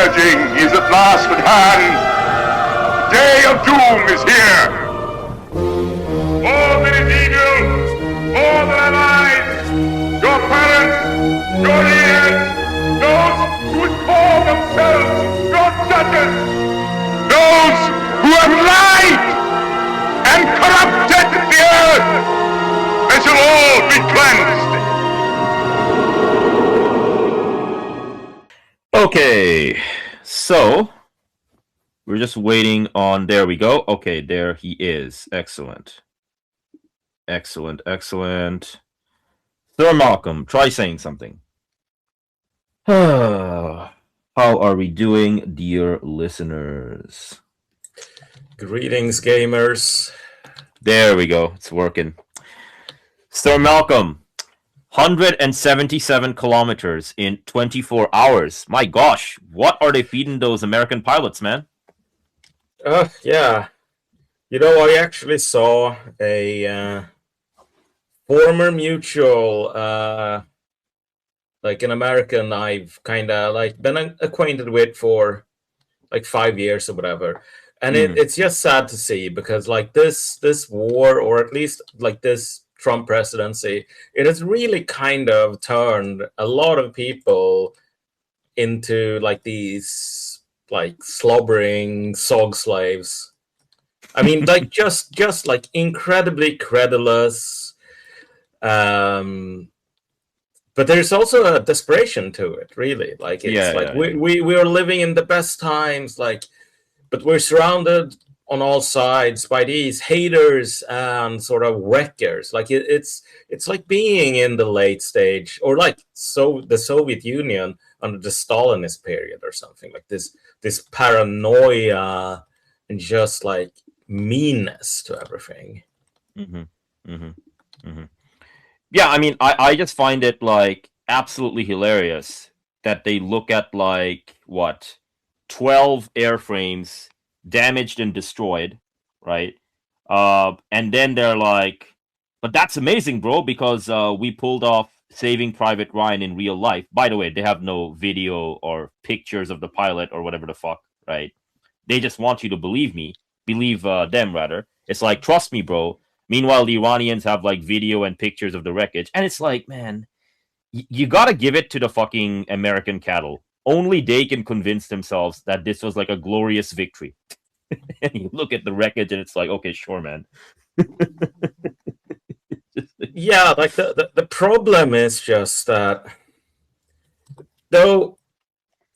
purging is at last at hand. The day of doom is here. All that is evil, all that are lies, your parents, your leaders, those who would call themselves your judges, those who have lied and corrupted the earth, they shall all be cleansed. Okay, so we're just waiting on. There we go. Okay, there he is. Excellent. Excellent. Sir Malcom, try saying something. How are we doing, dear listeners? Greetings, gamers. There we go. It's working. Sir Malcom, 177 kilometers in 24 hours. My gosh, what are they feeding those American pilots, man? Yeah. You know, I actually saw a former mutual, like an American I've kind of like been acquainted with for like 5 years or whatever. And it's just sad to see because like this war, or at least like this Trump presidency, it has really kind of turned a lot of people into like these like slobbering sog slaves. I mean, like just like incredibly credulous. But there's also a desperation to it, really. Like it's we are living in the best times, like, but we're surrounded on all sides by these haters and sort of wreckers. Like it's like being in the late stage, or like the Soviet Union under the Stalinist period or something, like this paranoia and just like meanness to everything. Yeah, I mean, I just find it like absolutely hilarious that they look at like what 12 airframes damaged and destroyed, right? And then they're like, but that's amazing, bro, because we pulled off Saving Private Ryan in real life. By the way, they have no video or pictures of the pilot or whatever the fuck, right? They just want you to believe them rather. It's like, trust me, bro. Meanwhile, the Iranians have like video and pictures of the wreckage, and it's like, man, you gotta give it to the fucking American cattle. Only they can convince themselves that this was like a glorious victory. And you look at the wreckage, and it's like, okay, sure, man. Yeah, like the problem is just that, though,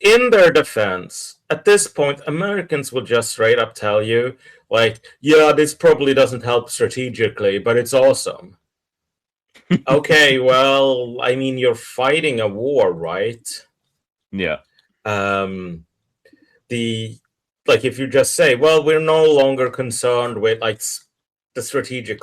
in their defense, at this point, Americans will just straight up tell you, like, yeah, this probably doesn't help strategically, but it's awesome. Okay, well, I mean, you're fighting a war, right? Yeah. Like, if you just say, well, we're no longer concerned with like the strategic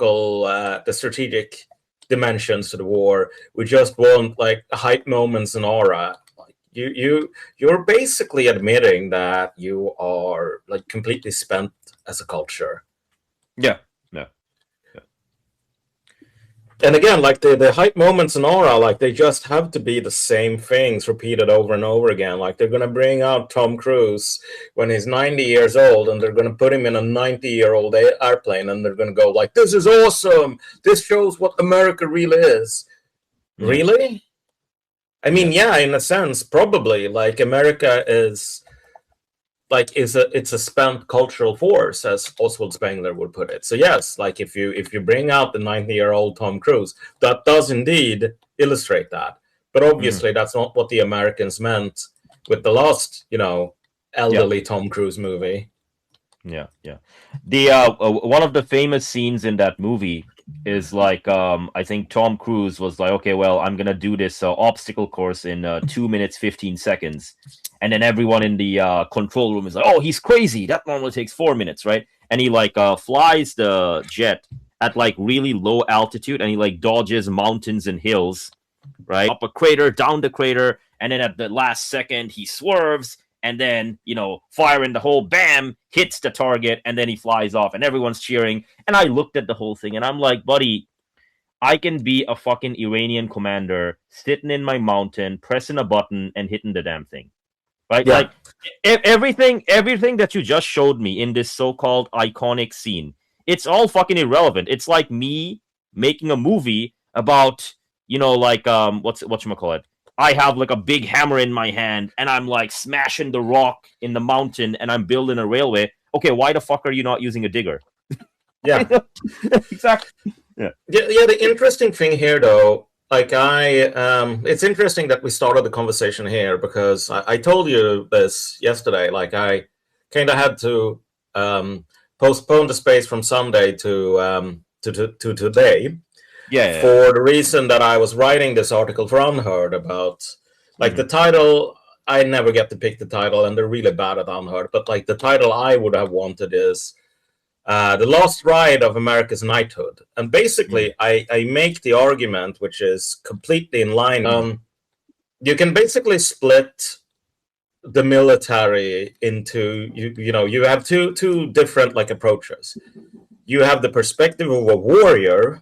dimensions to the war. We just want like hype moments and aura. Like you're basically admitting that you are like completely spent as a culture. Yeah. And again, like the hype moments and aura, like they just have to be the same things repeated over and over again. Like they're gonna bring out Tom Cruise when he's 90 years old, and they're gonna put him in a 90-year-old airplane, and they're gonna go like, "This is awesome! This shows what America really is." Mm. Really? I mean, yeah, in a sense, probably. Like America is like it's a spent cultural force, as Oswald Spengler would put it. So yes, like if you bring out the 90-year-old Tom Cruise, that does indeed illustrate that. But obviously, that's not what the Americans meant with the last, elderly Tom Cruise movie. Yeah. The one of the famous scenes in that movie is like I think Tom Cruise was like, okay, well, I'm gonna do this obstacle course in 2 minutes 15 seconds, and then everyone in the control room is like, oh, he's crazy, that normally takes 4 minutes, right? And he like flies the jet at like really low altitude, and he like dodges mountains and hills, right, up a crater, down the crater, and then at the last second he swerves, and then, fire in the hole, bam, hits the target, and then he flies off, and everyone's cheering. And I looked at the whole thing, and I'm like, buddy, I can be a fucking Iranian commander sitting in my mountain, pressing a button, and hitting the damn thing. Right? Yeah. Like, everything that you just showed me in this so-called iconic scene, it's all fucking irrelevant. It's like me making a movie about, like whatchamacallit. I have like a big hammer in my hand and I'm like smashing the rock in the mountain and I'm building a railway. Okay, why the fuck are you not using a digger? Yeah. Exactly. Yeah. The interesting thing here, though, like it's interesting that we started the conversation here because I told you this yesterday. Like I kind of had to postpone the space from Sunday to today. Yeah. For the reason that I was writing this article for Unheard about, like the title. I never get to pick the title, and they're really bad at Unheard. But like the title I would have wanted is The Lost Ride of America's Knighthood. And basically, I make the argument, which is completely in line. You can basically split the military into you have two different like approaches. You have the perspective of a warrior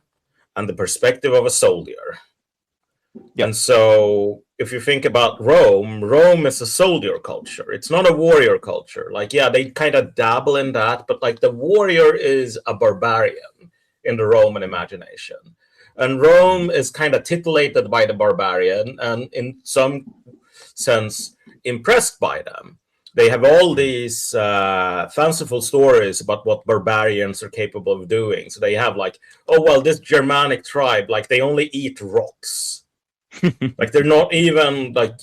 and the perspective of a soldier. Yep. And so if you think about Rome is a soldier culture. It's not a warrior culture. Like, yeah, they kind of dabble in that, but like the warrior is a barbarian in the Roman imagination. And Rome is kind of titillated by the barbarian and in some sense impressed by them. They have all these fanciful stories about what barbarians are capable of doing. So they have like, oh, well, this Germanic tribe, like they only eat rocks. Like they're not even like,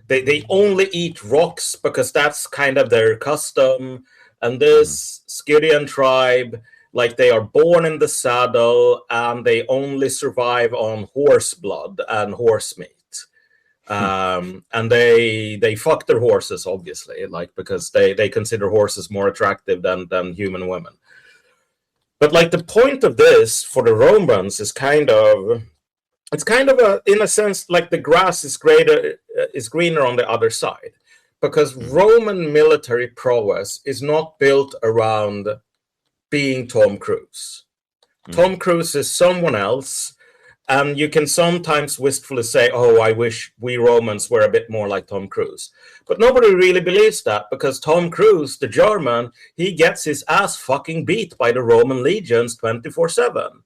they only eat rocks because that's kind of their custom. And this Scythian tribe, like they are born in the saddle and they only survive on horse blood and horse meat. And they fuck their horses, obviously, like because they consider horses more attractive than human women. But like the point of this for the Romans is kind of in a sense like the grass is greener on the other side, because Roman military prowess is not built around being Tom Cruise. Tom Cruise is someone else. And you can sometimes wistfully say, oh, I wish we Romans were a bit more like Tom Cruise. But nobody really believes that because Tom Cruise, the German, he gets his ass fucking beat by the Roman legions 24/7.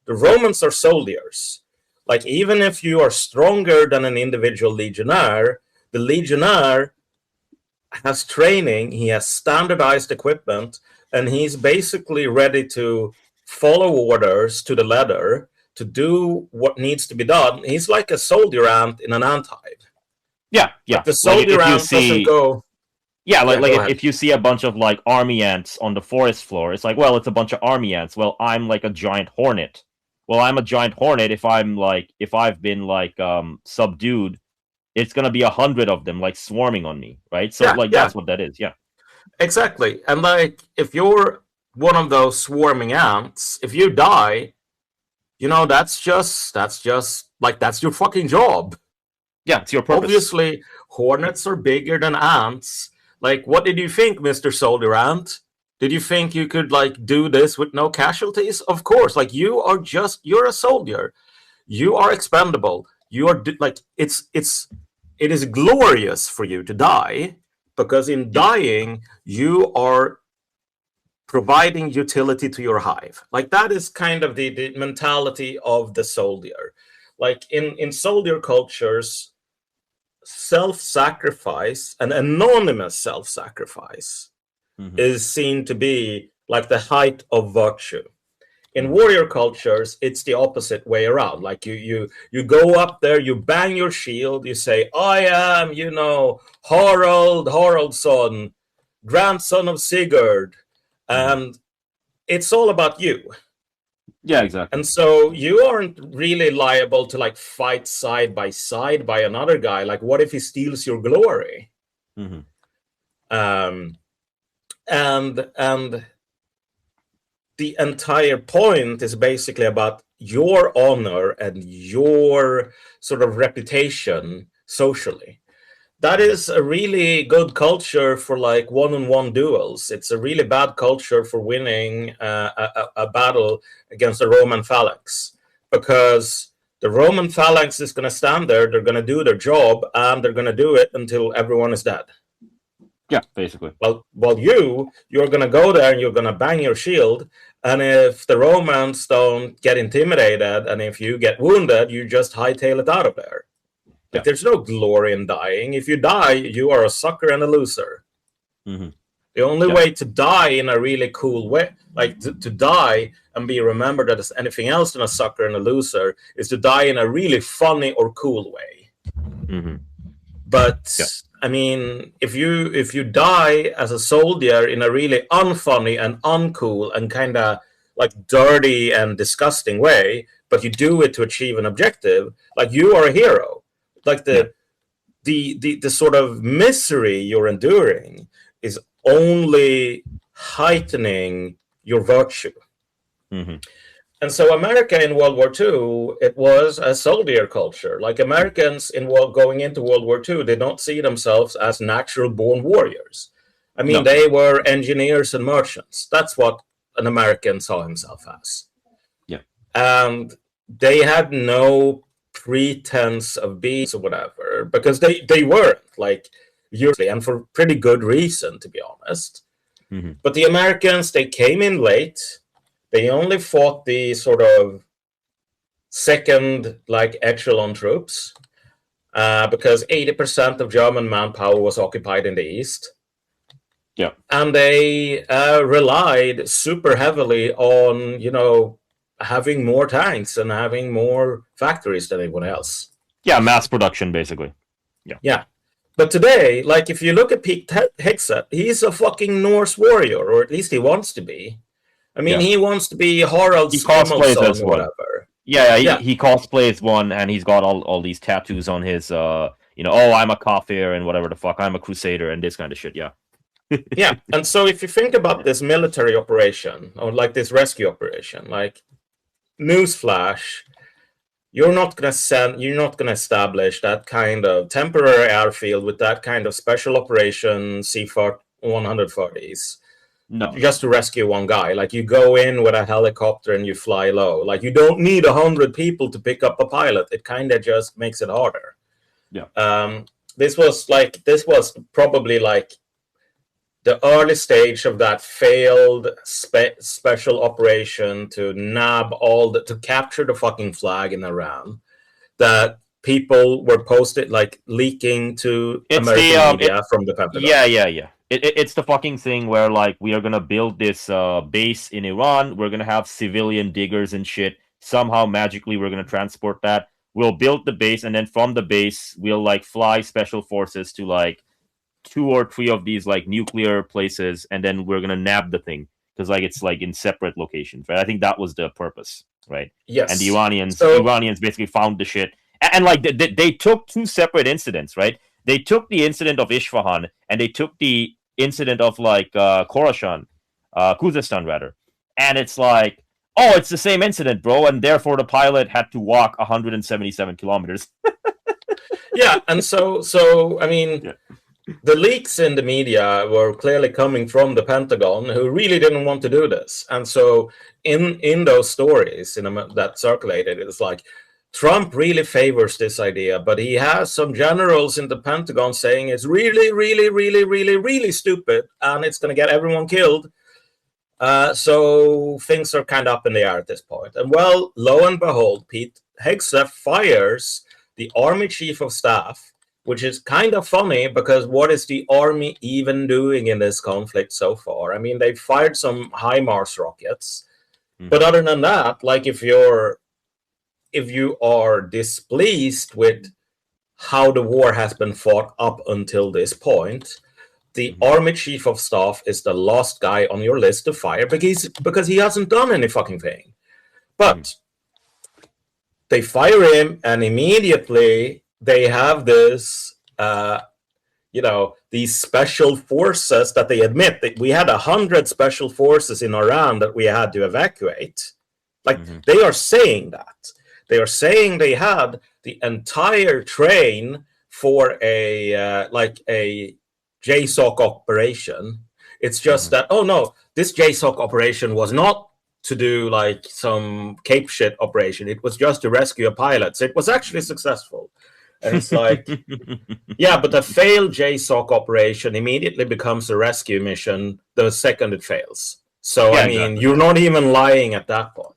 The Romans are soldiers. Like, even if you are stronger than an individual legionnaire, the legionnaire has training, he has standardized equipment, and he's basically ready to follow orders to the letter to do what needs to be done. He's like a soldier ant in an ant hive. Yeah. Like the soldier ant doesn't go. Yeah, if you see a bunch of like army ants on the forest floor, it's like, well, it's a bunch of army ants. Well, I'm like a giant hornet. Well, I'm a giant hornet if I've been like subdued, it's gonna be 100 of them like swarming on me, right? So that's what that is. Yeah. Exactly. And like if you're one of those swarming ants, if you die, that's just like that's your fucking job. Yeah, it's your purpose. Obviously, hornets are bigger than ants. Like, what did you think, Mr. Soldier Ant? Did you think you could like do this with no casualties? Of course. Like you're a soldier. You are expendable. You are like it is glorious for you to die, because in dying you are providing utility to your hive. Like that is kind of the mentality of the soldier. Like in soldier cultures, self-sacrifice, an anonymous self-sacrifice, is seen to be like the height of virtue. In warrior cultures, it's the opposite way around. Like you go up there, you bang your shield, you say, I am, Haraldsson, grandson of Sigurd. And it's all about you. Yeah, exactly. And so you aren't really liable to like fight side by side by another guy. Like, what if he steals your glory? And the entire point is basically about your honor and your sort of reputation socially. That is a really good culture for like one-on-one duels. It's a really bad culture for winning a battle against the Roman phalanx, because the Roman phalanx is going to stand there, they're going to do their job, and they're going to do it until everyone is dead. Yeah, basically. Well, you're gonna go there and you're gonna bang your shield, and if the Romans don't get intimidated, and if you get wounded, you just hightail it out of there. Like, there's no glory in dying. If you die, you are a sucker and a loser. Mm-hmm. The only way to die in a really cool way, like to die and be remembered as anything else than a sucker and a loser, is to die in a really funny or cool way. Mm-hmm. But I mean, if you die as a soldier in a really unfunny and uncool and kind of like dirty and disgusting way, but you do it to achieve an objective, like, you are a hero. Like, the sort of misery you're enduring is only heightening your virtue. Mm-hmm. And so America in World War II, it was a soldier culture. Like, Americans going into World War II did not see themselves as natural-born warriors. I mean, they were engineers and merchants. That's what an American saw himself as. Yeah. And they had no pretense of being or whatever, because they weren't, like, usually, and for pretty good reason, to be honest. Mm-hmm. But the Americans, they came in late. They only fought the sort of second, like, echelon troops, because 80% of German manpower was occupied in the east. Yeah. And they relied super heavily on, having more tanks and having more factories than anyone else. Yeah, mass production, basically. Yeah. But today, like, if you look at Pete Hegseth, he's a fucking Norse warrior, or at least he wants to be. I mean, he wants to be Harald Skrimmelson or whatever. He cosplays one, and he's got all these tattoos on his, I'm a Kafir and whatever the fuck, I'm a Crusader and this kind of shit, yeah. Yeah, and so if you think about this military operation, or like this rescue operation, like, newsflash, you're not gonna establish that kind of temporary airfield with that kind of special operation CFAR 130s. No. Just to rescue one guy. Like, you go in with a helicopter and you fly low. Like, you don't need 100 people to pick up a pilot. It kind of just makes it harder. Yeah. This was probably like the early stage of that failed special operation to to capture the fucking flag in Iran, that people were leaking to American media from the Pentagon. Yeah. It's the fucking thing where, like, we are gonna build this base in Iran. We're gonna have civilian diggers and shit. Somehow, magically, we're gonna transport that. We'll build the base, and then from the base, we'll, like, fly special forces to, like, 2 or 3 of these, like, nuclear places, and then we're gonna nab the thing because, like, it's, like, in separate locations, right? I think that was the purpose, right? Yes. And the Iranians basically found the shit, and like, they took 2 separate incidents, right? They took the incident of Isfahan, and they took the incident of, like, Khuzestan, rather, and it's like, oh, it's the same incident, bro, and therefore the pilot had to walk 177 kilometers. Yeah, and so I mean, the leaks in the media were clearly coming from the Pentagon, who really didn't want to do this, and so in those stories that circulated, it was like, Trump really favors this idea, but he has some generals in the Pentagon saying it's really, really, really, really, really stupid, and it's going to get everyone killed. So things are kind of up in the air at this point. And, well, lo and behold, Pete Hegseth fires the Army Chief of Staff, which is kind of funny because what is the Army even doing in this conflict so far? I mean, they fired some HIMARS rockets, but other than that, like, if you are displeased with how the war has been fought up until this point, the Army Chief of Staff is the last guy on your list to fire because he hasn't done any fucking thing. But they fire him, and immediately they have this, these special forces that they admit that we had 100 special forces in Iran that we had to evacuate. Like, they are saying that. They are saying they had the entire train for a JSOC operation. It's just that, oh no, this JSOC operation was not to do like some Cape shit operation. It was just to rescue a pilot. So it was actually successful. And it's like, yeah, but a failed JSOC operation immediately becomes a rescue mission the second it fails. So, Yeah, I mean, exactly. you're not even lying at that point.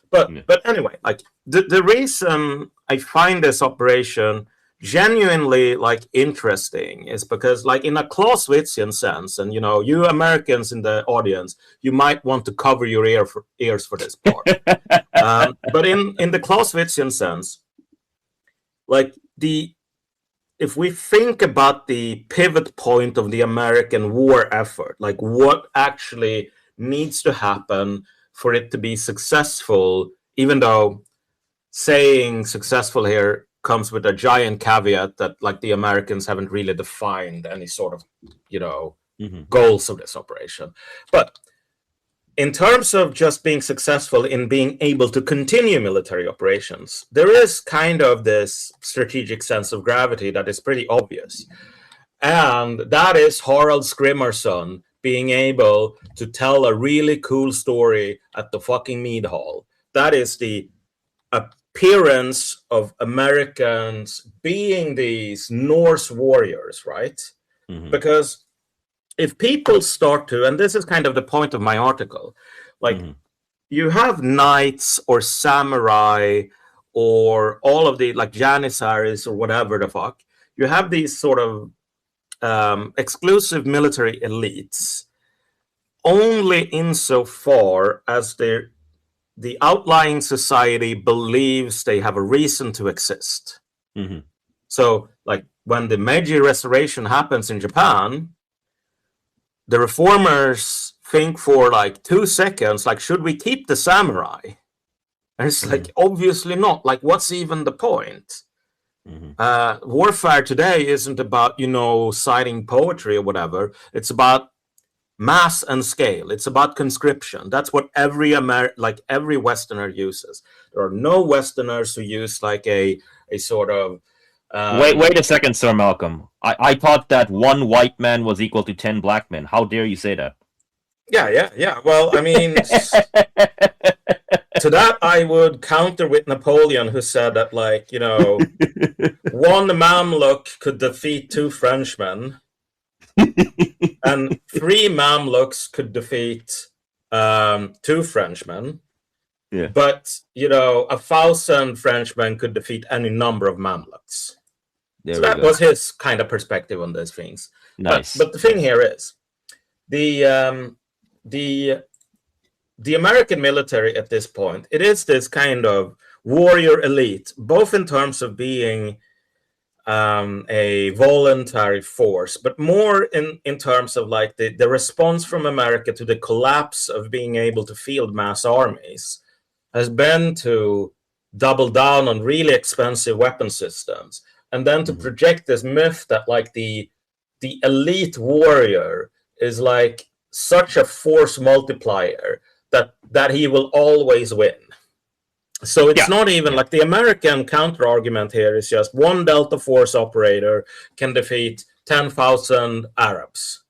But Yeah. but anyway, like the reason I find this operation genuinely like interesting is because, like, in a Clausewitzian sense, and you Americans in the audience, you might want to cover your ears for this part. But in the Clausewitzian sense, like if we think about the pivot point of the American war effort, like what actually needs to happen for it to be successful, even though saying successful here comes with a giant caveat that, like, the Americans haven't really defined any sort of, goals of this operation. But in terms of just being successful in being able to continue military operations, there is kind of this strategic sense of gravity that is pretty obvious. And that is Harald Skrimmarsson being able to tell a really cool story at the fucking Mead Hall. That is the appearance of Americans being these Norse warriors, right? Because if people start to, and this is kind of the point of my article, like you have knights or samurai or all of the like janissaries or whatever the fuck, you have these sort of exclusive military elites only insofar as the outlying society believes they have a reason to exist. So, like, when the Meiji Restoration happens in Japan, the reformers think for like 2 seconds, like, should we keep the samurai? And it's like, obviously not. Like, what's even the point? Warfare today isn't about, citing poetry or whatever. It's about mass and scale. It's about conscription. That's what every Westerner uses. There are no Westerners who use like a sort of Wait a second, Sir Malcolm. I thought that one white man was equal to 10 black men. How dare you say that? Yeah. Well, I mean, to that I would counter with Napoleon, who said that, like, one Mamluk could defeat 2 Frenchmen, and 3 Mamluks could defeat 2 Frenchmen. Yeah. But 1,000 Frenchmen could defeat any number of Mamluks. So that was his kind of perspective on these things. Nice. But the thing here is the American military at this point, it is this kind of warrior elite, both in terms of being a voluntary force, but more in terms of like the response from America to the collapse of being able to field mass armies has been to double down on really expensive weapon systems, and then to project this myth that, like, the elite warrior is like such a force multiplier that he will always win. So it's not even like the American counter argument here is just one Delta Force operator can defeat 10,000 Arabs.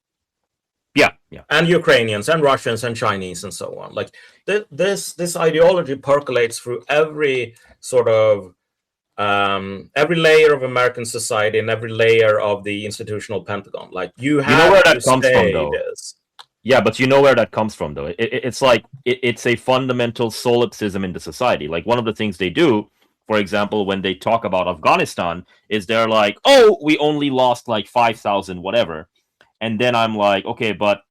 Yeah. And Ukrainians and Russians and Chinese and so on. Like this ideology percolates through every sort of every layer of American society and every layer of the institutional Pentagon. Like, you have where to that comes from, say though? this. Yeah, but you know where that comes from, though. It's like it's a fundamental solipsism in the society. Like, one of the things they do, for example, when they talk about Afghanistan, is they're like, "Oh, we only lost like 5,000, whatever," and then I'm like, "Okay, but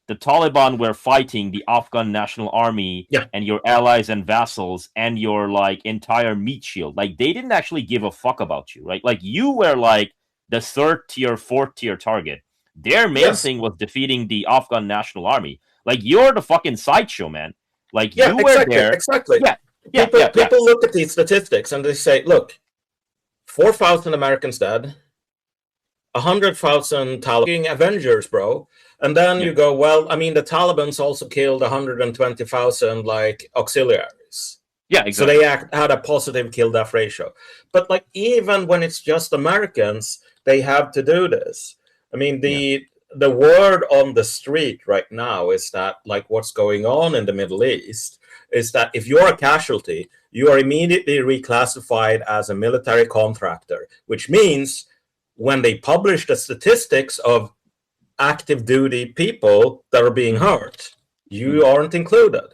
the Taliban were fighting the Afghan National Army and your allies and vassals and your like entire meat shield. Like, they didn't actually give a fuck about you, right? Like, you were like the 3rd tier, 4th tier target. Their main thing was defeating the Afghan National Army. Like, you're the fucking sideshow, man. Like, you were there. Exactly. Yeah. People look at these statistics and they say, look, 4,000 Americans dead, 100,000 Taliban Avengers, bro. And then you go, well, I mean, the Taliban's also killed 120,000 like auxiliaries. Yeah, exactly. So they had a positive kill-death ratio. But like, even when it's just Americans, they have to do this. I mean, the word on the street right now is that, like, what's going on in the Middle East is that if you're a casualty, you are immediately reclassified as a military contractor, which means when they publish the statistics of active duty people that are being hurt, you aren't included.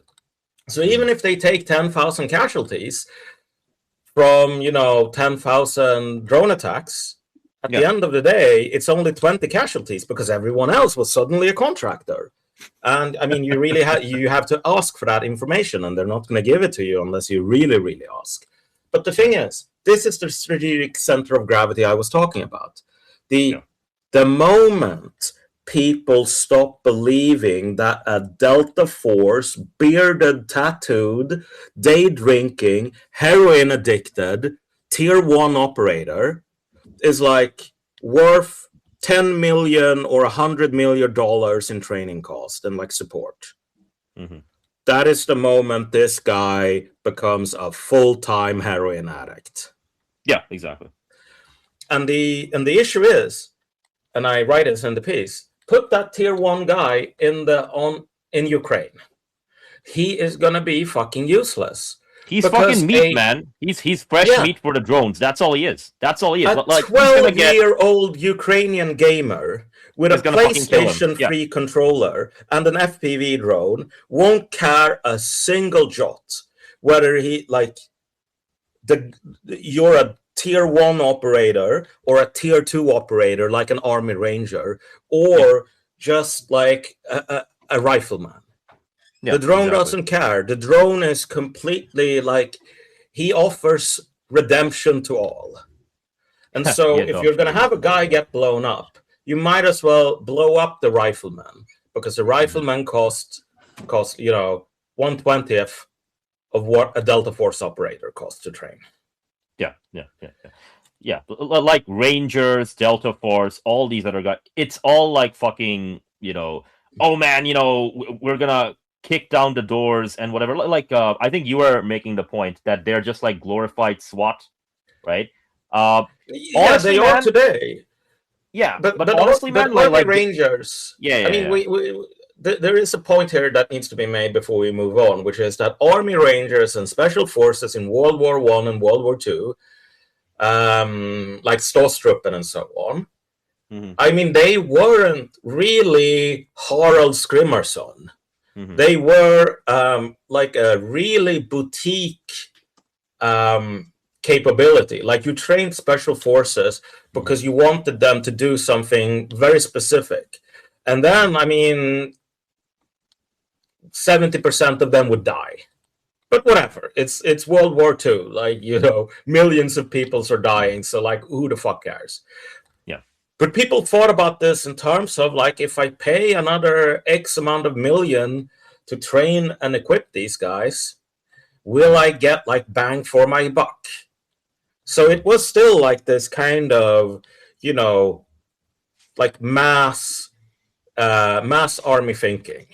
So even if they take 10,000 casualties from 10,000 drone attacks, at the end of the day, it's only 20 casualties because everyone else was suddenly a contractor. And I mean, you really have to ask for that information, and they're not going to give it to you unless you really, really ask. But the thing is, this is the strategic center of gravity I was talking about. The moment people stop believing that a Delta Force, bearded, tattooed, day drinking, heroin addicted, tier 1 operator is like worth 10 million or $100 million in training cost and like support. That is the moment this guy becomes a full-time heroin addict. Yeah, exactly. And the issue is, and I write this in the piece, put that tier 1 guy in Ukraine. He is gonna be fucking useless. He's fucking meat, man. He's fresh meat for the drones. That's all he is. That's all he is. A 12-year-old Ukrainian gamer with a PlayStation 3 controller and an FPV drone won't care a single jot whether you're a tier 1 operator or a tier 2 operator like an Army Ranger or just like a rifleman. The drone doesn't care. The drone is completely like, he offers redemption to all. And so if you're going to have a guy get blown up, you might as well blow up the rifleman, because the rifleman costs 1/20th of what a Delta Force operator costs to train. Yeah. Like Rangers, Delta Force, all these other guys, it's all like fucking, oh man, we're gonna kick down the doors and whatever. Like, I think you were making the point that they're just like glorified SWAT, right? Honestly, they are today. Yeah, but honestly, man, like Rangers. I mean, there is a point here that needs to be made before we move on, which is that Army Rangers and Special Forces in World War I and World War II, like Stostruppen and so on, I mean, they weren't really Harald Skrimmarsson. They were like a really boutique capability. Like, you trained Special Forces because you wanted them to do something very specific. And then, I mean, 70% of them would die. But whatever, it's World War II. Like, millions of people are dying. So, like, who the fuck cares? But people thought about this in terms of, like, if I pay another X amount of million to train and equip these guys, will I get, like, bang for my buck? So it was still, like, this kind of, like, mass army thinking.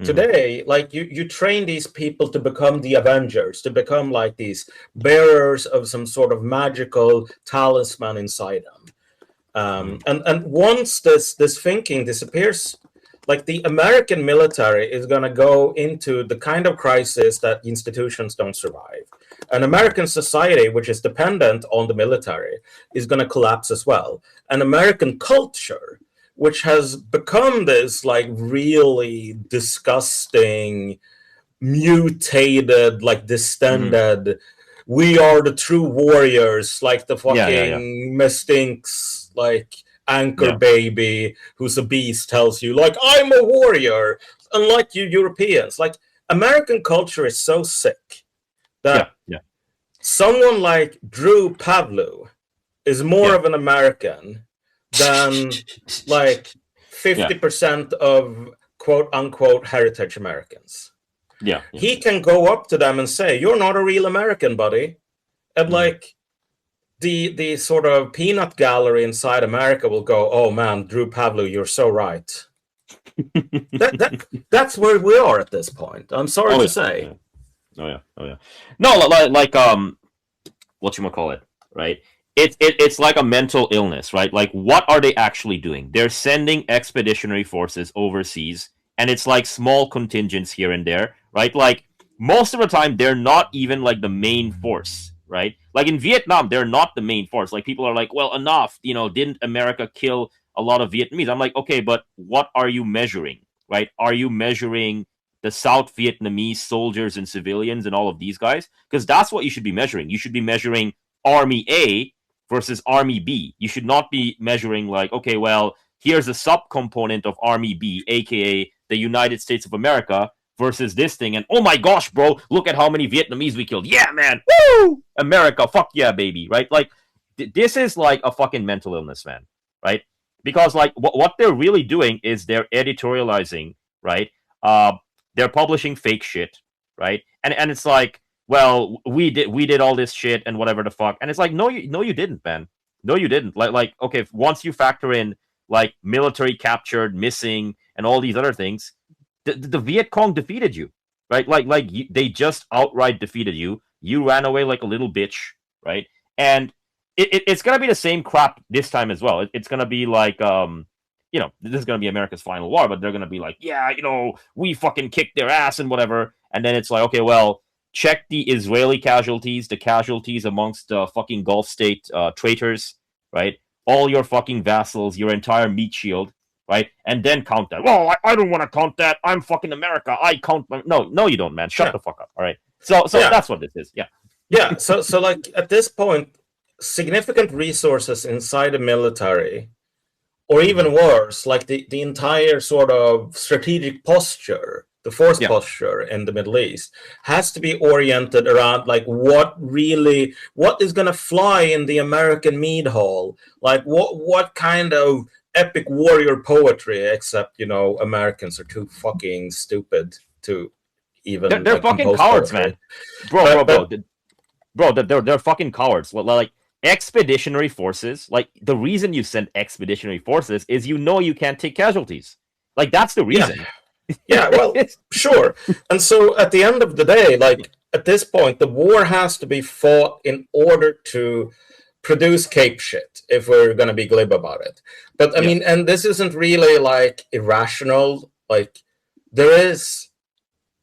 Today, like, you train these people to become the Avengers, to become, like, these bearers of some sort of magical talisman inside them. And once this thinking disappears, like, the American military is going to go into the kind of crisis that institutions don't survive. An American society, which is dependent on the military, is going to collapse as well. An American culture, which has become this, like, really disgusting, mutated, like, distended, we are the true warriors, like the fucking Mestinks, like, anchor baby who's a beast tells you, like, I'm a warrior. Unlike you Europeans, like, American culture is so sick that someone like Drew Pavlou is more of an American than, like, 50% of quote-unquote heritage Americans. He can go up to them and say, you're not a real American, buddy. And, like, the sort of peanut gallery inside America will go, oh, man, Drew Pavlou, you're so right. That's where we are at this point. I'm sorry to say. Oh yeah. No, like whatchamacallit, right? It's like a mental illness, right? Like, what are they actually doing? They're sending expeditionary forces overseas, and it's like small contingents here and there, right? Like, most of the time they're not even like the main force, right? Like in Vietnam, they're not the main force. Like people are like, well, enough, didn't America kill a lot of Vietnamese? I'm like, okay, but what are you measuring, right? Are you measuring the South Vietnamese soldiers and civilians and all of these guys? Because that's what you should be measuring. You should be measuring Army A versus Army B. You should not be measuring like, okay, well, here's a subcomponent of Army B, aka the United States of America, versus this thing. And oh my gosh, bro, look at how many Vietnamese we killed. Yeah, man. Woo! America, fuck yeah, baby. Right? Like, this is like a fucking mental illness, man. Right? Because like what they're really doing is they're editorializing, right? They're publishing fake shit, right? And it's like, well, we did all this shit and whatever the fuck. And it's like, no, you didn't, man. No, you didn't. Like okay, once you factor in like military captured, missing, and all these other things, the Viet Cong defeated you, right? They just outright defeated you. You ran away like a little bitch, right? And it's gonna be the same crap this time as well. It's gonna be like this is gonna be America's final war, but they're gonna be like, yeah, we fucking kicked their ass and whatever. And then it's like, okay, well, check the Israeli casualties, the casualties amongst fucking Gulf state traitors, right? All your fucking vassals, your entire meat shield, right? And then count that. Well, I don't want to count that. I'm fucking America. I count. No, you don't, man. Shut the fuck up. All right. So that's what this is. Yeah. Yeah. So like at this point, significant resources inside the military, or even worse, like the entire sort of strategic posture, the force posture in the Middle East has to be oriented around like what is going to fly in the American mead hall, like what kind of epic warrior poetry, except Americans are too fucking stupid to even they're fucking cowards, poetry. Man. Bro, they're fucking cowards. Like expeditionary forces, like the reason you send expeditionary forces is you can't take casualties. Like that's the reason. Yeah, well, sure. And so at the end of the day, like at this point, the war has to be fought in order to produce cape shit, if we're going to be glib about it. But I mean, and this isn't really like irrational. Like there is,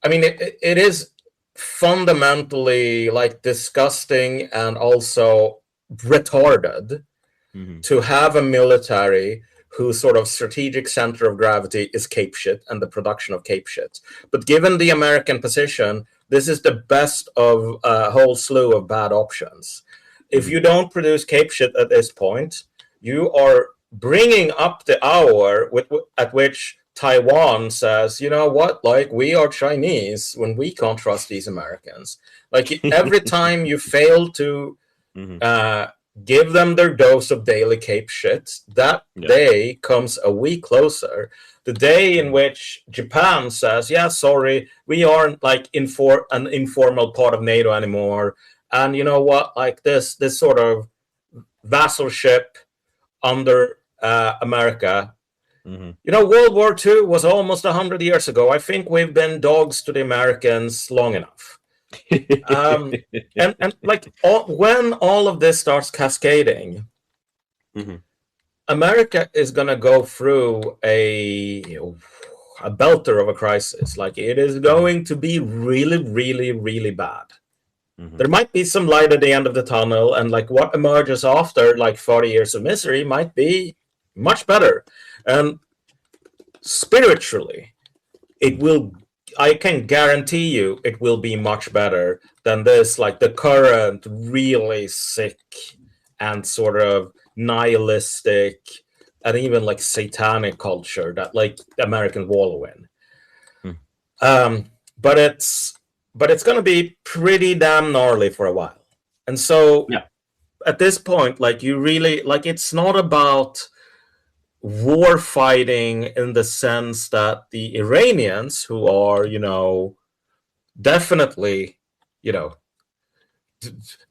I mean, it is fundamentally like disgusting and also retarded to have a military whose sort of strategic center of gravity is cape shit and the production of cape shit. But given the American position, this is the best of a whole slew of bad options. If you don't produce cape shit at this point, you are bringing up the hour at which Taiwan says, you know what, like we are Chinese when we can't trust these Americans. Like every time you fail to give them their dose of daily cape shit, that day comes a week closer. The day in which Japan says, yeah, sorry, we aren't like an informal part of NATO anymore. And you know what, like this sort of vassalship under America. World War II was almost 100 years ago. I think we've been dogs to the Americans long enough. And like when all of this starts cascading, America is going to go through a belter of a crisis. Like it is going to be really, really, really bad. There might be some light at the end of the tunnel, and like what emerges after like 40 years of misery might be much better. And spiritually, I can guarantee you it will be much better than this, like the current really sick and sort of nihilistic and even like satanic culture that like Americans wallow in. But it's going to be pretty damn gnarly for a while. And so at this point, like you really, like it's not about war fighting in the sense that the Iranians, who are, definitely, the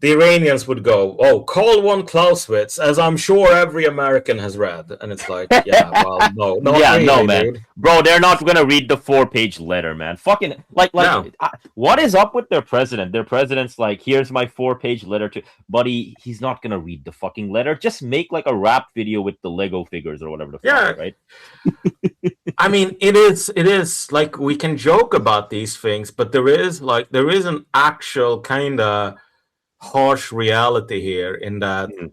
Iranians would go, oh, call one Clausewitz, as I'm sure every American has read. And it's like, yeah, well, no, not really, man. dude. Bro, they're not gonna read the 4-page letter, man. Fucking No. what is up with their president? Their president's like, here's my 4-page letter to, buddy. He's not gonna read the fucking letter. Just make like a rap video with the Lego figures or whatever the Yeah. fuck, right? I mean, it is like we can joke about these things, but there is an actual kind of harsh reality here in that. Mhm.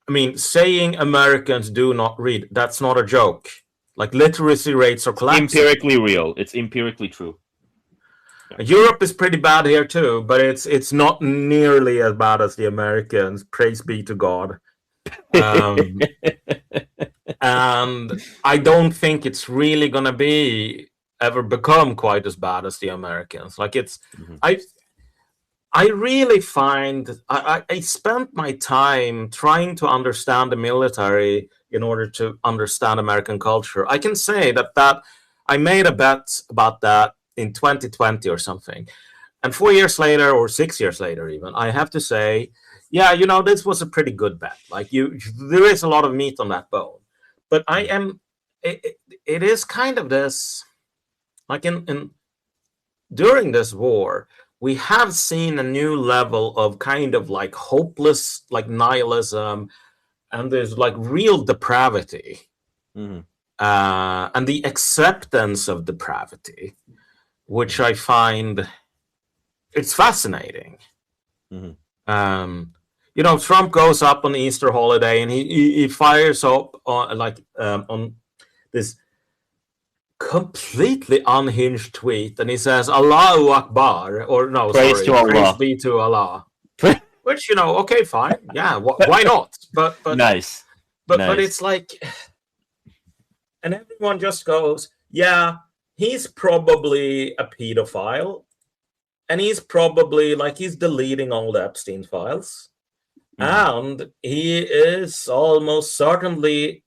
I mean, saying Americans do not read, that's not a joke. Like literacy rates are collapsing. Empirically real. It's empirically true. Europe is pretty bad here too, but it's not nearly as bad as the Americans. Praise be to God. And I don't think it's really gonna ever become quite as bad as the Americans. Like it's, I really find I spent my time trying to understand the military in order to understand American culture. I can say that I made a bet about that in 2020 or something. And 4 years later, or 6 years later even, I have to say, yeah, this was a pretty good bet. Like there is a lot of meat on that bone. But it is kind of this, like during this war, we have seen a new level of kind of like hopeless, like nihilism, and there's like real depravity, and the acceptance of depravity, which I find it's fascinating. Trump goes up on the Easter holiday and he fires up on this completely unhinged tweet, and he says Allahu Akbar, or no, Praise to Allah. Praise be to Allah. Which okay, fine, yeah, why not? But nice. But it's like, and everyone just goes, yeah, he's probably a pedophile, and he's probably he's deleting all the Epstein files, and he is almost certainly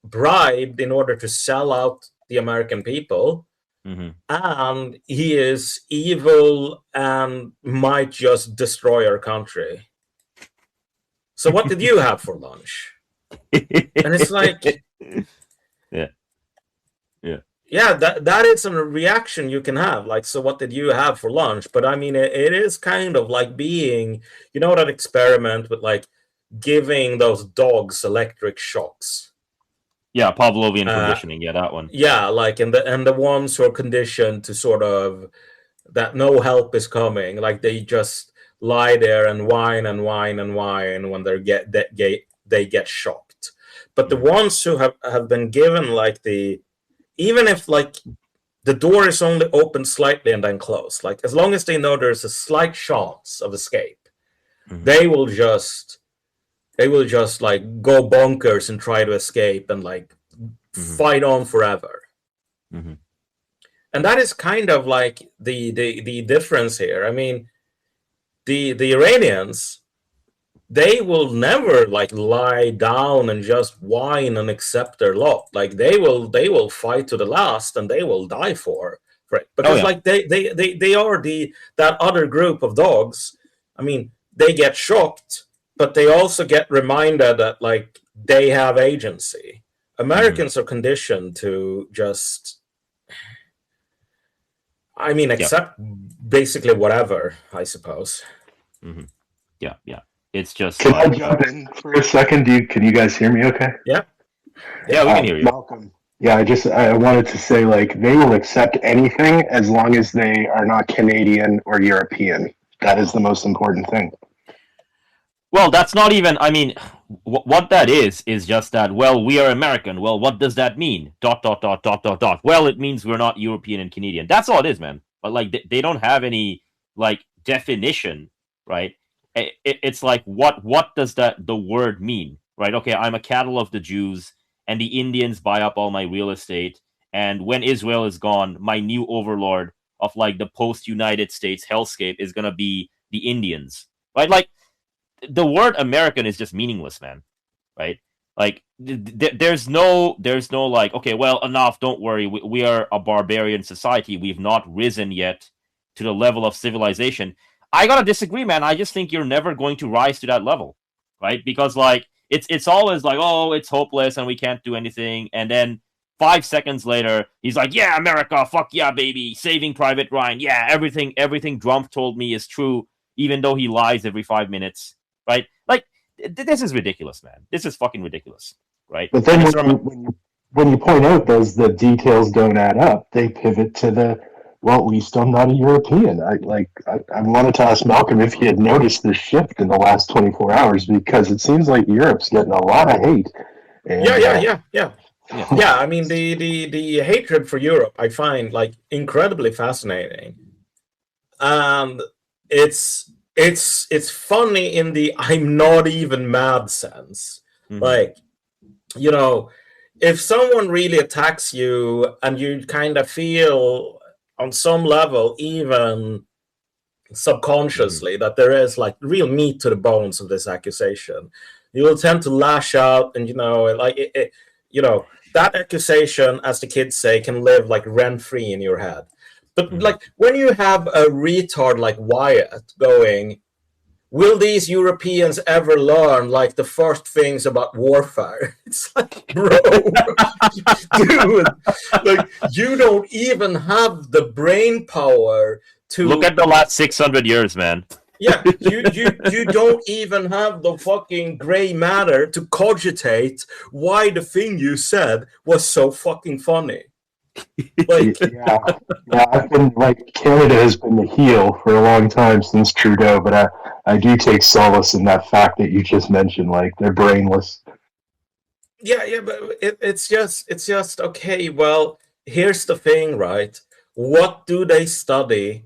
bribed in order to sell out the American people, and he is evil and might just destroy our country. So what did you have for lunch? And it's like, yeah, that is a reaction you can have. So what did you have for lunch? But I mean, it is kind of like being, that experiment with giving those dogs electric shocks. Yeah, Pavlovian conditioning. Yeah, that one. Yeah, and the ones who are conditioned to sort of that no help is coming, they just lie there and whine and whine and whine when they get shocked. But the ones who have been given even if the door is only open slightly and then closed, as long as they know there's a slight chance of escape, they will just go bonkers and try to escape and fight on forever. And that is kind of the difference here. I mean, the Iranians, they will never lie down and just whine and accept their lot. They will fight to the last, and they will die for it. Because they are that other group of dogs. I mean, they get shocked, but they also get reminded that they have agency. Americans are conditioned to just, accept basically whatever, I suppose. Yeah. It's just. Can I jump in for a second? Can you guys hear me? Okay. Yeah. Yeah, we can hear you. Malcom. Yeah, I wanted to say they will accept anything as long as they are not Canadian or European. That is the most important thing. Well, that's not even. I mean, what that is just that. Well, we are American. Well, what does that mean? ... Well, it means we're not European and Canadian. That's all it is, man. But they don't have any definition, right? It's what does the word mean, right? Okay, I'm a cattle of the Jews, and the Indians buy up all my real estate, and when Israel is gone, my new overlord of the post-United States hellscape is gonna be the Indians, right? The word American is just meaningless, man, right? There's no okay, well, enough, don't worry, we are a barbarian society, we've not risen yet to the level of civilization. I gotta disagree, man. I just think you're never going to rise to that level, right? Because it's always oh, it's hopeless and we can't do anything, and then 5 seconds later, he's like, "Yeah, America, fuck yeah, baby, Saving Private Ryan. Yeah, everything Trump told me is true, even though he lies every 5 minutes." Right? Like, this is ridiculous, man. This is fucking ridiculous, right? But then And when you point out the details don't add up, they pivot to well, at least I'm not a European. I wanted to ask Malcolm if he had noticed this shift in the last 24 hours, because it seems like Europe's getting a lot of hate. And, Yeah, I mean, the hatred for Europe I find like incredibly fascinating, and it's funny in the I'm not even mad sense. Like, you know, if someone really attacks you and you kind of feel on some level, even subconsciously, that there is like real meat to the bones of this accusation, you will tend to lash out, and that accusation, as the kids say, can live like rent free in your head. But like when you have a retard like Wyatt going, will these Europeans ever learn like the first things about warfare? It's like, bro, dude, like you don't even have the brain power to look at the last 600 years, man. Yeah, you don't even have the fucking gray matter to cogitate why the thing you said was so fucking funny. Like, yeah, I've been like, Canada has been the heel for a long time since Trudeau, but I do take solace in that fact that you just mentioned. Like, they're brainless. Yeah, but it's just okay. Well, here's the thing, right? What do they study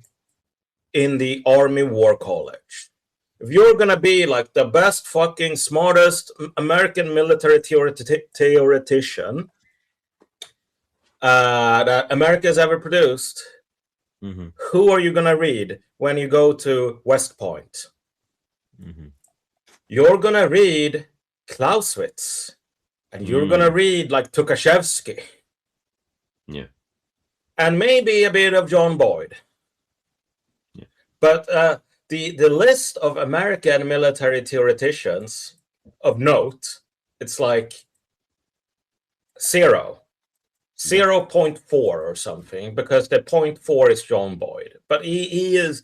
in the Army War College? If you're gonna be like the best fucking smartest American military theoretician that America's ever produced, who are you gonna read when you go to West Point? You're gonna read Clausewitz, and you're gonna read like Tukhachevsky, and maybe a bit of John Boyd. But the list of American military theoreticians of note, it's like 0.4 or something, because the 0.4 is John Boyd. But he is,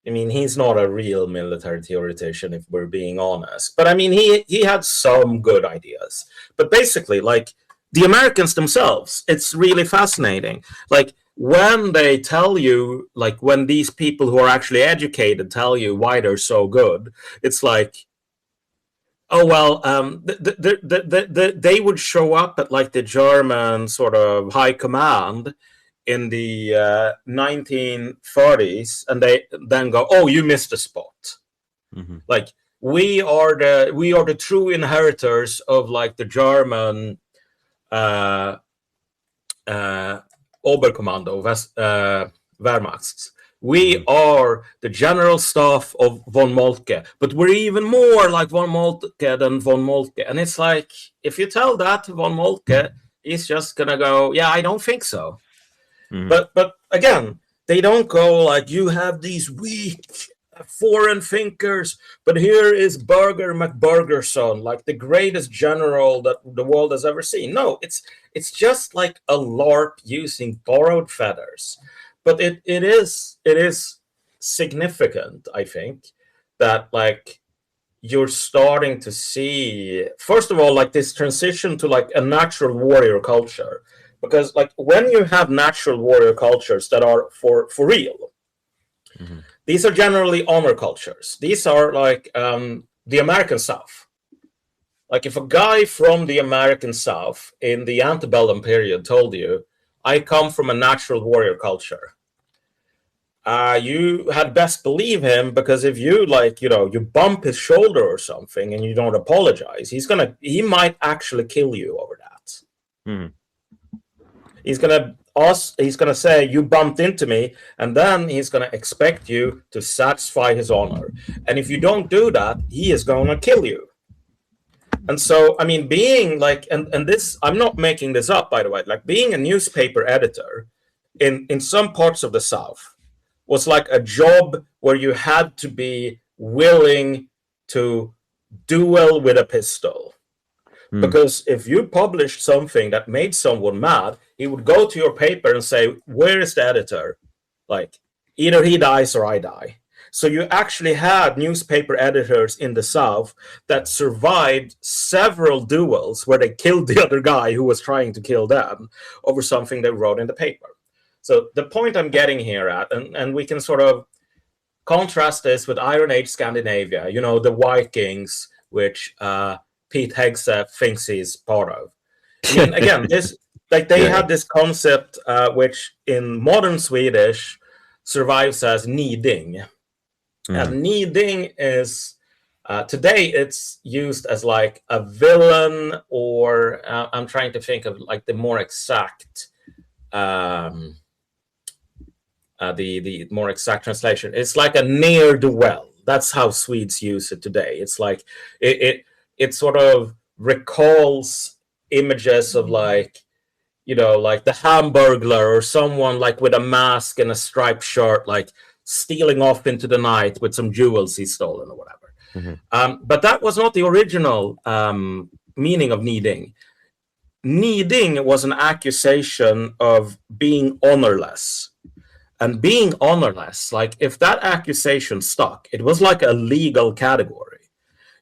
I mean, he's not a real military theoretician, if we're being honest. But I mean, he had some good ideas. But basically, like, the Americans themselves, it's really fascinating. Like, when they tell you, like, when these people who are actually educated tell you why they're so good, it's like, oh, well, they would show up at like the German sort of high command in the 1930s, and they then go, oh, you missed a spot. Like, we are the true inheritors of like the German Oberkommando, Wehrmachts. We are the general staff of von Moltke, but we're even more like von Moltke than von Moltke. And it's like, if you tell that to von Moltke, he's just gonna go, yeah, I don't think so. But again, they don't go like, you have these weak foreign thinkers, but here is Burger McBurgerson, like the greatest general that the world has ever seen. No, it's just like a LARP using borrowed feathers. But it is significant, I think, that like you're starting to see, first of all, like this transition to like a natural warrior culture. Because like when you have natural warrior cultures that are for real, these are generally honor cultures. These are like the American South. Like if a guy from the American South in the antebellum period told you, I come from a natural warrior culture, you had best believe him, because if you like, you bump his shoulder or something and you don't apologize, he might actually kill you over that. He's gonna say you bumped into me, and then he's gonna expect you to satisfy his honor. And if you don't do that, he is gonna kill you. And so, I mean, being like, and this, I'm not making this up, by the way, like being a newspaper editor in some parts of the South was like a job where you had to be willing to duel with a pistol. Because if you published something that made someone mad, he would go to your paper and say, "Where is the editor? Like, either he dies or I die." So you actually had newspaper editors in the South that survived several duels where they killed the other guy who was trying to kill them over something they wrote in the paper. So the point I'm getting here at, and we can sort of contrast this with Iron Age Scandinavia, you know, the Vikings, which Pete Hegseth thinks he's part of. I mean, again, this like they had this concept which in modern Swedish survives as niding. And niding is today it's used as like a villain, or I'm trying to think of like the more exact the more exact translation. It's like a ne'er do well. That's how Swedes use it today. It's like it sort of recalls images of like, you know, like the Hamburglar or someone like with a mask and a striped shirt, like stealing off into the night with some jewels he's stolen or whatever. But that was not the original meaning of needing. Needing was an accusation of being honorless. And being honorless, like if that accusation stuck, it was like a legal category.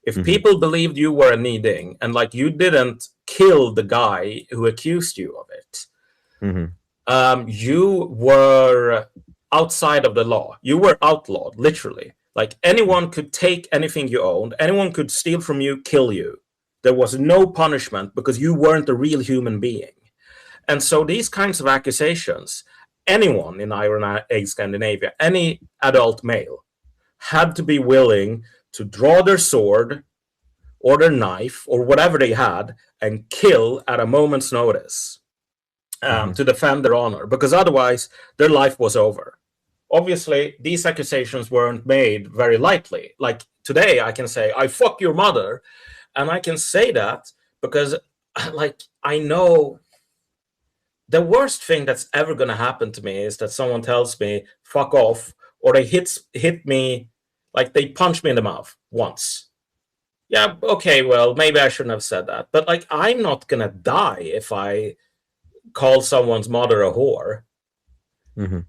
If people believed you were a needing and like you didn't kill the guy who accused you of it, you were outside of the law. You were outlawed, literally. Like anyone could take anything you owned, anyone could steal from you, kill you. There was no punishment because you weren't a real human being. And so these kinds of accusations, anyone in Iron Age Scandinavia, any adult male, had to be willing to draw their sword or their knife or whatever they had and kill at a moment's notice to defend their honor, because otherwise their life was over. Obviously, these accusations weren't made very lightly. Like today, I can say, "I fuck your mother," and I can say that because, like, I know the worst thing that's ever going to happen to me is that someone tells me "fuck off" or they hit me, like they punch me in the mouth once. Yeah, okay, well, maybe I shouldn't have said that, but like I'm not going to die if I call someone's mother a whore.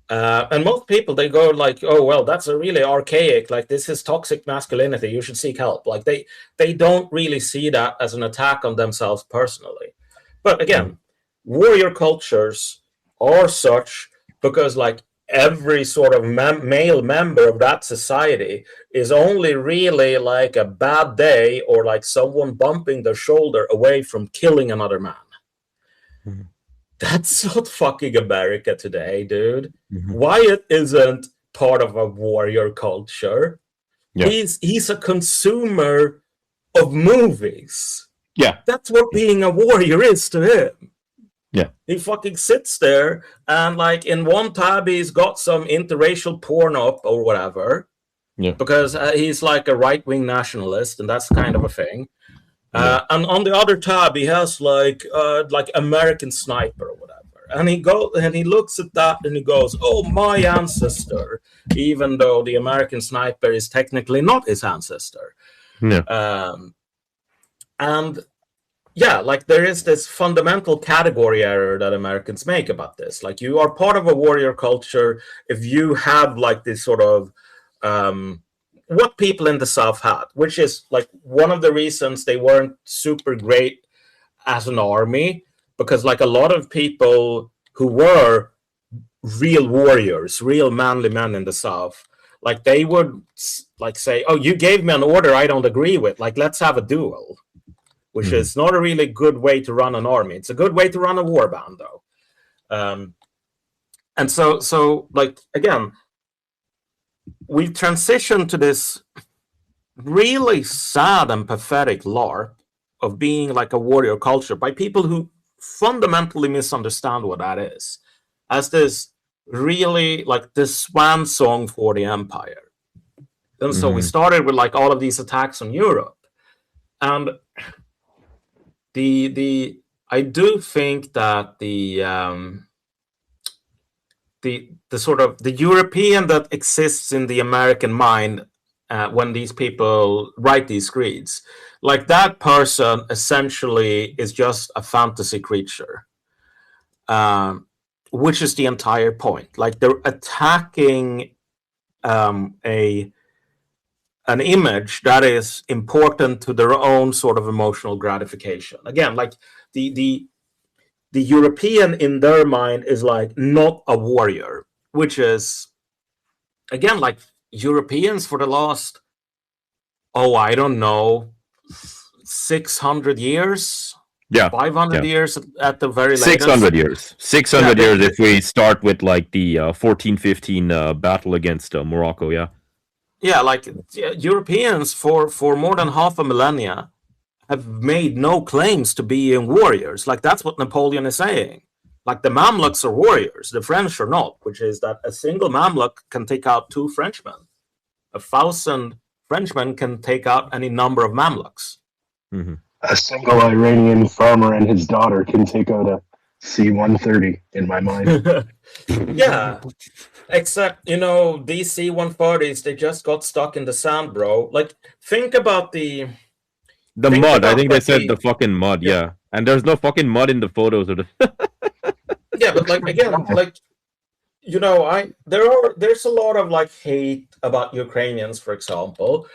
And most people, they go like, "Oh, well, that's a really archaic, like this is toxic masculinity, you should seek help." Like they don't really see that as an attack on themselves personally. But again, warrior cultures are such because like every sort of male member of that society is only really like a bad day or like someone bumping their shoulder away from killing another man. That's not fucking America today, dude. Wyatt isn't part of a warrior culture. He's a consumer of movies. That's what being a warrior is to him. He fucking sits there and like in one tab he's got some interracial porn up or whatever. Because he's like a right-wing nationalist and that's kind of a thing. And on the other tab he has like American Sniper or whatever. And he looks at that and he goes, "Oh, my ancestor," even though the American Sniper is technically not his ancestor. And yeah, like there is this fundamental category error that Americans make about this. Like you are part of a warrior culture if you have like this sort of what people in the South had, which is like one of the reasons they weren't super great as an army, because like a lot of people who were real warriors, real manly men in the South, like they would like say, "Oh, you gave me an order I don't agree with, like let's have a duel," which is not a really good way to run an army. It's a good way to run a war band though. And so like again, we've transitioned to this really sad and pathetic LARP of being like a warrior culture by people who fundamentally misunderstand what that is, as this really like this swan song for the empire. And so we started with like all of these attacks on Europe, and I do think that the sort of the European that exists in the American mind when these people write these creeds. Like that person essentially is just a fantasy creature, which is the entire point. Like they're attacking an image that is important to their own sort of emotional gratification. Again, like the European in their mind is like not a warrior, which is again like Europeans for the last I don't know 600 years. Yeah. 500 years at the very latest. 600 years. 600 years if we start with like the 1415 battle against Morocco, yeah. Yeah, like Europeans for more than half a millennia have made no claims to being warriors. Like that's what Napoleon is saying. Like the Mamluks are warriors, the French are not, which is that a single Mamluk can take out 2 Frenchmen. 1,000 Frenchmen can take out any number of Mamluks. Mm-hmm. A single Iranian farmer and his daughter can take out a C-130 in my mind. Yeah. Except, these C-130s, they just got stuck in the sand, bro. Like, think about the mud. I think they said the fucking mud, yeah. And there's no fucking mud in the photos of the... Yeah, but like, again, like, there's a lot of like hate about Ukrainians, for example,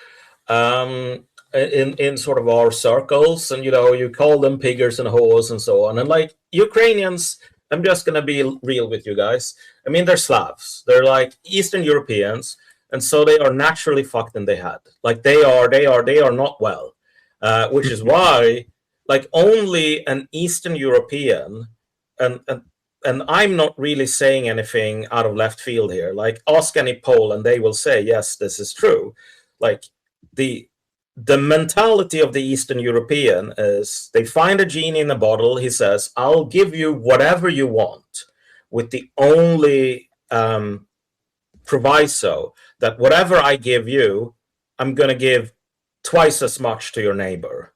in sort of our circles, and you call them piggers and whores and so on. And like Ukrainians, I'm just gonna be real with you guys. I mean, they're Slavs. They're like Eastern Europeans, and so they are naturally fucked in the head. Like they are not well, which is why like only an Eastern European and I'm not really saying anything out of left field here. Like ask any Pole and they will say, yes, this is true. Like the mentality of the Eastern European is they find a genie in a bottle. He says, I'll give you whatever you want, with the only proviso that whatever I give you, I'm going to give twice as much to your neighbor.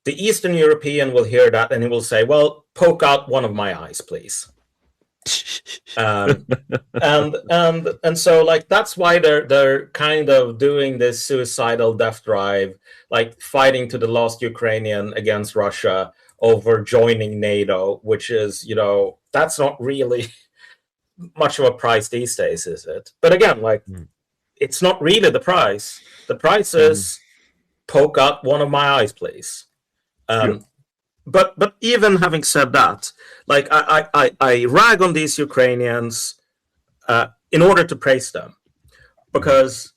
The Eastern European will hear that and he will say, well, poke out one of my eyes, please. And so like that's why they're kind of doing this suicidal death drive, like fighting to the last Ukrainian against Russia over joining NATO, which is that's not really much of a price these days, is it? But again, like it's not really the price. The price is poke out one of my eyes, please. But even having said that, like I rag on these Ukrainians in order to praise them, because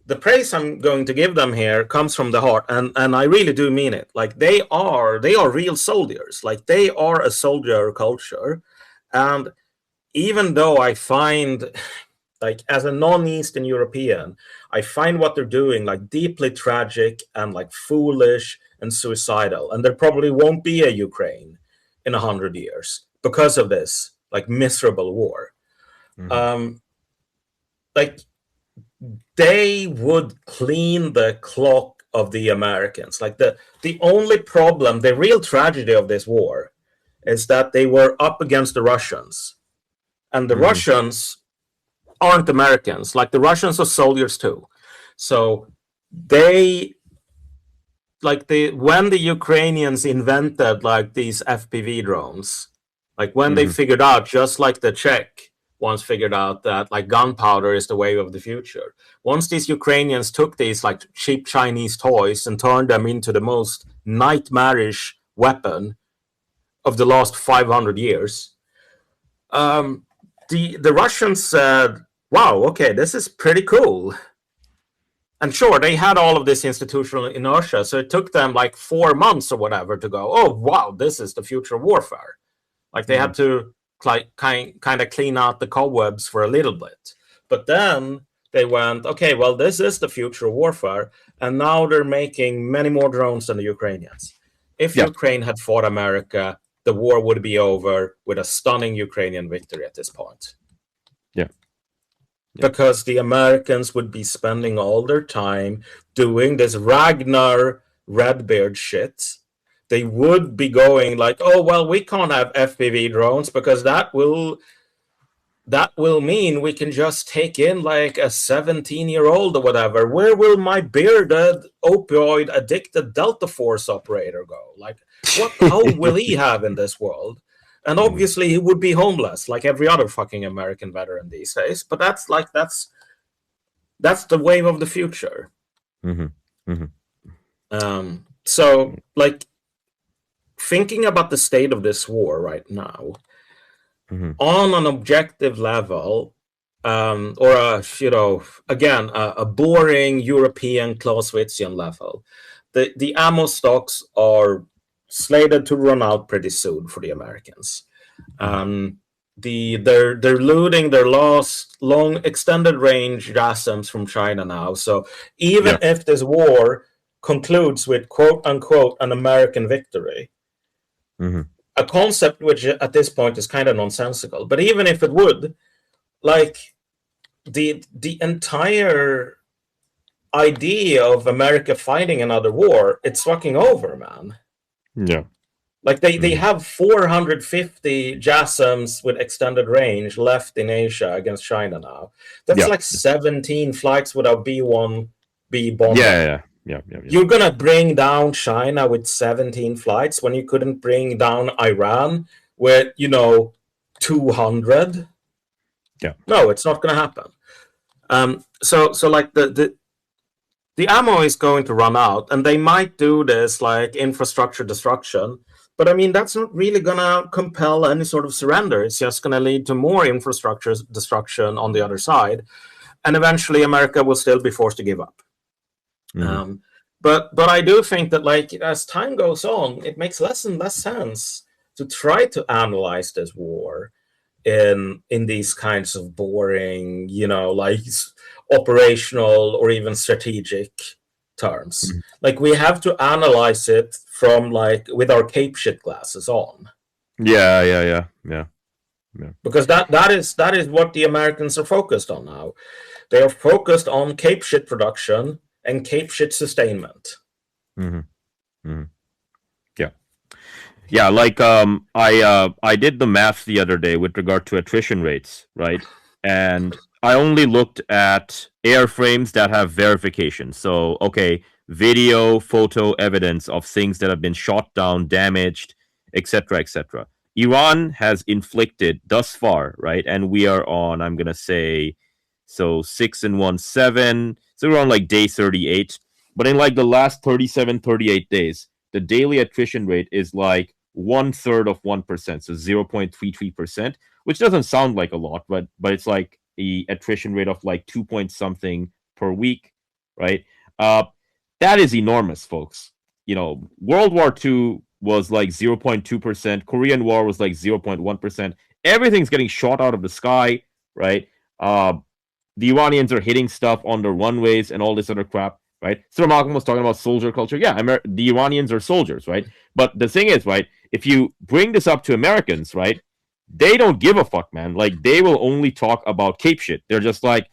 the praise I'm going to give them here comes from the heart, and I really do mean it. Like they are real soldiers. Like they are a soldier culture, and even though I find, like as a non-Eastern European, I find what they're doing like deeply tragic and like foolish and suicidal, and there probably won't be a Ukraine in 100 years because of this like miserable war. Like they would clean the clock of the Americans. Like the only problem, the real tragedy of this war is that they were up against the Russians, and the Russians aren't Americans. Like the Russians are soldiers too, so they when the Ukrainians invented like these FPV drones, like when they figured out, just like the Czech ones figured out that like gunpowder is the wave of the future. Once these Ukrainians took these like cheap Chinese toys and turned them into the most nightmarish weapon of the last 500 years, the Russians said, wow, okay, this is pretty cool. And sure, they had all of this institutional inertia, so it took them like 4 months or whatever to go, oh, wow, this is the future of warfare. Like they had to kind of clean out the cobwebs for a little bit. But then they went, okay, well, this is the future of warfare. And now they're making many more drones than the Ukrainians. If Ukraine had fought America, the war would be over with a stunning Ukrainian victory at this point. Because the Americans would be spending all their time doing this Ragnar Redbeard shit. They would be going like, oh, well, we can't have FPV drones because that will that will mean we can just take in like a 17-year-old or whatever. Where will my bearded, opioid-addicted Delta Force operator go? Like, what home will he have in this world? And obviously, he would be homeless, like every other fucking American veteran these days. But that's the wave of the future. So, like, thinking about the state of this war right now, on an objective level, or a boring European Clausewitzian level, the ammo stocks are slated to run out pretty soon for the Americans. They're looting their last long extended range JASSMs from China now. So even if this war concludes with quote unquote an American victory, a concept which at this point is kind of nonsensical, but even if it would, like, the entire idea of America fighting another war, it's fucking over, man. Yeah. Like they have 450 JASSMs with extended range left in Asia against China now. That's like 17 flights without B-1B bomber. Yeah. You're gonna bring down China with 17 flights when you couldn't bring down Iran with 200. Yeah. No, it's not gonna happen. So like the ammo is going to run out, and they might do this like infrastructure destruction. But I mean, that's not really gonna compel any sort of surrender. It's just gonna lead to more infrastructure destruction on the other side, and eventually America will still be forced to give up. But I do think that, like, as time goes on, it makes less and less sense to try to analyze this war in these kinds of boring, like operational or even strategic terms. Like, we have to analyze it from like with our cape shit glasses on. Yeah. Because that is what the Americans are focused on now. They are focused on cape shit production and cape shit sustainment. Yeah, like I did the math the other day with regard to attrition rates, right? And I only looked at airframes that have verification. So, okay, video, photo evidence of things that have been shot down, damaged, etc., etc. Iran has inflicted thus far, right? And we are on, I'm going to say, so 6 and 1, 7. So we're on like day 38. But in like the last 37, 38 days, the daily attrition rate is like 1/3 of 1%, so 0.33%, which doesn't sound like a lot, but it's like the attrition rate of like 2 point something per week, right? That is enormous, folks. World War II was like 0.2%. Korean War was like 0.1%. Everything's getting shot out of the sky, right? The Iranians are hitting stuff on the runways and all this other crap, right? Sir Malcom was talking about soldier culture. Yeah, the Iranians are soldiers, right? But the thing is, right, if you bring this up to Americans, right, they don't give a fuck, man. Like, they will only talk about cape shit. They're just like,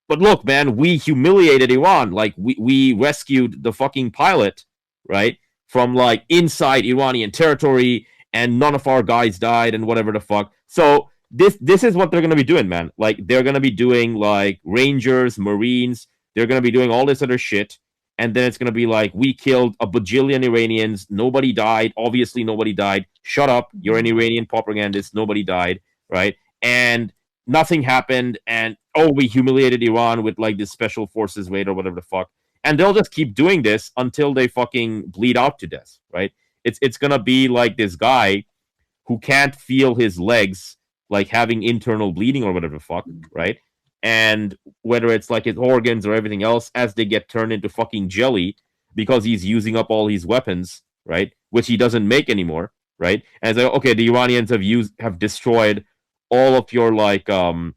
but look, man, we humiliated Iran. Like, we rescued the fucking pilot, right, from like inside Iranian territory, and none of our guys died and whatever the fuck. So this is what they're going to be doing, man. Like, they're going to be doing like Rangers, Marines. They're going to be doing all this other shit. And then it's going to be like, we killed a bajillion Iranians. Nobody died. Obviously, nobody died. Shut up. You're an Iranian propagandist. Nobody died, right? And nothing happened. And, we humiliated Iran with like this special forces raid or whatever the fuck. And they'll just keep doing this until they fucking bleed out to death, right? It's going to be like this guy who can't feel his legs, like having internal bleeding or whatever the fuck, right? And whether it's like his organs or everything else, as they get turned into fucking jelly because he's using up all his weapons, right? Which he doesn't make anymore, right? And it's like, okay, the Iranians have destroyed all of your like, rather,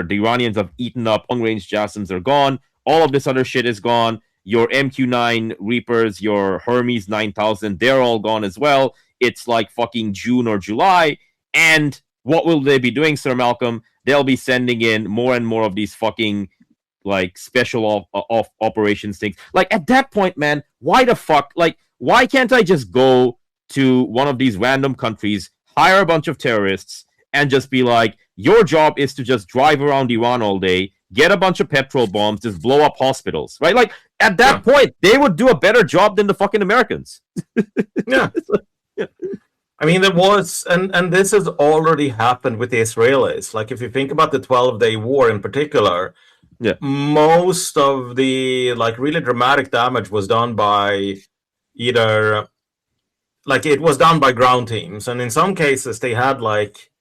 the Iranians have eaten up long-range JASSMs are gone. All of this other shit is gone. Your MQ-9 Reapers, your Hermes 9000, they're all gone as well. It's like fucking June or July. And what will they be doing, Sir Malcom? They'll be sending in more and more of these fucking like special operations things. Like, at that point, man, why the fuck? Like, why can't I just go to one of these random countries, hire a bunch of terrorists, and just be like, your job is to just drive around Iran all day, get a bunch of petrol bombs, just blow up hospitals, right? Like, at that point, they would do a better job than the fucking Americans. Yeah. I mean, there was, and this has already happened with the Israelis. Like, if you think about the 12-day war in particular, most of the, like, really dramatic damage was done by either, like, it was done by ground teams. And in some cases, they had, like,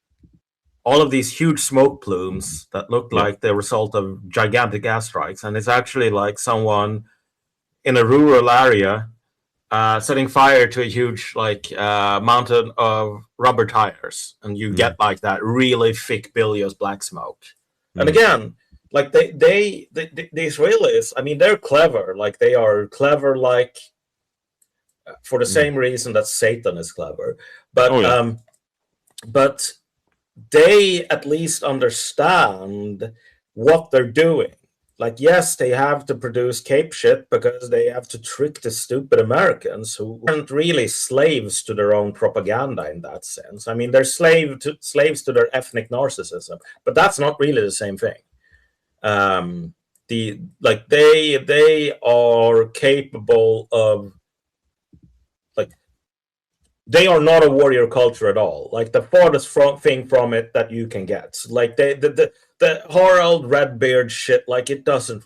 all of these huge smoke plumes that looked like the result of gigantic airstrikes. And it's actually like someone in a rural area setting fire to a huge like mountain of rubber tires, and you get like that really thick bilious black smoke. And again, like the Israelis, I mean, they're clever. Like they are clever, like for the same reason that Satan is clever. But but they at least understand what they're doing. Like, yes, they have to produce cape shit because they have to trick the stupid Americans who aren't really slaves to their own propaganda in that sense. I mean, they're slaves to their ethnic narcissism, but that's not really the same thing. They are capable of, like, they are not a warrior culture at all. Like the farthest thing from it that you can get. Like the Harald Redbeard shit, like it doesn't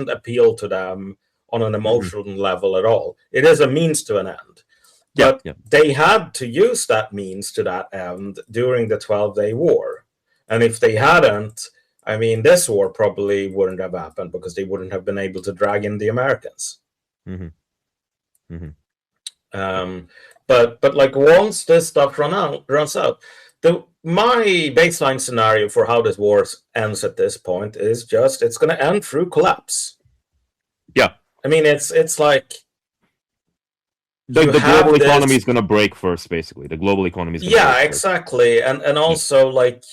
appeal to them on an emotional level at all. It is a means to an end. But they had to use that means to that end during the 12-day war. And if they hadn't, I mean, this war probably wouldn't have happened because they wouldn't have been able to drag in the Americans. But like once this stuff runs out, my baseline scenario for how this war ends at this point is just it's going to end through collapse. Yeah, I mean it's like the global economy is going to break first. Basically, the global economy is going to break exactly, and also like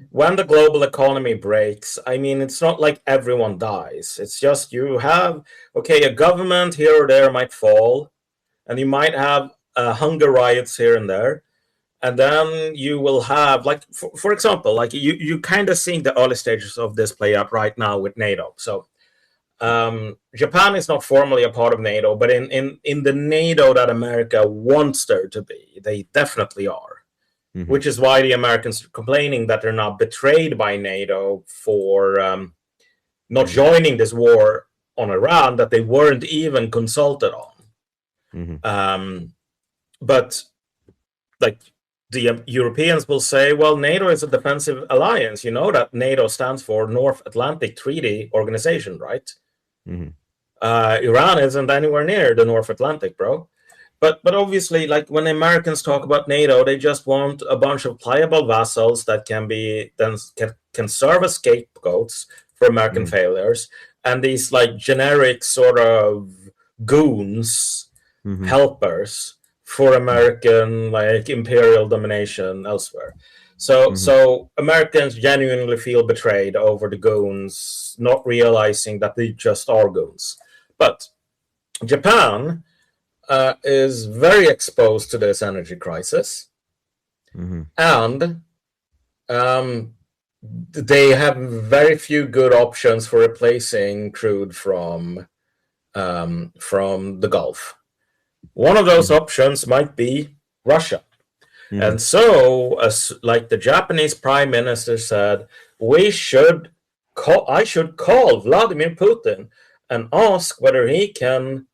when the global economy breaks, I mean it's not like everyone dies. It's just you have a government here or there might fall, and you might have hunger riots here and there. And then you will have, like, for example, like you kind of seeing the early stages of this play out right now with NATO. So Japan is not formally a part of NATO, but in the NATO that America wants there to be, they definitely are. Which is why the Americans are complaining that they're not betrayed by NATO for not joining this war on Iran that they weren't even consulted on. But like the Europeans will say, well, NATO is a defensive alliance. You know that NATO stands for North Atlantic Treaty Organization, right? Iran isn't anywhere near the North Atlantic, bro. But obviously, like when Americans talk about NATO, they just want a bunch of pliable vassals that can serve as scapegoats for American failures, and these like generic sort of goons, helpers for American like imperial domination elsewhere. So Americans genuinely feel betrayed over the goons, not realizing that they just are goons. But Japan is very exposed to this energy crisis, and they have very few good options for replacing crude from the Gulf. One of those options might be Russia. And so, as like the Japanese prime minister said, I should call Vladimir Putin and ask whether he can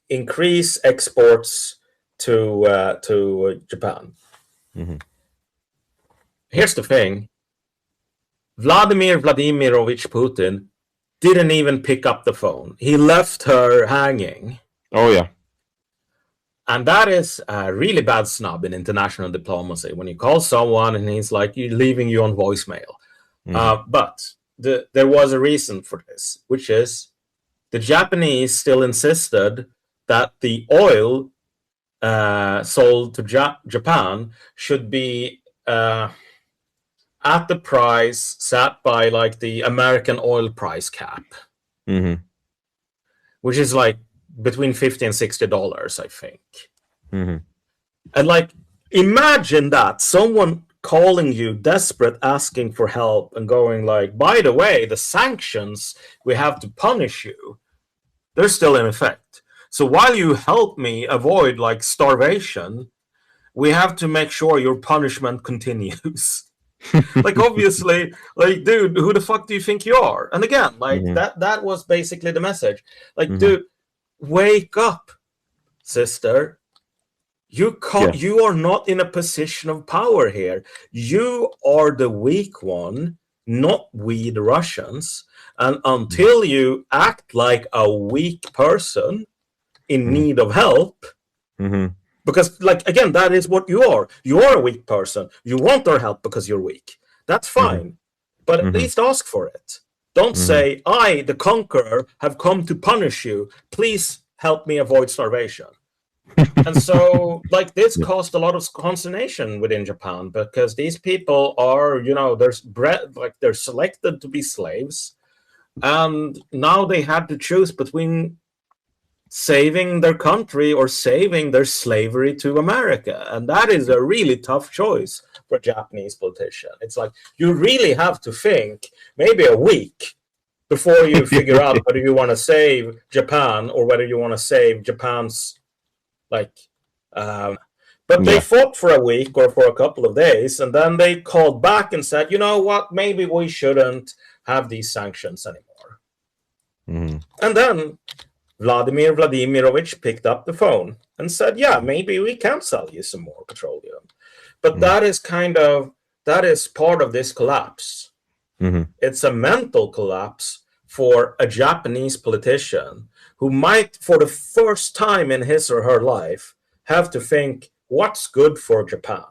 increase exports to Japan. Here's the thing: Vladimir Vladimirovich Putin didn't even pick up the phone. He left her hanging. Oh, yeah. And that is a really bad snub in international diplomacy, when you call someone and he's like, leaving you on voicemail. But there was a reason for this, which is the Japanese still insisted that the oil sold to Japan should be at the price set by like the American oil price cap, which is like between $50 and $60, I think. And like Imagine that, someone calling you desperate, asking for help, and going like, by the way, the sanctions we have to punish you, they're still in effect. So while you help me avoid like starvation, we have to make sure your punishment continues. Like, obviously, like, dude, who the fuck do you think you are? And again, like, that was basically the message. Like, dude, wake up, sister. You are not in a position of power here. You are the weak one, not we, the Russians. And until you act like a weak person in need of help, because, like, again, that is what you are. You are a weak person. You want our help because you're weak. That's fine. But at least ask for it. Don't say, I, the conqueror, have come to punish you. Please help me avoid starvation. And so, like, this caused a lot of consternation within Japan, because these people are, they're selected to be slaves. And now they had to choose between saving their country or saving their slavery to America. And that is a really tough choice for a Japanese politician. It's like, you really have to think maybe a week before you figure out whether you want to save Japan or whether you want to save Japan's, but they fought for a week or for a couple of days, and then they called back and said, you know what, maybe we shouldn't have these sanctions anymore. And then Vladimir Vladimirovich picked up the phone and said, yeah, maybe we can sell you some more petroleum. But that is part of this collapse. It's a mental collapse for a Japanese politician who might, for the first time in his or her life, have to think, what's good for Japan?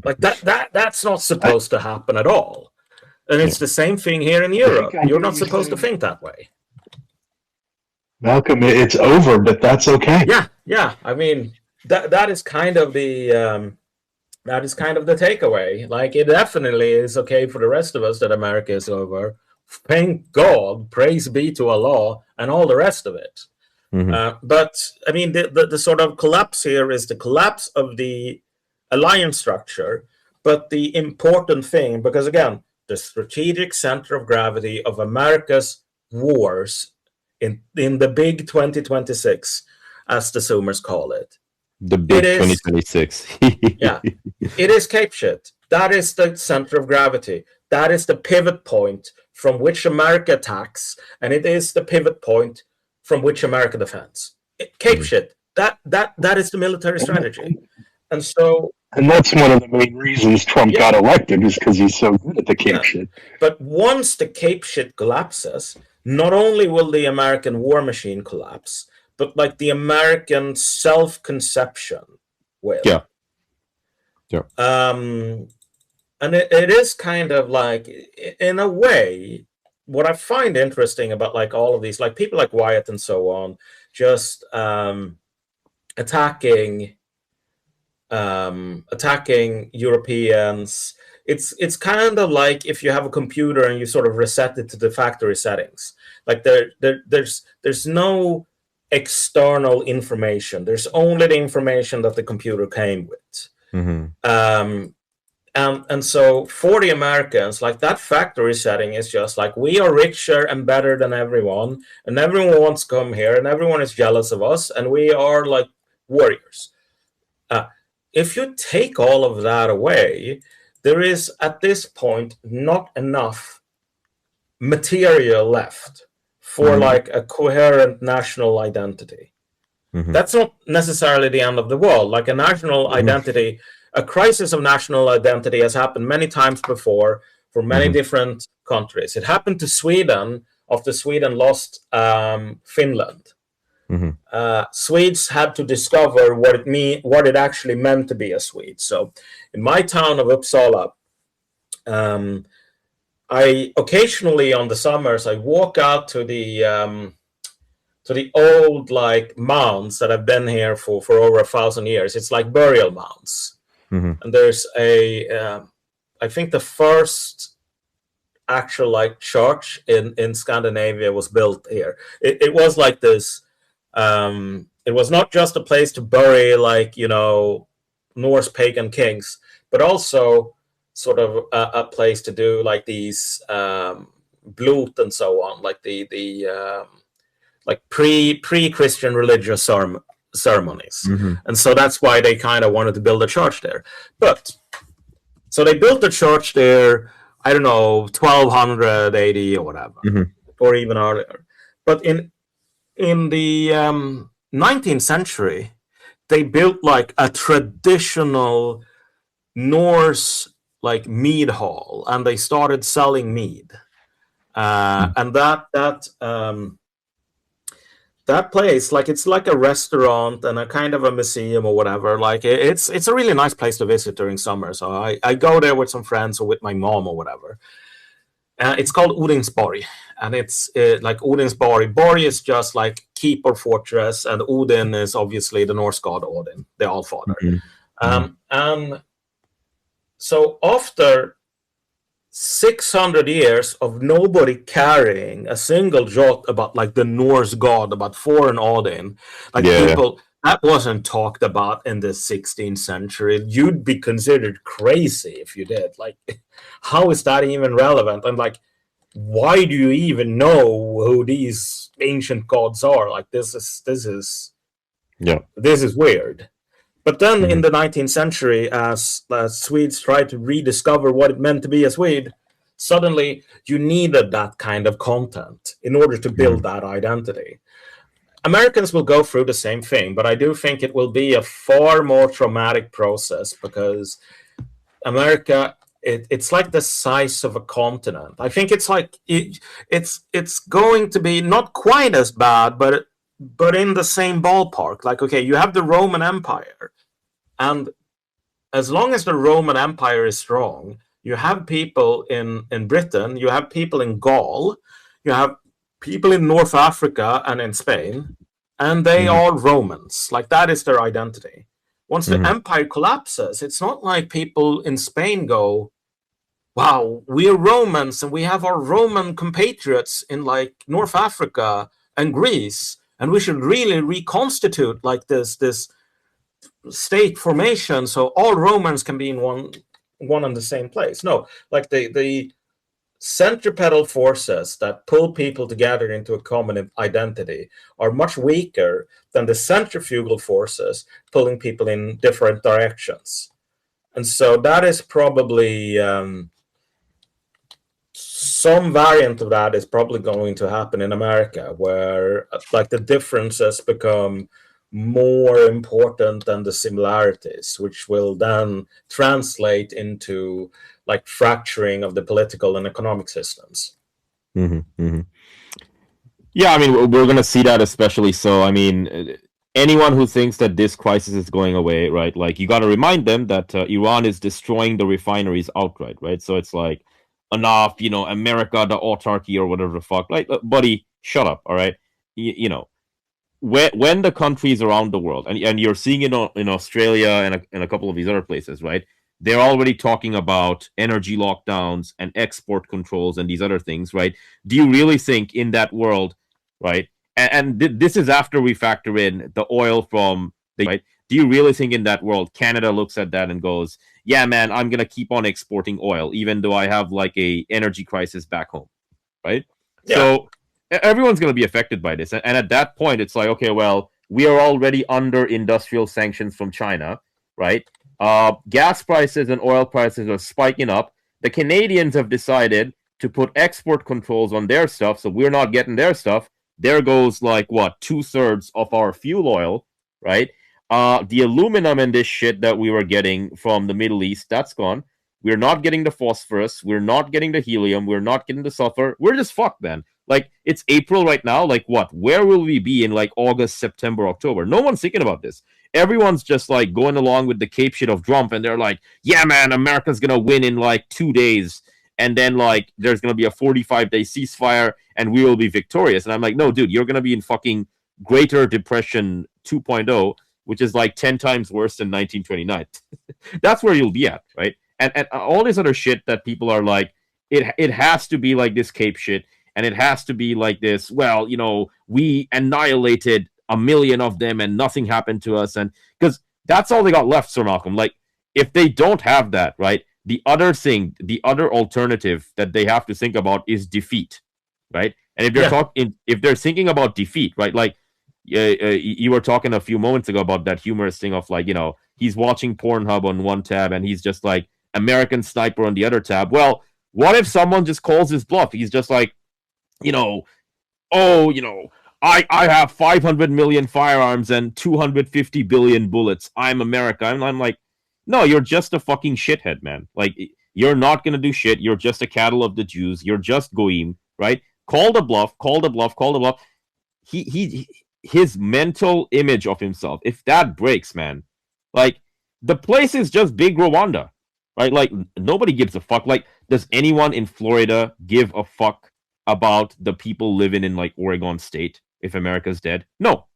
Like, that's not supposed to happen at all. And it's the same thing here in Europe. You're not supposed to think that way. Malcolm, it's over, but that's okay. Yeah. I mean, that is kind of the takeaway. Like, it definitely is okay for the rest of us that America is over. Thank God, praise be to Allah, and all the rest of it. But I mean, the sort of collapse here is the collapse of the alliance structure. But the important thing, because again, the strategic center of gravity of America's wars in the big 2026, as the Zoomers call it. The big 2026. Yeah, it is Cape Shit. That is the center of gravity. That is the pivot point from which America attacks, and it is the pivot point from which America defends. Cape Shit. That is the military strategy, and that's one of the main reasons Trump got elected, is because he's so good at the Cape Shit. But once the Cape Shit collapses, not only will the American war machine collapse, but like the American self-conception will. Yeah. And it is kind of like, in a way, what I find interesting about like all of these, like people like Wyatt and so on, just attacking Europeans. It's kind of like if you have a computer and you sort of reset it to the factory settings. Like there's no external information. There's only the information that the computer came with. And so for the Americans, like that factory setting is just like, we are richer and better than everyone, and everyone wants to come here, and everyone is jealous of us, and we are like warriors. If you take all of that away, there is at this point not enough material left for like a coherent national identity. That's not necessarily the end of the world. Like a national identity, a crisis of national identity has happened many times before for many different countries. It happened to Sweden after Sweden lost Finland. Swedes had to discover what it actually meant to be a Swede. So in my town of Uppsala, I occasionally on the summers I walk out to the old like mounds that have been here for over 1,000 years. It's like burial mounds. And there's I think the first actual like church in Scandinavia was built here. It was like this it was not just a place to bury like Norse pagan kings, but also sort of a place to do like these blut and so on, like the like pre-Christian religious ceremonies. And so that's why they kind of wanted to build a church there. But so they built the church there, I don't know, 1280 or whatever, or even earlier. But in the 19th century, they built like a traditional Norse like mead hall, and they started selling mead. And that place, like, it's like a restaurant and a kind of a museum or whatever. Like, it's a really nice place to visit during summer. So I go there with some friends or with my mom or whatever. It's called Odinsborg, and it's like Odinsborg. Borg is just like keep or fortress, and Odin is obviously the Norse god Odin, the Allfather. And so after 600 years of nobody caring a single jot about like the Norse god, about foreign Odin, like people, that wasn't talked about in the 16th century. You'd be considered crazy if you did. Like, how is that even relevant? And like, why do you even know who these ancient gods are? Like, this is weird. But then in the 19th century, as Swedes tried to rediscover what it meant to be a Swede, suddenly you needed that kind of content in order to build that identity. Americans will go through the same thing, but I do think it will be a far more traumatic process because America, it's like the size of a continent. I think it's like it's going to be not quite as bad, but in the same ballpark. Like, okay, you have the Roman Empire, and as long as the Roman Empire is strong, you have people in Britain, you have people in Gaul, you have people in North Africa and in Spain, and they are Romans. Like, that is their identity. Once the empire collapses, it's not like people in Spain go, wow, we're Romans and we have our Roman compatriots in like North Africa and Greece, and we should really reconstitute like this state formation so all Romans can be in one and the same place. No, like the centripetal forces that pull people together into a common identity are much weaker than the centrifugal forces pulling people in different directions. And so that is probably some variant of that is probably going to happen in America, where like the differences become more important than the similarities, which will then translate into like fracturing of the political and economic systems. Yeah, I mean, we're going to see that especially so. I mean, anyone who thinks that this crisis is going away, right? Like, you got to remind them that Iran is destroying the refineries outright, right? So it's like, enough, America, the autarky or whatever the fuck. Like, buddy, shut up, all right? When the countries around the world, and you're seeing it in Australia and a couple of these other places, right? They're already talking about energy lockdowns and export controls and these other things, right? Do you really think in that world, right? And this is after we factor in the oil from the, right? Do you really think in that world, Canada looks at that and goes, yeah, man, I'm going to keep on exporting oil, even though I have like a energy crisis back home, right? Yeah. So everyone's going to be affected by this. And at that point, it's like, okay, well, we are already under industrial sanctions from China, right? Gas prices and oil prices are spiking up. The Canadians have decided to put export controls on their stuff, so we're not getting their stuff. There goes like, what, 2/3 of our fuel oil, right? The aluminum and this shit that we were getting from the Middle East, that's gone. We're not getting the phosphorus. We're not getting the helium. We're not getting the sulfur. We're just fucked, man. Like, it's April right now. Like, what? Where will we be in like August, September, October? No one's thinking about this. Everyone's just like going along with the Cape shit of Trump, and they're like, yeah, man, America's gonna win in like 2 days, and then like there's gonna be a 45-day ceasefire, and we will be victorious. And I'm like, no, dude, you're gonna be in fucking Greater Depression 2.0, which is like 10 times worse than 1929. That's where you'll be at, right? And all this other shit that people are like, it has to be like this Cape shit, and it has to be like this, well, we annihilated a million of them and nothing happened to us. And because that's all they got left, Sir Malcolm. Like, if they don't have that, right, the other alternative that they have to think about is defeat, right? And if they're thinking about defeat, right, like you were talking a few moments ago about that humorous thing of like, he's watching Pornhub on one tab and he's just like American Sniper on the other tab. Well, what if someone just calls his bluff? He's just like, I have 500 million firearms and 250 billion bullets. I'm America. And I'm like, no, you're just a fucking shithead, man. Like, you're not going to do shit. You're just a cattle of the Jews. You're just goyim, right? Call the bluff. His mental image of himself, if that breaks, man, like, the place is just big Rwanda, right? Like, nobody gives a fuck. Like, does anyone in Florida give a fuck about the people living in, like, Oregon State if America's dead? No,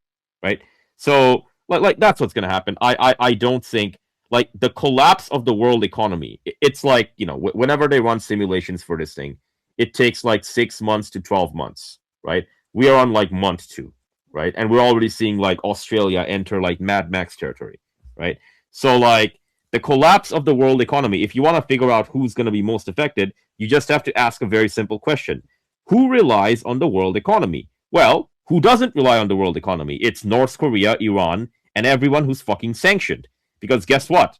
right? So, like that's what's going to happen. I don't think, like, the collapse of the world economy, it's like, whenever they run simulations for this thing, it takes like 6 months to 12 months, right? We are on like month 2, right? And we're already seeing like Australia enter like Mad Max territory, right? So like the collapse of the world economy, if you want to figure out who's going to be most affected, you just have to ask a very simple question. Who relies on the world economy? Well, who doesn't rely on the world economy? It's North Korea, Iran, and everyone who's fucking sanctioned. Because guess what?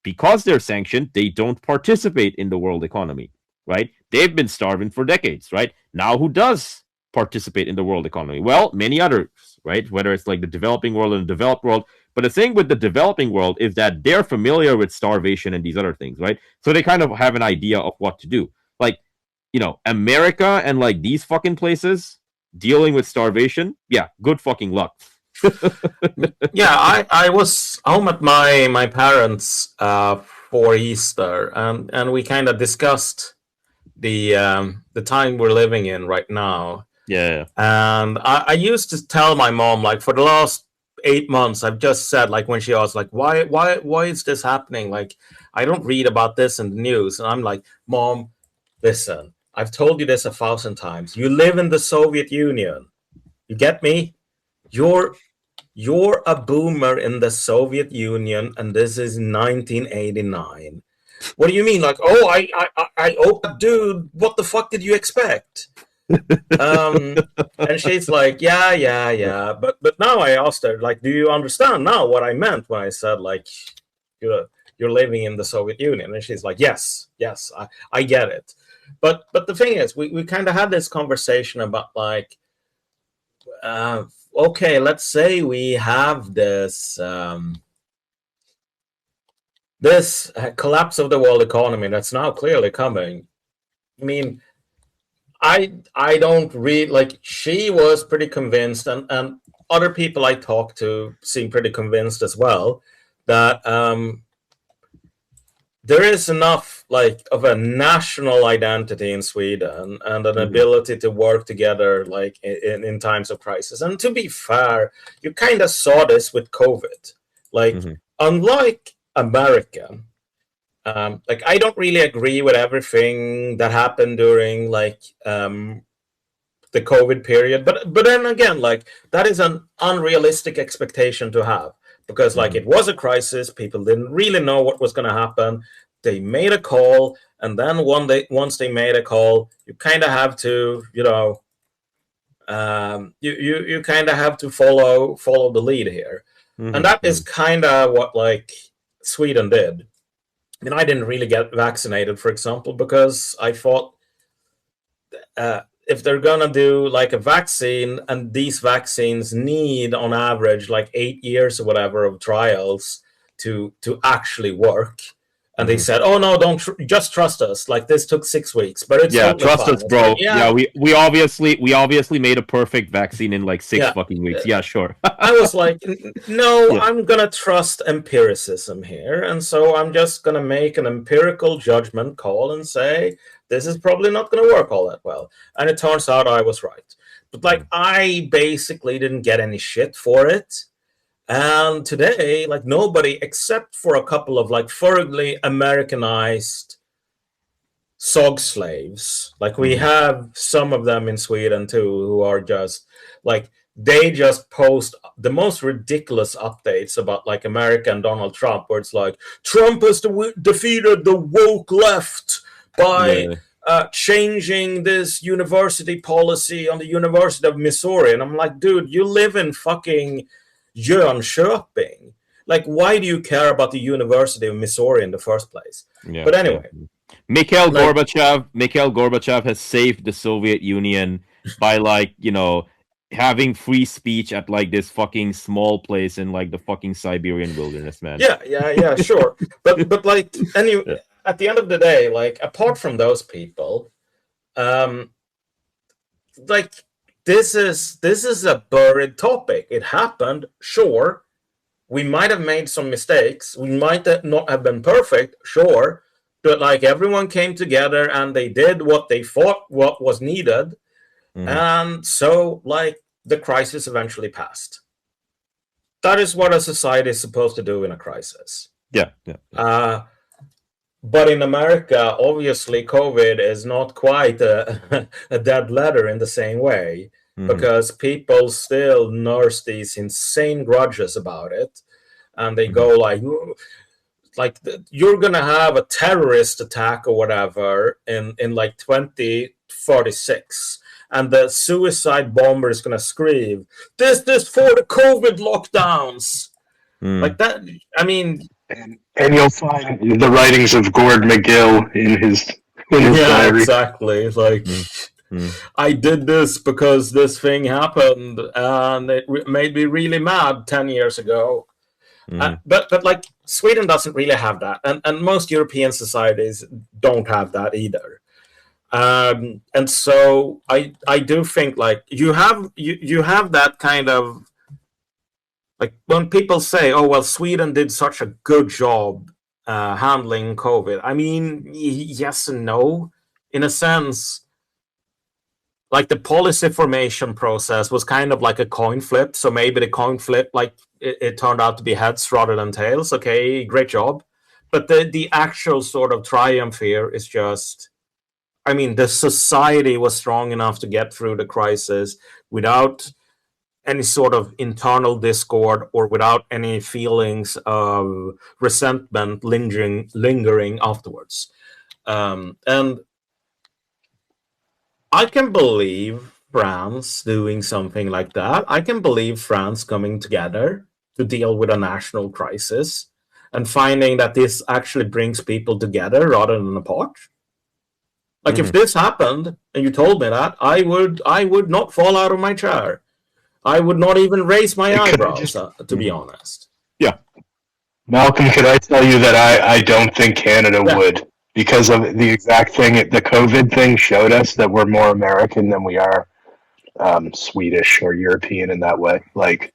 Because they're sanctioned, they don't participate in the world economy, right? They've been starving for decades, right? Now who does participate in the world economy? Well, many others, right? Whether it's like the developing world and the developed world. But the thing with the developing world is that they're familiar with starvation and these other things, right? So they kind of have an idea of what to do. Like, America and like these fucking places dealing with starvation, yeah, good fucking luck. Yeah, I was home at my parents for Easter, and we kind of discussed the time we're living in right now. Yeah. And I used to tell my mom, like, for the last 8 months, I've just said, like, when she asked, like, why is this happening? Like, I don't read about this in the news. And I'm like, Mom, listen, I've told you this 1,000 times. You live in the Soviet Union. You get me? You're a boomer in the Soviet Union, and this is 1989. What do you mean? Like, dude, what the fuck did you expect? And she's like, yeah. But now I asked her, like, do you understand now what I meant when I said, like, you're living in the Soviet Union? And she's like, yes, I get it. But the thing is, we kind of had this conversation about, like, okay, let's say we have this this collapse of the world economy that's now clearly coming. I mean, I don't read, like, she was pretty convinced, and other people I talked to seem pretty convinced as well, that there is enough, like, of a national identity in Sweden and an ability to work together, like, in times of crisis. And to be fair, you kind of saw this with COVID. Like, unlike America, like, I don't really agree with everything that happened during, like, the COVID period. But then again, like, that is an unrealistic expectation to have. Because, like, it was a crisis, people didn't really know what was going to happen. They made a call, and then once they made a call, you kind of have to, you kind of have to follow the lead here, and that is kind of what, like, Sweden did. I mean, I didn't really get vaccinated, for example, because I thought, if they're gonna do, like, a vaccine, and these vaccines need on average like 8 years or whatever of trials to actually work, and they said, oh no, don't just trust us, like, this took 6 weeks, but it's totally trust fine. Us, bro. Like, we obviously made a perfect vaccine in like 6 fucking weeks. Yeah, sure. I was like, no, I'm gonna trust empiricism here, and so I'm just gonna make an empirical judgment call and say, this is probably not going to work all that well. And it turns out I was right. But, like, I basically didn't get any shit for it. And today, like, nobody, except for a couple of, like, thoroughly Americanized SOG slaves, like, we have some of them in Sweden too, who are just, like, they just post the most ridiculous updates about like America and Donald Trump, where it's like Trump has defeated the woke left by changing this university policy on the University of Missouri. And I'm like, dude, you live in fucking Jönköping. Like, why do you care about the University of Missouri in the first place? Yeah, but anyway. Mikhail Gorbachev has saved the Soviet Union by, like, you know, having free speech at like this fucking small place in like the fucking Siberian wilderness, man. Yeah, sure. but like, anyway, at the end of the day, like, apart from those people, like, this is a buried topic. It happened, sure. We might have made some mistakes. We might not have been perfect, sure. But like, everyone came together and they did what they thought what was needed. And so, like, the crisis eventually passed. That is what a society is supposed to do in a crisis. Yeah. But in America, obviously, COVID is not quite a dead letter in the same way, because people still nurse these insane grudges about it. And they go like you're going to have a terrorist attack or whatever in like 2036. And the suicide bomber is going to scream, this for the COVID lockdowns. Like that, I mean... And you'll find the writings of Gord McGill in his diary. Exactly. Like, I did this because this thing happened, and it made me really mad 10 years ago. But like, Sweden doesn't really have that, and most European societies don't have that either. And so I do think, like, you have that kind of, like, when people say, oh, well, Sweden did such a good job handling COVID. I mean, yes and no. In a sense, like, the policy formation process was kind of like a coin flip. So maybe the coin flip, like, it turned out to be heads rather than tails. Okay, great job. But the actual sort of triumph here is just, I mean, the society was strong enough to get through the crisis without any sort of internal discord or without any feelings of resentment lingering afterwards. And I can believe France doing something like that. I can believe France coming together to deal with a national crisis and finding that this actually brings people together rather than apart. Like, if this happened and you told me that, I would not fall out of my chair. I would not even raise my eyebrows, to be honest. Yeah. Malcolm, could I tell you that I don't think Canada would, because of the exact thing, the COVID thing showed us that we're more American than we are Swedish or European in that way. Like,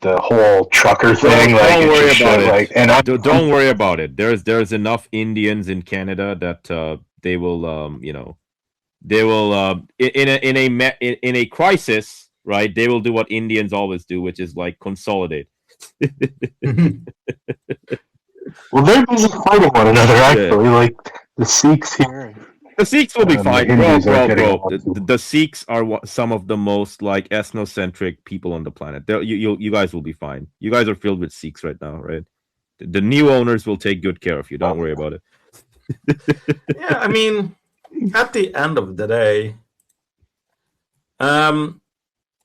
the whole trucker thing. Don't worry about it. Like, and don't worry about it. There's enough Indians in Canada that they will, in a crisis, right? They will do what Indians always do, which is like consolidate. Well, they're busy fighting one another, actually. Like, the Sikhs here. The Sikhs will be fine, bro. The Sikhs are some of the most, like, ethnocentric people on the planet. You guys will be fine. You guys are filled with Sikhs right now, right? The new owners will take good care of you. Don't worry about it. Yeah, I mean, at the end of the day,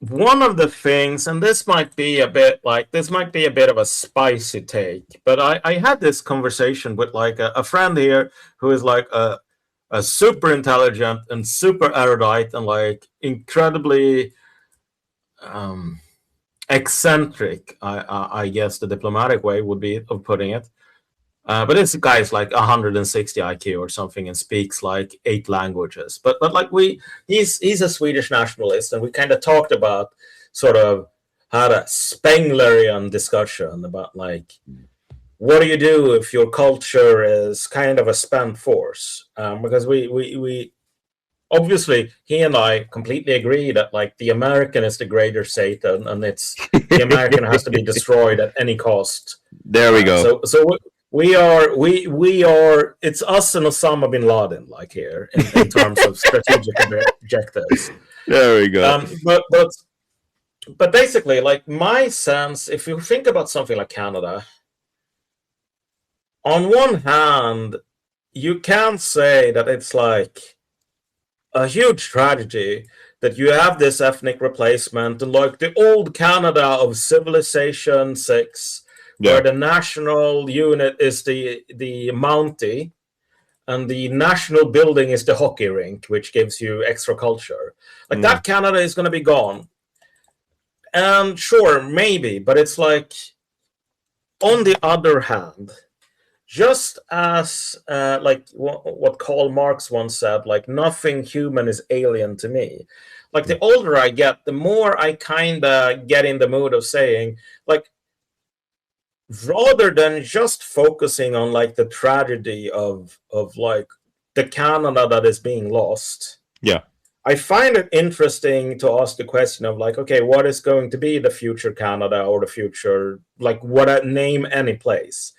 one of the things, and this might be a bit of a spicy take, but I had this conversation with, like, a friend here who is like a super intelligent and super erudite and, like, incredibly eccentric, I guess the diplomatic way would be of putting it. But this guy's like 160 IQ or something and speaks like 8 languages. But like, he's a Swedish nationalist, and we kind of talked about, sort of had a Spenglerian discussion about, like, what do you do if your culture is kind of a spent force? Because we obviously, he and I completely agree that, like, the American is the greater Satan, and the American has to be destroyed at any cost. There we go. So we are. It's us and Osama bin Laden, like, here in terms of strategic objectives. There we go. But But basically, like my sense, if you think about something like Canada, on one hand, you can say that it's like a huge tragedy that you have this ethnic replacement and like the old Canada of Civilization 6, where the national unit is the Mountie and the national building is the hockey rink, which gives you extra culture. Like that Canada is going to be gone. And sure, maybe, but it's like, on the other hand, just as like what Karl Marx once said, like nothing human is alien to me. Like the older I get, the more I kind of get in the mood of saying, like, rather than just focusing on like the tragedy of like the Canada that is being lost. Yeah. I find it interesting to ask the question of like, okay, what is going to be the future Canada or the future, like what name any place?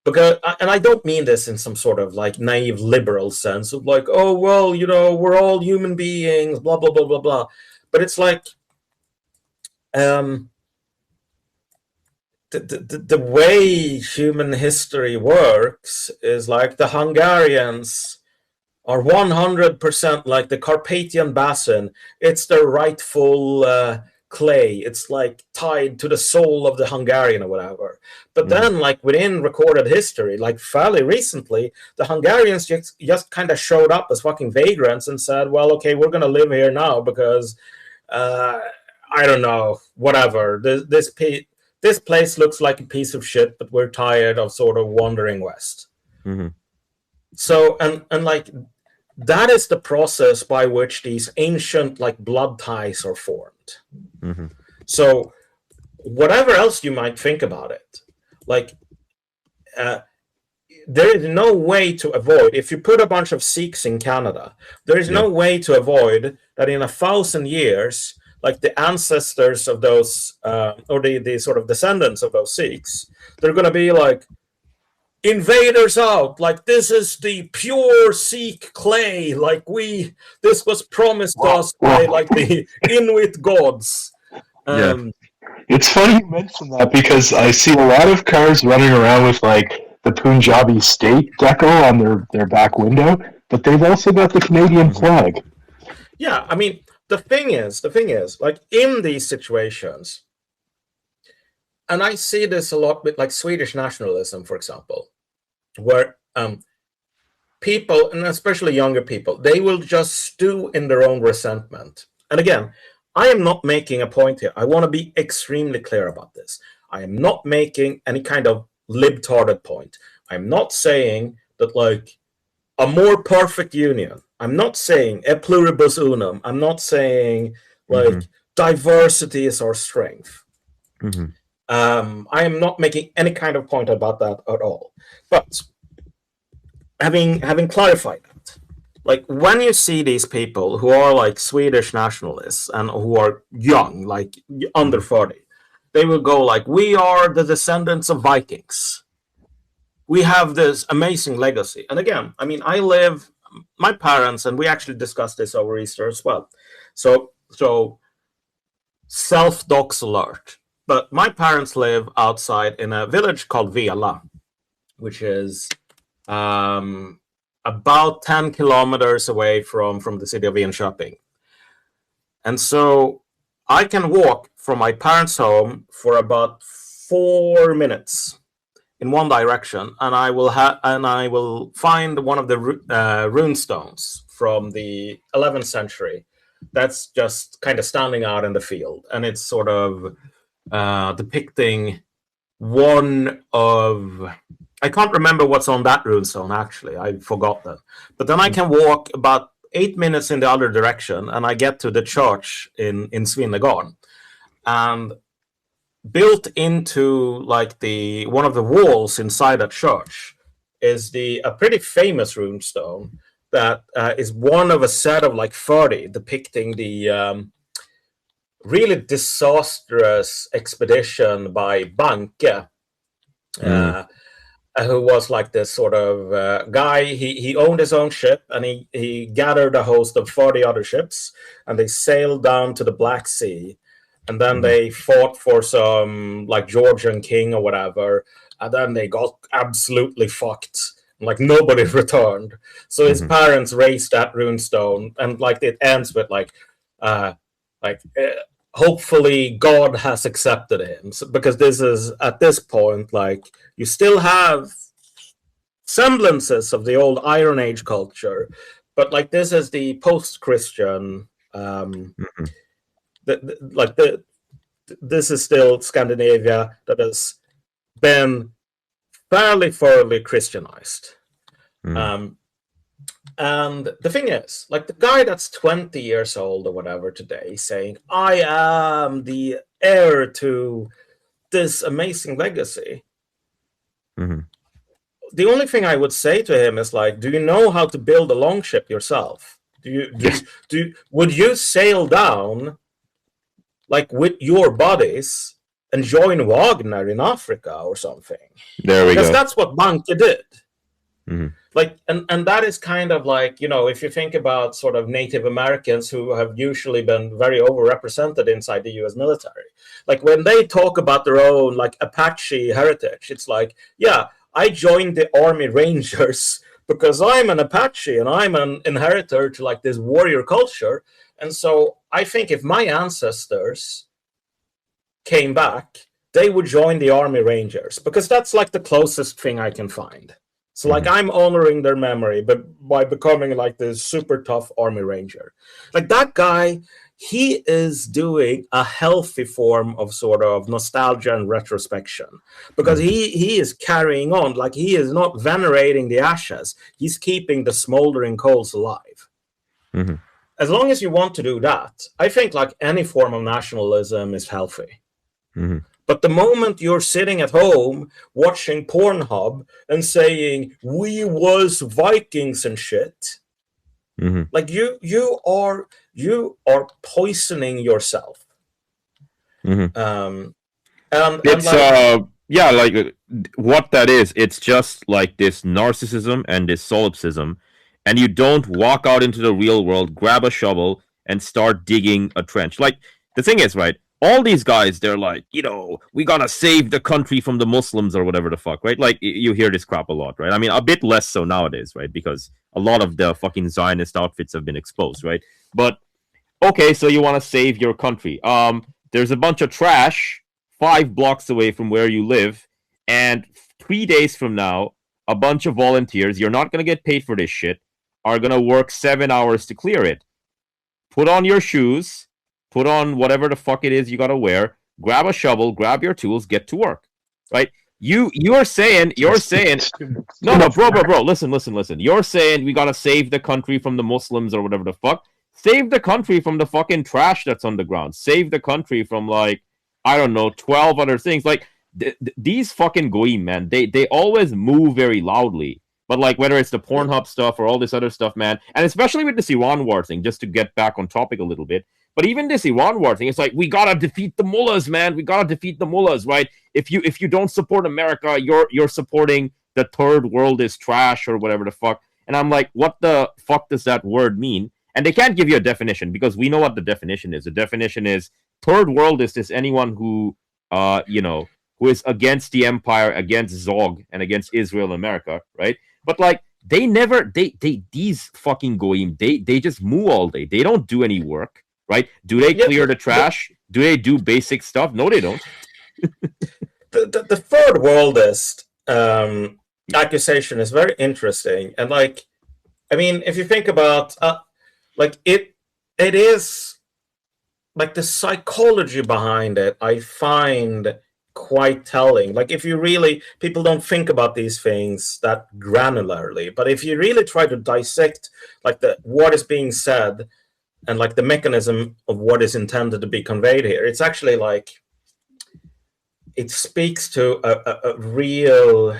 Because, and I don't mean this in some sort of like naive liberal sense of like, oh, well, you know, we're all human beings, blah, blah, blah, blah, blah. But it's like, the way human history works is like the Hungarians are 100% like the Carpathian Basin. It's the rightful clay. It's like tied to the soul of the Hungarian or whatever. But then, like within recorded history, like fairly recently, the Hungarians just kind of showed up as fucking vagrants and said, well, okay, we're going to live here now because, I don't know, whatever. This place looks like a piece of shit, but we're tired of sort of wandering west. So, and like, that is the process by which these ancient like blood ties are formed. So whatever else you might think about it, like there is no way to avoid, if you put a bunch of Sikhs in Canada, there is no way to avoid that in 1,000 years, like the ancestors of those or the sort of descendants of those Sikhs, they're going to be like, invaders out, like this is the pure Sikh clay, like this was promised us by like the Inuit gods. It's funny you mention that because I see a lot of cars running around with like the Punjabi state deco on their back window, but they've also got the Canadian flag. Yeah, I mean, the thing is, like in these situations, and I see this a lot with like Swedish nationalism, for example, where people, and especially younger people, they will just stew in their own resentment. And again, I am not making a point here. I want to be extremely clear about this. I am not making any kind of libtarded point. I'm not saying that like a more perfect union. I'm not saying e pluribus unum. I'm not saying like diversity is our strength. I am not making any kind of point about that at all. But having clarified that, like when you see these people who are like Swedish nationalists and who are young, like under 30, they will go like, we are the descendants of Vikings. We have this amazing legacy. And again, I mean, my parents, and we actually discussed this over Easter as well. So self-dox alert. But my parents live outside in a village called Vela, which is about 10 kilometers away from the city of Enköping. And so I can walk from my parents' home for about 4 minutes in one direction, and I will find one of the rune stones from the 11th century that's just kind of standing out in the field, and it's sort of depicting one of, I can't remember what's on that runestone, actually. I forgot that. But then I can walk about 8 minutes in the other direction, and I get to the church in Svinnegarn. And built into like one of the walls inside that church is a pretty famous runestone that is one of a set of like 30 depicting the really disastrous expedition by Banke, who was like this sort of guy. He owned his own ship, and he gathered a host of 40 other ships, and they sailed down to the Black Sea and then they fought for some like Georgian king or whatever, and then they got absolutely fucked. Like nobody returned. So his parents raised that runestone, and like it ends with hopefully God has accepted him, because this is at this point like you still have semblances of the old Iron Age culture, but like this is the post-Christian. This is still Scandinavia that has been fairly thoroughly Christianized. And the thing is, like the guy that's 20 years old or whatever today saying, I am the heir to this amazing legacy. The only thing I would say to him is like, do you know how to build a longship yourself? Would you sail down like with your buddies and join Wagner in Africa or something? There we go. Because that's what Banke did. Like, and that is kind of like, you know, if you think about sort of Native Americans who have usually been very overrepresented inside the US military, like when they talk about their own like Apache heritage, it's like, yeah, I joined the Army Rangers because I'm an Apache and I'm an inheritor to like this warrior culture. And so I think if my ancestors came back, they would join the Army Rangers because that's like the closest thing I can find. So like I'm honoring their memory, but by becoming like this super tough Army Ranger. Like that guy, he is doing a healthy form of sort of nostalgia and retrospection, because he is carrying on. Like he is not venerating the ashes. He's keeping the smoldering coals alive. As long as you want to do that, I think like any form of nationalism is healthy. But the moment you're sitting at home watching Pornhub and saying we was Vikings and shit, like you are poisoning yourself. And It's like, yeah, like what that is, it's just like this narcissism and this solipsism, and you don't walk out into the real world, grab a shovel, and start digging a trench. Like the thing is, right? All these guys, they're like, you know, we gotta save the country from the Muslims or whatever the fuck, right? Like, you hear this crap a lot, right? I mean, a bit less so nowadays, right? Because a lot of the fucking Zionist outfits have been exposed, right? But, okay, so you want to save your country. There's a bunch of trash 5 blocks away from where you live, and 3 days from now, a bunch of volunteers, you're not gonna get paid for this shit, are gonna work 7 hours to clear it. Put on your shoes, put on whatever the fuck it is you gotta wear, grab a shovel, grab your tools, get to work, right? You're saying no, bro, listen. You're saying we gotta save the country from the Muslims or whatever the fuck. Save the country from the fucking trash that's on the ground. Save the country from like, I don't know, 12 other things. Like these fucking goyim, man, they always move very loudly. But like whether it's the Pornhub stuff or all this other stuff, man, and especially with this Iran war thing, just to get back on topic a little bit. But even this Iran war thing, it's like, we gotta defeat the mullahs, man. We gotta defeat the mullahs, right? If you don't support America, you're supporting the third world is trash or whatever the fuck. And I'm like, what the fuck does that word mean? And they can't give you a definition because we know what the definition is. The definition is third world is this anyone who who is against the empire, against Zog, and against Israel and America, right? But like these fucking goyim, they just moo all day. They don't do any work. Right? Do they clear the trash? Do they do basic stuff? No, they don't. the third worldist accusation is very interesting, and like, I mean, if you think about like it is like the psychology behind it, I find quite telling. Like, if you really, people don't think about these things that granularly, but if you really try to dissect like what is being said and like the mechanism of what is intended to be conveyed here, it's actually like it speaks to a real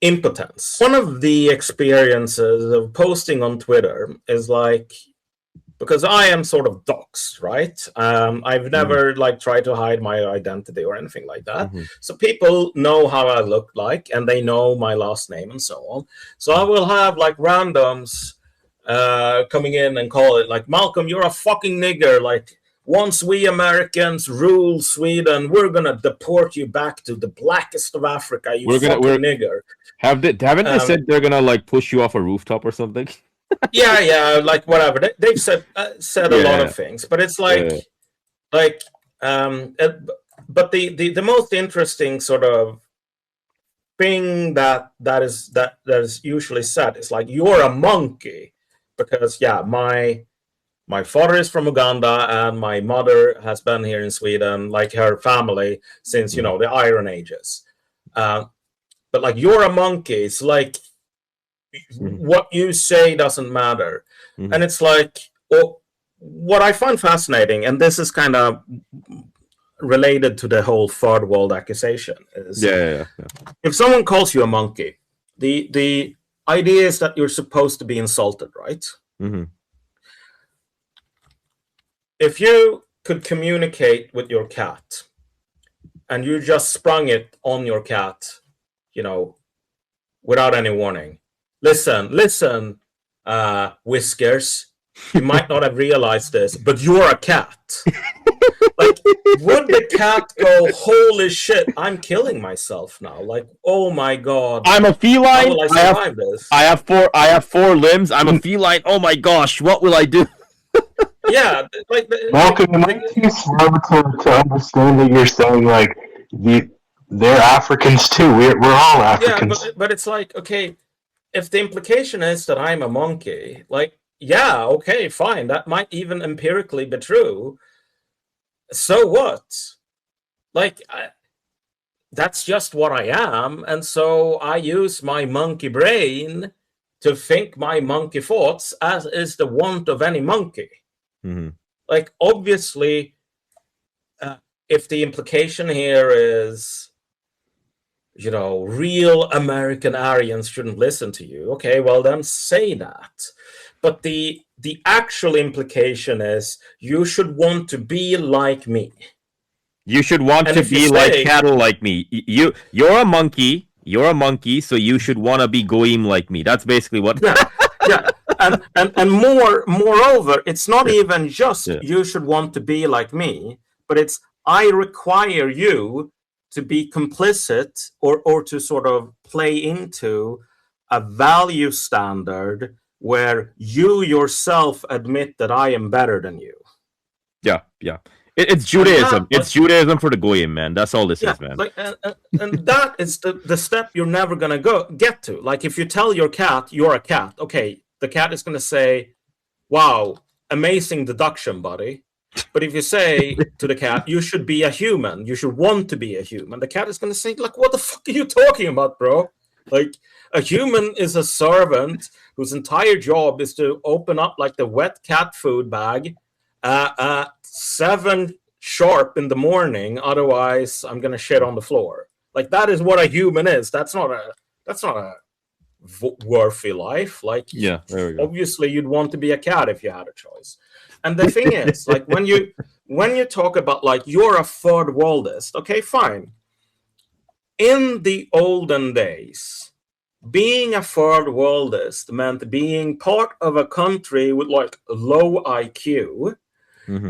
impotence. One of the experiences of posting on Twitter is like, because I am sort of doxxed, right? I've never like tried to hide my identity or anything like that. So people know how I look like, and they know my last name and so on. So I will have like randoms coming in and call it like, Malcom, you're a fucking nigger. Like, once we Americans rule Sweden, we're gonna deport you back to the blackest of Africa, you fucking nigger. Haven't they said they're gonna like push you off a rooftop or something? yeah, like whatever. They've said a lot of things, but it's but the most interesting sort of thing that is usually said is like, you're a monkey, because my father is from Uganda and my mother has been here in Sweden, like her family, since the Iron Ages. But like, you're a monkey. It's like, what you say doesn't matter. And it's like, what I find fascinating, and this is kind of related to the whole third world accusation, is if someone calls you a monkey, the idea is that you're supposed to be insulted, right? If you could communicate with your cat and you just sprung it on your cat, without any warning, listen, Whiskers, you might not have realized this, but you're a cat. Like, would the cat go, holy shit, I'm killing myself now? Like, oh my god, I'm a feline. How will I survive this? I have four limbs. I'm a feline. Oh my gosh, what will I do? Yeah, like Malcolm, am I too slow to understand that you're saying like they're Africans too? We're all Africans. Yeah, but it's like, okay, if the implication is that I'm a monkey, like, yeah, okay, fine, that might even empirically be true. So what? Like, that's just what I am, and so I use my monkey brain to think my monkey thoughts, as is the want of any monkey. Like, obviously, if the implication here is, real American Aryans shouldn't listen to you, okay, well then say that. But the actual implication is you should want to be like me. You should want to be like cattle like me. You're a monkey. You're a monkey, so you should want to be goyim like me. That's basically what. Yeah. And moreover, it's not even just you should want to be like me, but it's I require you to be complicit or to sort of play into a value standard where you yourself admit that I am better than you. Yeah. It's Judaism. It's Judaism for the goyim, man. That's all this is, man. Like, and that is the step you're never gonna get to. Like, if you tell your cat you're a cat, okay, the cat is gonna say, "Wow, amazing deduction, buddy." But if you say to the cat, "You should be a human. You should want to be a human," the cat is gonna say, "Like, what the fuck are you talking about, bro? Like, a human is a servant whose entire job is to open up like the wet cat food bag at 7 sharp in the morning. Otherwise, I'm gonna shit on the floor." Like, that is what a human is. That's not a worthy life. Like, there we go. Obviously, you'd want to be a cat if you had a choice. And the thing is, like, when you talk about like you're a third worldist, okay, fine. In the olden days, being a third worldist meant being part of a country with like low IQ,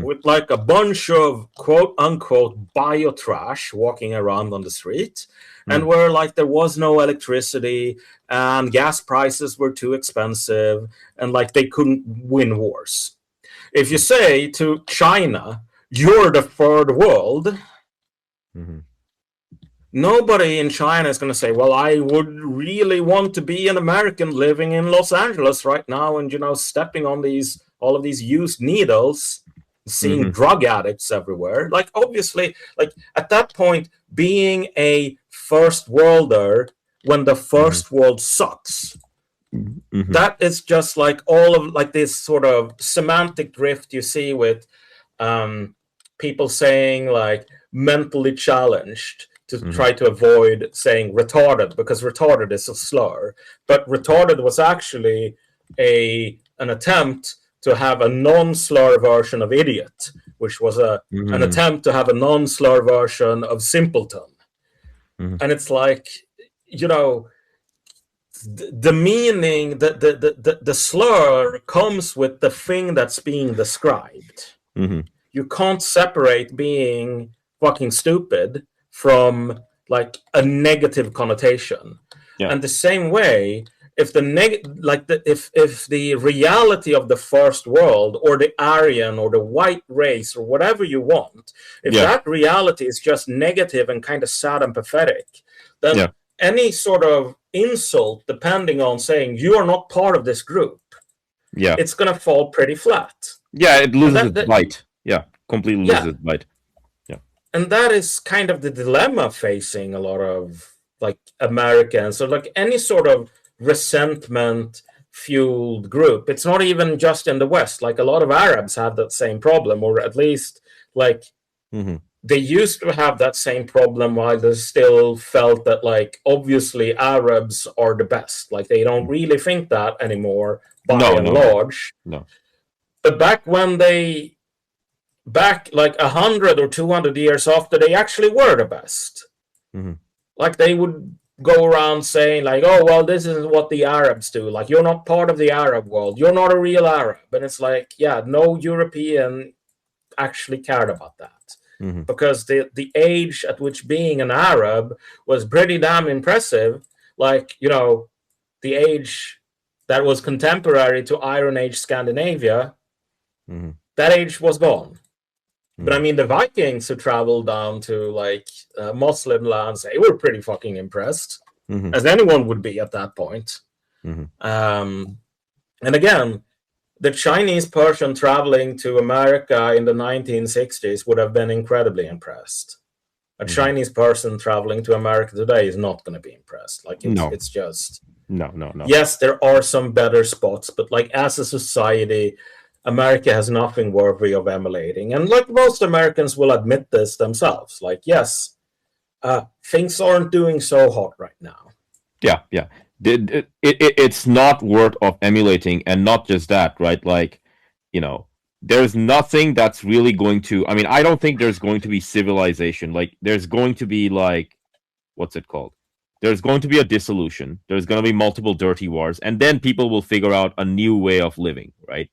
with like a bunch of quote unquote bio trash walking around on the street, and where like there was no electricity and gas prices were too expensive and like they couldn't win wars. If you say to China, you're the third world, nobody in China is going to say, well, I would really want to be an American living in Los Angeles right now and, stepping on all of these used needles, seeing drug addicts everywhere. Like, obviously, like at that point, being a first worlder when the first world sucks, that is just like all of like this sort of semantic drift you see with people saying like mentally challenged to try to avoid saying retarded, because retarded is a slur. But retarded was actually an attempt to have a non-slur version of idiot, which was an attempt to have a non-slur version of simpleton. And it's like, the meaning, the slur comes with the thing that's being described. you can't separate being fucking stupid from like a negative connotation. Yeah. And the same way, if if the reality of the first world or the Aryan or the white race or whatever you want, if that reality is just negative and kind of sad and pathetic, then any sort of insult, depending on saying you are not part of this group, it's going to fall pretty flat. Yeah, it loses its bite. Yeah, completely loses its bite. Yeah. And that is kind of the dilemma facing a lot of like Americans, or like any sort of resentment fueled group. It's not even just in the West. Like a lot of Arabs have that same problem, or at least like they used to have that same problem while they still felt that like obviously Arabs are the best. Like they don't really think that anymore by and large. No. But back like 100 or 200 years after, they actually were the best. Like they would go around saying like, oh, well, this is what the Arabs do. Like, you're not part of the Arab world. You're not a real Arab. And it's like, yeah, no European actually cared about that. Because the age at which being an Arab was pretty damn impressive. Like, you know, the age that was contemporary to Iron Age Scandinavia, that age was gone. But I mean, the Vikings who traveled down to like Muslim lands, they were pretty fucking impressed, as anyone would be at that point. And again, the Chinese person traveling to America in the 1960s would have been incredibly impressed. A Chinese person traveling to America today is not going to be impressed. Like, it's just... No. Yes, there are some better spots, but like as a society, America has nothing worthy of emulating. And like most Americans will admit this themselves. Like, yes, things aren't doing so hot right now. Yeah. It's not worth of emulating, and not just that, right? Like, you know, there's nothing that's really going to... I mean, I don't think there's going to be civilization. Like, there's going to be like... What's it called? There's going to be a dissolution. There's going to be multiple dirty wars. And then people will figure out a new way of living, right?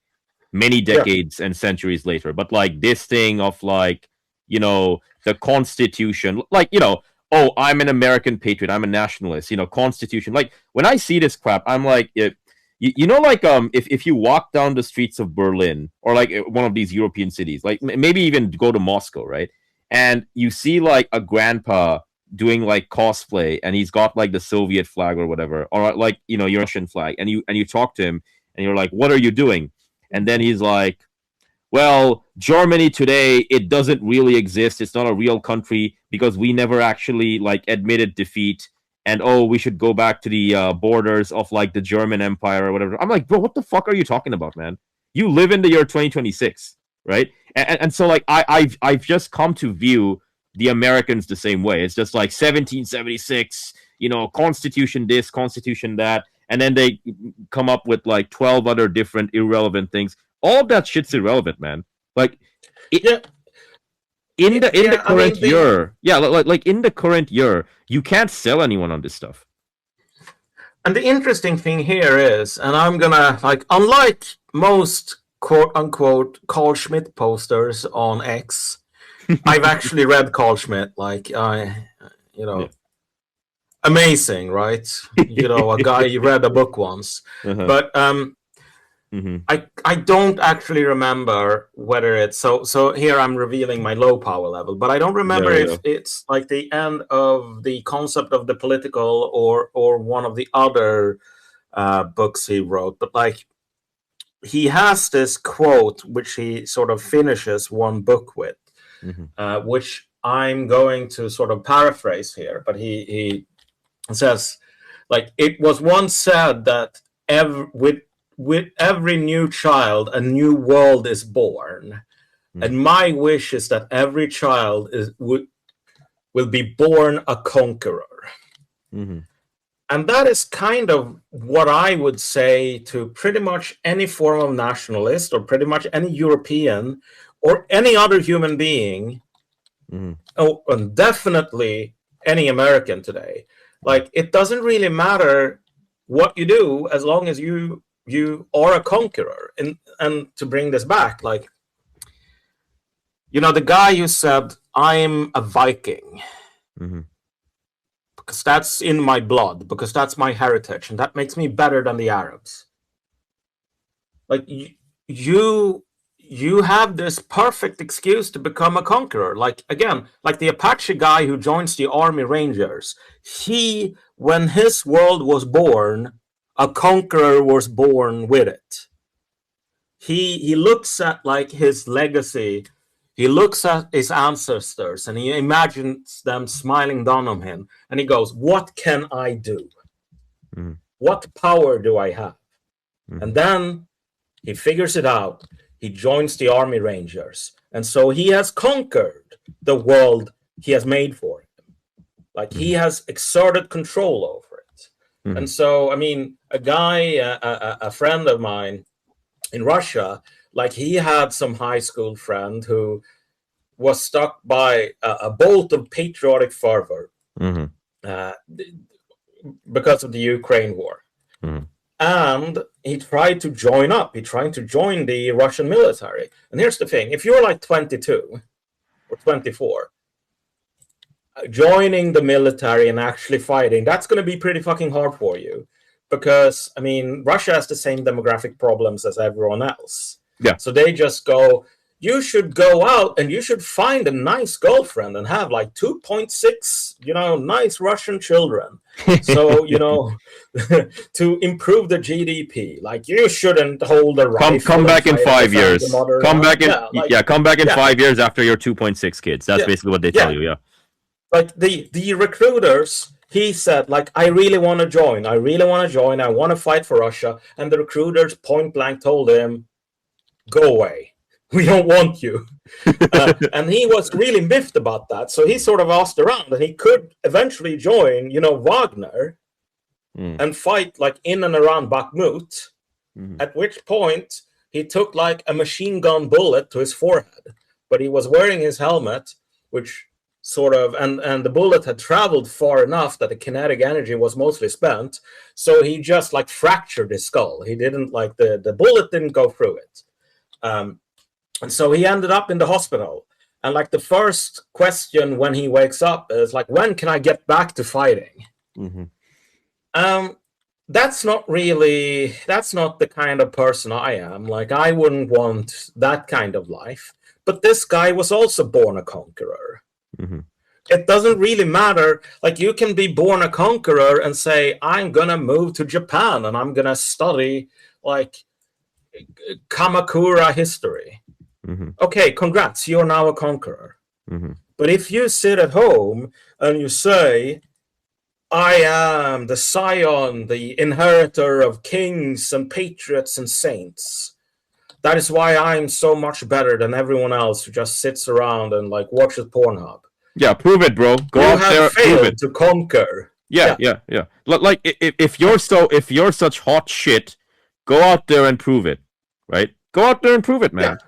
Many decades and centuries later. But like this thing of like, you know, the Constitution, like, you know, oh, I'm an American patriot, I'm a nationalist, you know, Constitution. Like, when I see this crap, I'm like, you know, like, if you walk down the streets of Berlin, or like one of these European cities, like maybe even go to Moscow, right? And you see like a grandpa doing like cosplay, and he's got like the Soviet flag or whatever, or like, you know, your Russian flag, and you talk to him, and you're like, what are you doing? And then he's like, well, Germany today, it doesn't really exist. It's not a real country because we never actually like admitted defeat. And oh, we should go back to the borders of like the German Empire or whatever. I'm like, bro, what the fuck are you talking about, man? You live in the year 2026, right? And so like I've just come to view the Americans the same way. It's just like 1776, you know, Constitution this, Constitution that. And then they come up with like 12 other different irrelevant things. All of that shit's irrelevant, man. Like, in the current year, like in the current year, you can't sell anyone on this stuff. And the interesting thing here is, and I'm gonna like, unlike most quote unquote Carl Schmitt posters on X, I've actually read Carl Schmitt. Like, amazing, right? You know, a guy you read a book once, but I don't actually remember whether it's so here I'm revealing my low power level, but I don't remember if it's like the end of the concept of the political or one of the other books he wrote. But like, he has this quote which he sort of finishes one book with, which I'm going to sort of paraphrase here, but he says, like, it was once said that with every new child, a new world is born. And my wish is that every child will be born a conqueror. And that is kind of what I would say to pretty much any form of nationalist, or pretty much any European, or any other human being, and definitely any American today. Like, it doesn't really matter what you do as long as you are a conqueror. And to bring this back, like, the guy who said, I'm a Viking Mm-hmm. because that's in my blood, because that's my heritage, and that makes me better than the Arabs. Like, you have this perfect excuse to become a conqueror. Like, again, like the Apache guy who joins the Army Rangers, when his world was born, a conqueror was born with it. He looks at like his legacy, he looks at his ancestors, and he imagines them smiling down on him, and he goes, what can I do? Mm-hmm. What power do I have? Mm-hmm. And then he figures it out. He joins the Army Rangers. And so he has conquered the world he has made for him. Like, he has exerted control over it. Mm-hmm. And so, I mean, a guy, a friend of mine in Russia, like, he had some high school friend who was struck by a bolt of patriotic fervor because of the Ukraine war. Mm-hmm. And he tried to join up. He tried to join the Russian military. And here's the thing. If you're like 22 or 24, joining the military and actually fighting, that's going to be pretty fucking hard for you. Because, I mean, Russia has the same demographic problems as everyone else. Yeah. So they just go, you should go out and you should find a nice girlfriend and have like 2.6, nice Russian children. So, to improve the GDP, like, you shouldn't hold a rifle. Come back in 5 years. Come back in 5 years after your 2.6 kids. That's basically what they tell you. Yeah. Like the recruiters, he said, like, I really want to join. I want to fight for Russia. And the recruiters point blank told him, go away. We don't want you. And he was really miffed about that. So he sort of asked around, and he could eventually join, Wagner and fight like in and around Bakhmut. At which point he took like a machine gun bullet to his forehead, but he was wearing his helmet, which sort of, and the bullet had traveled far enough that the kinetic energy was mostly spent. So he just like fractured his skull. He didn't like the bullet didn't go through it. And so he ended up in the hospital. And like the first question when he wakes up is like, when can I get back to fighting? That's not the kind of person I am. Like, I wouldn't want that kind of life. But this guy was also born a conqueror. It doesn't really matter. Like, you can be born a conqueror and say, I'm going to move to Japan and I'm going to study like Kamakura history. Okay, congrats, you're now a conqueror. But if you sit at home and you say, I am the scion, the inheritor of kings and patriots and saints, that is why I'm so much better than everyone else who just sits around and like watches Pornhub. Yeah, prove it, bro. Go out there, prove it. To conquer. Yeah. Like, if you're such hot shit, go out there and prove it, right? Go out there and prove it, man. Yeah.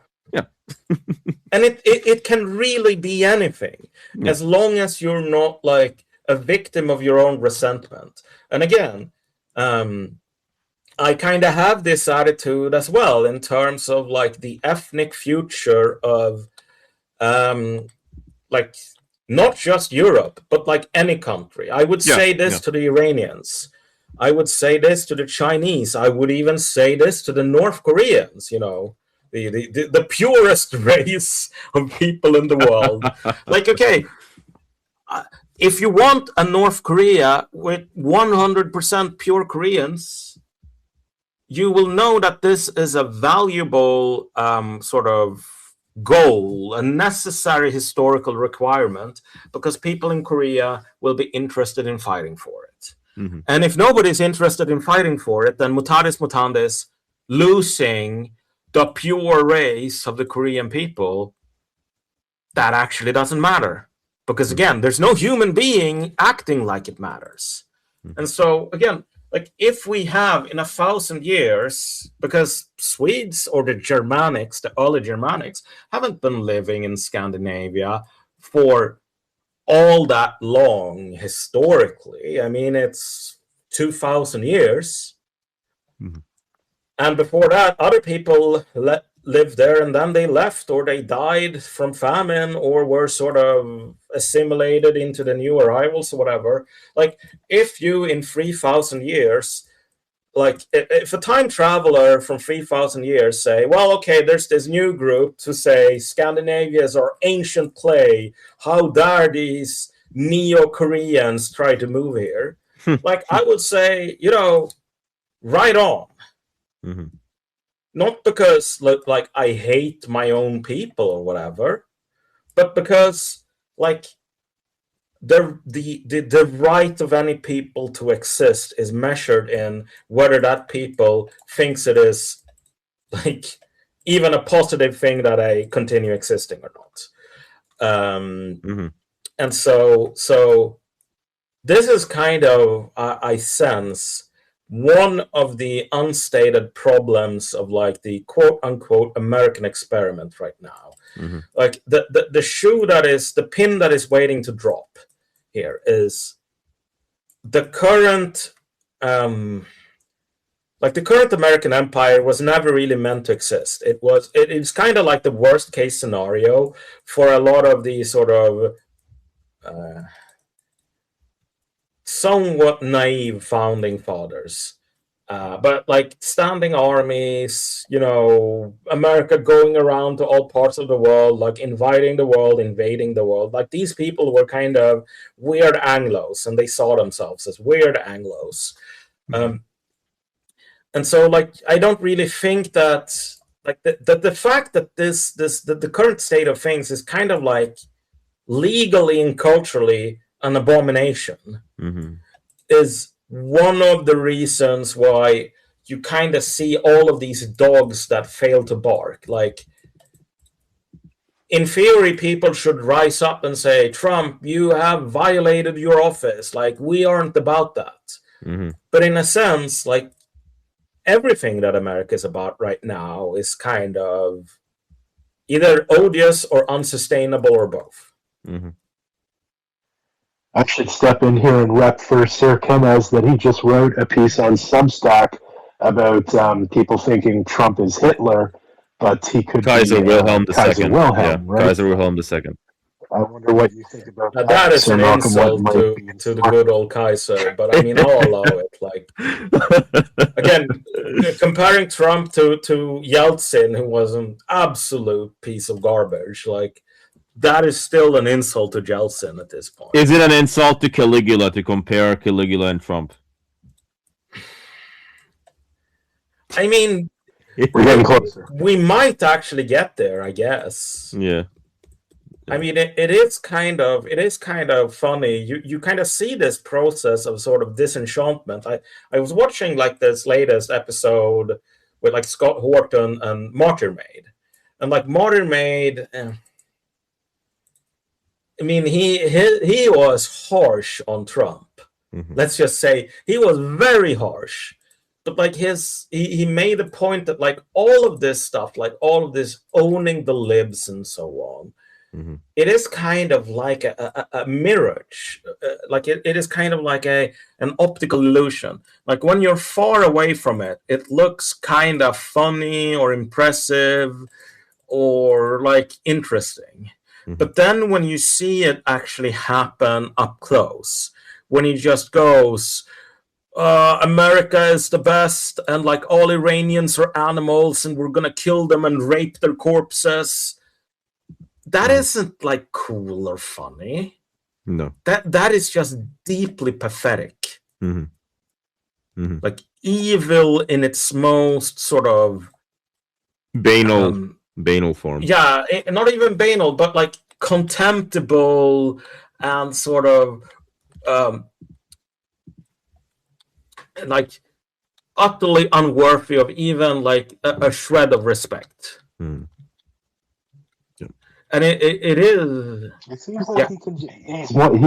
And it can really be anything, as long as you're not like a victim of your own resentment. And again, I kind of have this attitude as well in terms of like the ethnic future of like not just Europe, but like any country. I would say this to the Iranians. I would say this to the Chinese. I would even say this to the North Koreans, the purest race of people in the world. Like, okay, if you want a North Korea with 100% pure Koreans, you will know that this is a valuable sort of goal, a necessary historical requirement, because people in Korea will be interested in fighting for it. And if nobody's interested in fighting for it, then mutatis mutandis, losing the pure race of the Korean people, that actually doesn't matter. Because again, there's no human being acting like it matters. And so again, like if we have in 1,000 years, because Swedes or the Germanics, the early Germanics, haven't been living in Scandinavia for all that long historically. I mean, it's 2,000 years. And before that, other people lived there and then they left, or they died from famine, or were sort of assimilated into the new arrivals or whatever. Like, if you in 3,000 years, like if a time traveler from 3,000 years say, well, okay, there's this new group to say Scandinavia is our ancient clay, how dare these Neo-Koreans try to move here? Like, I would say, right on. Mm-hmm. Not because like I hate my own people or whatever, but because like the right of any people to exist is measured in whether that people thinks it is like even a positive thing that I continue existing or not. Mm-hmm. And so this is kind of I sense one of the unstated problems of like the quote unquote American experiment right now. Mm-hmm. Like the shoe that is the pin that is waiting to drop here is the current like the current American empire was never really meant to exist. It's kind of like the worst case scenario for a lot of the sort of somewhat naive founding fathers. But like standing armies, America going around to all parts of the world, like inviting the world, invading the world. Like these people were kind of weird Anglos, and they saw themselves as weird Anglos. And so, like, I don't really think that, like, the fact that the current state of things is kind of like legally and culturally an abomination is one of the reasons why you kind of see all of these dogs that fail to bark. Like, in theory, people should rise up and say, Trump, you have violated your office. Like, we aren't about that. But in a sense, like, everything that America is about right now is kind of either odious or unsustainable or both. I should step in here and rep for Sir Kenneth that he just wrote a piece on Substack about people thinking Trump is Hitler, but he could Kaiser be Wilhelm II. Kaiser Wilhelm, yeah, right? Kaiser Wilhelm II. I wonder what you think about that. That is Sir an Malcolm, what insult might be to the good old Kaiser, but I mean, I'll allow it. Like, again, comparing Trump to Yeltsin, who was an absolute piece of garbage, like, that is still an insult to Yeltsin at this point. Is it an insult to Caligula to compare Caligula and Trump? I mean, We're getting closer. We might actually get there, I guess. Yeah. I mean, it is kind of funny. You kind of see this process of sort of disenchantment. I was watching like this latest episode with like Scott Horton and Martyr Maid, and like Martyr Maid. I mean, he was harsh on Trump. Let's just say he was very harsh. But like he made a point that like all of this stuff, like all of this owning the libs and so on, it is kind of like a mirage. Like it is kind of like an optical illusion. Like when you're far away from it, it looks kind of funny or impressive or like interesting. But then when you see it actually happen up close, when he just goes, America is the best, and like all Iranians are animals, and we're gonna kill them and rape their corpses. That isn't like cool or funny. No. That is just deeply pathetic. Like evil in its most sort of banal form. Yeah, not even banal, but like contemptible and sort of like utterly unworthy of even like a shred of respect. And it is. It seems like he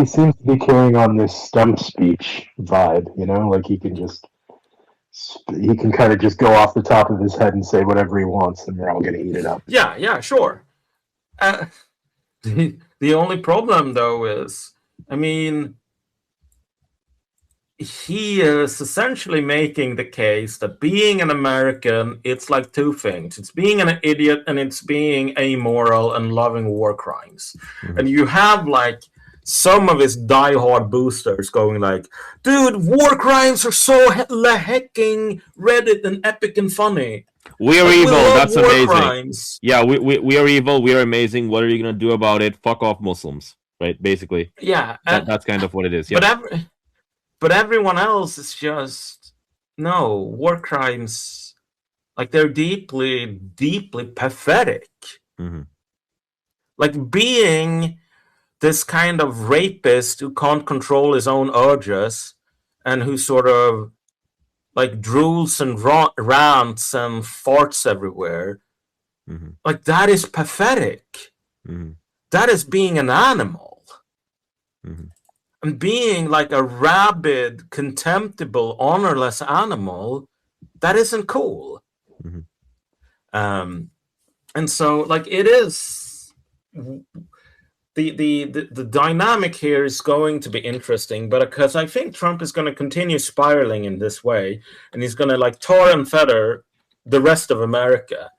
seems to be carrying on this stump speech vibe, like he can kind of just go off the top of his head and say whatever he wants, and they're all going to eat it up. Yeah, sure. The only problem though is, I mean, he is essentially making the case that being an American, it's like two things. It's being an idiot and it's being amoral and loving war crimes. Mhm. And you have like some of his diehard boosters going like, dude, war crimes are so hecking Reddit and epic and funny. We are Like, we evil. love That's war amazing. crimes. Yeah, we are evil. We are amazing. What are you gonna do about it? Fuck off, Muslims. Right? Basically, Yeah, that's kind of what it is. Yeah. but everyone else is just no war crimes. Like they're deeply, deeply pathetic. Mhm. Like being this kind of rapist who can't control his own urges and who sort of like drools and rants and farts everywhere. Mhm. Like that is pathetic. Mhm. That is being an animal. Mhm. And being like a rabid, contemptible, honorless animal, that isn't cool. Mhm. And so like it is the dynamic here is going to be interesting, but because I think Trump is going to continue spiraling in this way, and he's going to like tar and feather the rest of America.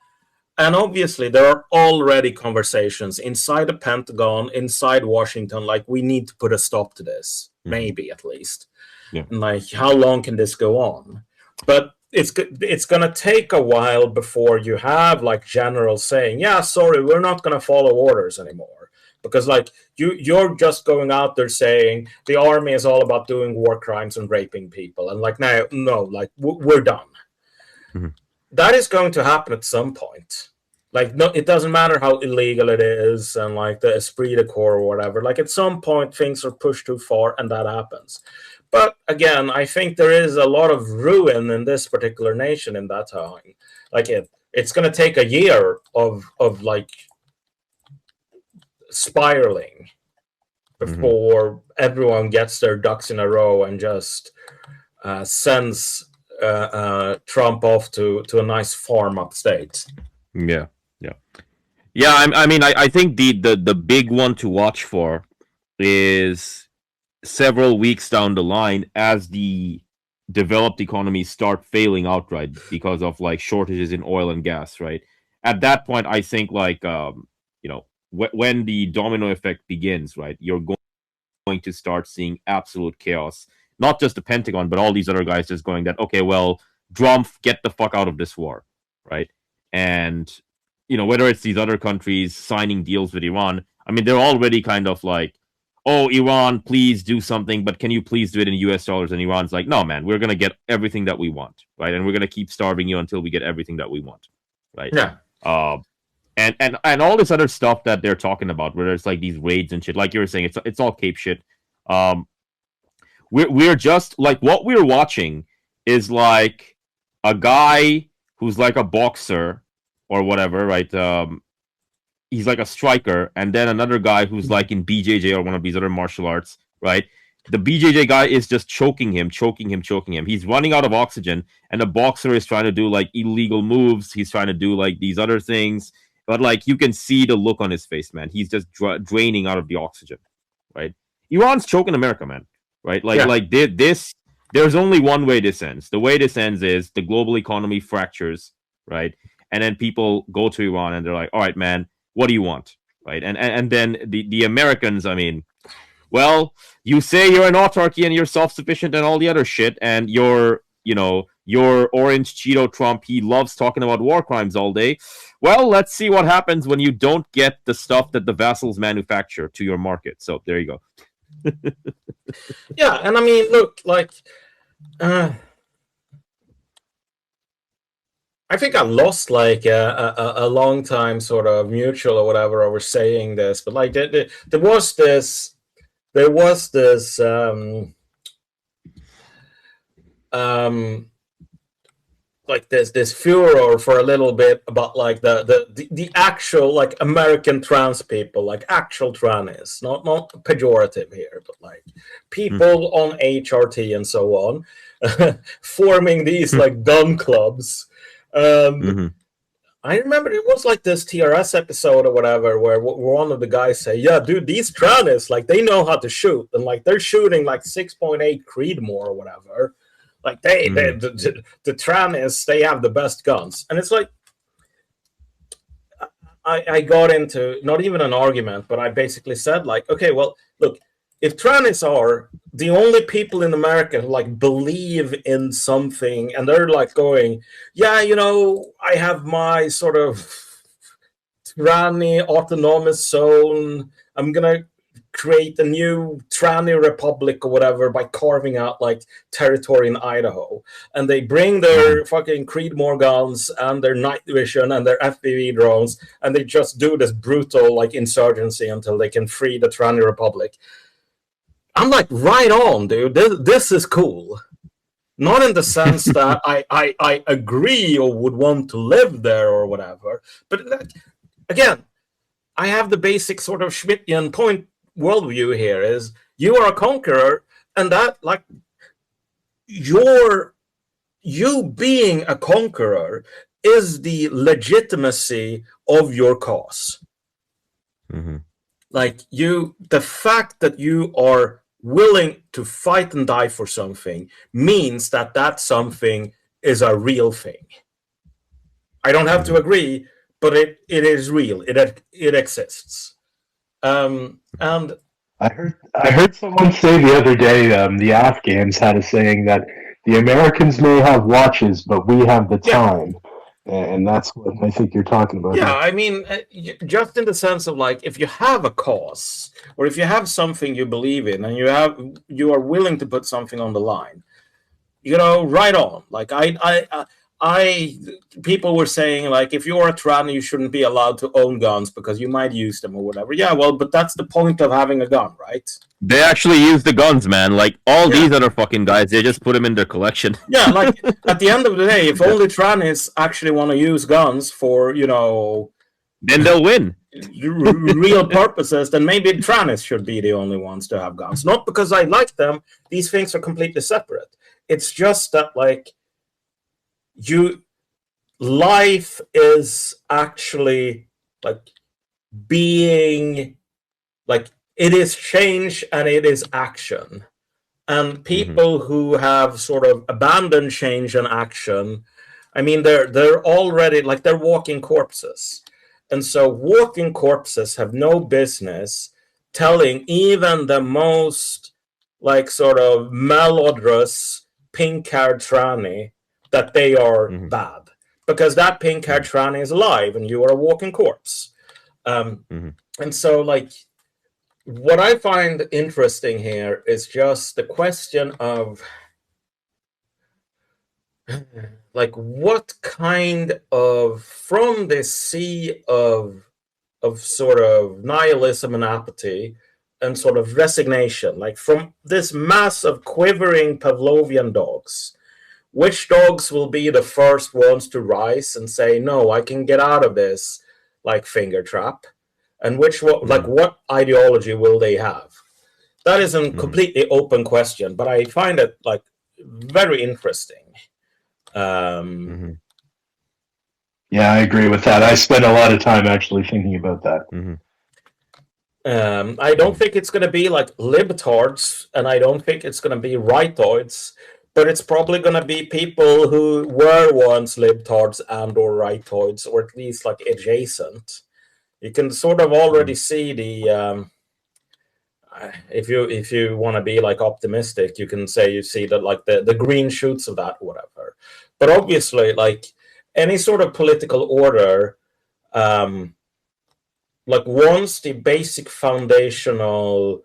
And obviously, there are already conversations inside the Pentagon, inside Washington, like we need to put a stop to this, maybe at least. Yeah. And like, how long can this go on? But it's going to take a while before you have like generals saying, "Yeah, sorry, we're not going to follow orders anymore," because like you're just going out there saying the army is all about doing war crimes and raping people, and like no, like we're done. Mhm. That is going to happen at some point. Like, no, it doesn't matter how illegal it is and like the esprit de corps or whatever. Like, at some point, things are pushed too far, and that happens. But again, I think there is a lot of ruin in this particular nation in that time. Like, it's going to take a year of like spiraling before everyone gets their ducks in a row and just sends Trump off to a nice farm upstate. Yeah. Yeah. I mean, I think the big one to watch for is several weeks down the line as the developed economies start failing outright because of like shortages in oil and gas. Right. At that point, I think like when the domino effect begins, right, you're going to start seeing absolute chaos. Not just the Pentagon, but all these other guys just going that, okay, well, Drumpf, get the fuck out of this war, right? And, whether it's these other countries signing deals with Iran, I mean, they're already kind of like, oh, Iran, please do something, but can you please do it in US dollars? And Iran's like, no, man, we're going to get everything that we want, right? And we're going to keep starving you until we get everything that we want, right? Yeah. And all this other stuff that they're talking about, where it's like these raids and shit, like you were saying, it's all Cape shit. We're just like what we're watching is like a guy who's like a boxer or whatever, right? He's like a striker, and then another guy who's like in BJJ or one of these other martial arts, right? The BJJ guy is just choking him. He's running out of oxygen, and the boxer is trying to do like illegal moves. He's trying to do like these other things, but like you can see the look on his face, man. He's just draining out of the oxygen, right? Iran's choking America, man, right? Like this. There's only one way this ends. The way this ends is the global economy fractures, right? And then people go to Iran and they're like, all right, man, what do you want? Right. And then the Americans, I mean, well, you say you're an autarky and you're self-sufficient and all the other shit, and your orange Cheeto Trump, he loves talking about war crimes all day. Well, let's see what happens when you don't get the stuff that the vassals manufacture to your market. So there you go. Yeah, and I mean, look, like I think I lost like a long time sort of mutual or whatever over saying this, but like there was this like this furor for a little bit about like the actual like American trans people, like actual trannies, not pejorative here, but like people on HRT and so on, forming these like gun clubs. I remember it was like this TRS episode or whatever where one of the guys say, "Yeah, dude, these Trannists, like they know how to shoot, and like they're shooting like 6.8 Creedmoor or whatever. Like the Trannists, they have the best guns." And it's like I got into not even an argument, but I basically said like, okay, well, look, if Trannists are the only people in America who like believe in something, and they're like going, yeah, you know, I have my sort of Tranny autonomous zone. I'm gonna create a new Tranny republic or whatever by carving out like territory in Idaho, and they bring their fucking Creedmoor guns and their night vision and their FPV drones, and they just do this brutal like insurgency until they can free the Tranny republic. I'm like, right on, dude. This is cool. Not in the sense that I agree or would want to live there or whatever, but again, I have the basic sort of Schmittian point worldview here is you are a conqueror, and that like you being a conqueror is the legitimacy of your cause. Mm-hmm. Like the fact that you are willing to fight and die for something means that something is a real thing. I don't have to agree, but it is real. It exists. And I heard someone say the other day, the Afghans had a saying that the Americans may have watches, but we have the time. And that's what I think you're talking about. Yeah, I mean, just in the sense of like, if you have a cause or if you have something you believe in and you are willing to put something on the line, you know, right on. Like people were saying like, if you're a Tranny, you shouldn't be allowed to own guns because you might use them or whatever. Yeah, well, but that's the point of having a gun, right? They actually use the guns, man. Like all these other fucking guys, they just put them in their collection. Yeah, like at the end of the day, if only Trannies actually want to use guns for, you know, then they'll win. Real purposes, then maybe Trannies should be the only ones to have guns. Not because I like them. These things are completely separate. It's just that like life is actually like being like it is change and it is action, and people who have sort of abandoned change and action, I mean they're already like they're walking corpses, and so walking corpses have no business telling even the most like sort of malodorous pink-haired tranny that they are bad, because that pink-haired tranny is alive and you are a walking corpse. And so like what I find interesting here is just the question of like what kind of, from this sea of sort of nihilism and apathy and sort of resignation, like from this mass of quivering Pavlovian dogs, which dogs will be the first ones to rise and say, no, I can get out of this like finger trap? And which like what ideology will they have? That is a completely open question, but I find it like very interesting. Yeah, I agree with that. I spent a lot of time actually thinking about that. I don't think it's going to be like libtards, and I don't think it's going to be rightoids, but it's probably going to be people who were once libtards and or rightoids, or at least like adjacent. You can sort of already see the if you want to be like optimistic, you can say you see that like the green shoots of that, whatever. But obviously, like any sort of political order, like once the basic foundational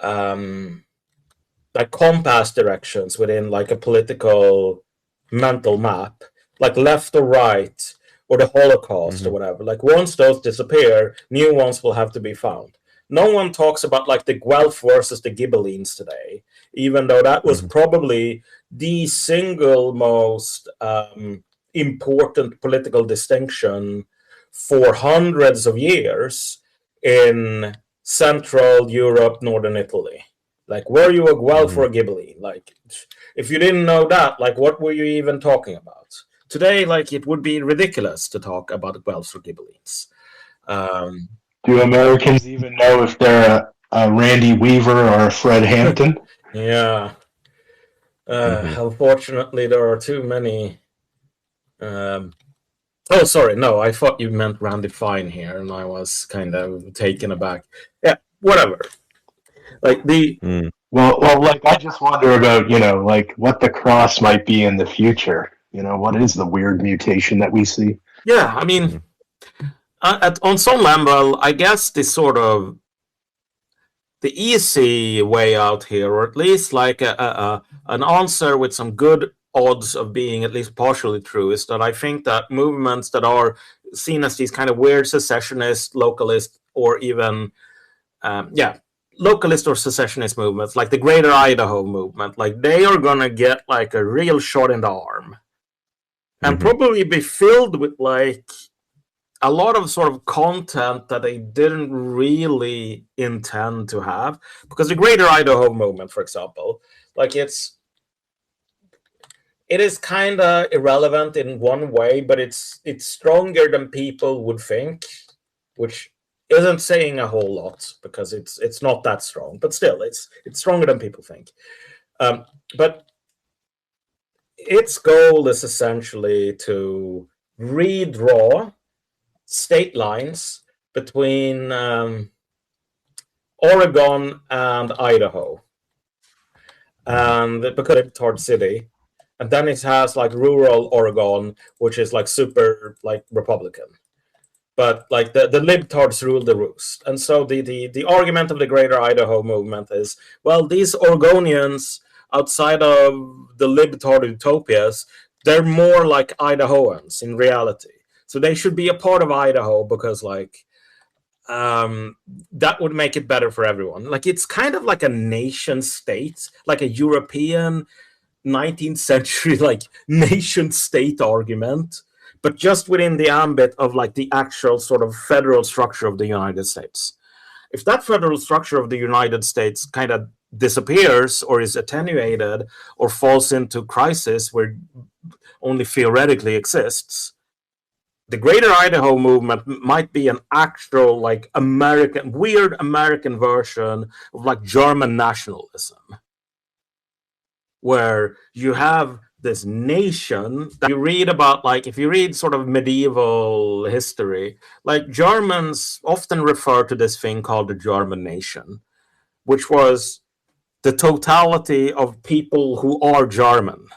like compass directions within like a political mental map, like left or right, or the Holocaust or whatever, like once those disappear, new ones will have to be found. No one talks about like the Guelph versus the Ghibellines today, even though that was probably the single most important political distinction for hundreds of years in Central Europe, Northern Italy. Like, were you a Guelph or a Ghibelline? Like, if you didn't know that, like, what were you even talking about? today, like, it would be ridiculous to talk about Guelphs or Ghibellines. Do Americans even know if they're a Randy Weaver or a Fred Hampton? Yeah. Unfortunately, there are too many. Oh, sorry. No, I thought you meant Randy Fine here, and I was kind of taken aback. Yeah, whatever. Like the Well, like I just wonder about, like what the cross might be in the future. What is the weird mutation that we see? yeah, I mean, on some level, I guess this sort of the easy way out here, or at least like an answer with some good odds of being at least partially true, is that I think that movements that are seen as these kind of weird secessionist, localist, or even localist or secessionist movements, like the Greater Idaho movement, like they are gonna get like a real shot in the arm, and probably be filled with like a lot of sort of content that they didn't really intend to have, because the Greater Idaho movement, for example, like it is kind of irrelevant in one way, but it's stronger than people would think, which isn't saying a whole lot because it's not that strong, but still it's stronger than people think. But its goal is essentially to redraw state lines between Oregon and Idaho, and because it's Libtard City, and then it has like rural Oregon, which is like super like Republican, but like the libtards rule the roost. And so the argument of the Greater Idaho movement is, well, these Oregonians outside of the libtard utopias, they're more like Idahoans in reality. So they should be a part of Idaho because like that would make it better for everyone. Like it's kind of like a nation state, like a European 19th century like nation state argument, but just within the ambit of like the actual sort of federal structure of the United States. If that federal structure of the United States kind of disappears or is attenuated or falls into crisis where only theoretically exists, the Greater Idaho movement might be an actual like weird American version of like German nationalism, where you have this nation that you read about, like if you read sort of medieval history, like Germans often refer to this thing called the German nation, which was the totality of people who are German.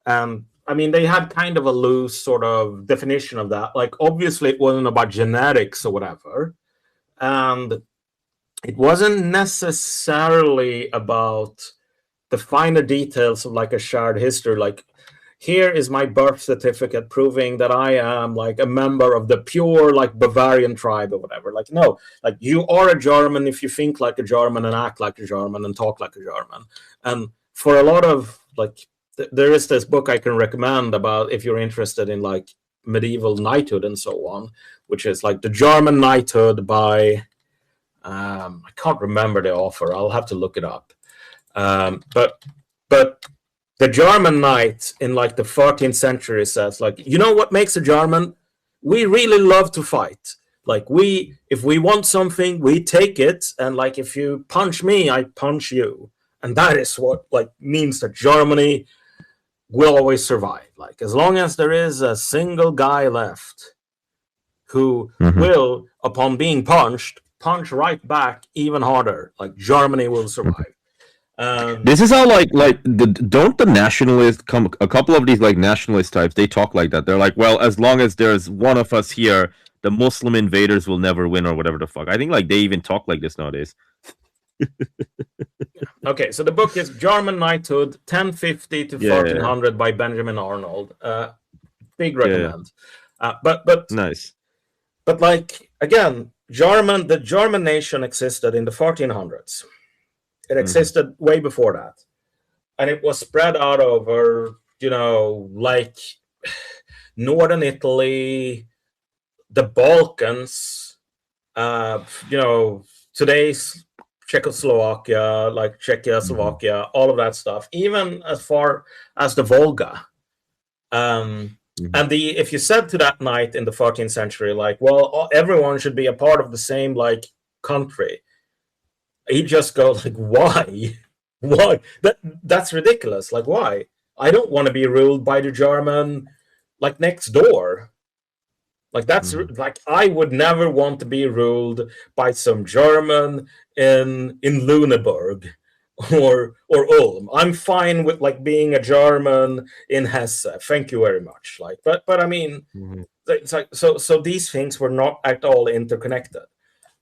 And I mean, they had kind of a loose sort of definition of that. Like, obviously, it wasn't about genetics or whatever. And it wasn't necessarily about the finer details of like a shared history. Like, here is my birth certificate proving that I am like a member of the pure like Bavarian tribe or whatever. Like, no, like you are a German if you think like a German and act like a German and talk like a German. And for a lot of like, there is this book I can recommend about if you're interested in like medieval knighthood and so on, which is like the German knighthood by I can't remember the author. I'll have to look it up. But the German knight in like the 13th century says like, you know what makes a German? We really love to fight. Like if we want something, we take it, and like if you punch me, I punch you, and that is what like means that Germany will always survive. Like as long as there is a single guy left who will, upon being punched, punch right back even harder, like Germany will survive. This is how don't the nationalists come? A couple of these like nationalist types, they talk like that. They're like, well, as long as there's one of us here, the Muslim invaders will never win, or whatever the fuck. I think like they even talk like this nowadays. Okay, so the book is German Knighthood, 1050 to 1400 by Benjamin Arnold. Big recommend. But nice. But like again, the German nation existed in the 1400s. It existed way before that, and it was spread out over, like northern Italy, the Balkans, today's Czechoslovakia, like Czechoslovakia, all of that stuff, even as far as the Volga. And if you said to that knight in the 14th century, like, well, everyone should be a part of the same like country, he'd just go like, why? Why? That's ridiculous. Like, why? I don't want to be ruled by the German like next door. Like that's like I would never want to be ruled by some German in Lüneburg or Ulm. I'm fine with like being a German in Hesse. Thank you very much. Like, but I mean, it's like so these things were not at all interconnected.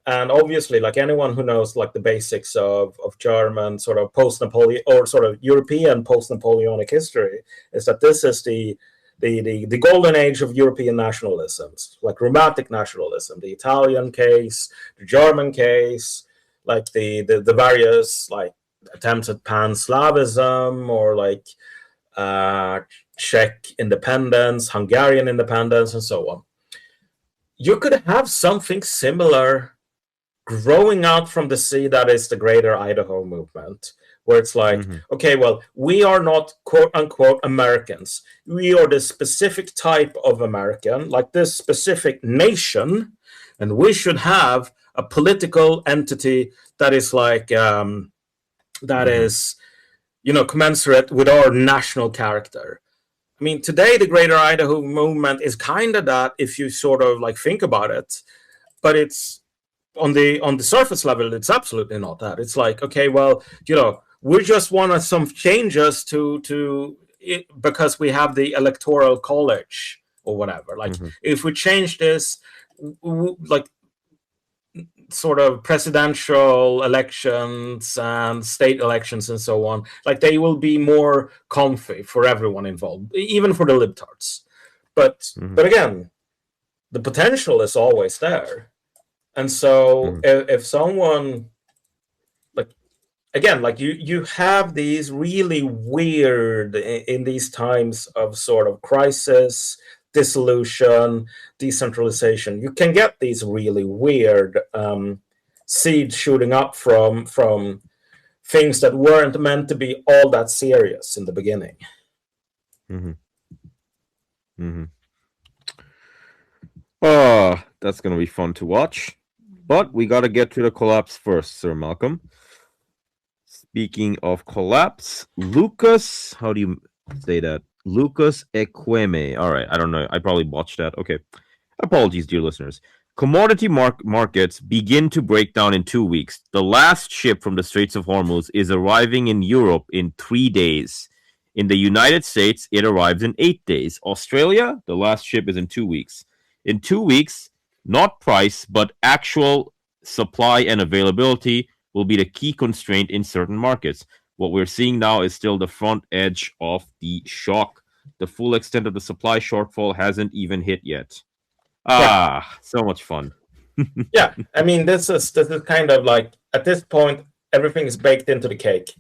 And obviously, like anyone who knows like the basics of German sort of post-Napoleon or sort of European post-Napoleonic history, is that this is the golden age of European nationalisms, like romantic nationalism, the Italian case, the German case, like the various like attempts at pan-Slavism or like Czech independence, Hungarian independence, and so on. You could have something similar growing out from the sea that is the Greater Idaho movement, where it's like, okay, well, we are not quote unquote Americans. We are this specific type of American, like this specific nation, and we should have a political entity that is like is, you know, commensurate with our national character. I mean, today the Greater Idaho movement is kind of that, if you sort of like think about it, but it's on the surface level, it's absolutely not that. It's like, okay, well, you know, we just want some changes to it because we have the electoral college or whatever. Like, if we change this, like sort of presidential elections and state elections and so on, like they will be more comfy for everyone involved, even for the libtards. But again, the potential is always there. And so if someone like, again, like you have these really weird in these times of sort of crisis, dissolution, decentralization, you can get these really weird seeds shooting up from things that weren't meant to be all that serious in the beginning. Oh, that's going to be fun to watch. But we got to get to the collapse first, Sir Malcolm. Speaking of collapse, Lucas, how do you say that? Lucas Equeme. All right, I don't know. I probably botched that. Okay. Apologies, dear listeners. Commodity markets begin to break down in 2 weeks. The last ship from the Straits of Hormuz is arriving in Europe in 3 days. In the United States, it arrives in 8 days. Australia, the last ship is in 2 weeks. In 2 weeks, not price, but actual supply and availability will be the key constraint in certain markets. What we're seeing now is still the front edge of the shock. The full extent of the supply shortfall hasn't even hit yet. So much fun. Yeah, I mean, this is kind of like, at this point, everything is baked into the cake.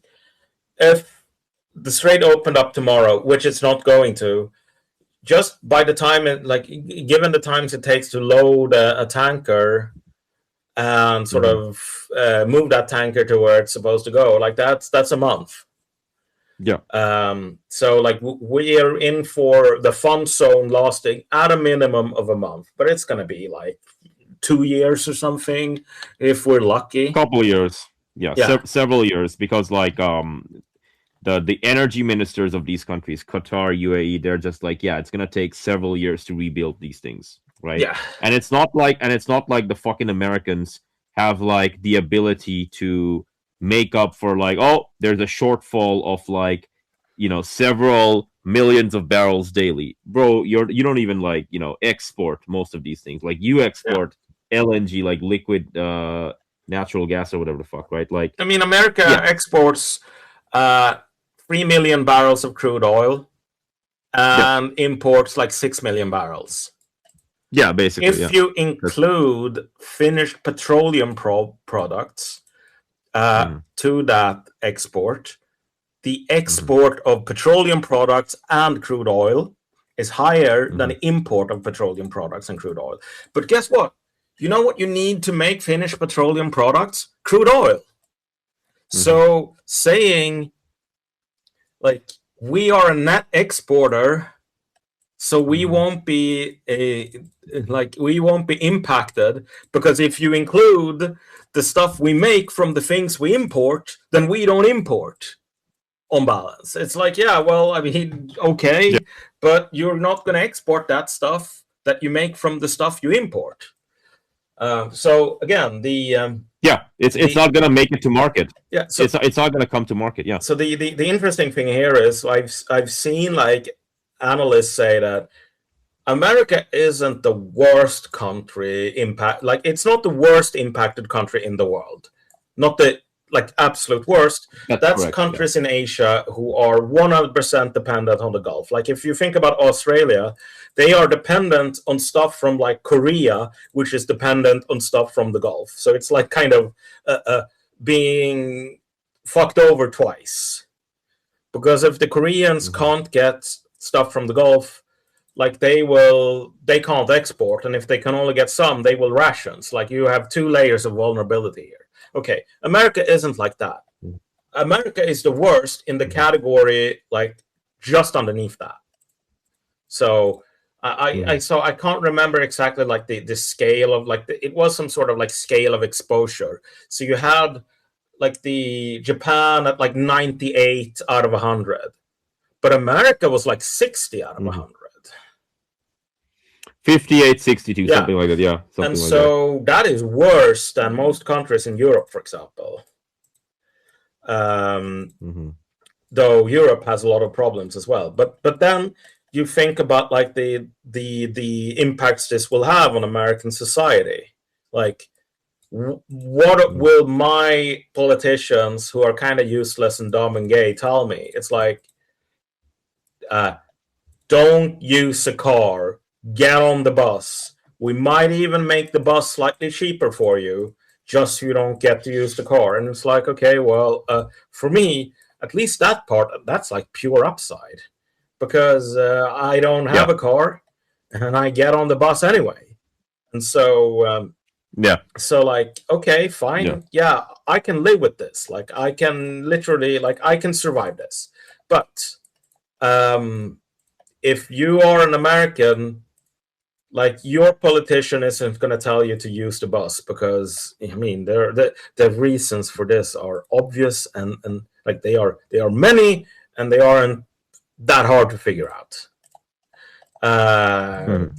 If the Strait opened up tomorrow, which it's not going to, just by the time given the times it takes to load a tanker and sort of move that tanker to where it's supposed to go, like that's a month. Yeah. So like we are in for the fun zone lasting at a minimum of a month, but it's going to be like 2 years or something if we're lucky. Couple years. Yeah. Several years, because like the energy ministers of these countries, Qatar, UAE, they're just like, yeah, it's gonna take several years to rebuild these things, right? Yeah. And it's not like the fucking Americans have like the ability to make up for like, oh, there's a shortfall of like, you know, several millions of barrels daily. Bro, you don't even like, you know, export most of these things. Like you export LNG, like liquid natural gas or whatever the fuck, right? Like, I mean, America exports 3 million barrels of crude oil and imports like 6 million barrels. Yeah, basically. If you include finished petroleum products to that export, the export of petroleum products and crude oil is higher than the import of petroleum products and crude oil. But guess what? You know what you need to make finished petroleum products? Crude oil. So saying like we are a net exporter So we won't be we won't be impacted, because if you include the stuff we make from the things we import, then we don't import on balance. It's like, yeah, well, I mean, okay, but you're not going to export that stuff that you make from the stuff you import. So again, it's not going to make it to market. Yeah, so it's not going to come to market. Yeah. So the interesting thing here is I've seen like analysts say that America isn't the worst country like it's not the worst impacted country in the world, not the like absolute worst. That's correct, countries in Asia who are 100% dependent on the Gulf. Like if you think about Australia, they are dependent on stuff from like Korea, which is dependent on stuff from the Gulf. So it's like kind of being fucked over twice, because if the Koreans can't get stuff from the Gulf, like they can't export, and if they can only get some, they will rations. Like you have two layers of vulnerability here. Okay, America isn't like that. America is the worst in the category like just underneath that. So I can't remember exactly like the scale of like it was some sort of like scale of exposure. So you had like the Japan at like 98 out of 100, but America was like 60 out of 100. 58, 62, something like that. Yeah, and so that is worse than most countries in Europe, for example. Though Europe has a lot of problems as well. But then you think about like the impacts this will have on American society. Like, what will my politicians, who are kind of useless and dumb and gay, tell me? It's like, don't use a car. Get on the bus. We might even make the bus slightly cheaper for you, just so you don't get to use the car. And it's like, okay, well, for me, at least that part, that's like pure upside, because I don't have a car, and I get on the bus anyway. And so, so like, okay, fine, yeah, I can live with this. Like, I can literally, like, I can survive this. But if you are an American, like your politician isn't going to tell you to use the bus, because I mean the reasons for this are obvious, and like they are many, and they aren't that hard to figure out.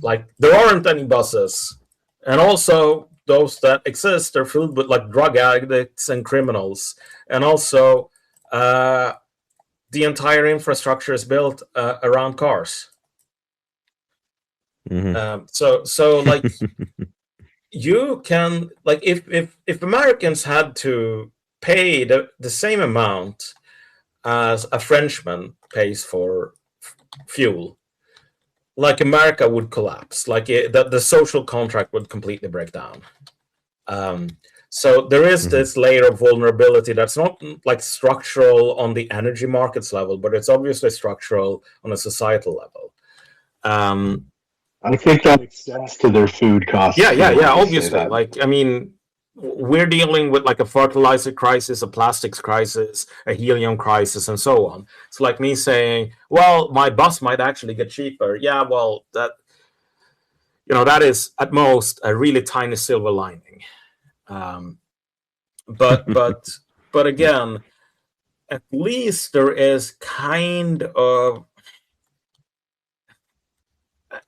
Like there aren't any buses, and also those that exist are filled with like drug addicts and criminals, and also the entire infrastructure is built around cars. So like you can, like if Americans had to pay the same amount as a Frenchman pays for fuel, like America would collapse. Like the social contract would completely break down. So there is this layer of vulnerability that's not like structural on the energy markets level, but it's obviously structural on a societal level. I think that extends to their food costs. Yeah, obviously. Like, I mean, we're dealing with like a fertilizer crisis, a plastics crisis, a helium crisis, and so on. It's like me saying, well, my bus might actually get cheaper. Yeah, well, that is at most a really tiny silver lining. But again, at least there is kind of,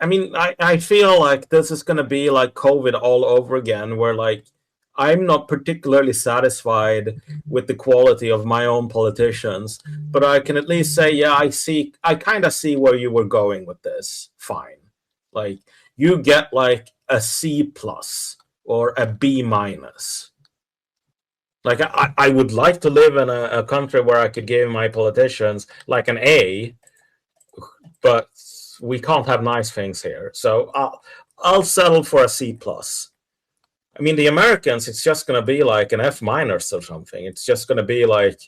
I mean, I feel like this is going to be like COVID all over again, where like I'm not particularly satisfied with the quality of my own politicians, but I can at least say, yeah, I kind of see where you were going with this. Fine. Like you get like a C plus or a B minus. Like I would like to live in a country where I could give my politicians like an A, but we can't have nice things here. So I'll settle for a C plus. I mean, the Americans, it's just going to be like an F minus or something. It's just going to be like,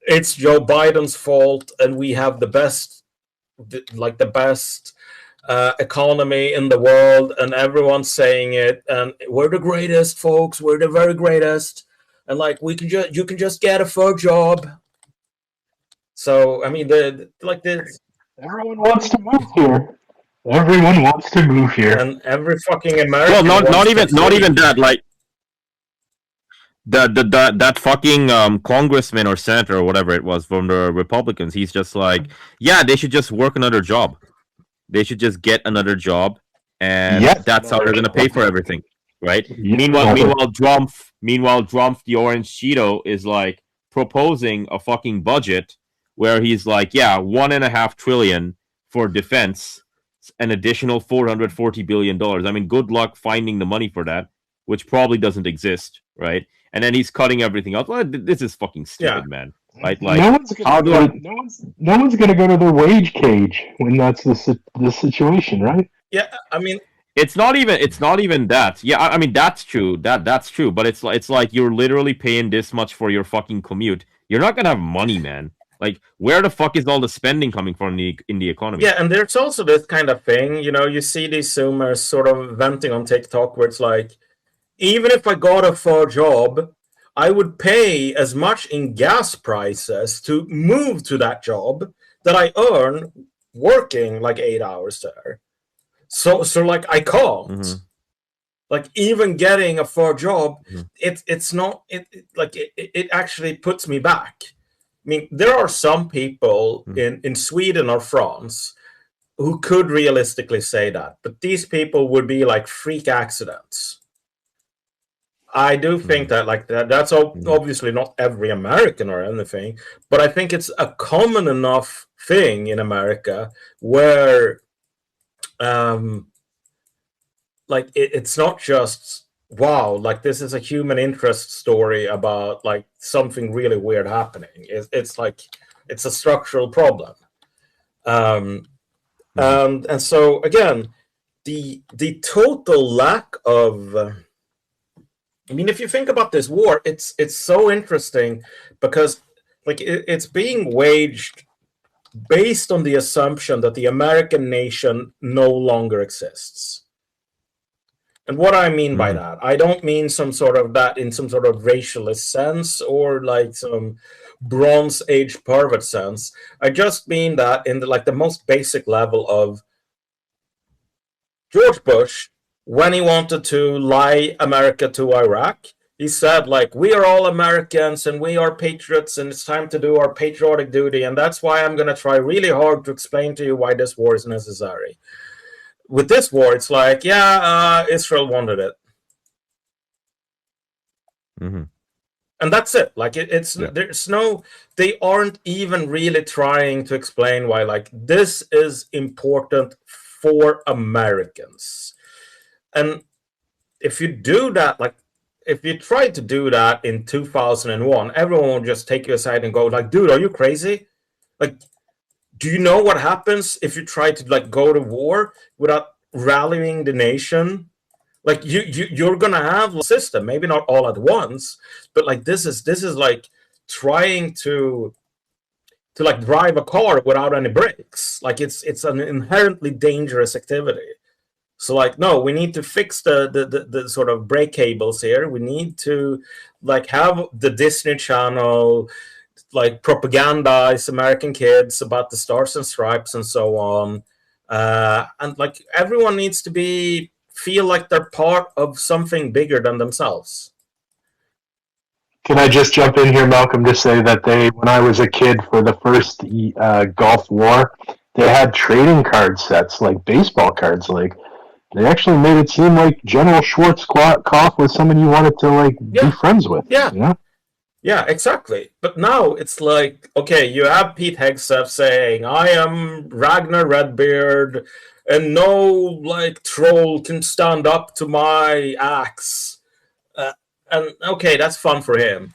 it's Joe Biden's fault, and we have the best economy in the world, and everyone's saying it, and we're the greatest, folks. We're the very greatest, and like you can just get a third job. So I mean, Everyone wants to move here. Everyone wants to move here. And every fucking American. Well, not wants to not flee. even that. Like that fucking congressman or senator or whatever it was from the Republicans. He's just like, yeah, they should just work another job. They should just get another job, and Yes, that's how they're gonna pay for everything, right? Yes, Meanwhile, Drumpf, the Orange Cheeto, is like proposing a fucking budget where he's like, yeah, $1.5 trillion for defense, an additional $440 billion. I mean, good luck finding the money for that, which probably doesn't exist, right? And then he's cutting everything else. Well, this is fucking stupid, man. Right? Like, no one's how gonna do go, no one's gonna go to their wage cage when that's the situation, right? Yeah, I mean, it's not even that. Yeah, I mean that's true. That's true. But it's like you're literally paying this much for your fucking commute. You're not gonna have money, man. Like, where the fuck is all the spending coming from in the economy? yeah, and there's also this kind of thing, you see these Zoomers sort of venting on TikTok where it's like, even if I got a fur job, I would pay as much in gas prices to move to that job that I earn working like 8 hours there. So like I can't. Mhm. Like even getting a fur job, Mhm. it's not it actually puts me back. I mean, there are some people in Sweden or France who could realistically say that, but these people would be like freak accidents. I do think that like that's obviously not every American or anything, but I think it's a common enough thing in America where like it's not just wow, like this is a human interest story about like something really weird happening. It's like it's a structural problem. And so again, the total lack of I mean, if you think about this war, it's so interesting because like it's being waged based on the assumption that the American nation no longer exists. And what I mean by that, I don't mean some sort of that in some sort of racialist sense or like some Bronze Age pervert sense. I just mean that in the most basic level of George Bush, when he wanted to lie America to Iraq, he said, like, we are all Americans and we are patriots and it's time to do our patriotic duty. And that's why I'm going to try really hard to explain to you why this war is necessary. With this war, it's like, yeah, Israel wanted it. And that's it. Like, there's no, they aren't even really trying to explain why, like, this is important for Americans. And if you do that, like, if you try to do that in 2001, everyone will just take you aside and go, like, dude, are you crazy? Like, do you know what happens if you try to, like, go to war without rallying the nation? Like, you're gonna have a system, maybe not all at once, but like this is like trying to like drive a car without any brakes. Like it's an inherently dangerous activity. So like, no, we need to fix the sort of brake cables here. We need to like have the Disney Channel like propagandize American kids about the Stars and Stripes and so on. And like everyone needs to feel like they're part of something bigger than themselves. Can I just jump in here, Malcolm, to say that when I was a kid for the first Gulf War, they had trading card sets, like baseball cards. Like, they actually made it seem like General Schwarzkopf was someone you wanted to, like, be friends with. Yeah. You know? Yeah, exactly. But now it's like, okay, you have Pete Hegseth saying, I am Ragnar Redbeard, and no, like, troll can stand up to my axe. And, okay, that's fun for him.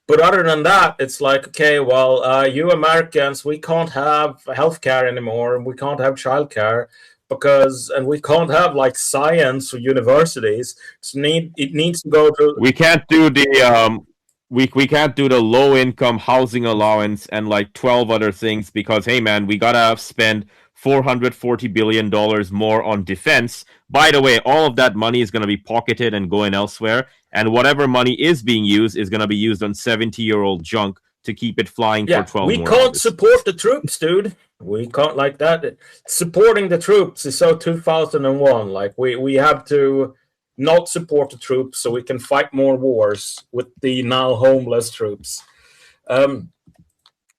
But other than that, it's like, okay, well, you Americans, we can't have healthcare anymore, and we can't have childcare, and we can't have, like, science or universities. It needs to go to... We can't do the... We can't do the low income housing allowance and like 12 other things because, hey man, we gotta spend $440 billion more on defense. By the way, all of that money is going to be pocketed and going elsewhere, and whatever money is being used is going to be used on 70-year-old junk to keep it flying for 12 we more can't hours. support the troops, dude. We can't like that. Supporting the troops is so 2001. Like we have to not support the troops so we can fight more wars with the now homeless troops.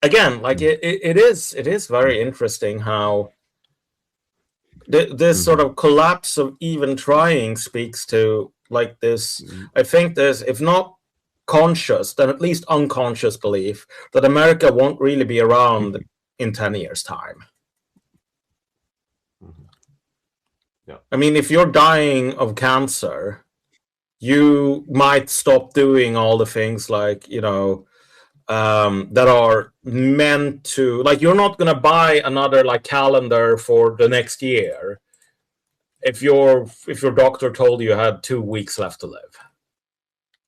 Again, like it is very interesting how this sort of collapse of even trying speaks to like this. I think there's, if not conscious, then at least unconscious belief that America won't really be around in 10 years' time. Yeah. I mean, if you're dying of cancer, you might stop doing all the things like, you know, that are meant to, like, you're not going to buy another like calendar for the next year if your doctor told you had 2 weeks left to live,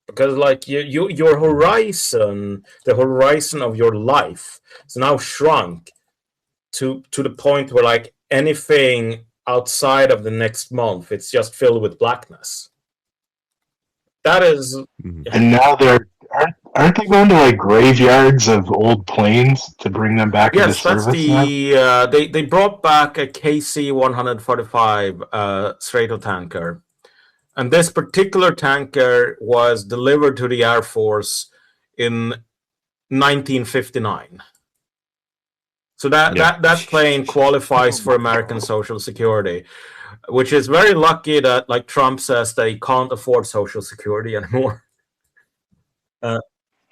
because like your horizon, the horizon of your life, is now shrunk to the point where like anything outside of the next month, it's just filled with blackness. That is, And now aren't they going to like graveyards of old planes to bring them back into yes, that's service now? the they brought back a KC-145 Stratotanker, and this particular tanker was delivered to the Air Force in 1959. So that plane qualifies for American Social Security, which is very lucky that like Trump says that he can't afford Social Security anymore.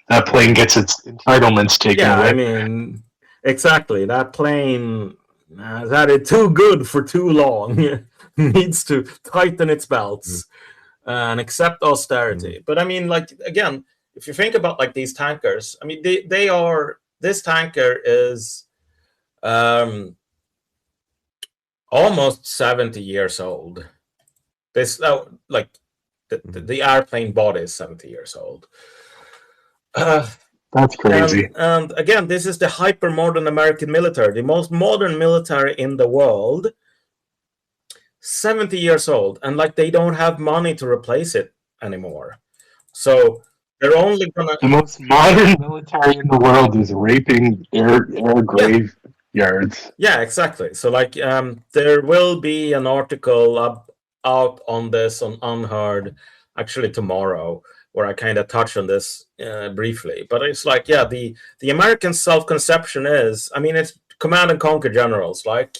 That plane gets its entitlements taken away. I mean, exactly. That plane has had it too good for too long. Needs to tighten its belts and accept austerity. But I mean, like, again, if you think about like these tankers, I mean, they are, this tanker is almost 70 years old. This like the airplane body is 70 years old. That's crazy. And again, this is the hyper modern American military, the most modern military in the world. 70 years old, and like they don't have money to replace it anymore. So they're only gonna. The most modern military in the world is raping air graveyards. Yeah, exactly. So like there will be an article out on this on Unheard actually tomorrow, where I kind of touch on this briefly. But it's like, yeah, the American self-conception is, I mean, it's command and conquer generals, like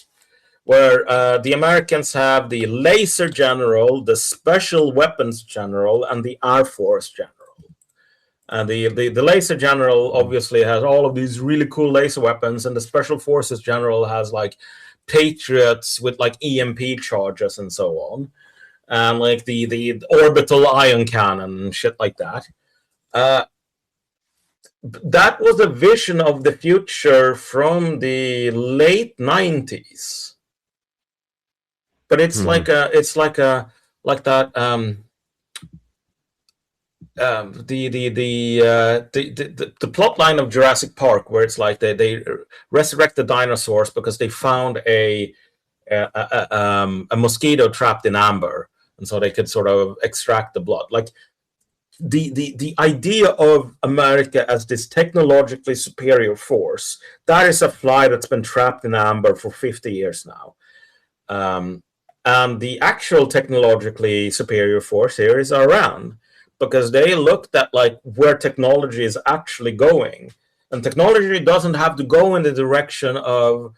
where the Americans have the laser general, the special weapons general, and the Air Force general. And the laser general obviously has all of these really cool laser weapons, and the special forces general has like Patriots with like EMP charges and so on, and like the orbital ion cannon and shit like that. That was a vision of the future from the late 90s. But it's like that the plot line of Jurassic Park, where it's like they resurrect the dinosaurs because they found a mosquito trapped in amber, and so they could sort of extract the blood. Like the idea of America as this technologically superior force, that is a fly that's been trapped in amber for 50 years now. And the actual technologically superior force here is Iran, because they looked at like where technology is actually going, and technology doesn't have to go in the direction of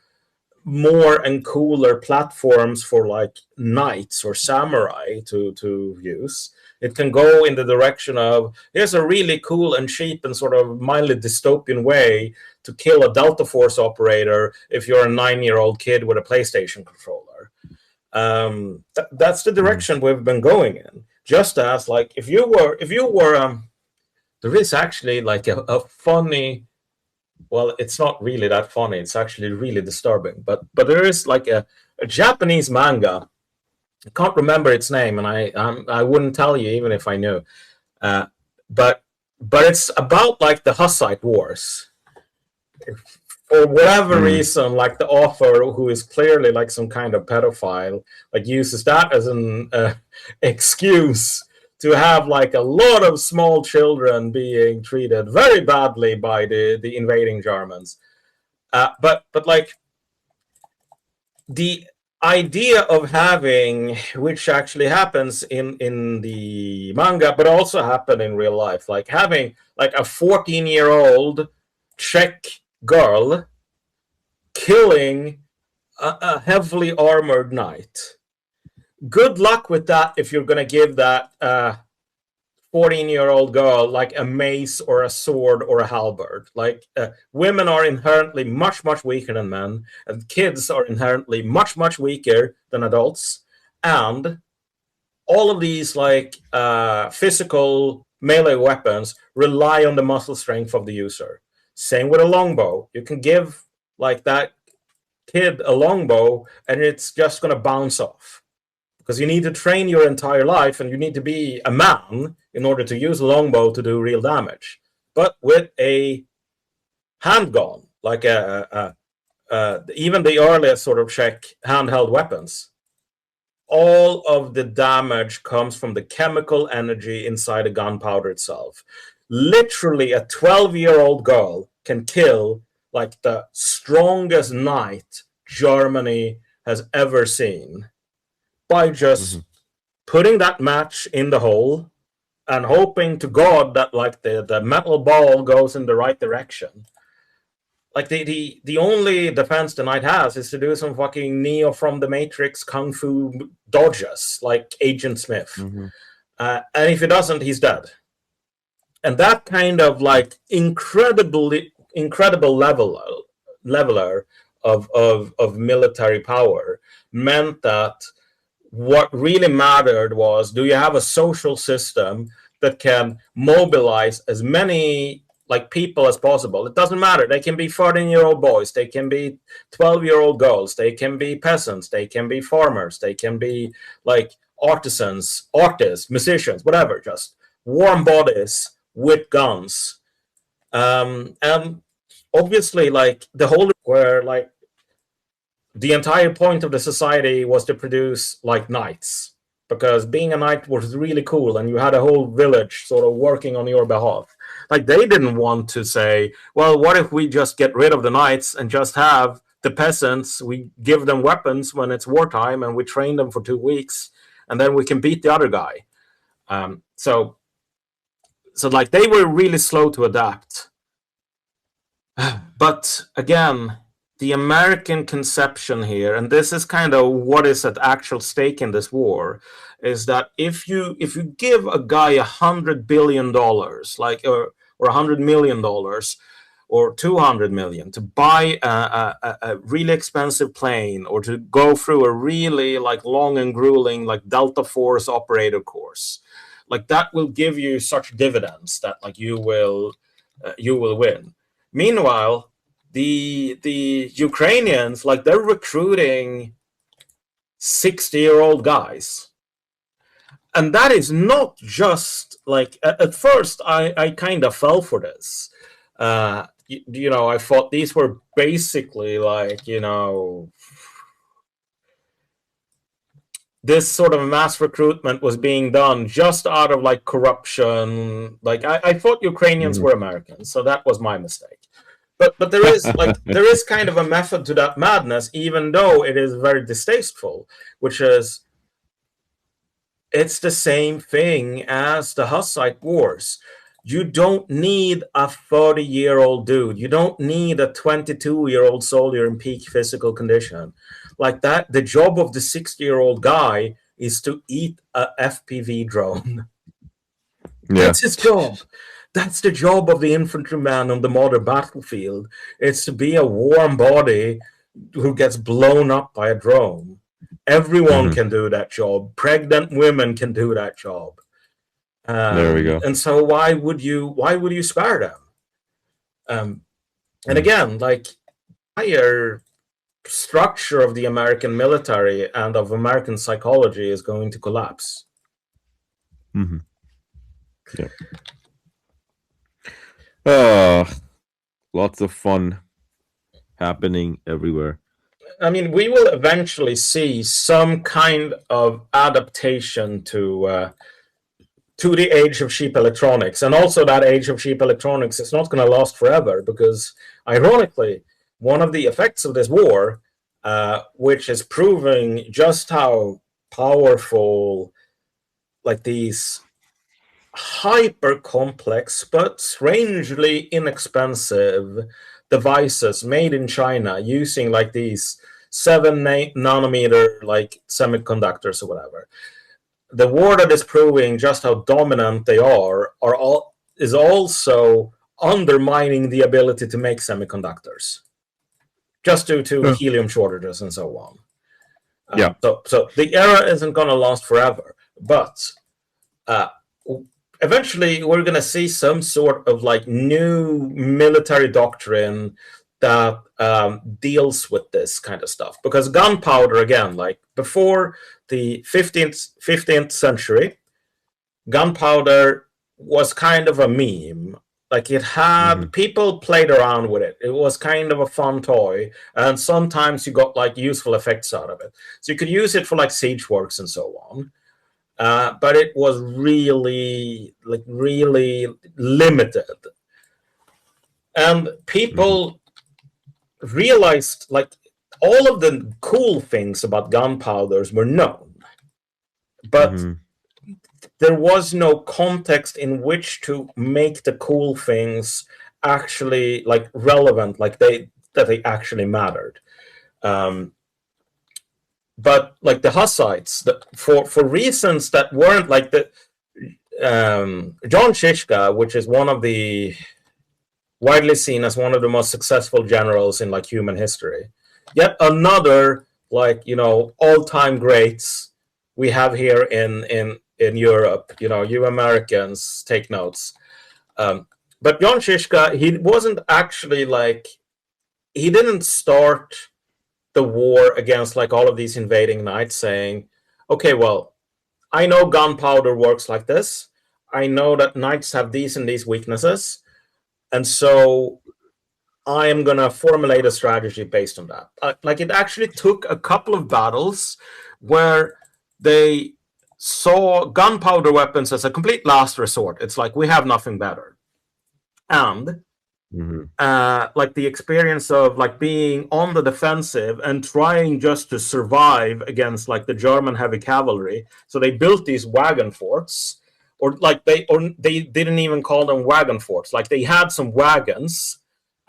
more and cooler platforms for like knights or samurai to use. It can go in the direction of, here's a really cool and cheap and sort of mildly dystopian way to kill a Delta Force operator if you're a 9-year-old kid with a PlayStation controller. That's the direction we've been going in. Just as like if you were there is actually like a funny, well, it's not really that funny, it's actually really disturbing, but there is like a Japanese manga. I can't remember its name, and I wouldn't tell you even if I knew, but it's about like the Hussite Wars. For whatever reason, like the author, who is clearly like some kind of pedophile, like uses that as an excuse to have like a lot of small children being treated very badly by the invading Germans. But like the idea of having, which actually happens in the manga, but also happen in real life, like having like a 14-year-old Czech girl killing a heavily armored knight. Good luck with that if you're going to give that 14-year-old girl like a mace or a sword or a halberd. Like women are inherently much weaker than men, and kids are inherently much weaker than adults, and all of these like physical melee weapons rely on the muscle strength of the user. Same with a longbow. You can give like that kid a longbow and it's just going to bounce off, because you need to train your entire life and you need to be a man in order to use a longbow to do real damage. But with a handgun, like even the earliest sort of Czech handheld weapons, all of the damage comes from the chemical energy inside the gunpowder itself. Literally, a 12-year-old girl can kill like the strongest knight Germany has ever seen by just putting that match in the hole and hoping to God that like the metal ball goes in the right direction. Like the only defense the knight has is to do some fucking Neo from the Matrix kung fu dodges like Agent Smith. And if he doesn't, he's dead. And that kind of like incredible leveler of military power meant that what really mattered was, do you have a social system that can mobilize as many like people as possible? It doesn't matter. They can be 14-year-old boys, they can be 12-year-old girls, they can be peasants, they can be farmers, they can be like artisans, artists, musicians, whatever, just warm bodies with guns. And obviously like the whole where like the entire point of the society was to produce like knights, because being a knight was really cool and you had a whole village sort of working on your behalf. Like they didn't want to say, well, what if we just get rid of the knights and just have the peasants, we give them weapons when it's wartime and we train them for 2 weeks and then we can beat the other guy. So like they were really slow to adapt. But again, the American conception here, and this is kind of what is at actual stake in this war, is that if you give a guy $100 billion, like or $100 million or 200 million to buy a really expensive plane, or to go through a really like long and grueling like Delta Force operator course, like that will give you such dividends that like you will win. Meanwhile, the Ukrainians, like they're recruiting 60-year-old guys, and that is not just like at first I kind of fell for this. You know, I thought these were basically like, you know, this sort of mass recruitment was being done just out of like corruption. Like I thought Ukrainians were Americans, so that was my mistake. But there is like there is kind of a method to that madness, even though it is very distasteful, which is it's the same thing as the Hussite Wars. You don't need a 30-year-old dude. You don't need a 22-year-old soldier in peak physical condition. Like that, the job of the 60-year-old guy is to eat a FPV drone. Yeah. That's his job. That's the job of the infantryman on the modern battlefield. It's to be a warm body who gets blown up by a drone. Everyone can do that job. Pregnant women can do that job. There we go. And so why would you spare them? And again, like higher structure of the American military and of American psychology is going to collapse. Yeah. Lots of fun happening everywhere. I mean, we will eventually see some kind of adaptation to the age of cheap electronics. And also that age of cheap electronics is not going to last forever, because ironically, one of the effects of this war which is proving just how powerful, like, these hyper complex but strangely inexpensive devices made in China using like these 7 nanometer like semiconductors or whatever. The war that is proving just how dominant they are is also undermining the ability to make semiconductors, just due to helium shortages and so on. Yeah. So the era isn't going to last forever, but eventually we're going to see some sort of like new military doctrine that deals with this kind of stuff. Because gunpowder, again, like before the 15th century, gunpowder was kind of a meme. Like, it had people played around with it. It was kind of a fun toy, and sometimes you got like useful effects out of it. So you could use it for like siege works and so on. But it was really limited. And people realized like all of the cool things about gunpowders were known, but there was no context in which to make the cool things actually like relevant, like that they actually mattered. But like the Hussites, for reasons that weren't like the John Shishka, which is one of the widely seen as one of the most successful generals in like human history, yet another like, you know, all-time greats we have here in Europe. You know, you Americans take notes. But John Shishka, he wasn't actually like, he didn't start the war against like all of these invading knights saying, okay, well, I know gunpowder works like this. I know that knights have these and these weaknesses. And so I am going to formulate a strategy based on that. Like, it actually took a couple of battles where they saw gunpowder weapons as a complete last resort. It's like, we have nothing better. And like the experience of like being on the defensive and trying just to survive against like the German heavy cavalry. So they built these wagon forts, or they didn't even call them wagon forts. Like, they had some wagons,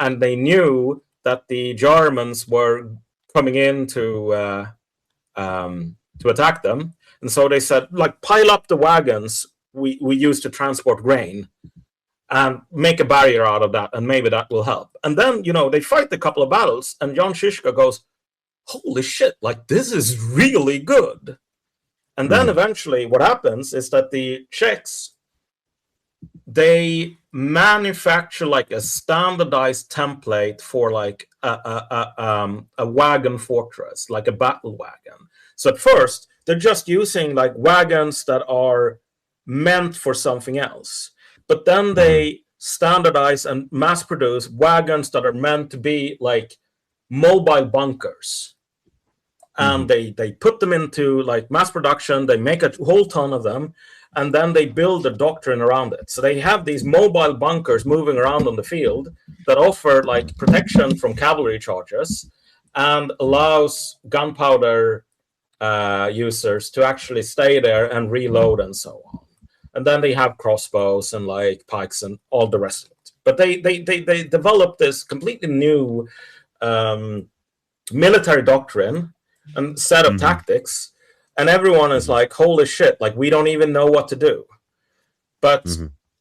and they knew that the Germans were coming in to attack them, and so they said, like, pile up the wagons we use to transport grain, and make a barrier out of that, and maybe that will help. And then, you know, they fight a couple of battles, and John Shishka goes, holy shit, like, this is really good. And then eventually what happens is that the Czechs, they manufacture like a standardized template for like a wagon fortress, like a battle wagon. So at first, they're just using like wagons that are meant for something else. But then they standardize and mass produce wagons that are meant to be like mobile bunkers. And they put them into like mass production. They make a whole ton of them, and then they build a doctrine around it. So they have these mobile bunkers moving around on the field that offer like protection from cavalry charges and allows gunpowder users to actually stay there and reload and so on. And then they have crossbows and like pikes and all the rest of it. But they developed this completely new military doctrine and set of tactics, and everyone is like, holy shit, like, we don't even know what to do. But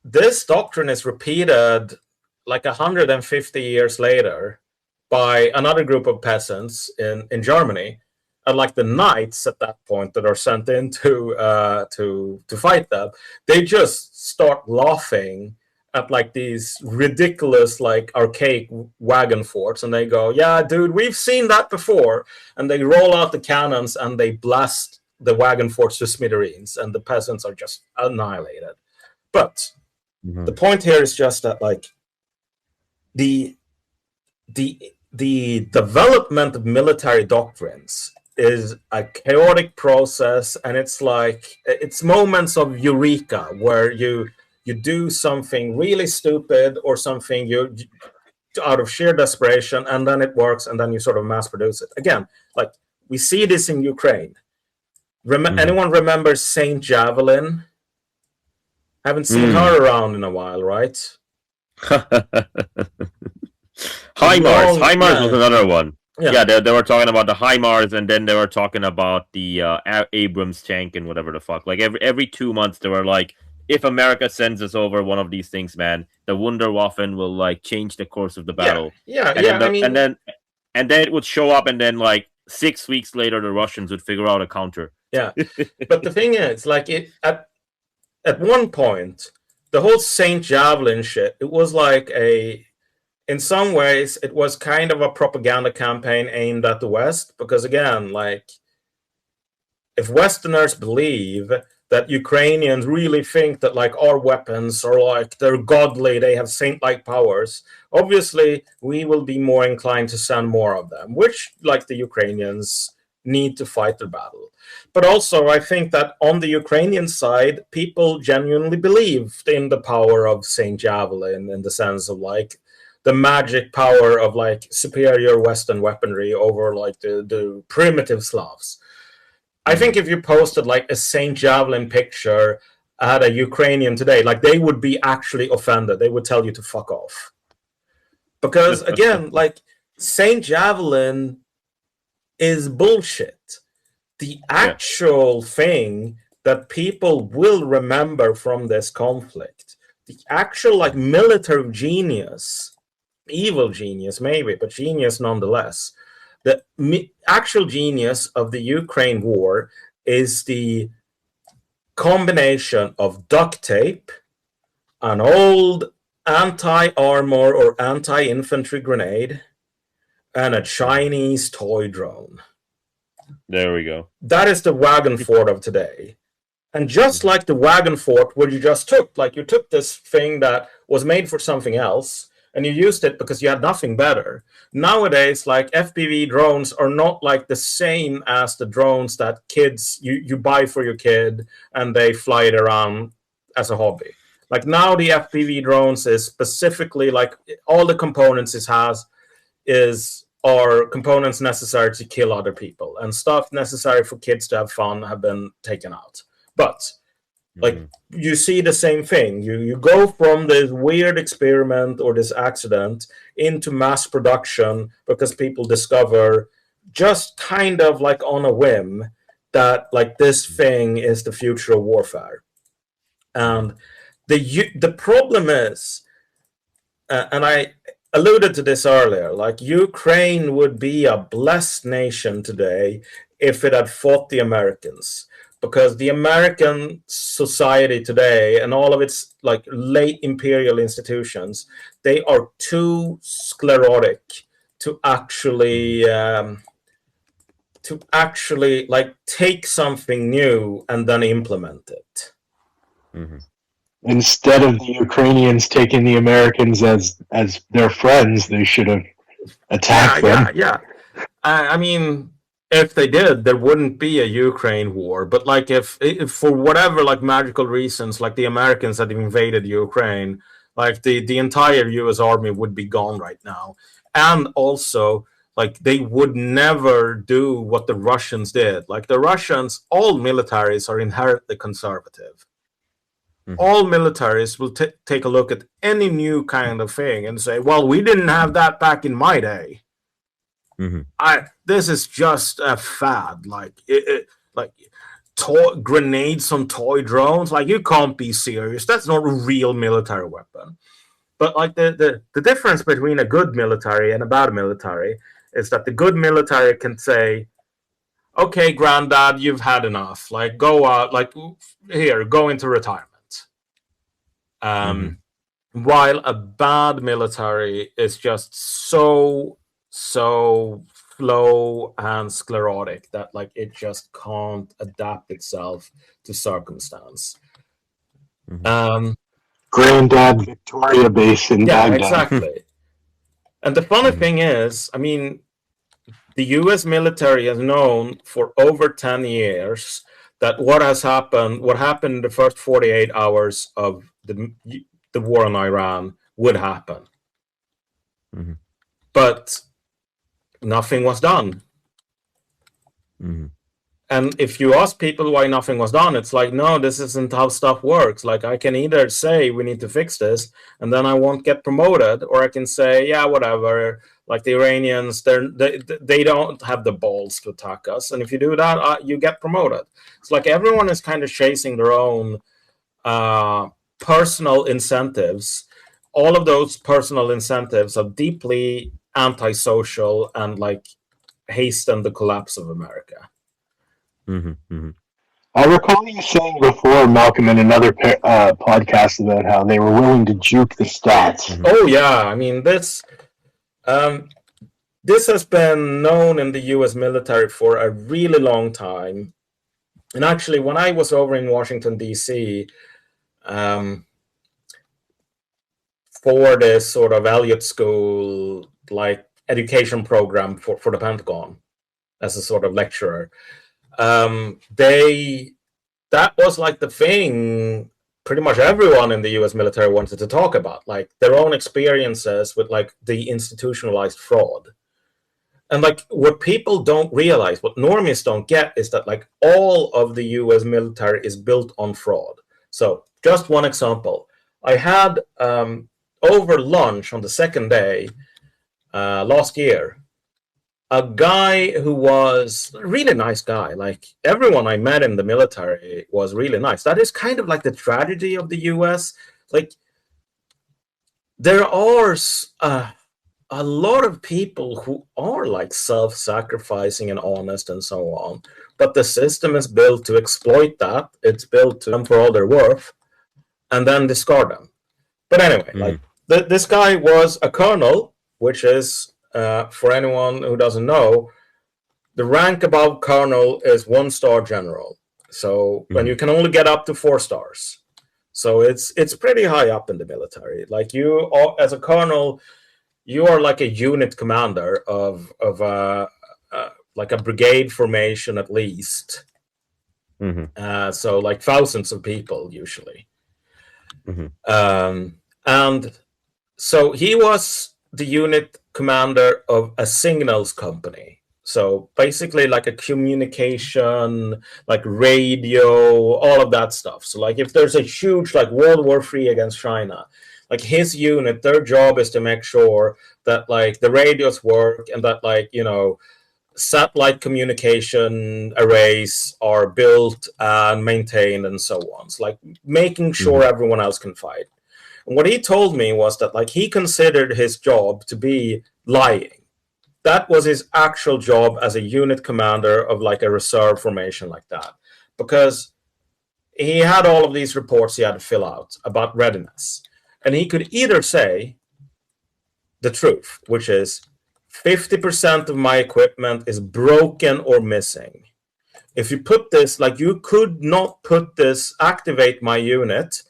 this doctrine is repeated like 150 years later by another group of peasants in Germany. And like the knights at that point that are sent in to fight them, they just start laughing at like these ridiculous like archaic wagon forts, and they go, yeah, dude, we've seen that before. And they roll out the cannons and they blast the wagon forts to smithereens, and the peasants are just annihilated. But the point here is just that like the development of military doctrines is a chaotic process, and it's like, it's moments of eureka where you do something really stupid, or something out of sheer desperation, and then it works, and then you sort of mass produce it. Again, like we see this in Ukraine. Anyone remember Saint Javelin? Haven't seen her around in a while, right? HIMARS. HIMARS was another one. Yeah. They were talking about the HIMARS, and then they were talking about the Abrams tank and whatever the fuck. Like every 2 months, they were like, if America sends us over one of these things, man, the Wunderwaffen will like change the course of the battle. And then it would show up, and then like 6 weeks later, the Russians would figure out a counter. Yeah, but the thing is, like at one point, the whole Saint Javelin shit, it was like in some ways, it was kind of a propaganda campaign aimed at the West, because again, like, if Westerners believe that Ukrainians really think that like our weapons are like they're godly, they have saint-like powers, obviously we will be more inclined to send more of them, which like the Ukrainians need to fight their battle. But also I think that on the Ukrainian side, people genuinely believed in the power of Saint Javelin, in the sense of like the magic power of like superior Western weaponry over like the primitive Slavs. I think if you posted like a Saint Javelin picture at a Ukrainian today, like they would be actually offended. They would tell you to fuck off. Because again, like Saint Javelin is bullshit. The actual thing that people will remember from this conflict, the actual like military genius, evil genius maybe, but genius nonetheless, the actual genius of the Ukraine war is the combination of duct tape, an old anti-armor or anti-infantry grenade, and a Chinese toy drone. There we go. That is the wagon fort of today. And just like the wagon fort where you just took, like you took this thing that was made for something else, and you used it because you had nothing better. Nowadays, like FPV drones are not like the same as the drones that kids you buy for your kid and they fly it around as a hobby. Like now the FPV drones is specifically like all the components it has are components necessary to kill other people, and stuff necessary for kids to have fun have been taken out. But like you see the same thing. You go from this weird experiment or this accident into mass production because people discover just kind of like on a whim that like this thing is the future of warfare. And the problem is, and I alluded to this earlier, like Ukraine would be a blessed nation today if it had fought the Americans. Because the American society today and all of its like late imperial institutions, they are too sclerotic to actually like take something new and then implement it. Mm-hmm. Instead of the Ukrainians taking the Americans as their friends, they should have attacked them. Yeah. I mean, if they did, there wouldn't be a Ukraine war. But like if for whatever like magical reasons, like the Americans had invaded Ukraine, like the entire US army would be gone right now. And also like they would never do what the Russians did. Like the Russians, all militaries are inherently conservative. Mm-hmm. All militaries will take a look at any new kind of thing and say, well, we didn't have that back in my day. Mm-hmm. This is just a fad, like grenades on toy drones. Like you can't be serious. That's not a real military weapon. But like the difference between a good military and a bad military is that the good military can say, "Okay, Granddad, you've had enough. Like go out. Like here, go into retirement." While a bad military is just so slow and sclerotic that like it just can't adapt itself to circumstance. Granddad Victoria Base in Baghdad. Exactly. And the funny thing is, I mean, the US military has known for over 10 years that what happened in the first 48 hours of the war in Iran would happen. Mhm. But nothing was done. Mhm. And if you ask people why nothing was done, it's like, no, this isn't how stuff works. Like, I can either say we need to fix this, and then I won't get promoted, or I can say, yeah, whatever. Like the Iranians, they don't have the balls to attack us, and if you do that, you get promoted. It's like everyone is kind of chasing their own personal incentives. All of those personal incentives are deeply antisocial and like hasten the collapse of America. Mhm. Mhm. I recall you saying before, Malcolm, in another podcast about how they were willing to juke the stats. Mhm. Oh yeah, I mean this has been known in the U.S. military for a really long time. And actually, when I was over in Washington D.C. For this sort of Elliott School like education program for the Pentagon as a sort of lecturer, that was like the thing pretty much everyone in the US military wanted to talk about, like their own experiences with like the institutionalized fraud. And like what people don't realize, what normies don't get, is that like all of the US military is built on fraud. So just one example. I had over lunch on the second day last year, a guy who was a really nice guy. Like everyone I met in the military was really nice. That is kind of like the tragedy of the US. Like there are a lot of people who are like self-sacrificing and honest and so on, but the system is built to exploit that. It's built to them for all they're worth and then discard them. But anyway, like this guy was a colonel, which is for anyone who doesn't know, the rank above colonel is 1-star general. So and you can only get up to 4 stars. So it's pretty high up in the military. Like you are, as a colonel, you are like a unit commander of like a brigade formation at least. So like thousands of people usually. And so he was the unit commander of a signals company. So basically like a communication, like radio, all of that stuff. So like if there's a huge like World War III against China, like his unit, their job is to make sure that like the radios work and that like, you know, satellite communication arrays are built and maintained and so on. So like making sure everyone else can fight. And what he told me was that like he considered his job to be lying. That was his actual job as a unit commander of like a reserve formation like that, because he had all of these reports he had to fill out about readiness, and he could either say the truth, which is 50% of my equipment is broken or missing. If you put this, like you could not put this, activate my unit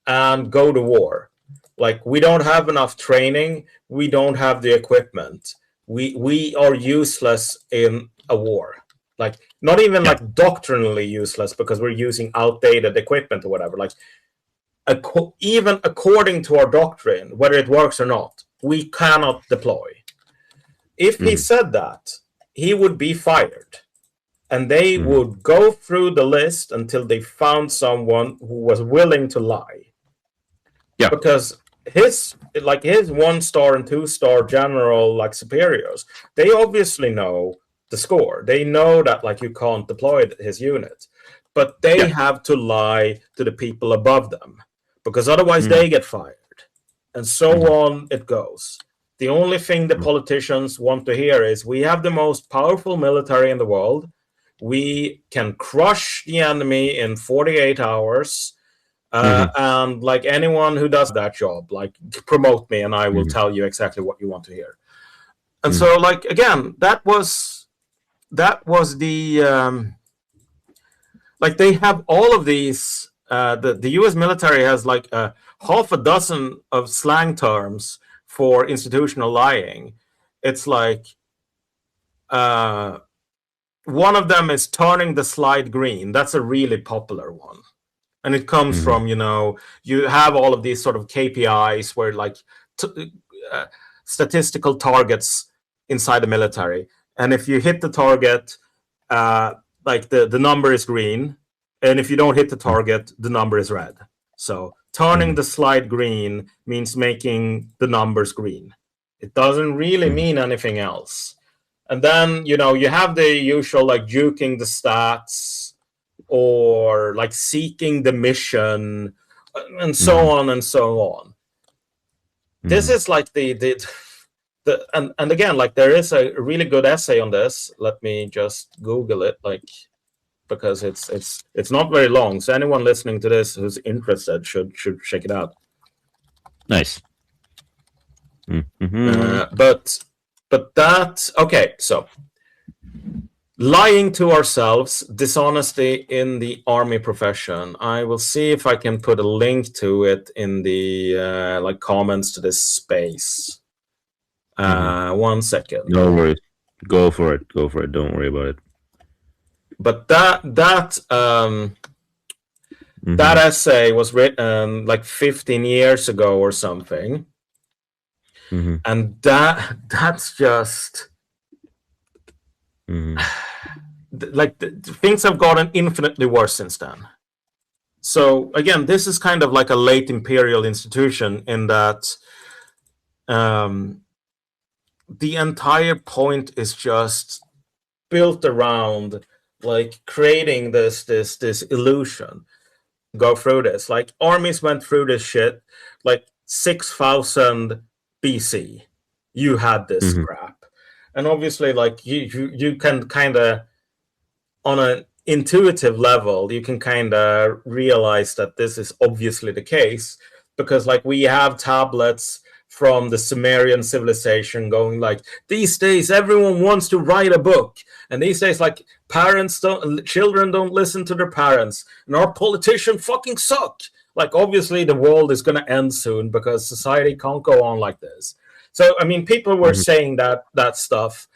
and go to war. Like we don't have enough training, we don't have the equipment. We are useless in a war. Like not even like doctrinally useless because we're using outdated equipment or whatever. Like even according to our doctrine, whether it works or not, we cannot deploy. If he said that, he would be fired. And they would go through the list until they found someone who was willing to lie. Yeah. Because his 1-star and 2-star general like superiors, they obviously know the score. They know that like you can't deploy his unit. But they have to lie to the people above them, because otherwise they get fired. And so on it goes. The only thing the politicians want to hear is we have the most powerful military in the world. We can crush the enemy in 48 hours. And like anyone who does that job, like promote me and I will tell you exactly what you want to hear. And so like, again, that was the, like they have all of these, the US military has like half a dozen of slang terms for institutional lying. It's like, one of them is turning the slide green. That's a really popular one. And it comes from, you know, you have all of these sort of KPIs where like statistical targets inside the military, and if you hit the target, like the number is green, and if you don't hit the target, the number is red. So turning the slide green means making the numbers green. It doesn't really mean anything else. And then, you know, you have the usual like juking the stats or like seeking the mission and so on and so on. This is like the and again, like there is a really good essay on this. Let me just Google it, like, because it's not very long. So anyone listening to this who's interested should check it out. Nice. But that, okay, so lying to ourselves, dishonesty in the army profession. I will see if I can put a link to it in the like comments to this space. 1 second. No worries. Go for it. Don't worry about it. But that essay was written like 15 years ago or something. And that's just like things have gotten infinitely worse since then. So again, this is kind of like a late imperial institution in that the entire point is just built around like creating this illusion. Go through this. Like armies went through this shit like 6,000 BC. You had this crap. And obviously like you can kind of on an intuitive level, you can kind of realize that this is obviously the case because like we have tablets from the Sumerian civilization going like, these days everyone wants to write a book, and these days like children don't listen to their parents, and our politicians fucking suck. Like obviously the world is going to end soon because society can't go on like this. So I mean, people were saying that stuff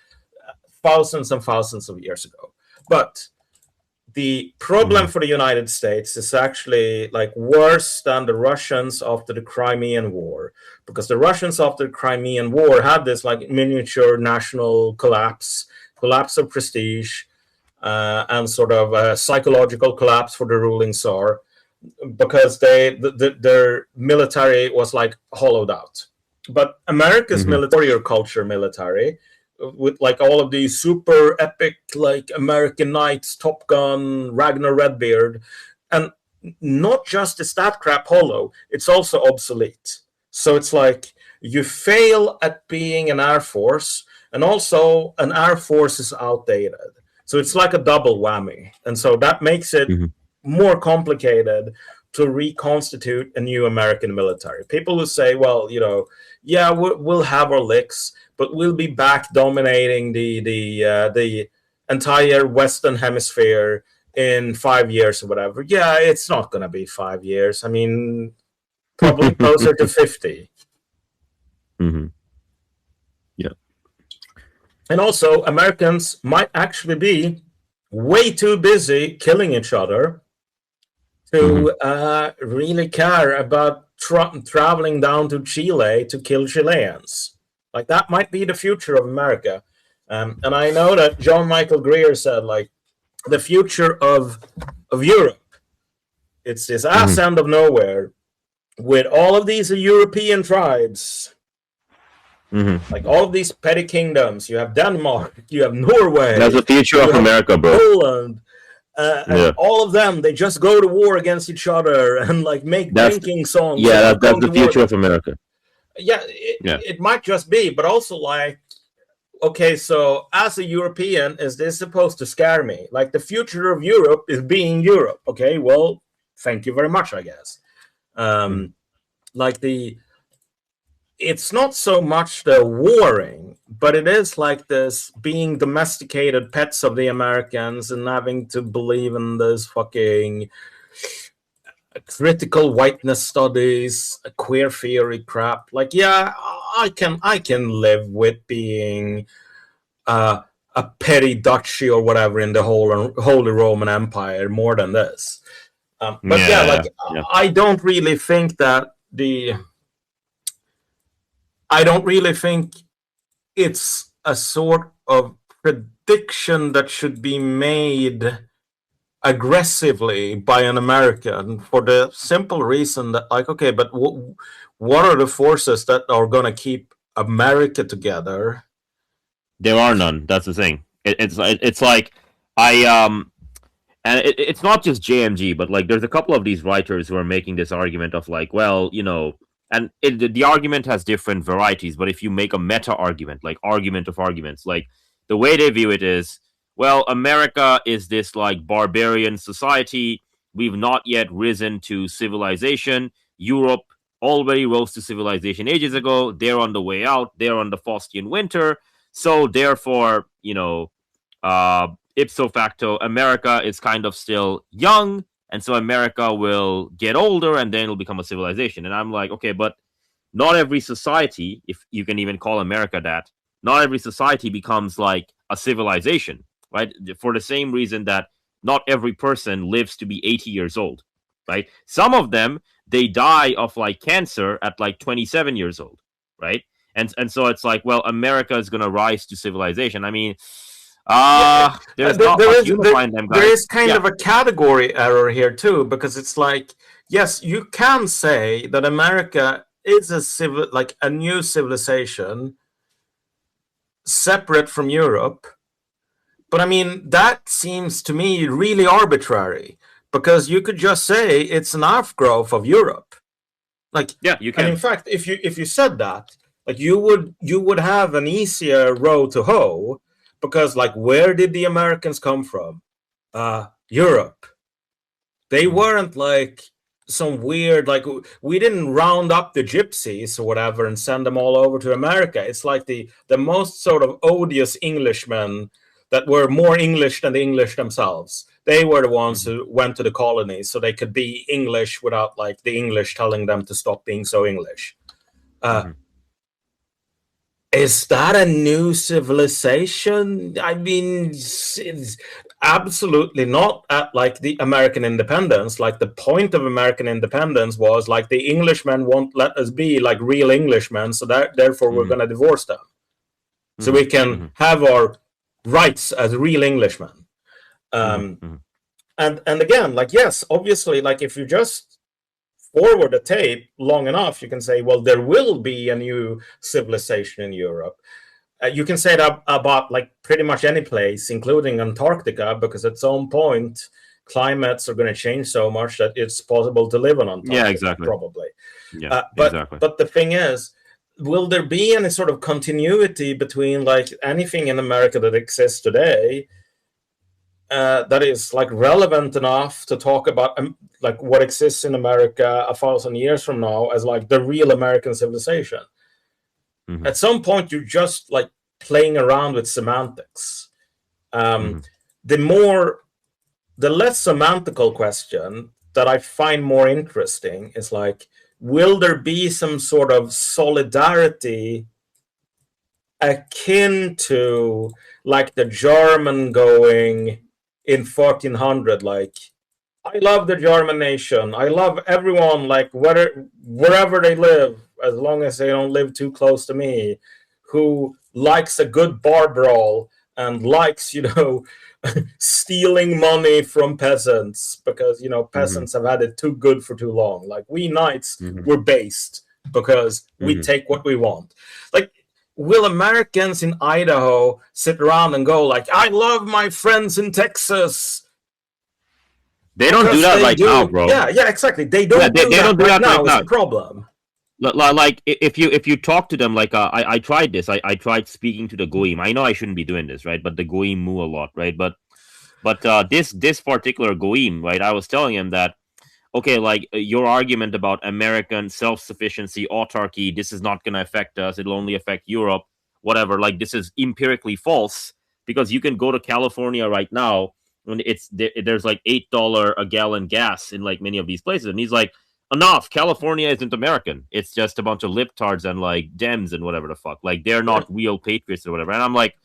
thousands and thousands of years ago, but the problem for the United States is actually like worse than the Russians after the Crimean War, because the Russians after the Crimean War had this like miniature national collapse of prestige, and sort of a psychological collapse for the ruling Tsar, because their military was like hollowed out. But America's military with like all of these super epic like American Knights, Top Gun, Ragnar Redbeard, and not just is that crap hollow, it's also obsolete. So it's like you fail at being an Air Force, and also an Air Force is outdated. So it's like a double whammy. And so that makes it more complicated to reconstitute a new American military. People will say, well, you know, yeah, we'll have our licks, but we'll be back dominating the entire Western Hemisphere in 5 years or whatever. Yeah, it's not going to be 5 years. I mean, probably closer to 50. Yeah. And also, Americans might actually be way too busy killing each other to really care about traveling down to Chile to kill Chileans. Like that might be the future of America. And I know that John Michael Greer said like the future of Europe, it's this ass end of nowhere with all of these European tribes. Like all of these petty kingdoms. You have Denmark, you have Norway. That's the future of America, bro. Poland. And all of them, they just go to war against each other and like make drinking songs. Yeah, that's the future of America. Yeah, it might just be, but also like, okay, so as a European, is this supposed to scare me? Like the future of Europe is being Europe. Okay, well, thank you very much, I guess. Like it's not so much the warring, but it is like this being domesticated pets of the Americans and having to believe in this fucking critical whiteness studies, queer theory crap. Like, yeah, I can live with being a petty duchy or whatever in the Holy Roman Empire more than this. But I don't really think that I don't really think it's a sort of prediction that should be made aggressively by an American, for the simple reason that, like, okay, but what are the forces that are going to keep America together? There are none. That's the thing. It's like I and it's not just JMG, but like there's a couple of these writers who are making this argument of like, well, and the argument has different varieties, but if you make a meta argument, like argument of arguments, like the way they view it is, well, America is this like barbarian society. We've not yet risen to civilization. Europe already rose to civilization ages ago. They're on the way out. They're on the Faustian winter. So therefore, ipso facto, America is kind of still young, and so America will get older, and then it'll become a civilization. And I'm like, okay, but not every society, if you can even call America that, not every society becomes like a civilization, right? For the same reason that not every person lives to be 80 years old, right? Some of them, they die of like cancer at like 27 years old, right? And so it's like, well, America is going to rise to civilization. I mean, there's not much unifying them, guys. There is kind of a category error here too, because it's like, yes, you can say that America is a new civilization separate from Europe, but I mean that seems to me really arbitrary, because you could just say it's an outgrowth of Europe. Like, yeah, you can. And in fact, if you said that, like, you would have an easier road to hoe, because like, where did the Americans come from? Europe. They weren't like some weird, like, we didn't round up the gypsies or whatever and send them all over to America. It's like the most sort of odious Englishmen that were more English than the English themselves. They were the ones who went to the colonies so they could be English without like the English telling them to stop being so English. Is that a new civilization? I mean, it's absolutely not at like the American independence. Like, the point of American independence was like, the Englishmen won't let us be like real Englishmen, so therefore we're going to divorce them. So we can have our rights as real Englishmen. And again, like, yes, obviously, like, if you just forward the tape long enough, you can say, well, there will be a new civilization in Europe. You can say that about like pretty much any place, including Antarctica, because at some point climates are going to change so much that it's possible to live on Antarctica. Yeah, exactly. Probably. Yeah, exactly. But the thing is, will there be any sort of continuity between like anything in America that exists today that is like relevant enough to talk about like what exists in America 1,000 years from now as like the real American civilization? At some point, you're just like playing around with semantics. The less semantical question that I find more interesting is like, will there be some sort of solidarity akin to like the German going in 1400, like, I love the German nation. I love everyone, like, wherever they live, as long as they don't live too close to me, who likes a good bar brawl and likes, stealing money from peasants, because, peasants have had it too good for too long. Like, we knights, we're based because we take what we want. Like, will Americans in Idaho sit around and go like, I love my friends in Texas? They don't do that right now, bro. Yeah, exactly. They don't do that right now. It's the problem. Like, if you talk to them, like, I tried this. I tried speaking to the Goyim. I know I shouldn't be doing this, right? But the Goyim moo a lot, right? But this particular Goyim, right? I was telling him that, okay, like, your argument about American self-sufficiency, autarky, this is not going to affect us. It'll only affect Europe, whatever. Like, this is empirically false, because you can go to California right now and there's like $8 a gallon gas in like many of these places. And he's like, enough. California isn't American. It's just a bunch of libtards and like Dems and whatever the fuck. Like, they're not real patriots or whatever. And I'm like,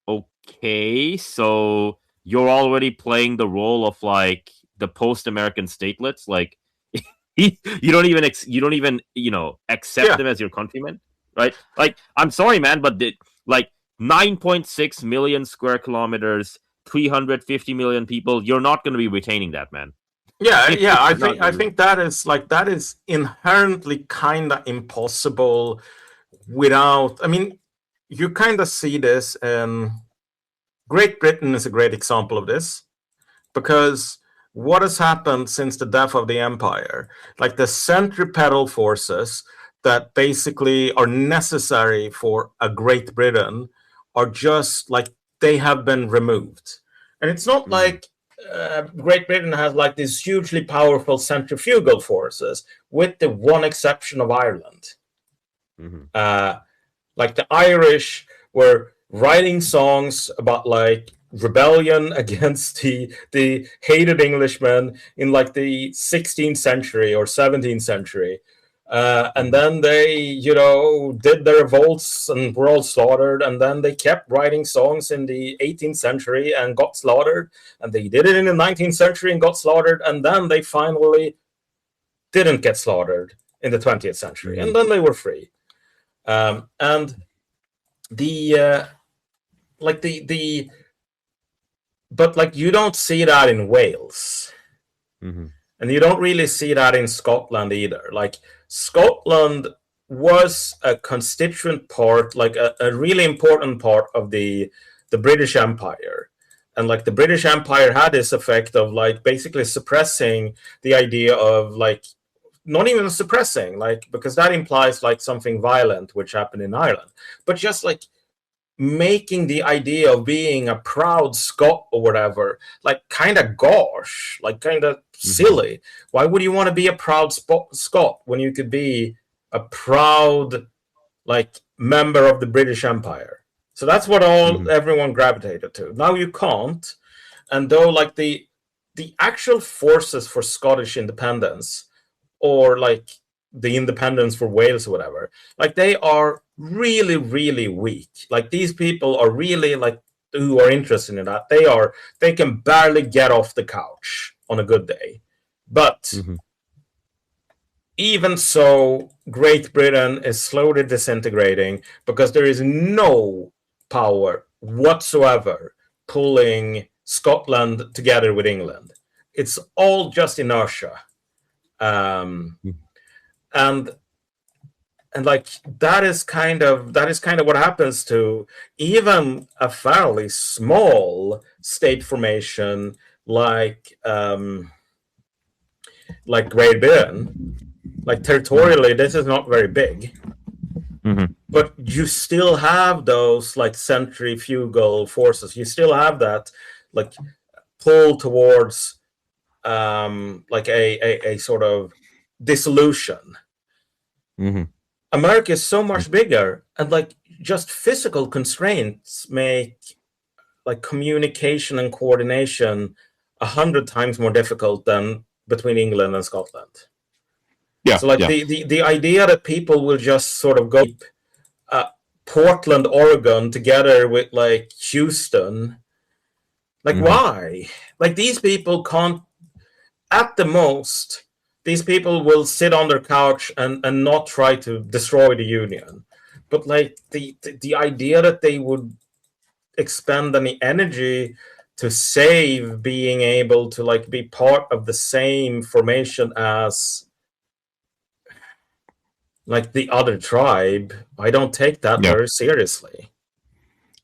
okay, so you're already playing the role of like the post-American statelets. Like, You don't even accept them as your countrymen, right? Like, I'm sorry, man, but 9.6 million square kilometers, 350 million people. You're not going to be retaining that, man. Yeah. Not I gonna be. think that is inherently kind of impossible without. I mean, you kind of see this, and Great Britain is a great example of this, because what has happened since the death of the empire, like the centripetal forces that basically are necessary for a Great Britain, are just like they have been removed. And it's not like Great Britain has like these hugely powerful centrifugal forces, with the one exception of Ireland. Like the Irish were writing songs about like rebellion against the hated Englishmen in like the 16th century or 17th century. And then they, did their revolts and were all slaughtered. And then they kept writing songs in the 18th century and got slaughtered. And they did it in the 19th century and got slaughtered. And then they finally didn't get slaughtered in the 20th century. And then they were free. And but like you don't see that in Wales. And you don't really see that in Scotland either. Like Scotland was a constituent part, like a really important part of the British Empire. And like the British Empire had this effect of like basically suppressing the idea of like, not even suppressing, like, because that implies like something violent which happened in Ireland, but just like making the idea of being a proud Scot or whatever, like kind of gauche, like kind of silly. Why would you want to be a proud Scot when you could be a proud like member of the British Empire? So that's what everyone gravitated to. Now you can't, and though like the actual forces for Scottish independence, or like the independence for Wales or whatever, like they are really, really weak. Like these people are really like, who are interested in that, they can barely get off the couch on a good day. But even so, Great Britain is slowly disintegrating because there is no power whatsoever pulling Scotland together with England. It's all just inertia. And like that is kind of what happens to even a fairly small state formation like Great Britain. Like territorially, this is not very big, but you still have those like centrifugal forces. You still have that like pull towards like a sort of dissolution. America is so much bigger, and like just physical constraints make like communication and coordination 100 times more difficult than between England and Scotland. Yeah. So like the idea that people will just sort of go Portland, Oregon together with like Houston, like why? Like these people can't. At the most, these people will sit on their couch and not try to destroy the Union. But like the idea that they would expend any energy to save being able to like be part of the same formation as like the other tribe, I don't take that very seriously.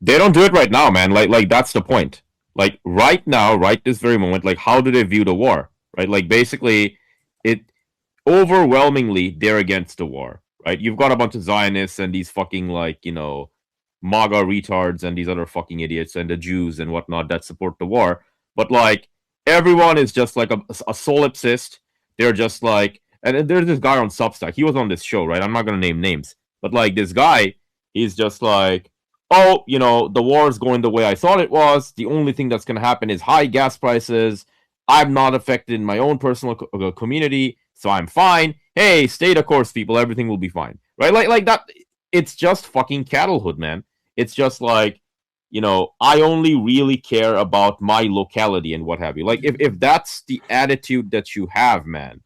They don't do it right now, man. Like that's the point. Like right now, right this very moment, like how do they view the war? Right? Like basically it overwhelmingly they're against the war. Right? You've got a bunch of Zionists and these fucking like, MAGA retards and these other fucking idiots and the Jews and whatnot that support the war. But like everyone is just like a solipsist. They're just like, and there's this guy on Substack. He was on this show, right? I'm not gonna name names, but like this guy, he's just like, oh, the war is going the way I thought it was. The only thing that's gonna happen is high gas prices. I'm not affected in my own personal community, so I'm fine. Hey, stay the course, people. Everything will be fine, right? Like that. It's just fucking cattlehood, man. It's just like, I only really care about my locality and what have you. Like, if that's the attitude that you have, man,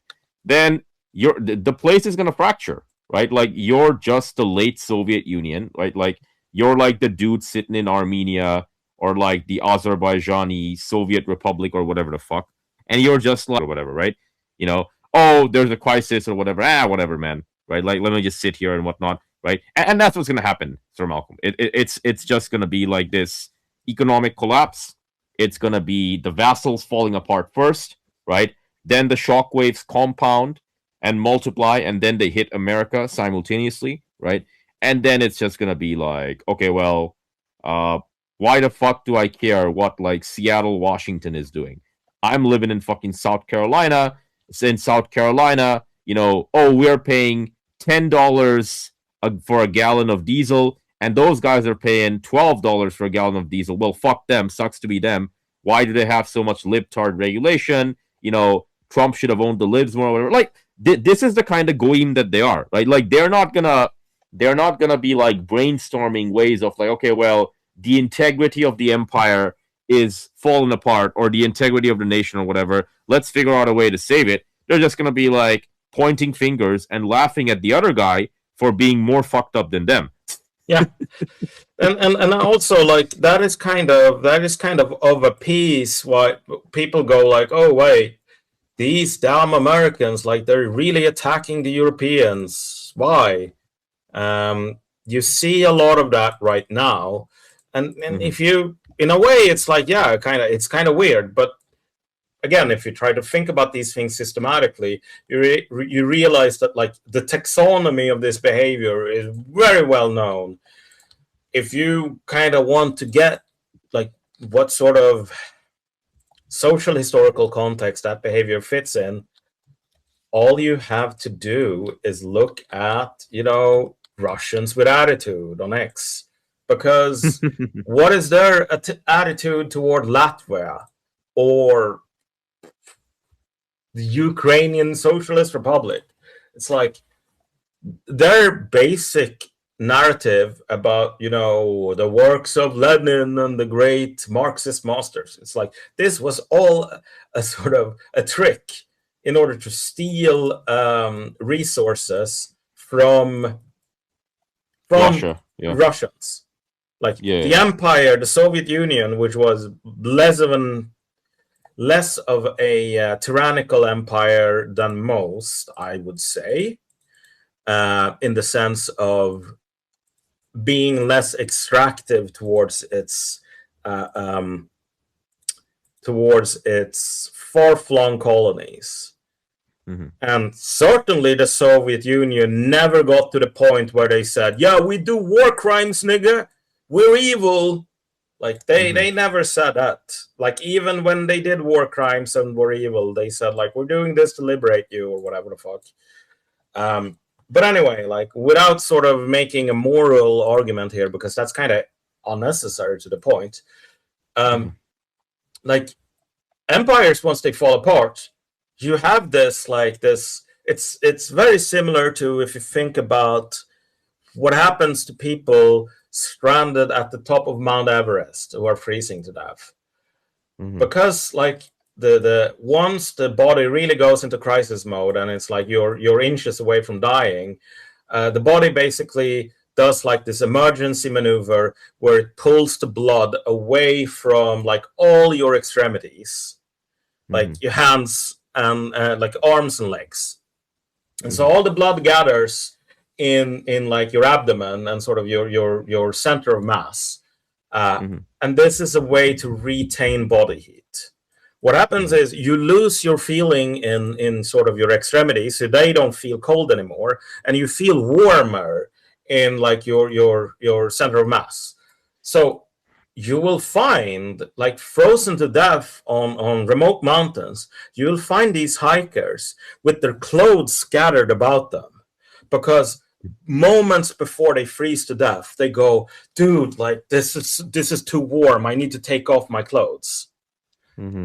then the place is gonna fracture, right? Like you're just the late Soviet Union, right? Like you're like the dude sitting in Armenia or like the Azerbaijani Soviet Republic or whatever the fuck, and you're just like or whatever, right? You know, oh, there's a crisis or whatever. Whatever, man, right? Like let me just sit here and whatnot, right? And that's what's gonna happen, Sir Malcolm. It's just gonna be like this economic collapse. It's gonna be the vassals falling apart first, right? Then the shockwaves compound and multiply, and then they hit America simultaneously, right? And then it's just gonna be like, okay, well, why the fuck do I care what like Seattle, Washington is doing? I'm living in fucking South Carolina. In South Carolina, you know, oh, we're paying $10 for a gallon of diesel, and those guys are paying $12 for a gallon of diesel. Well, fuck them. Sucks to be them. Why do they have so much libtard regulation? You know, Trump should have owned the libs more or whatever. Like, this is the kind of goyim that they are, right? Like, they're not gonna be like brainstorming ways of like, okay, well, the integrity of the empire is falling apart, or the integrity of the nation, or whatever. Let's figure out a way to save it. They're just gonna be like pointing fingers and laughing at the other guy for being more fucked up than them. Yeah, and also like that is kind of a piece why people go like, oh wait, these damn Americans, like they're really attacking the Europeans. Why? You see a lot of that right now, and if you, in a way, it's like, yeah, it's kind of weird, but again, if you try to think about these things systematically, you realize that like the taxonomy of this behavior is very well known. If you kind of want to get like what sort of social historical context that behavior fits in, all you have to do is look at, you know, Russians with attitude on X, because what is their attitude toward Latvia or the Ukrainian Socialist Republic? It's like their basic narrative about, you know, the works of Lenin and the great Marxist masters. It's like this was all a sort of a trick in order to steal resources from Russia, yeah. Russians. Like the empire, the Soviet Union, which was less of a tyrannical empire than most, I would say, in the sense of being less extractive towards its far-flung colonies. And certainly the Soviet Union never got to the point where they said, yeah, we do war crimes, nigga, we're evil. Like they never said that. Like even when they did war crimes and were evil, they said like, we're doing this to liberate you or whatever the fuck. But anyway, like without sort of making a moral argument here, because that's kind of unnecessary to the point. Like empires, once they fall apart, you have this like this. It's very similar to if you think about what happens to people stranded at the top of Mount Everest who are freezing to death, because like the once the body really goes into crisis mode and it's like you're inches away from dying, the body basically does like this emergency maneuver where it pulls the blood away from like all your extremities, like your hands and like arms and legs, and so all the blood gathers in like your abdomen and sort of your center of mass, and this is a way to retain body heat. What happens is you lose your feeling in sort of your extremities, so they don't feel cold anymore, and you feel warmer in like your center of mass. So you will find, like frozen to death on remote mountains, you'll find these hikers with their clothes scattered about them, because moments before they freeze to death, they go, dude, like this is too warm, I need to take off my clothes.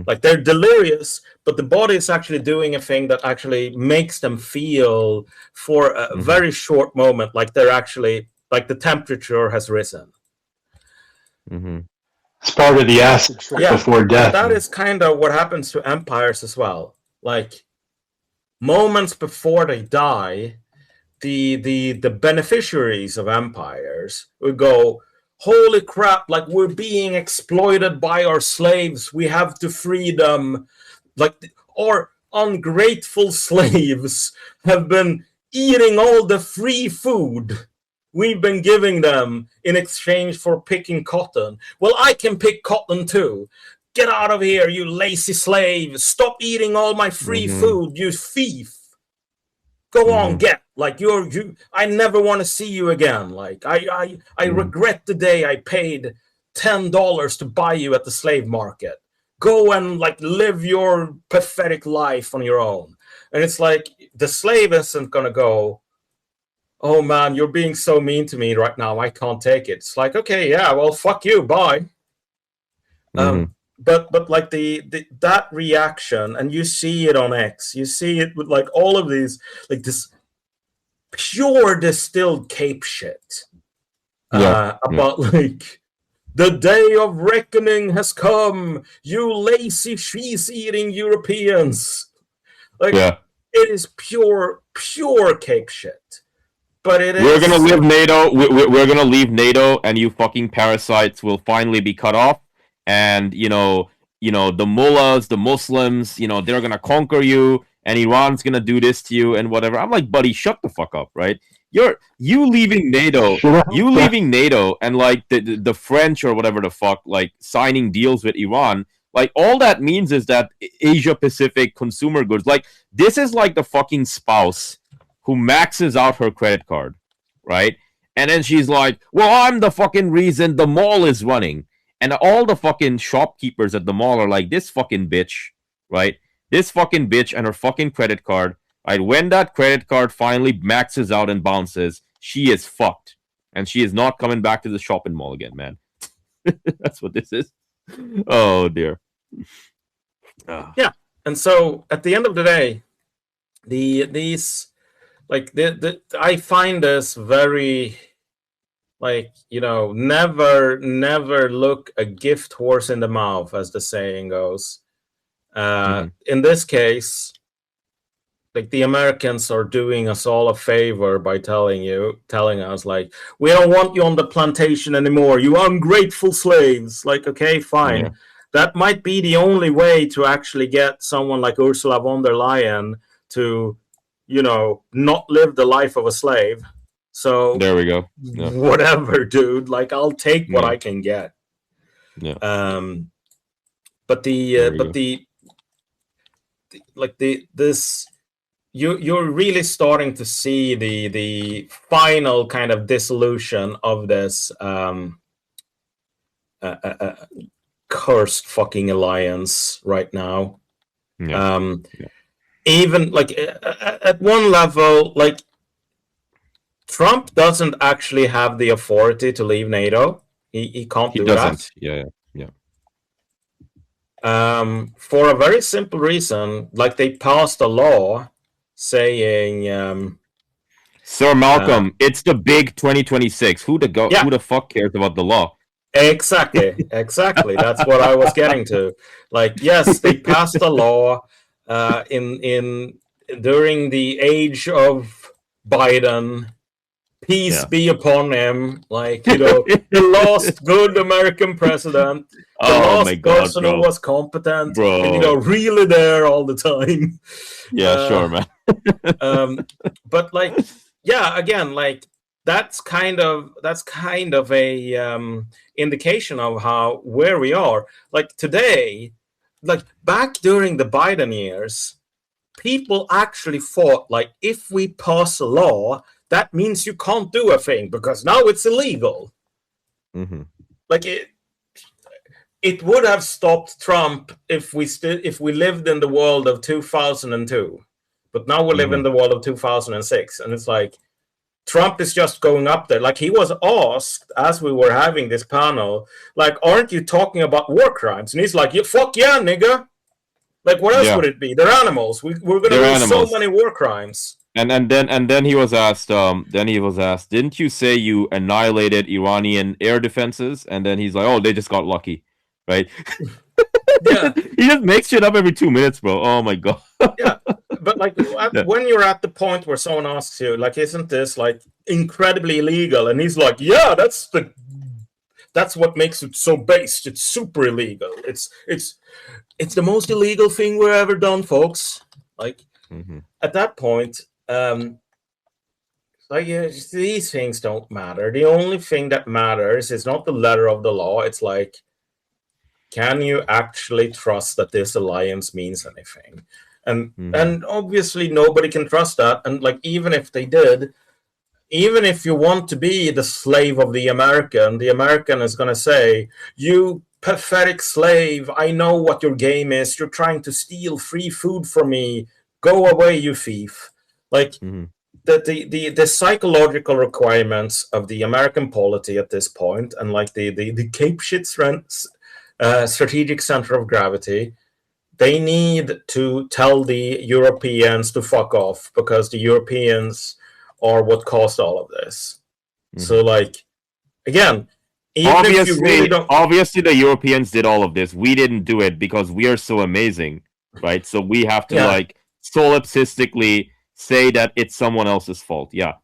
Like they're delirious, but the body is actually doing a thing that actually makes them feel for a very short moment like they're actually, like the temperature has risen. Started the acid trip before death. That is kind of what happens to empires as well. Like moments before they die, the beneficiaries of empires would go, holy crap, like we're being exploited by our slaves, we have to free them. Like our ungrateful slaves have been eating all the free food we've been giving them in exchange for picking cotton. Well, I can pick cotton too. Get out of here, you lazy slave. Stop eating all my free food, you thief. Go on, get. Like you I never want to see you again. Like I regret the day I paid $10 to buy you at the slave market. Go and like live your pathetic life on your own. And it's like the slave isn't gonna go, oh man, you're being so mean to me right now, I can't take it. It's like, okay, yeah, well, fuck you, bye. But like that reaction, and you see it on X, you see it with like all of these, like this pure distilled cape shit about like the day of reckoning has come, you lazy cheese-eating Europeans. Like it is pure cape shit. But we're gonna leave NATO. We're gonna leave NATO, and you fucking parasites will finally be cut off. And you know the mullahs, the Muslims, they're gonna conquer you, and Iran's gonna do this to you and whatever. I'm like, buddy, shut the fuck up, right? You leaving NATO, and like the French or whatever the fuck, like signing deals with Iran. Like all that means is that Asia Pacific consumer goods, like this is like the fucking spouse who maxes out her credit card, right? And then she's like, well, I'm the fucking reason the mall is running. And all the fucking shopkeepers at the mall are like, this fucking bitch, right? This fucking bitch and her fucking credit card, right? When that credit card finally maxes out and bounces, she is fucked. And she is not coming back to the shopping mall again, man. That's what this is. Oh, dear. Yeah. And so at the end of the day, I find this very, like, never look a gift horse in the mouth, as the saying goes. In this case, like the Americans are doing us all a favor by telling us like, we don't want you on the plantation anymore, you ungrateful slaves. Like, okay, fine. Yeah. That might be the only way to actually get someone like Ursula von der Leyen to not live the life of a slave. So there we go. Yeah. Whatever, dude. Like, I'll take what I can get. Yeah. You're really starting to see the final kind of dissolution of this cursed fucking alliance right now. Yeah. Even like at one level, like Trump doesn't actually have the authority to leave NATO. He can't do that. Yeah. For a very simple reason, like they passed a law saying, Sir Malcolm, it's the big 2026. Who the fuck cares about the law? Exactly. That's what I was getting to. Like, yes, they passed a law during the age of Biden. Peace be upon him. Like, the last good American president, the last person who was competent, and really there all the time. Yeah, sure, man. But like, yeah, again, like that's kind of a indication of where we are. Like today, like back during the Biden years, people actually thought like, if we pass a law, that means you can't do a thing because now it's illegal. Mm-hmm. Like it would have stopped Trump if we lived in the world of 2002, but now we live in the world of 2006, and it's like Trump is just going up there. Like he was asked as we were having this panel, like, aren't you talking about war crimes? And he's like, fuck yeah, nigga. Like, what else would it be? They're animals. We're going to do so many war crimes. And then he was asked. Didn't you say you annihilated Iranian air defenses? And then he's like, oh, they just got lucky, right? Yeah, he just makes shit up every 2 minutes, bro. Oh my god. Yeah, but like when you're at the point where someone asks you, like, isn't this like incredibly illegal? And he's like, yeah, that's what makes it so based. It's super illegal. It's the most illegal thing we've ever done, folks. Like at that point, like these things don't matter. The only thing that matters is not the letter of the law. It's like, can you actually trust that this alliance means anything? And obviously nobody can trust that. And like even if they did, even if you want to be the slave of the American is going to say, you pathetic slave, I know what your game is. You're trying to steal free food from me. Go away, you thief. Like the psychological requirements of the American polity at this point, and like the Cape shit strategic center of gravity, they need to tell the Europeans to fuck off because the Europeans are what caused all of this. So like, again, obviously, if you really don't... obviously the Europeans did all of this. We didn't do it because we are so amazing, right? So we have to like solipsistically say that it's someone else's fault. Yeah.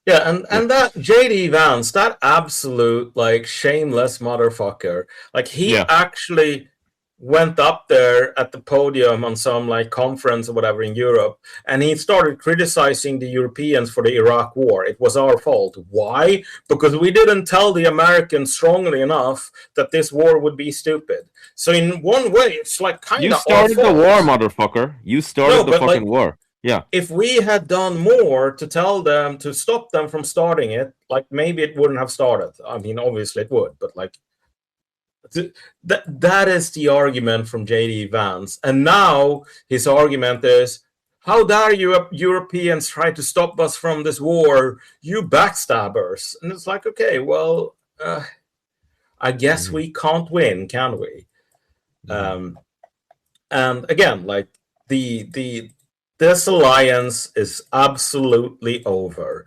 And that JD Vance, that absolute like shameless motherfucker, like he actually went up there at the podium on some like conference or whatever in Europe, and he started criticizing the Europeans for the Iraq war. It was our fault. Why? Because we didn't tell the Americans strongly enough that this war would be stupid. So in one way, it's like kind of you started the war, motherfucker. You started the fucking war. Yeah. If we had done more to tell them to stop them from starting it, like maybe it wouldn't have started. I mean, obviously it would, but like that is the argument from JD Vance. And now his argument is, how dare you Europeans try to stop us from this war, you backstabbers. And it's like, okay, well, I guess we can't win, can we? And again, like this alliance is absolutely over.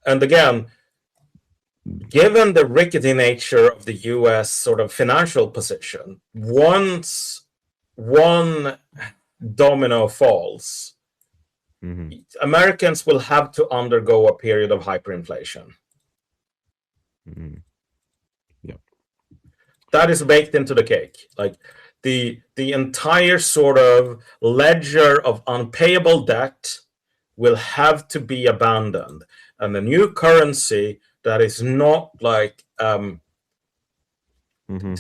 And again, given the rickety nature of the US sort of financial position, once one domino falls, Americans will have to undergo a period of hyperinflation. That is baked into the cake. Like the entire sort of ledger of unpayable debt will have to be abandoned. And the new currency that is not like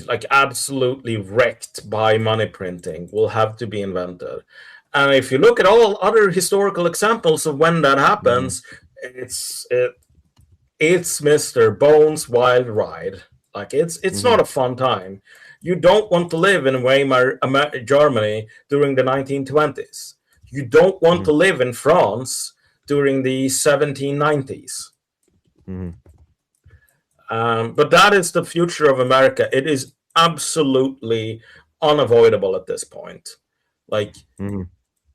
like absolutely wrecked by money printing will have to be invented. And if you look at all other historical examples of when that happens, it's Mr. Bones' wild ride. Like it's not a fun time. You don't want to live in Weimar, Germany during the 1920s. You don't want to live in France during the 1790s. But that is the future of America. It is absolutely unavoidable at this point. Like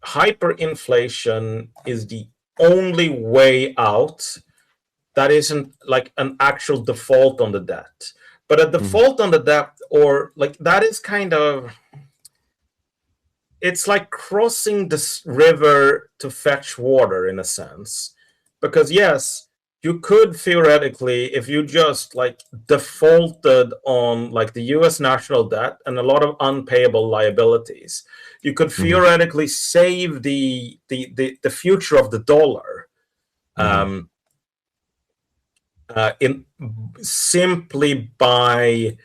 hyperinflation is the only way out that isn't like an actual default on the debt. But a default on the debt, or like that is kind of, it's like crossing this river to fetch water in a sense. Because yes, you could theoretically, if you just like defaulted on like the US national debt and a lot of unpayable liabilities, you could theoretically save the future of the dollar in simply by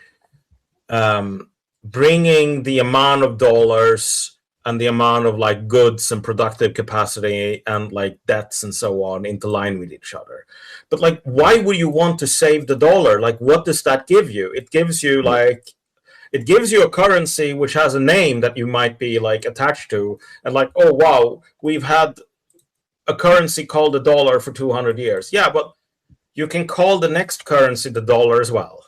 bringing the amount of dollars and the amount of like goods and productive capacity and like debts and so on into line with each other. But like, why would you want to save the dollar? Like, what does that give you? It gives you like, it gives you a currency which has a name that you might be like attached to, and like, oh wow, we've had a currency called the dollar for 200 years. Yeah, but you can call the next currency the dollar as well.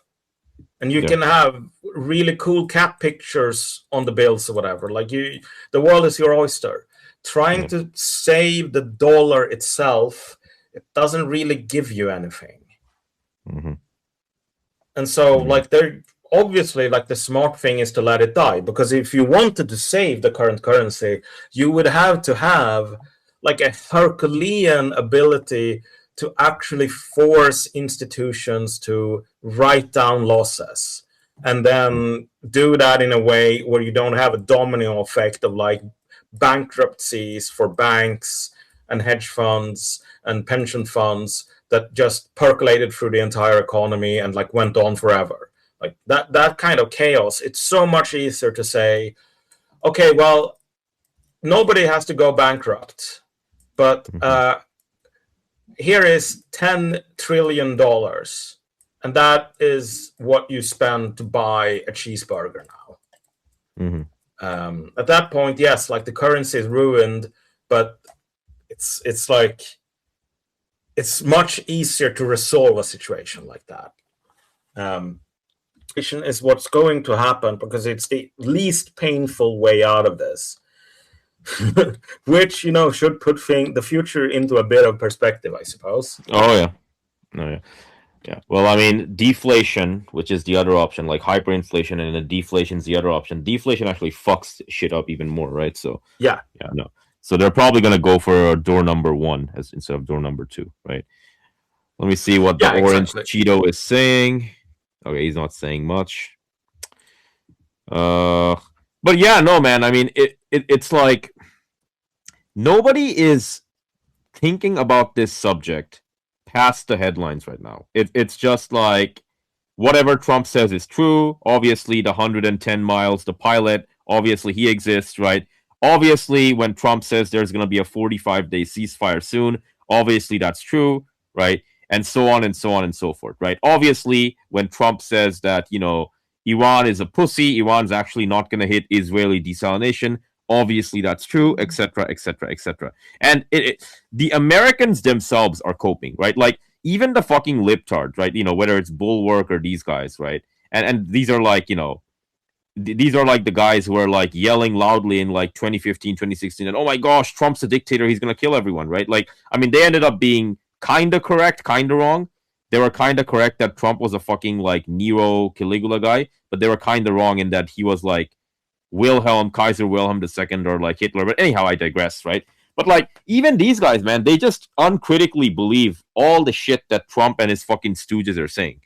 And you can have really cool cat pictures on the bills or whatever. Like the world is your oyster. Trying to save the dollar itself, it doesn't really give you anything. And so, like, obviously, like the smart thing is to let it die, because if you wanted to save the current currency, you would have to have like a Herculean ability to actually force institutions to write down losses, and then do that in a way where you don't have a domino effect of like bankruptcies for banks and hedge funds and pension funds that just percolated through the entire economy and like went on forever. Like that kind of chaos, it's so much easier to say, okay, well, nobody has to go bankrupt, but here is $10 trillion, and that is what you spend to buy a cheeseburger now. At that point, yes, like the currency is ruined, but it's like it's much easier to resolve a situation like that. Is what's going to happen, because it's the least painful way out of this, which should put the future into a bit of perspective, I suppose. Oh yeah. Well, I mean, deflation, which is the other option, like hyperinflation, and then deflation is the other option. Deflation actually fucks shit up even more, right? So no. So they're probably gonna go for door number 1 instead of door number 2, right? Let me see what the orange Cheeto is saying. Okay, he's not saying much. But yeah, no, man. I mean, it's like nobody is thinking about this subject past the headlines right now. It's just like whatever Trump says is true. Obviously, the 110 miles, the pilot, obviously he exists, right? Obviously, when Trump says there's going to be a 45-day ceasefire soon, obviously that's true, right? And so on and so on and so forth, right? Obviously, when Trump says that, Iran is a pussy, Iran's actually not going to hit Israeli desalination, obviously that's true, etc., etc., etc. And the Americans themselves are coping, right? Like, even the fucking libtards, right? Whether it's Bulwark or these guys, right? And these are like, these are like the guys who are like yelling loudly in like 2015, 2016, and oh my gosh, Trump's a dictator, he's going to kill everyone, right? Like, I mean, they ended up being kind of correct, kind of wrong. They were kind of correct that Trump was a fucking like Nero Caligula guy, but they were kind of wrong in that he was like Kaiser Wilhelm II or like Hitler. But anyhow, I digress, right? But like, even these guys, man, they just uncritically believe all the shit that Trump and his fucking stooges are saying,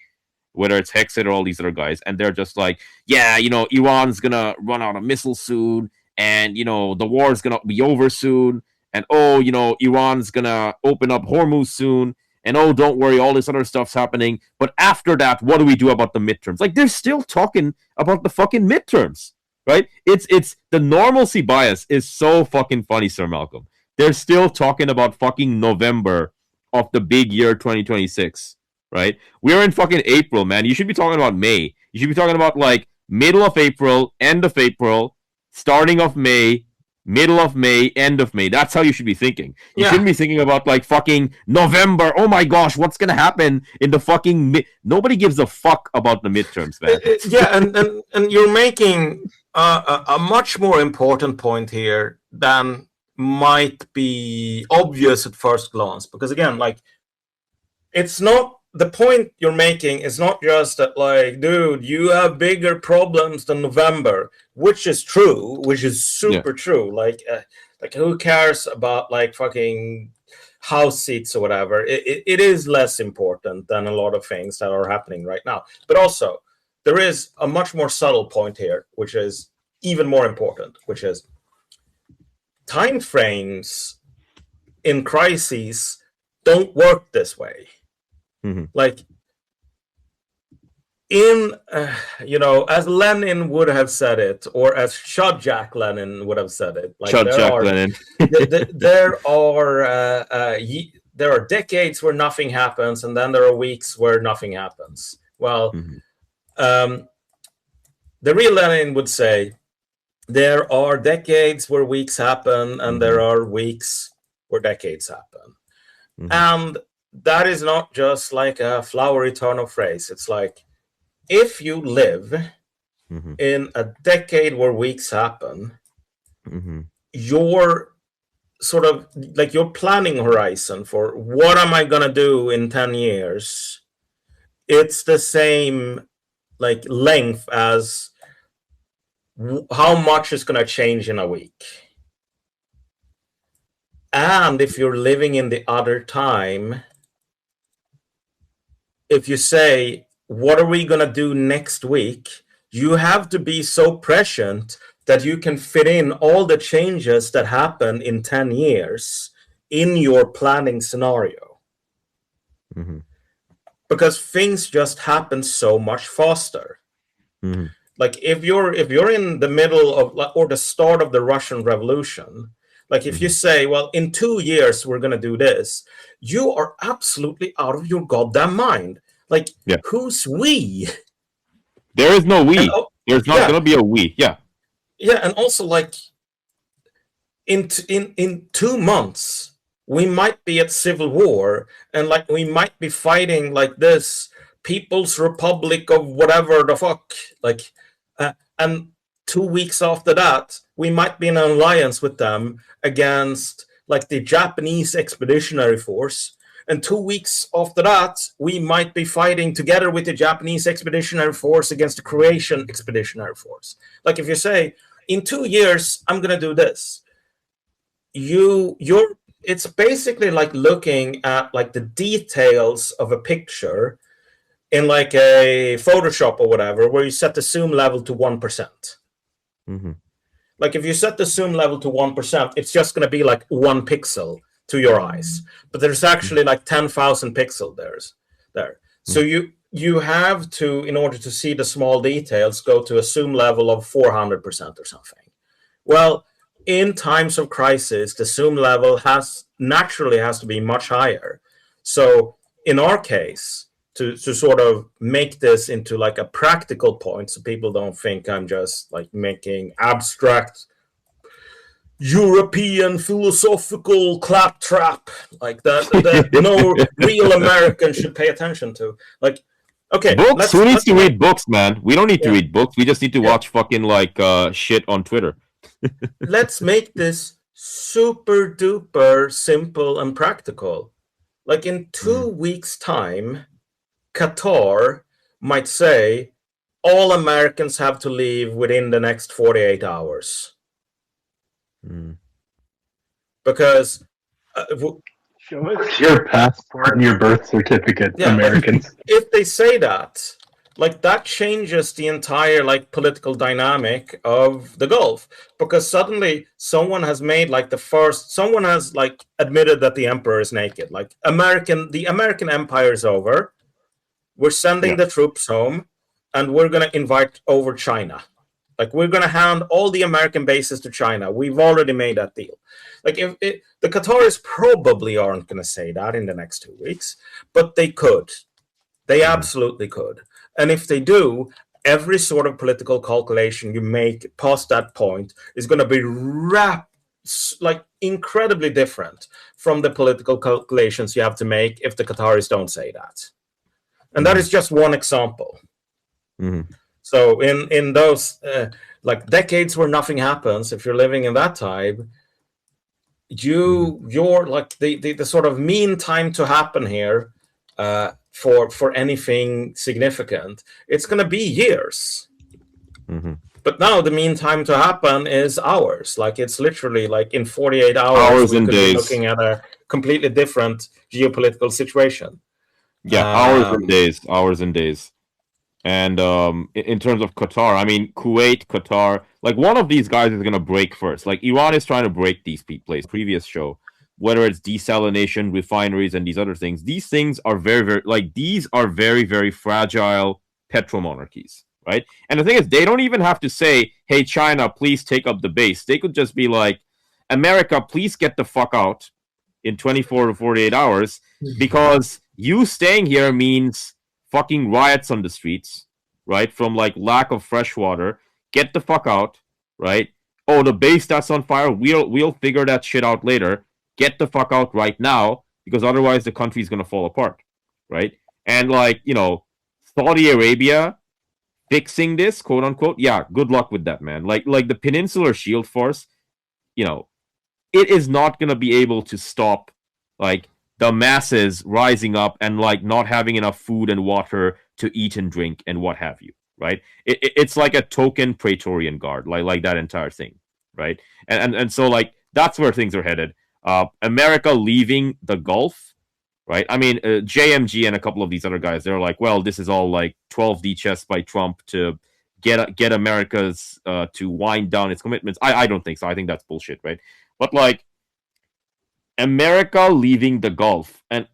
whether it's Hexet or all these other guys, and they're just like, yeah, Iran's gonna run out of missiles soon, and the war's gonna be over soon, and oh, Iran's gonna open up Hormuz soon, and oh, don't worry, all this other stuff's happening. But after that, what do we do about the midterms? Like, they're still talking about the fucking midterms, right? It's the normalcy bias is so fucking funny, Sir Malcolm. They're still talking about fucking November of the big year 2026, right? We're in fucking April, man. You should be talking about May. You should be talking about like middle of April, end of April, starting of May, middle of May, end of May. That's how you should be thinking. You shouldn't be thinking about like fucking November. Oh my gosh, what's gonna happen in the fucking nobody gives a fuck about the midterms, man. And you're making a much more important point here than might be obvious at first glance, because again, like, it's not the point you're making is not just that, like, dude, you have bigger problems than November, which is true, which is super true. Like who cares about like fucking house seats or whatever? It is less important than a lot of things that are happening right now. But also, there is a much more subtle point here, which is even more important, which is time frames in crises don't work this way. Like, as Lenin would have said it, or as Shudjack Lenin would have said it, like Lenin. there are decades where nothing happens, and then there are weeks where nothing happens. Well, the real Lenin would say there are decades where weeks happen, and there are weeks where decades happen. And that is not just like a flowery turn of phrase. It's like, if you live in a decade where weeks happen, your sort of like your planning horizon for what am I going to do in 10 years, it's the same like length as how much is going to change in a week. And if you're living in the other time, if you say, what are we going to do next week? You have to be so prescient that you can fit in all the changes that happen in 10 years in your planning scenario. Mm-hmm. Because things just happen so much faster. Mm-hmm. Like if you're in the middle of, or the start of the Russian Revolution, like if you say, well, in 2 years we're going to do this, you are absolutely out of your goddamn mind. Like, who's we? There is no we. And, There's not going to be a we. Yeah. Yeah, and also like in 2 months we might be at civil war, and like we might be fighting like this People's Republic of whatever the fuck, like, and 2 weeks after that we might be in an alliance with them against like the Japanese Expeditionary Force, and 2 weeks after that we might be fighting together with the Japanese Expeditionary Force against the Croatian Expeditionary Force. Like if you say, in 2 years I'm gonna do this, it's basically like looking at like the details of a picture in like a Photoshop or whatever, where you set the zoom level to 1%. Mm-hmm. Like if you set the zoom level to 1%, it's just going to be like 1 pixel to your eyes, but there's actually like 10,000 pixels there. So you have to, in order to see the small details, go to a zoom level of 400% or something. Well, in times of crisis, the zoom level naturally has to be much higher. So in our case, to sort of make this into like a practical point, so people don't think I'm just like making abstract European philosophical claptrap like that no real American should pay attention to. Like, okay, books. Who needs to read books, man? We don't need to read books. We just need to watch fucking like shit on Twitter. Let's make this super duper simple and practical. Like in 2 weeks' time, Qatar might say all Americans have to leave within the next 48 hours. Because show us your passport and your birth certificate, Americans. Like, if they say that, like that changes the entire like political dynamic of the Gulf, because suddenly someone has made like someone has like admitted that the emperor is naked. Like the American empire is over. We're sending the troops home, and we're going to invite over China. Like, we're going to hand all the American bases to China. We've already made that deal. Like, the Qataris probably aren't going to say that in the next 2 weeks, but they could. They absolutely could. And if they do, every sort of political calculation you make past that point is going to be like incredibly different from the political calculations you have to make if the Qataris don't say that. And that is just one example. So in those like decades where nothing happens, if you're living in that time, you're like the sort of mean time to happen here for anything significant, it's going to be years. But now the mean time to happen is hours. Like it's literally like in 48 hours we could be looking at a completely different geopolitical situation. Hours and days. And in terms of Qatar, I mean, Kuwait, Qatar, like one of these guys is going to break first. Like Iran is trying to break these places. Previous show, whether it's desalination, refineries, and these other things, these things are very, very fragile petromonarchies, right? And the thing is, they don't even have to say, hey, China, please take up the base. They could just be like, America, please get the fuck out in 24 to 48 hours, because you staying here means fucking riots on the streets, right? From like lack of fresh water. Get the fuck out, right? Oh, the base that's on fire, we'll figure that shit out later. Get the fuck out right now, because otherwise the country's gonna fall apart, right? And like, you know, Saudi Arabia fixing this, quote unquote, yeah, good luck with that, man. Like the Peninsular Shield Force, you know, it is not gonna be able to stop like the masses rising up and like not having enough food and water to eat and drink and what have you, right? It's like a token Praetorian Guard, like that entire thing, right? And so like that's where things are headed. America leaving the Gulf, right? I mean, JMG and a couple of these other guys, they're like, well, this is all like 12D chess by Trump to get America's to wind down its commitments. I don't think so. I think that's bullshit, right? But like America leaving the Gulf and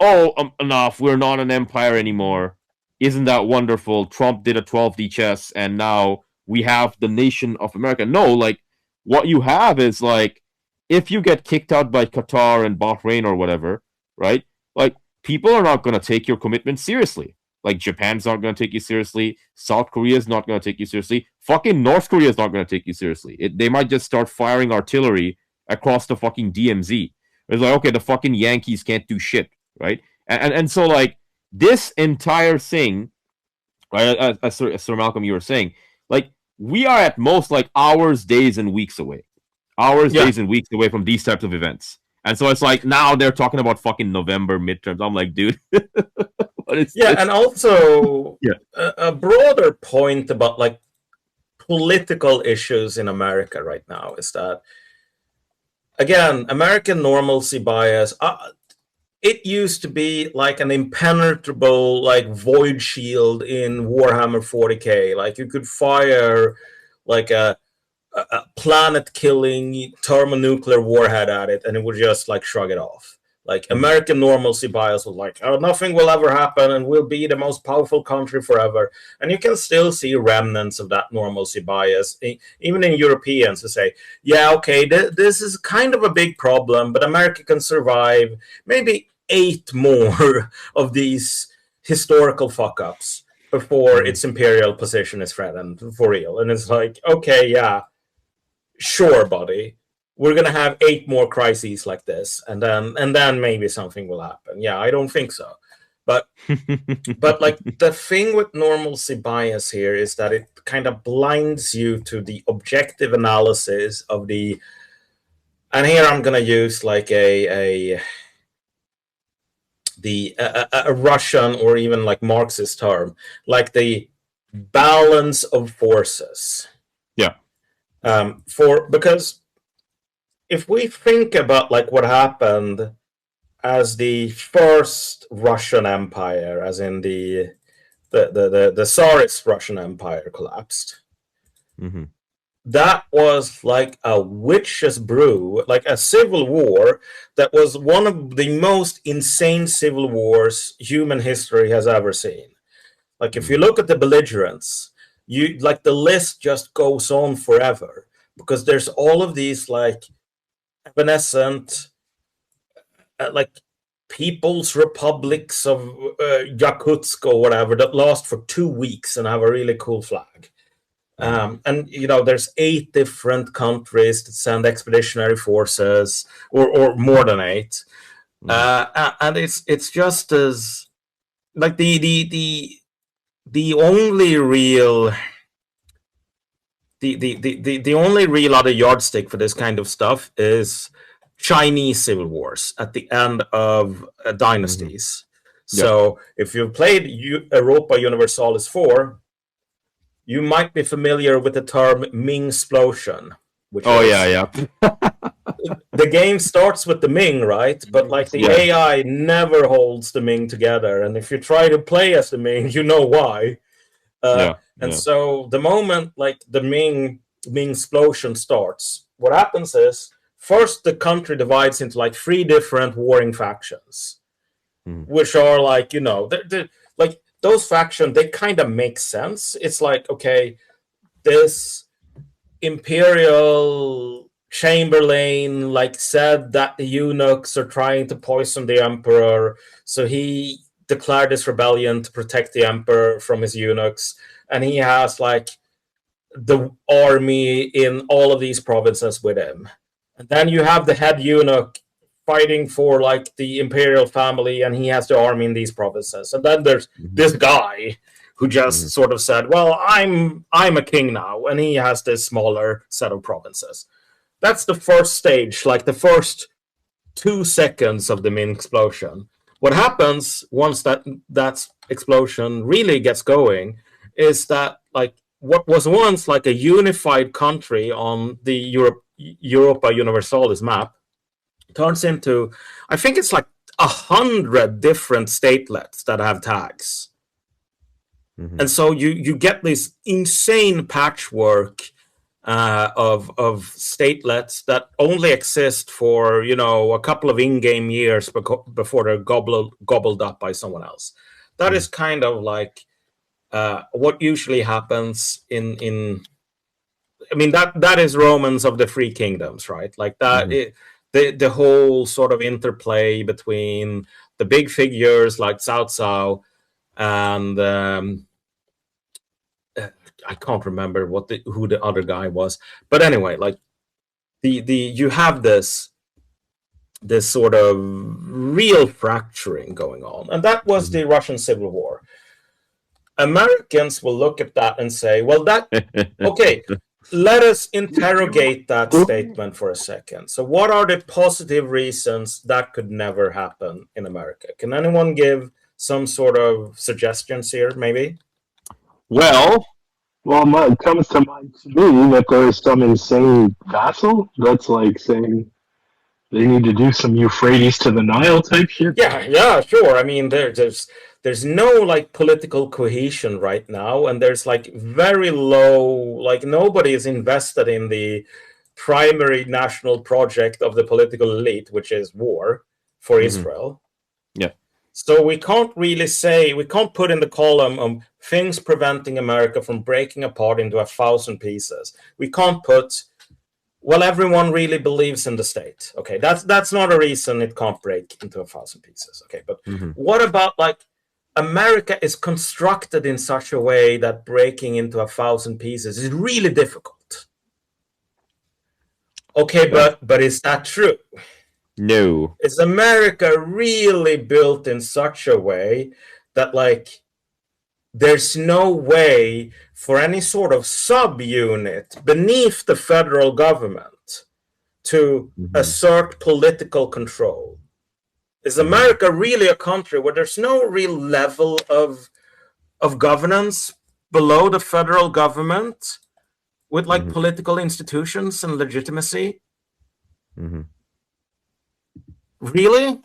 enough, we're not an empire anymore. Isn't that wonderful? Trump did a 12D chess and now we have the nation of America. No, like what you have is like if you get kicked out by Qatar and Bahrain or whatever, right? Like people are not going to take your commitment seriously. Like Japan's not going to take you seriously. South Korea's not going to take you seriously. Fucking North Korea's not going to take you seriously. They might just start firing artillery across the fucking DMZ. It's like, okay, the fucking Yankees can't do shit, right? And so like this entire thing, right? As Sir Malcolm, you were saying, like we are at most like hours, days, and weeks away. Days, and weeks away from these types of events. And so it's like now they're talking about fucking November midterms. I'm like, dude, what is this? And also a broader point about like political issues in America right now is that, again, American normalcy bias, it used to be like an impenetrable like void shield in Warhammer 40K. Like you could fire like a planet-killing thermonuclear warhead at it, and it would just like shrug it off. Like American normalcy bias was like, oh, nothing will ever happen, and we'll be the most powerful country forever. And you can still see remnants of that normalcy bias, even in Europeans, who say, yeah, okay, this is kind of a big problem, but America can survive maybe 8 more of these historical fuck-ups before its imperial position is threatened for real. And it's like, okay, yeah, sure, buddy, we're gonna have 8 more crises like this, and then maybe something will happen. Yeah, I don't think so, but like the thing with normalcy bias here is that it kind of blinds you to the objective analysis of the, and here I'm gonna use like a Russian or even like Marxist term, like the balance of forces. Because if we think about like what happened as the first Russian Empire, as in the Tsarist Russian Empire collapsed, that was like a witch's brew, like a civil war that was one of the most insane civil wars human history has ever seen. Like if you look at the belligerents, you like the list just goes on forever, because there's all of these like evanescent like people's republics of Yakutsk or whatever that last for 2 weeks and have a really cool flag. And you know, there's 8 different countries that send expeditionary forces, or more than 8, and it's just as like the only real the only real other yardstick for this kind of stuff is Chinese civil wars at the end of dynasties. So if you've played Europa Universalis 4, you might be familiar with the term Ming-splosion. The game starts with the Ming, right? But like the AI never holds the Ming together, and if you try to play as the Ming, you know why. So the moment like the Ming-splosion starts, what happens is first the country divides into like 3 different warring factions, which are like, you know, like those factions, they kind of make sense. It's like, okay, this imperial chamberlain like said that the eunuchs are trying to poison the emperor, so he declared this rebellion to protect the emperor from his eunuchs, and he has like the army in all of these provinces with him. And then you have the head eunuch fighting for like the imperial family, and he has the army in these provinces. And then there's this guy who just sort of said, well, I'm a king now, and he has this smaller set of provinces. That's the first stage, like the first 2 seconds of the Ming explosion. What happens once that explosion really gets going is that like what was once like a unified country on the Europa Universalis map turns into, I think it's like 100 different statelets that have tags. Mhm. And so you get this insane patchwork of statelets that only exist for a couple of in-game years before they're gobbled up by someone else. That is kind of like what usually happens in I mean that is Romans of the Three Kingdoms, right? Like that. The whole sort of interplay between the big figures like Cao Cao and I can't remember who the other guy was, but anyway, like you have this sort of real fracturing going on, and that was the Russian Civil War. Americans will look at that and say, well, that okay. Let us interrogate that statement for a second. So what are the positive reasons that could never happen in America? Can anyone give some sort of suggestions here, maybe? Well, it comes to mind to me that there is some insane vassal that's like saying they need to do some Euphrates to the Nile type shit. Yeah, sure. I mean, there's no like political cohesion right now, and there's like very low, like nobody is invested in the primary national project of the political elite, which is war for Israel. Yeah. So we can't really say, we can't put in the column of things preventing America from breaking apart into 1,000 pieces. We can't put, well, everyone really believes in the state. Okay, that's not a reason it can't break into 1,000 pieces. Okay, but what about like America is constructed in such a way that breaking into 1,000 pieces is really difficult. Okay, but is that true? No. Is America really built in such a way that like there's no way for any sort of subunit beneath the federal government to assert political control? Is America really a country where there's no real level of governance below the federal government with like political institutions and legitimacy? Really?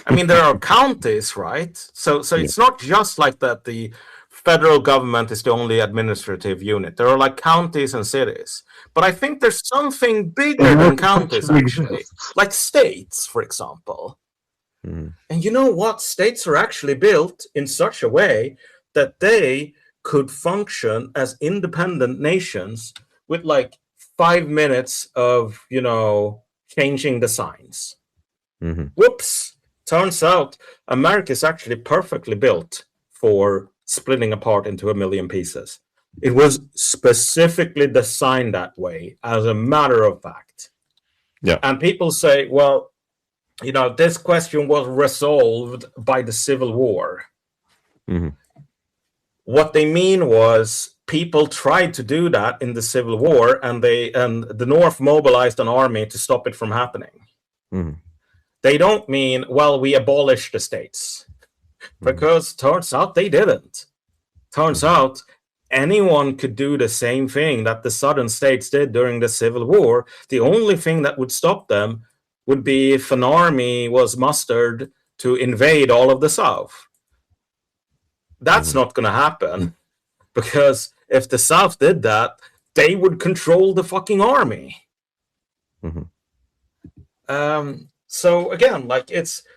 I mean, there are counties, right? So it's not just like that the federal government is the only administrative unit. There are like counties and cities. But I think there's something bigger than counties, actually. Like states, for example. And you know what? States are actually built in such a way that they could function as independent nations with like 5 minutes of, changing the signs. Whoops. Turns out America is actually perfectly built for splitting apart into 1,000,000 pieces. It was specifically designed that way, as a matter of fact. Yeah. And people say, well, this question was resolved by the Civil War. What they mean was people tried to do that in the Civil War, and the North mobilized an army to stop it from happening. They don't mean, well, we abolished the states. Because turns out they didn't. Turns out anyone could do the same thing that the southern states did during the Civil War. The only thing that would stop them would be if an army was mustered to invade all of the South. That's not going to happen. Because if the South did that, they would control the fucking army. So again, like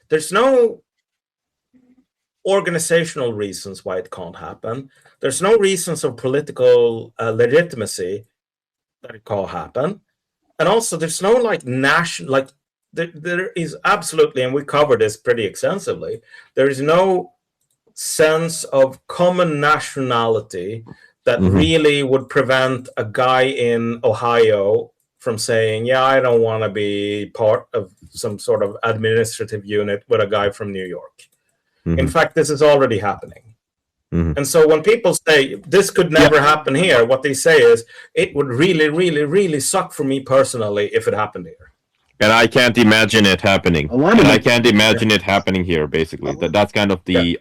there's no organizational reasons why it can't happen. There's no reasons of political legitimacy that it can't happen. And also there's no like national, like there is absolutely, and we covered this pretty extensively, there is no sense of common nationality that really would prevent a guy in Ohio from saying, yeah, I don't want to be part of some sort of administrative unit with a guy from New York. In fact, this is already happening. And so when people say this could never happen here, what they say is it would really, really, really suck for me personally if it happened here. And I can't imagine it happening. And I can't imagine it happening here, basically. That's kind of the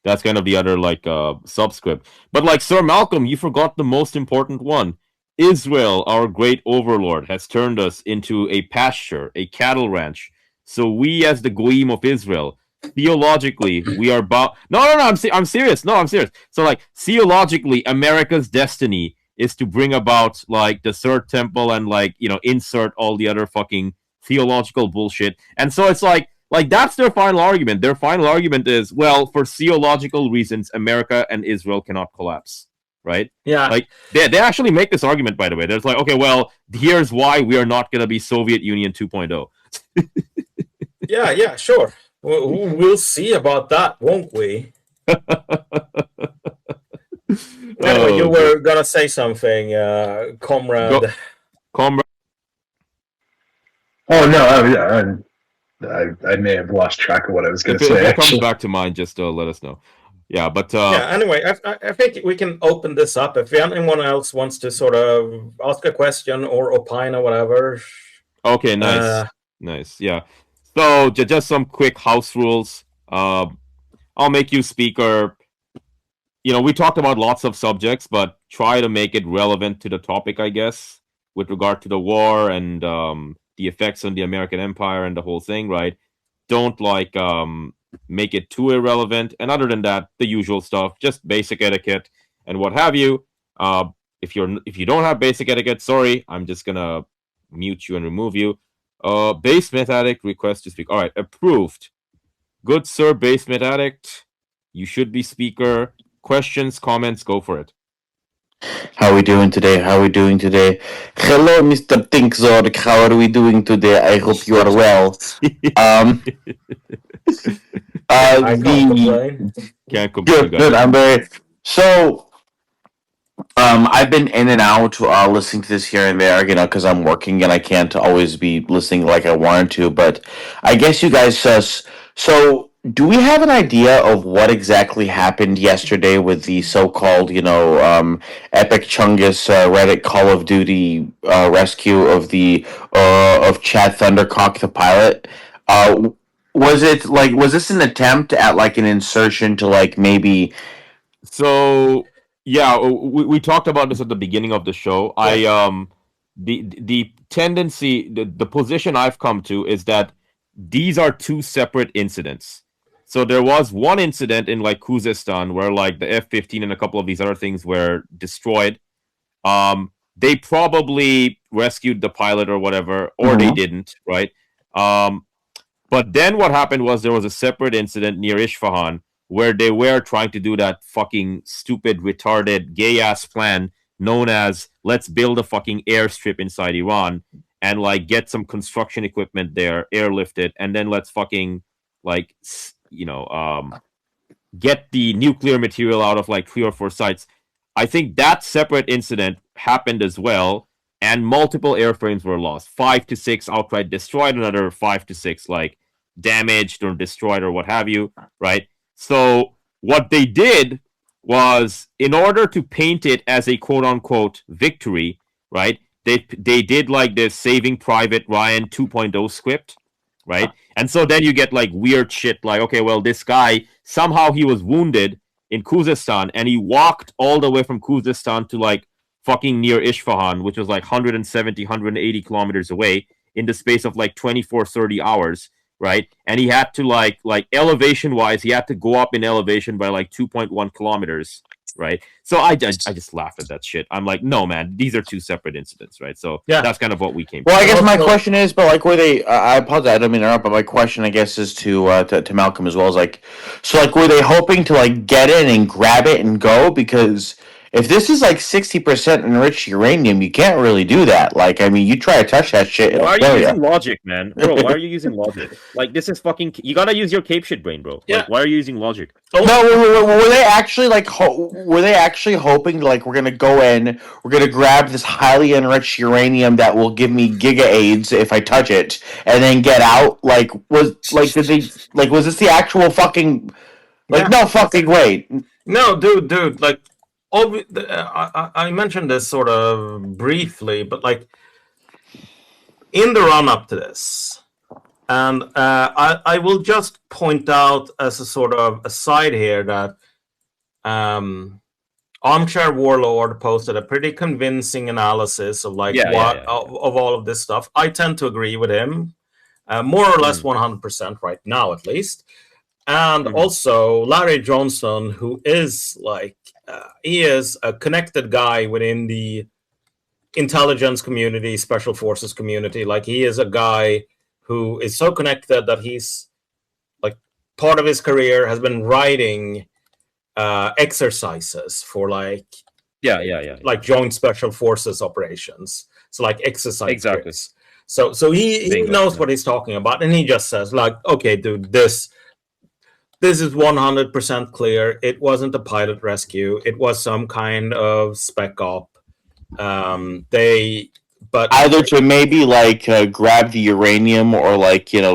That's kind of the other like subscript. But like Sir Malcolm, you forgot the most important one. Israel, our great overlord, has turned us into a pasture, a cattle ranch. So we, as the goyim of Israel, theologically, we are bound. No, no, no. I'm serious. No, I'm serious. So like theologically, America's destiny is to bring about like the third temple and like insert all the other fucking theological bullshit. And so it's like that's their final argument. Their final argument is, well, for theological reasons, America and Israel cannot collapse. Right? Yeah. Like they actually make this argument, by the way. There's like, okay, well, here's why we are not going to be Soviet Union 2.0. Yeah, sure. We'll see about that, won't we? Anyway, you were gonna say something, comrade. Comrade. Oh no, I may have lost track of what I was going to say. If it comes back to mind, just let us know. Yeah, but Anyway, I think we can open this up. If anyone else wants to sort of ask a question or opine or whatever. Okay, nice, nice. Yeah. So just some quick house rules. I'll make you speaker. We talked about lots of subjects, but try to make it relevant to the topic, I guess, with regard to the war and the effects on the American Empire and the whole thing, right? Don't make it too irrelevant, and other than that, the usual stuff, just basic etiquette and what have you. If you don't have basic etiquette, sorry, I'm just gonna mute you and remove you. Basement Addict, request to speak. All right, approved. Good sir, Basement Addict, you should be speaker. Questions, comments, go for it. How are we doing today? Hello, Mr. Thinkzorg. How are we doing today? I hope you are well. I can't complain. Can't complain. Good. I'm very so. I've been in and out listening to this here and there, because I'm working and I can't always be listening like I wanted to. But I guess you guys. So, do we have an idea of what exactly happened yesterday with the so-called, Epic Chungus Reddit Call of Duty rescue of Chad Thundercock the pilot? Was this an attempt at like an insertion to like maybe? So yeah, we talked about this at the beginning of the show. The tendency, the position I've come to is that these are two separate incidents. So there was one incident in like Khuzestan where like the F-15 and a couple of these other things were destroyed. They probably rescued the pilot or whatever, or they didn't, right? But then what happened was there was a separate incident near Isfahan where they were trying to do that fucking stupid, retarded, gay-ass plan known as let's build a fucking airstrip inside Iran and like get some construction equipment there, airlift it, and then let's fucking like get the nuclear material out of like 3 or 4 sites. I think that separate incident happened as well, and multiple airframes were lost. 5 to 6 outright destroyed, another 5 to 6 like damaged or destroyed or what have you, right? So what they did was, in order to paint it as a quote-unquote victory, right, they did like this Saving Private Ryan 2.0 script, right? And so then you get like weird shit like, okay, well, this guy, somehow he was wounded in Khuzestan and he walked all the way from Khuzestan to like fucking near Isfahan, which was like 170, 180 kilometers away in the space of like 24, 30 hours, right? And he had to like elevation wise, he had to go up in elevation by like 2.1 kilometers, right? So I just laughed at that shit. I'm like, no, man, these are two separate incidents, right? So yeah, that's kind of what we came to. Well, I guess my question is, but like, were they? I apologize, I don't mean to interrupt, but my question, I guess, is to Malcolm as well. Is like, so like, were they hoping to like get in and grab it and go? Because if this is like 60% enriched uranium, you can't really do that. Like, I mean, you try to touch that shit. Why are you using logic, man? Bro, why are you using logic? Like, this is fucking. You gotta use your cape shit brain, bro. Yeah. Like, why are you using logic? No, were they actually like? Were they actually hoping like we're gonna go in, we're gonna grab this highly enriched uranium that will give me giga AIDS if I touch it, and then get out? Like, was this the actual fucking? Like, yeah. No fucking way. No, dude, like. I mentioned this sort of briefly, but like in the run up to this, And I will just point out as a sort of aside here that Armchair Warlord posted a pretty convincing analysis of of all of this stuff. I tend to agree with him, more or less 100% right now, at least. And also Larry Johnson, who is he is a connected guy within the intelligence community, special forces community. Like, he is a guy who is so connected that he's part of his career has been writing exercises for like joint special forces operations. So like exercise Exactly. scripts. So he knows what he's talking about, and he just says like, okay, dude, this is 100% clear. It wasn't a pilot rescue. It was some kind of spec op. But either to maybe grab the uranium or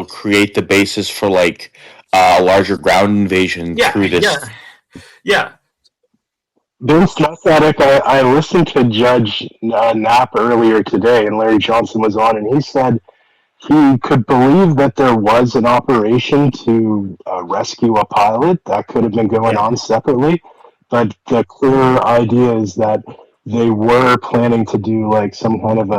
create the basis for a larger ground invasion through this. Yeah. Vince Masatic, I listened to Judge Knapp earlier today, and Larry Johnson was on, and he said he could believe that there was an operation to rescue a pilot that could have been going on separately, but the clear idea is that they were planning to do like some kind of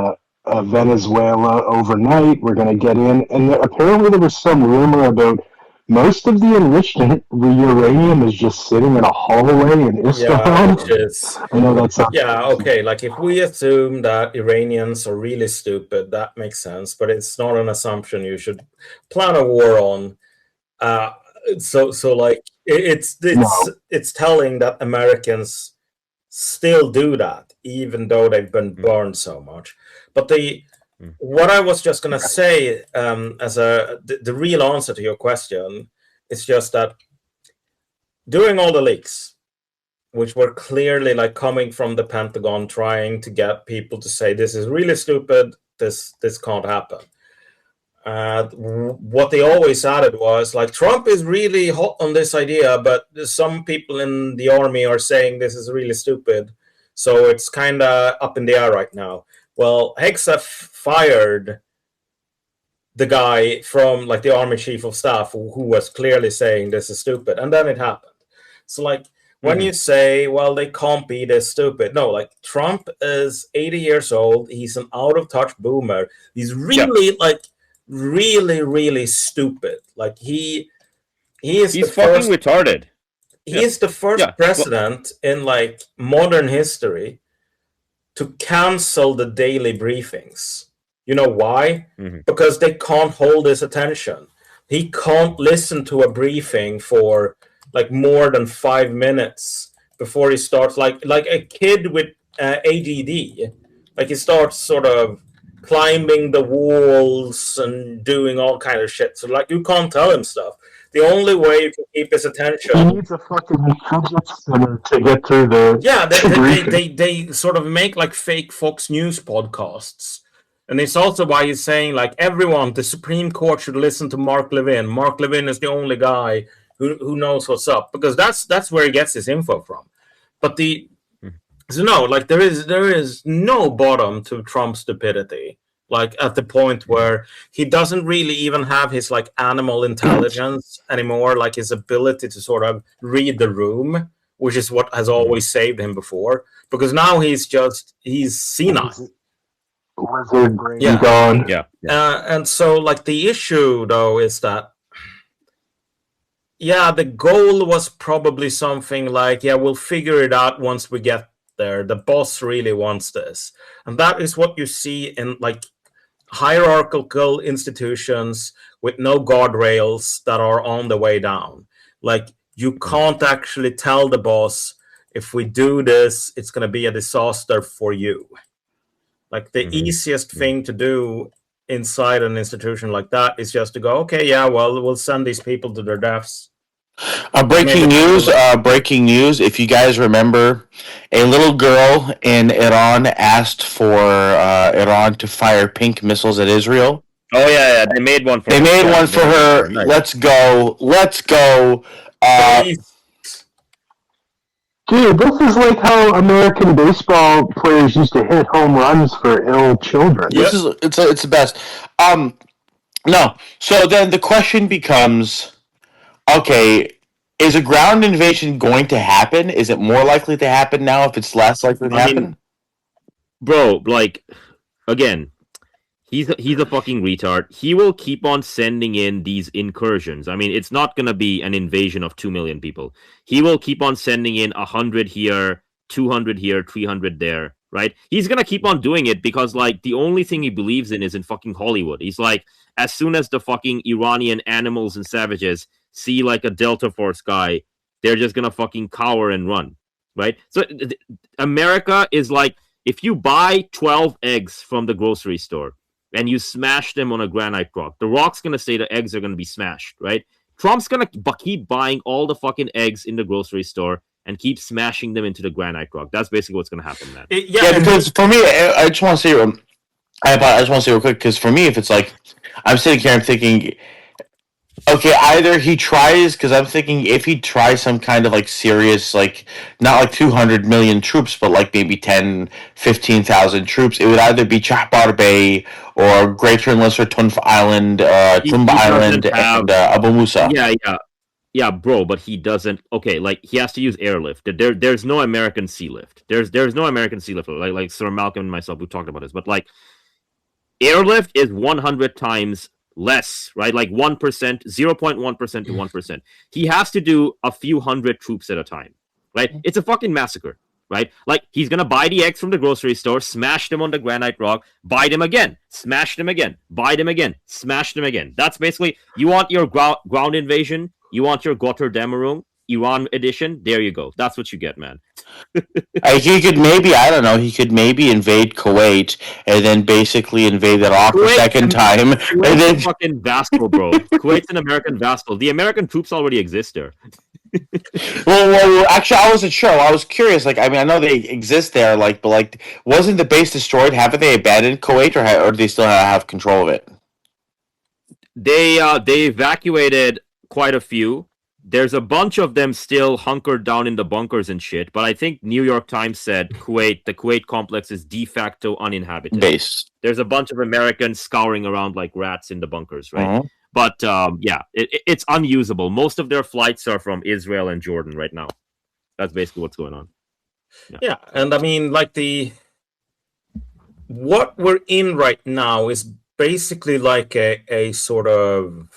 a Venezuela overnight. We're going to get in, and apparently there was some rumor about most of the enriched uranium is just sitting in a hallway in Isfahan. I know that's okay. Like, if we assume that Iranians are really stupid, that makes sense. But it's not an assumption you should plan a war on. So like it's telling that Americans still do that, even though they've been burned so much. But what I was just going to say as the real answer to your question is just that during all the leaks, which were clearly like coming from the Pentagon trying to get people to say this is really stupid, this can't happen. What they always added was like, Trump is really hot on this idea, but some people in the army are saying this is really stupid. So it's kind of up in the air right now. Well, Hegseth fired the guy from like the army chief of staff who was clearly saying this is stupid, and then it happened. So like when you say, well, they can't be this stupid, no, like Trump is 80 years old. He's an out of touch boomer. He's really really stupid. Like he's fucking retarded. He is the first president in like modern history to cancel the daily briefings. You know why? Because they can't hold his attention. He can't listen to a briefing for like more than 5 minutes before he starts like a kid with ADD. Like, he starts sort of climbing the walls and doing all kind of shit. So like, you can't tell him stuff. The only way you can keep his attention. He needs a fucking fidget spinner to get through the. Yeah, they sort of make like fake Fox News podcasts. And it's also why he's saying like, everyone, the Supreme Court should listen to Mark Levin. Mark Levin is the only guy who knows what's up, because that's where he gets his info from. But so no, like there is no bottom to Trump's stupidity. Like, at the point where he doesn't really even have his like animal intelligence anymore, like his ability to sort of read the room, which is what has always saved him before. Because now he's senile. Lizard brain gone. And so like the issue though is that the goal was probably something like, we'll figure it out once we get there. The boss really wants this. And that is what you see in like hierarchical institutions with no guardrails that are on the way down. Like, you can't actually tell the boss, if we do this, it's going to be a disaster for you. Like, the easiest thing to do inside an institution like that is just to go, okay, we'll send these people to their deaths. Breaking news. If you guys remember, a little girl in Iran asked for Iran to fire pink missiles at Israel. Oh yeah, they made one for her. They made one for her. Nice. Let's go. Dude, this is like how American baseball players used to hit home runs for ill children. It's the best. No. So then the question becomes, okay, is a ground invasion going to happen? Is it more likely to happen now if it's less likely to I mean, happen? bro, like again, he's a fucking retard. He will keep on sending in these incursions. I mean, it's not gonna be an invasion of 2 million people. He will keep on sending in 100 here, 200 here, 300 there. Right? He's gonna keep on doing it because like the only thing he believes in is in fucking Hollywood. He's like, as soon as the fucking Iranian animals and savages see like a Delta Force guy, they're just gonna fucking cower and run. Right? So America is like, if you buy 12 eggs from the grocery store and you smash them on a granite rock, the rock's going to say the eggs are going to be smashed, right? Trump's going to keep buying all the fucking eggs in the grocery store and keep smashing them into the granite rock. That's basically what's going to happen, man. Yeah, because for me, I just want to say, I just want to say real quick, because for me, if it's like, I'm sitting here, I'm thinking, okay, either he tries, because I'm thinking if he tries some kind of like serious, like not like 200 million troops, but like maybe 10, 15,000 troops, it would either be Chahbar Bay or Greater and Lesser Tunf Island, Tumba Island, and Abu Musa. Yeah, bro, but he doesn't. Okay, like he has to use airlift. There's no American sea lift. There's no American sea lift. Like Sir Malcolm and myself, we talked about this, but like airlift is 100 times less, right? Like 1%, 0.1% to 1%. He has to do a few hundred troops at a time, right? It's a fucking massacre, right? Like he's gonna buy the eggs from the grocery store, smash them on the granite rock, buy them again, smash them again, buy them again, smash them again. That's basically, you want your ground invasion, you want your Gotterdammerung, Iran edition, there you go. That's what you get, man. He could maybe, I don't know, he could maybe invade Kuwait and then basicly invade Iraq a second time. Kuwait's And then a fucking vassal, bro. Kuwait's an American vassal. The American troops already exist there. well, actually, I wasn't sure. I was curious. Like, I mean, I know they exist there. Like, but like, wasn't the base destroyed? Haven't they abandoned Kuwait, or do they still have control of it? They evacuated quite a few. There's a bunch of them still hunkered down in the bunkers and shit. But I think New York Times said the Kuwait complex is de facto uninhabited. Base. There's a bunch of Americans scouring around like rats in the bunkers, right? Uh-huh. But yeah, it's unusable. Most of their flights are from Israel and Jordan right now. That's basically what's going on. Yeah, and I mean, like what we're in right now is basically like a sort of.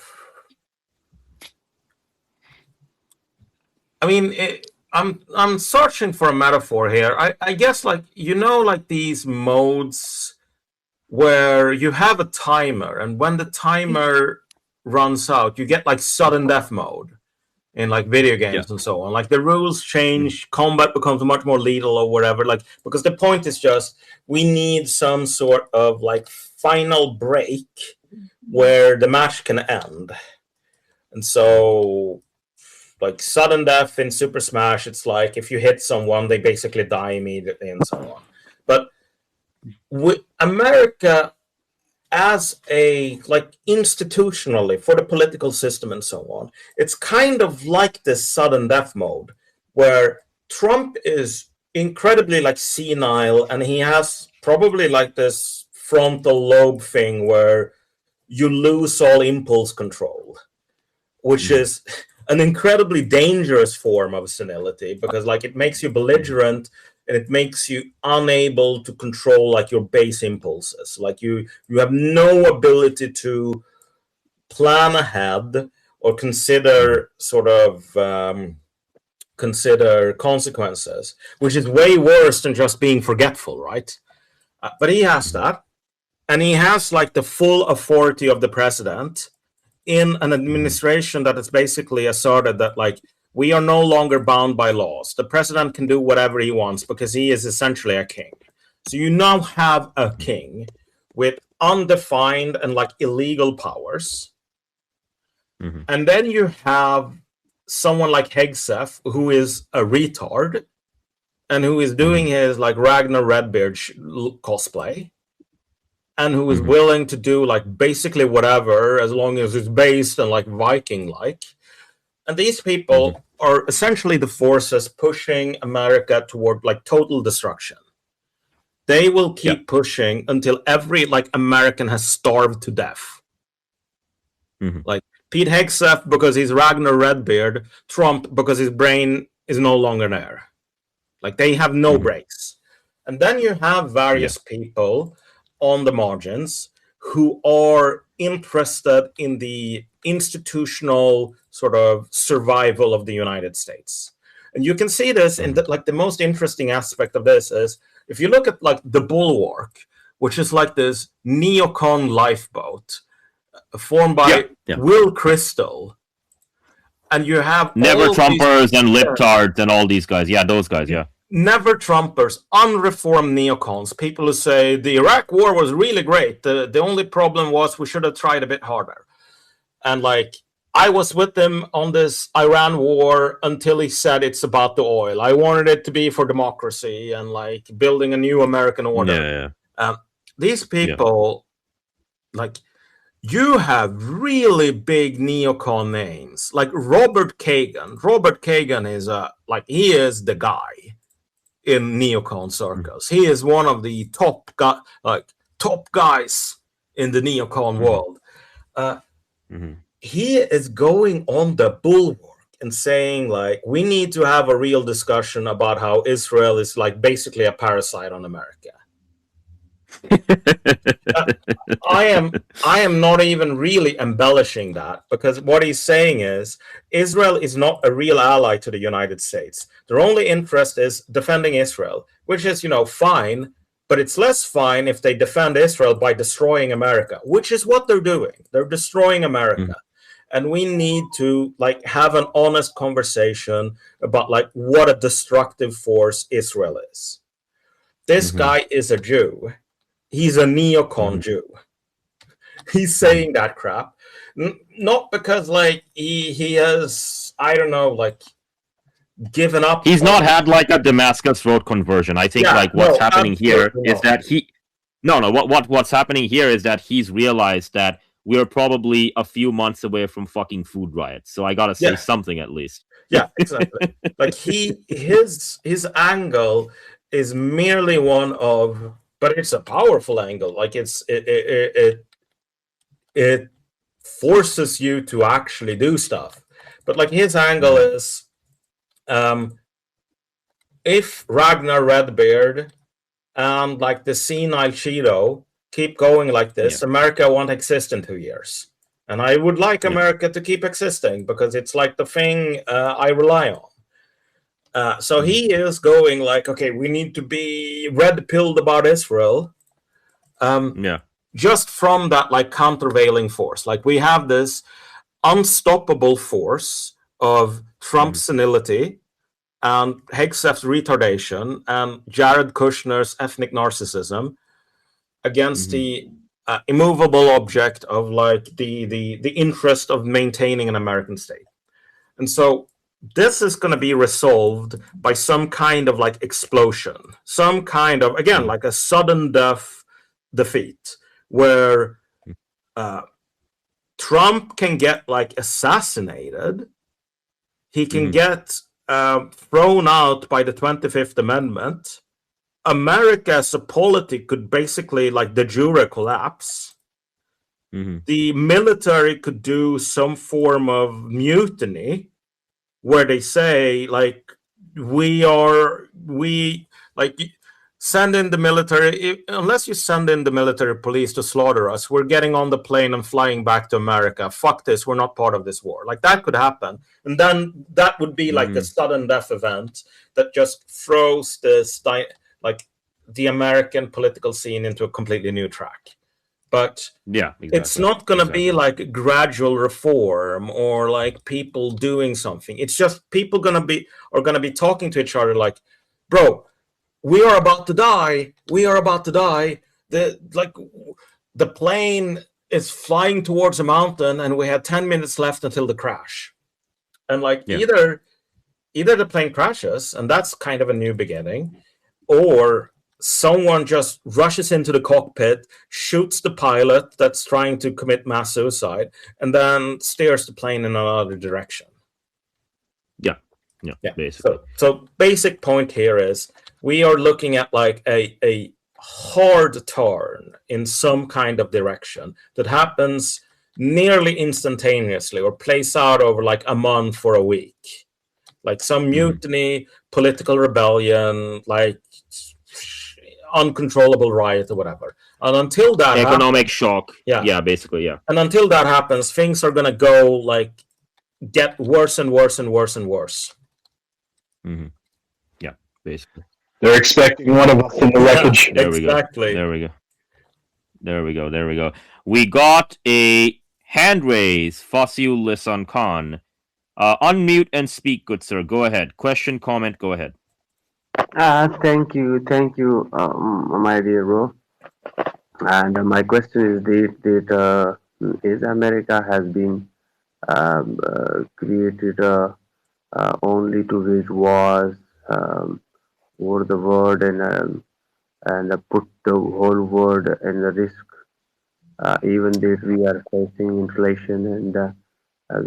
I mean, I'm searching for a metaphor here. I guess like like these modes where you have a timer, and when the timer runs out, you get like sudden death mode in like video games and so on. Like the rules change, combat becomes much more lethal or whatever. Like, because the point is just we need some sort of like final break where the match can end. And so like sudden death in Super Smash, it's like if you hit someone, they basically die immediately and so on. But with America, as a like institutionally for the political system and so on, it's kind of like this sudden death mode where Trump is incredibly like senile, and he has probably like this frontal lobe thing where you lose all impulse control, which is an incredibly dangerous form of senility, because like it makes you belligerent and it makes you unable to control like your base impulses. Like you have no ability to plan ahead or consider sort of consider consequences, which is way worse than just being forgetful, right? But he has that, and he has like the full authority of the president in an administration that is basically asserted that like we are no longer bound by laws. The president can do whatever he wants because he is essentially a king. So you now have a king with undefined and like illegal powers. Mm-hmm. And then you have someone like Hegseth, who is a retard and who is doing his like Ragnar Redbeard cosplay, and who is willing to do like basically whatever as long as it's based on like Viking-like. And these people are essentially the forces pushing America toward like total destruction. They will keep pushing until every like American has starved to death. Like Pete Hegseth because he's Ragnar Redbeard, Trump because his brain is no longer there. Like they have no brakes. And then you have various people on the margins who are interested in the institutional sort of survival of the United States. And you can see this in the most interesting aspect of this is if you look at like the Bulwark, which is like this neocon lifeboat formed by Will Crystal, and you have Never Trumpers and libtards and all these guys. Yeah, those guys. Yeah. Never Trumpers, unreformed neocons, people who say the Iraq war was really great. The only problem was we should have tried a bit harder. And like I was with him on this Iran war until he said it's about the oil. I wanted it to be for democracy and like building a new American order. These people, like, you have really big neocon names, like Robert Kagan. Robert Kagan is he is the guy in neocon circles. He is one of the top guys in the neocon world. He is going on the Bulwark and saying like we need to have a real discussion about how Israel is like basically a parasite on America. I am not even really embellishing that, because what he's saying is Israel is not a real ally to the United States. Their only interest is defending Israel, which is, fine, but it's less fine if they defend Israel by destroying America, which is what they're doing. They're destroying America. And we need to like have an honest conversation about like what a destructive force Israel is. This guy is a Jew. He's a neocon Jew. He's saying that crap, not because like he has, I don't know, like given up. He's not had like a Damascus Road conversion. I think what's happening here is that what's happening here is that he's realized that we're probably a few months away from fucking food riots. So I gotta say something at least. Yeah, exactly. Like his angle is merely one of, but it's a powerful angle. Like it forces you to actually do stuff. But like his angle is, if Ragnar Redbeard and like the senile Cheeto keep going like this, America won't exist in 2 years. And I would like America to keep existing because it's like the thing I rely on. So he is going like, okay, we need to be red-pilled about Israel. Just from that like countervailing force. Like we have this unstoppable force of Trump's senility and Hegseth's retardation and Jared Kushner's ethnic narcissism against the immovable object of like the interest of maintaining an American state. And so this is going to be resolved by some kind of like explosion, some kind of, again, like a sudden death defeat where Trump can get like assassinated. He can get thrown out by the 25th Amendment. America as a polity could basically like de jure collapse. The military could do some form of mutiny where they say like send in the military. Unless you send in the military police to slaughter us, we're getting on the plane and flying back to America. Fuck this, we're not part of this war. Like that could happen. And then that would be like the sudden death event that just throws the American political scene into a completely new track. But it's not going to be like gradual reform or like people doing something. It's just people are going to be talking to each other like, bro, we are about to die. We are about to die. The plane is flying towards a mountain and we had 10 minutes left until the crash. And either the plane crashes and that's kind of a new beginning, or someone just rushes into the cockpit, shoots the pilot that's trying to commit mass suicide, and then steers the plane in another direction. Yeah, basically. So basic point here is we are looking at like a hard turn in some kind of direction that happens nearly instantaneously or plays out over like a month or a week. Like some mutiny, political rebellion, like uncontrollable riot or whatever. And until that Economic shock. Yeah. Basically, yeah. And until that happens, things are gonna go like get worse and worse and worse and worse. Yeah, basically. They're expecting one of us in the wreckage. There Exactly. we go. There we go. We got a hand raise, Fasil Lisan Khan. Unmute and speak, good sir. Go ahead. Question, comment, go ahead. Thank you, my dear bro. And my question is is America has been created only to wage wars over the world and put the whole world in the risk. Even that we are facing inflation and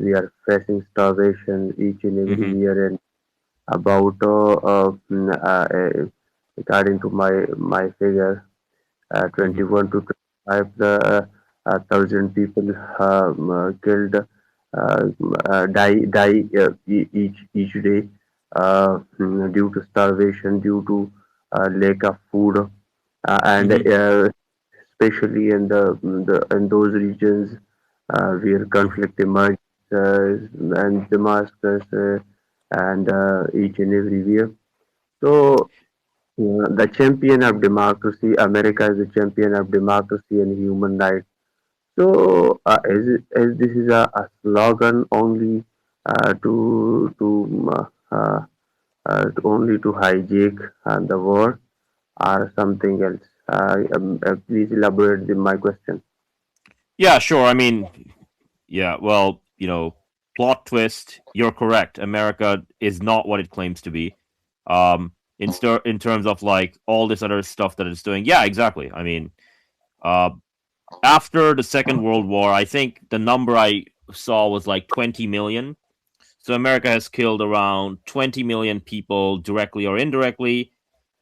we are facing starvation each and every year and about according to my figure 21 to 25 thousand people killed die each day due to starvation due to lack of food and especially in in those regions where conflict emerges and Damascus and each and everywhere. So the champion of democracy, America is the champion of democracy and human rights. So is this is a slogan only to only to hijack the war or something else? Please elaborate my question. Yeah, sure. I mean, yeah, well, plot twist, you're correct. America is not what it claims to be. In terms of like all this other stuff that it's doing. Yeah, exactly. I mean, after the Second World War, I think the number I saw was like 20 million. So America has killed around 20 million people directly or indirectly,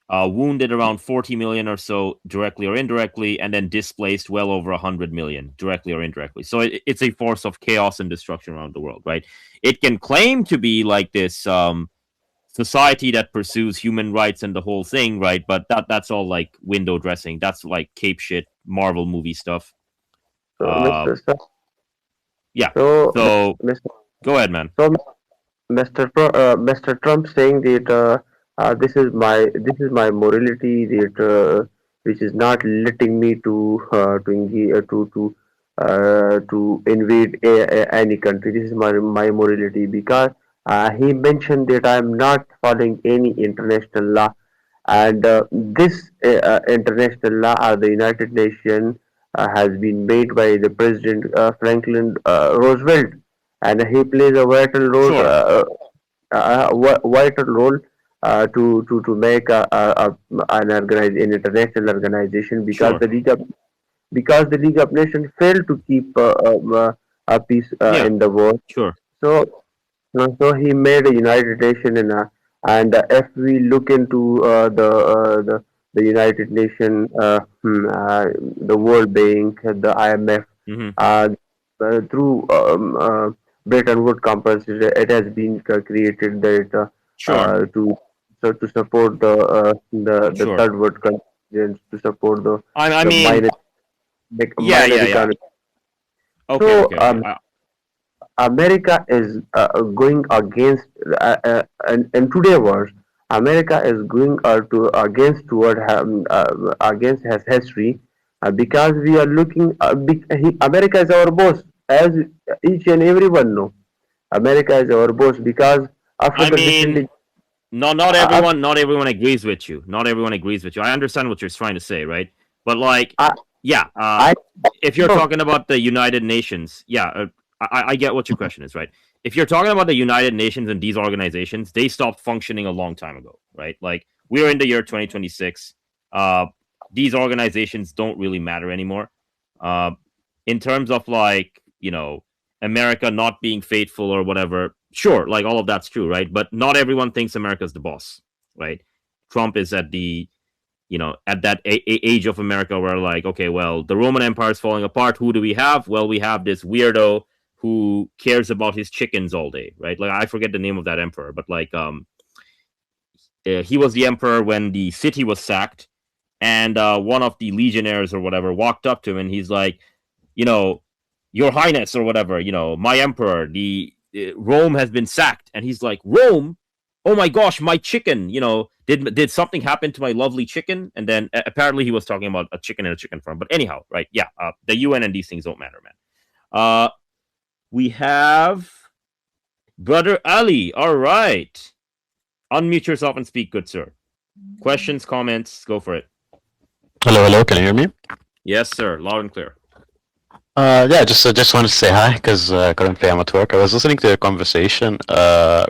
wounded around 40 million or so directly or indirectly, and then displaced well over 100 million directly or indirectly. So it's a force of chaos and destruction around the world, right? It can claim to be like this society that pursues human rights and the whole thing, right? But that's all like window dressing. That's like cape shit, Marvel movie stuff. So, Uh, Mr. Sir, yeah. so, So Mr. go ahead, man. So, Mr. Trump saying that this is my morality that which is not letting me to engage to invade any country. This is my morality because he mentioned that I am not following any international law, and this international law or the United Nations has been made by the President Franklin Roosevelt, and he plays a Sure. vital role to make an international organization Sure. because the League of Nations failed to keep a peace Yeah. in the world. Sure. So so he made a United Nation and if we look into the United Nation, the World Bank, the IMF, Mm-hmm. through Bretton Woods Conference, it has been created that Sure. to support the Sure. third world countries to support I the mean, yeah. minor economy. Okay. So Okay. Okay. America is going against in today's world. America is going against his history because we are looking. America is our boss, as each and everyone know. America is our boss because after I the mean, recently, not uh, everyone agrees with you. Not everyone agrees with you. I understand what you're trying to say, right? But like, I, yeah. I If you're no, talking about the United Nations, yeah, I get what your question is, right? If you're talking about the United Nations and these organizations, they stopped functioning a long time ago, right? Like we're in the year 2026. Uh, these organizations don't really matter anymore. Uh, in terms of like, America not being faithful or whatever, sure, like all of that's true, right? But not everyone thinks America's the boss, right? Trump is at the at that age of America, where like, okay, well, the Roman Empire is falling apart. Who do we have? Well, we have this weirdo who cares about his chickens all day, right? Like, I forget the name of that emperor, but like, he was the emperor when the city was sacked, and one of the legionnaires or whatever walked up to him, and he's like, Your Highness or whatever, my emperor, the Rome has been sacked, and he's like, Rome? Oh my gosh, my chicken! Did something happen to my lovely chicken? And then apparently he was talking about a chicken in a chicken farm. But anyhow, right? Yeah, the UN and these things don't matter, man. We have Brother Ali. All right, unmute yourself and speak, good sir. Questions, comments, go for it. Hello, can you hear me? Yes, sir, loud and clear. Yeah, just wanted to say hi because currently I'm at work. I was listening to a conversation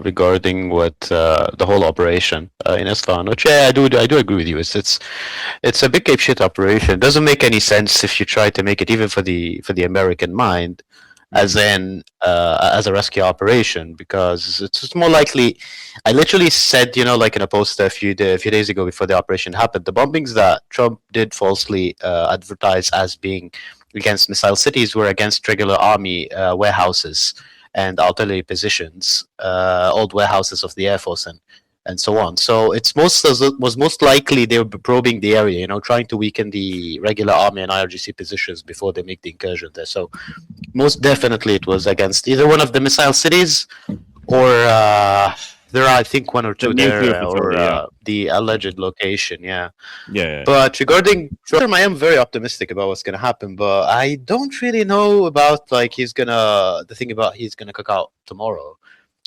regarding what the whole operation in Isfahan, which I do agree with you. It's a big ape shit operation. It doesn't make any sense if you try to make it even for the American mind, as in as a rescue operation, because it's more likely. I literally said, like in a post a few days ago before the operation happened, the bombings that Trump did falsely advertise as being against missile cities were against regular army warehouses and artillery positions, old warehouses of the Air Force and so on. So it was most likely they were probing the area, trying to weaken the regular army and IRGC positions before they make the incursion there. So most definitely it was against either one of the missile cities or there are, I think, one or two there, or the alleged location. Yeah. But regarding Trump, I am very optimistic about what's gonna happen. But I don't really know about he's gonna cook out tomorrow.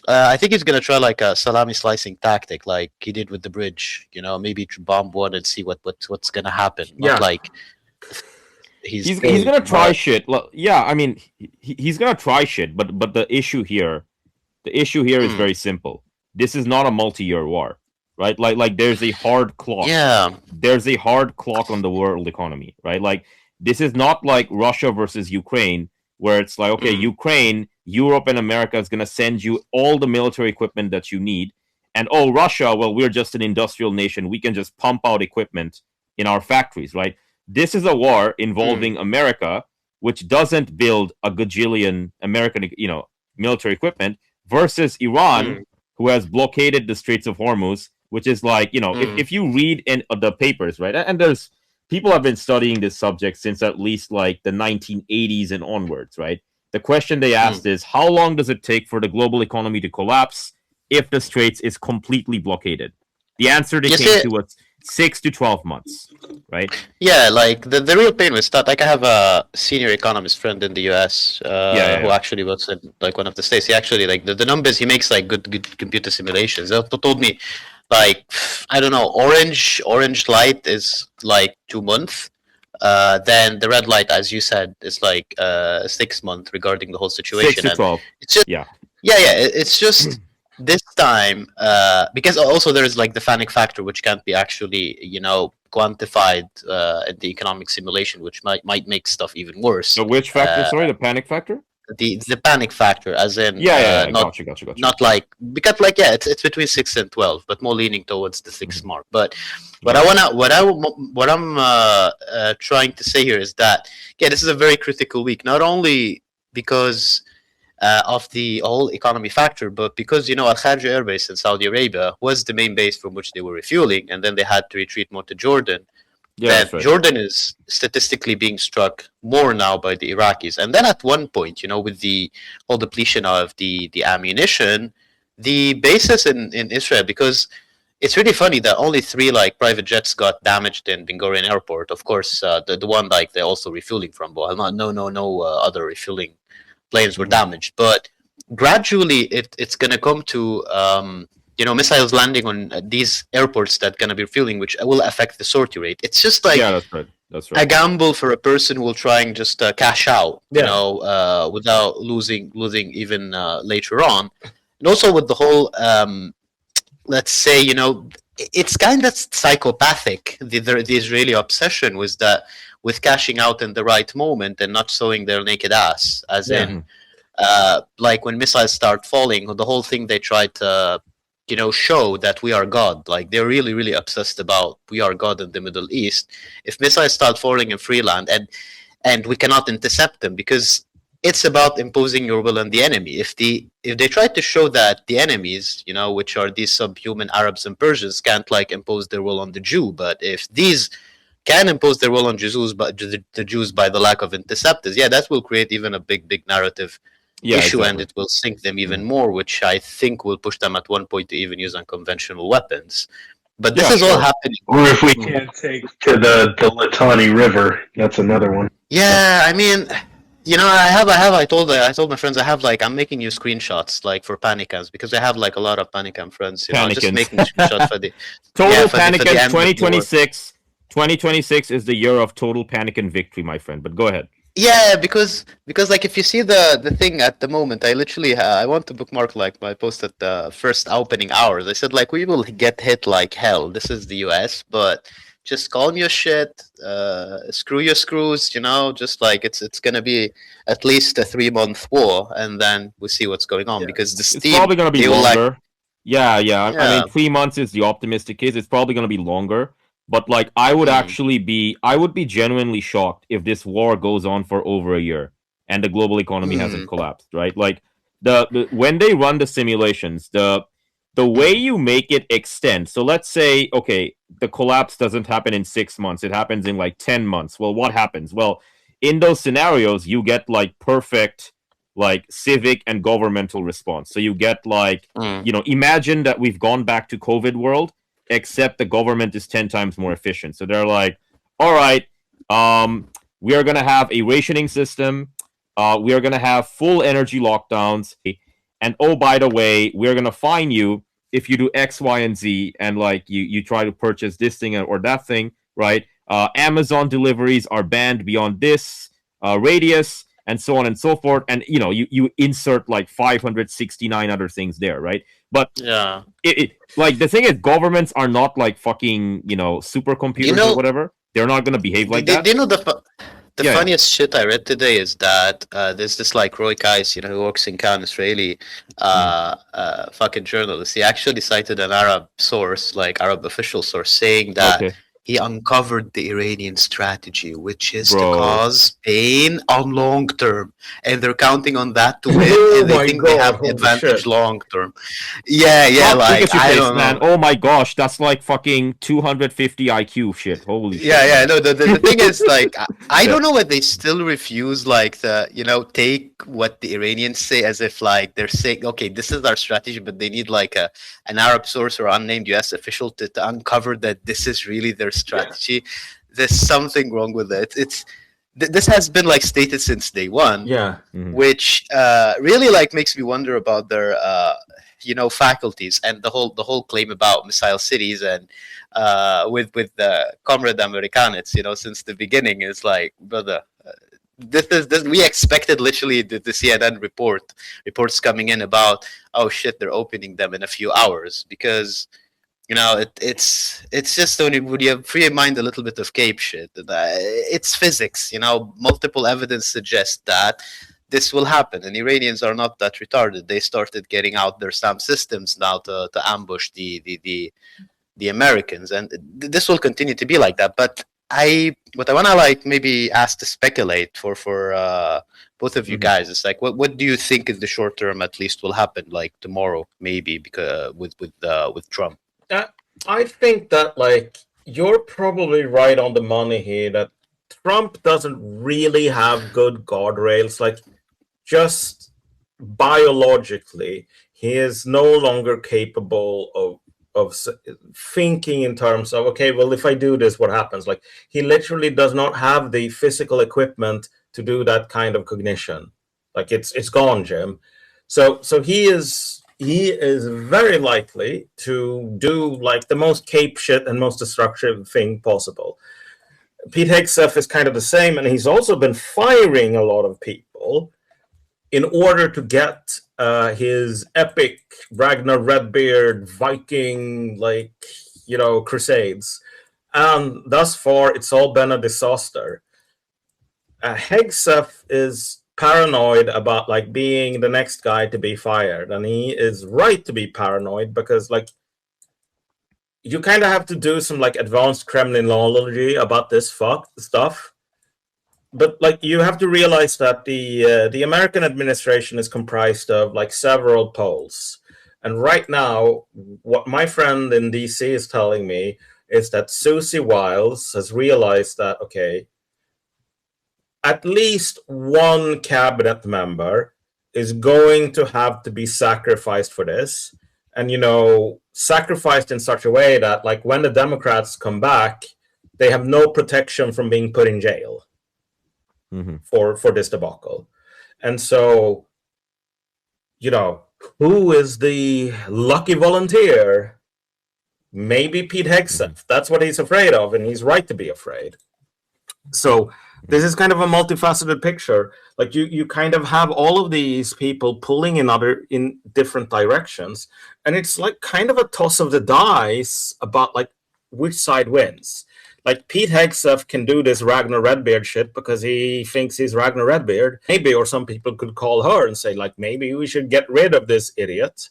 I think he's gonna try like a salami slicing tactic, like he did with the bridge. Maybe bomb one and see what's gonna happen. Not like he's gonna try shit. Yeah, I mean, he's gonna try shit. But the issue here is very simple. This is not a multi-year war, right? Like there's a hard clock. Yeah. There's a hard clock on the world economy, right? Like, this is not like Russia versus Ukraine, where it's like, okay, Ukraine, Europe and America is going to send you all the military equipment that you need. And Russia, well, we're just an industrial nation. We can just pump out equipment in our factories, right? This is a war involving America, which doesn't build a gajillion American, military equipment, versus Iran, who has blockaded the Straits of Hormuz, which is like, if you read in the papers, right? And there's people have been studying this subject since at least like the 1980s and onwards, right? The question they asked is, how long does it take for the global economy to collapse if the Straits is completely blockaded? The answer they came to was 6 to 12 months, right? Yeah, like the real pain was that, like, I have a senior economist friend in the US who actually works in like one of the states. He actually, like, the numbers, he makes like good computer simulations. He told me, like, I don't know, orange light is like 2 months. Then the red light, as you said, is like 6 months regarding the whole situation. 6 to 12. It's just, it's just this time because also there's like the panic factor, which can't be actually quantified in the economic simulation, which might make stuff even worse. So which factor? Sorry, the panic factor. The panic factor, as in gotcha. Not like, because like it's between 6 and 12, but more leaning towards the 6 mark. But what I'm trying to say here is that this is a very critical week, not only because of the whole economy factor, but because Al Kharja Air Base in Saudi Arabia was the main base from which they were refueling, and then they had to retreat more to Jordan. Right. Jordan is statistically being struck more now by the Iraqis. And then at one point, with the whole depletion of the ammunition, the bases in Israel, because it's really funny that only 3 like private jets got damaged in Ben Gurion Airport. Of course, the one like they're also refueling from, but no other refueling planes were damaged. But gradually, it's going to come to missiles landing on these airports that going to be refueling, which will affect the sortie rate. It's just like that's right. A gamble for a person who will try and just cash out, without losing even later on. And also with the whole, let's say, it's kind of psychopathic. The Israeli obsession was that with cashing out in the right moment and not showing their naked ass, as in, like when missiles start falling, the whole thing they try to show that we are God. Like they're really, really obsessed about we are God in the Middle East. If missiles start falling in Freeland and we cannot intercept them because it's about imposing your will on the enemy. If they try to show that the enemies, which are these subhuman Arabs and Persians, can't like impose their will on the Jew, but if these can impose their will on Jews, but the Jews by the lack of interceptors, that will create even a big narrative issue, and it will sink them even more, which I think will push them at one point to even use unconventional weapons. But this is all happening. Or if we can't take to the Litani River, that's another one. Yeah, I mean, I told my friends I'm making you screenshots like for Panicams because I have like a lot of Panicam friends. Just making screenshots for the total Panicam 2026. 2026 is the year of total panic and victory, my friend. But go ahead. Yeah, because like if you see the thing at the moment, I literally I want to bookmark like my post at the first opening hours. I said like we will get hit like hell. This is the US, but just calm your shit, screw your screws, just like it's gonna be at least a 3-month war, and then we see what's going on because the steam, it's probably gonna be longer. Yeah. I mean, 3 months is the optimistic case. It's probably gonna be longer. But like, I would be genuinely shocked if this war goes on for over a year and the global economy hasn't collapsed, right? Like the when they run the simulations, the way you make it extend. So let's say, okay, the collapse doesn't happen in 6 months; it happens in like 10 months. Well, what happens? Well, in those scenarios, you get like perfect like civic and governmental response. So you get like imagine that we've gone back to COVID world, except the government is 10 times more efficient. So they're like, all right, we are going to have a rationing system. We are going to have full energy lockdowns. And oh, by the way, we're going to fine you if you do X, Y, and Z. And like you try to purchase this thing or that thing, right? Amazon deliveries are banned beyond this radius and so on and so forth. And, you insert like 569 other things there, right? But like the thing is, governments are not like fucking supercomputers or whatever. They're not gonna behave like that. The funniest shit I read today is that there's this like Roy Kais, who works in Cannes, Israeli fucking journalist. He actually cited an Arab source, like Arab official source, saying that he uncovered the Iranian strategy, which is to cause pain on long term, and they're counting on that to win, and they think they have the advantage long term. Yeah, like I don't know. Man. Oh my gosh, that's like fucking 250 IQ shit. Holy shit. Yeah. No, the thing is, like, I don't know why they still refuse, like, take what the Iranians say as if, like, they're saying, okay, this is our strategy, but they need, like, an Arab source or unnamed US official to uncover that this is really their strategy. There's something wrong with it. This has been like stated since day one, which really like makes me wonder about their faculties and the whole claim about missile cities and with the Comrade Americanets, since the beginning is like, brother, this we expected literally the CNN reports coming in about, oh shit, they're opening them in a few hours because it's just when you have free mind a little bit of cape shit. It's physics, multiple evidence suggests that this will happen, and Iranians are not that retarded. They started getting out their SAM systems now to ambush the Americans, and this will continue to be like that. But what I want to like maybe ask to speculate for both of you guys is like, what do you think in the short term at least will happen, like tomorrow maybe, because with Trump? I think that like you're probably right on the money here, that Trump doesn't really have good guardrails. Like, just biologically, he is no longer capable of thinking in terms of, okay, well, if I do this, what happens? Like, he literally does not have the physical equipment to do that kind of cognition. Like, it's gone, Jim. So he is very likely to do like the most cape shit and most destructive thing possible. Pete Hegseth is kind of the same, and he's also been firing a lot of people in order to get his epic Ragnar Redbeard Viking crusades. And thus far, it's all been a disaster. Hegseth is paranoid about like being the next guy to be fired, and he is right to be paranoid because like you kind of have to do some like advanced Kremlinology about this stuff. But like you have to realize that the American administration is comprised of like several poles, and right now, what my friend in DC is telling me is that Susie Wiles has realized that okay, at least one cabinet member is going to have to be sacrificed for this, and sacrificed in such a way that like when the Democrats come back, they have no protection from being put in jail for this debacle. And so who is the lucky volunteer? Maybe Pete Hegseth. That's what he's afraid of, and he's right to be afraid. So this is kind of a multifaceted picture. Like you kind of have all of these people pulling in different directions, and it's like kind of a toss of the dice about like which side wins. Like Pete Hegseth can do this Ragnar Redbeard shit because he thinks he's Ragnar Redbeard. Maybe, or some people could call her and say like, maybe we should get rid of this idiot.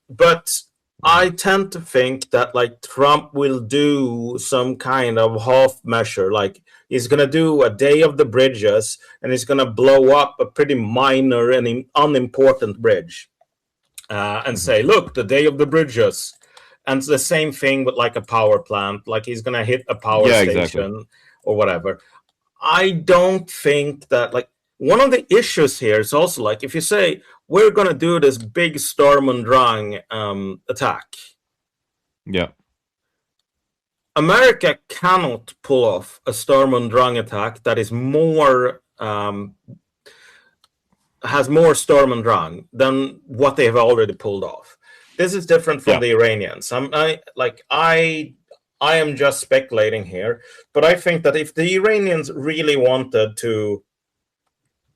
But I tend to think that like Trump will do some kind of half measure, like he's going to do a day of the bridges and he's going to blow up a pretty minor and unimportant bridge and say, look, the day of the bridges. And it's the same thing with like a power plant, like he's going to hit a power station or whatever. I don't think that like one of the issues here is also like if you say we're going to do this big Storm and Drang attack. Yeah. America cannot pull off a Storm and Drang attack that is more has more Storm and Drang than what they have already pulled off. This is different from the Iranians. I am just speculating here, but I think that if the Iranians really wanted to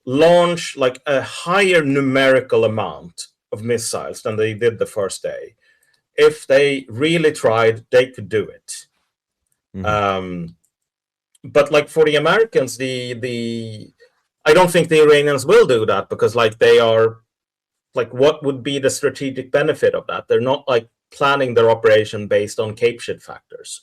launch like a higher numerical amount of missiles than they did the first day, if they really tried, they could do it. But like for the Americans, I don't think the Iranians will do that because like they are like, what would be the strategic benefit of that? They're not like planning their operation based on Cape shit factors.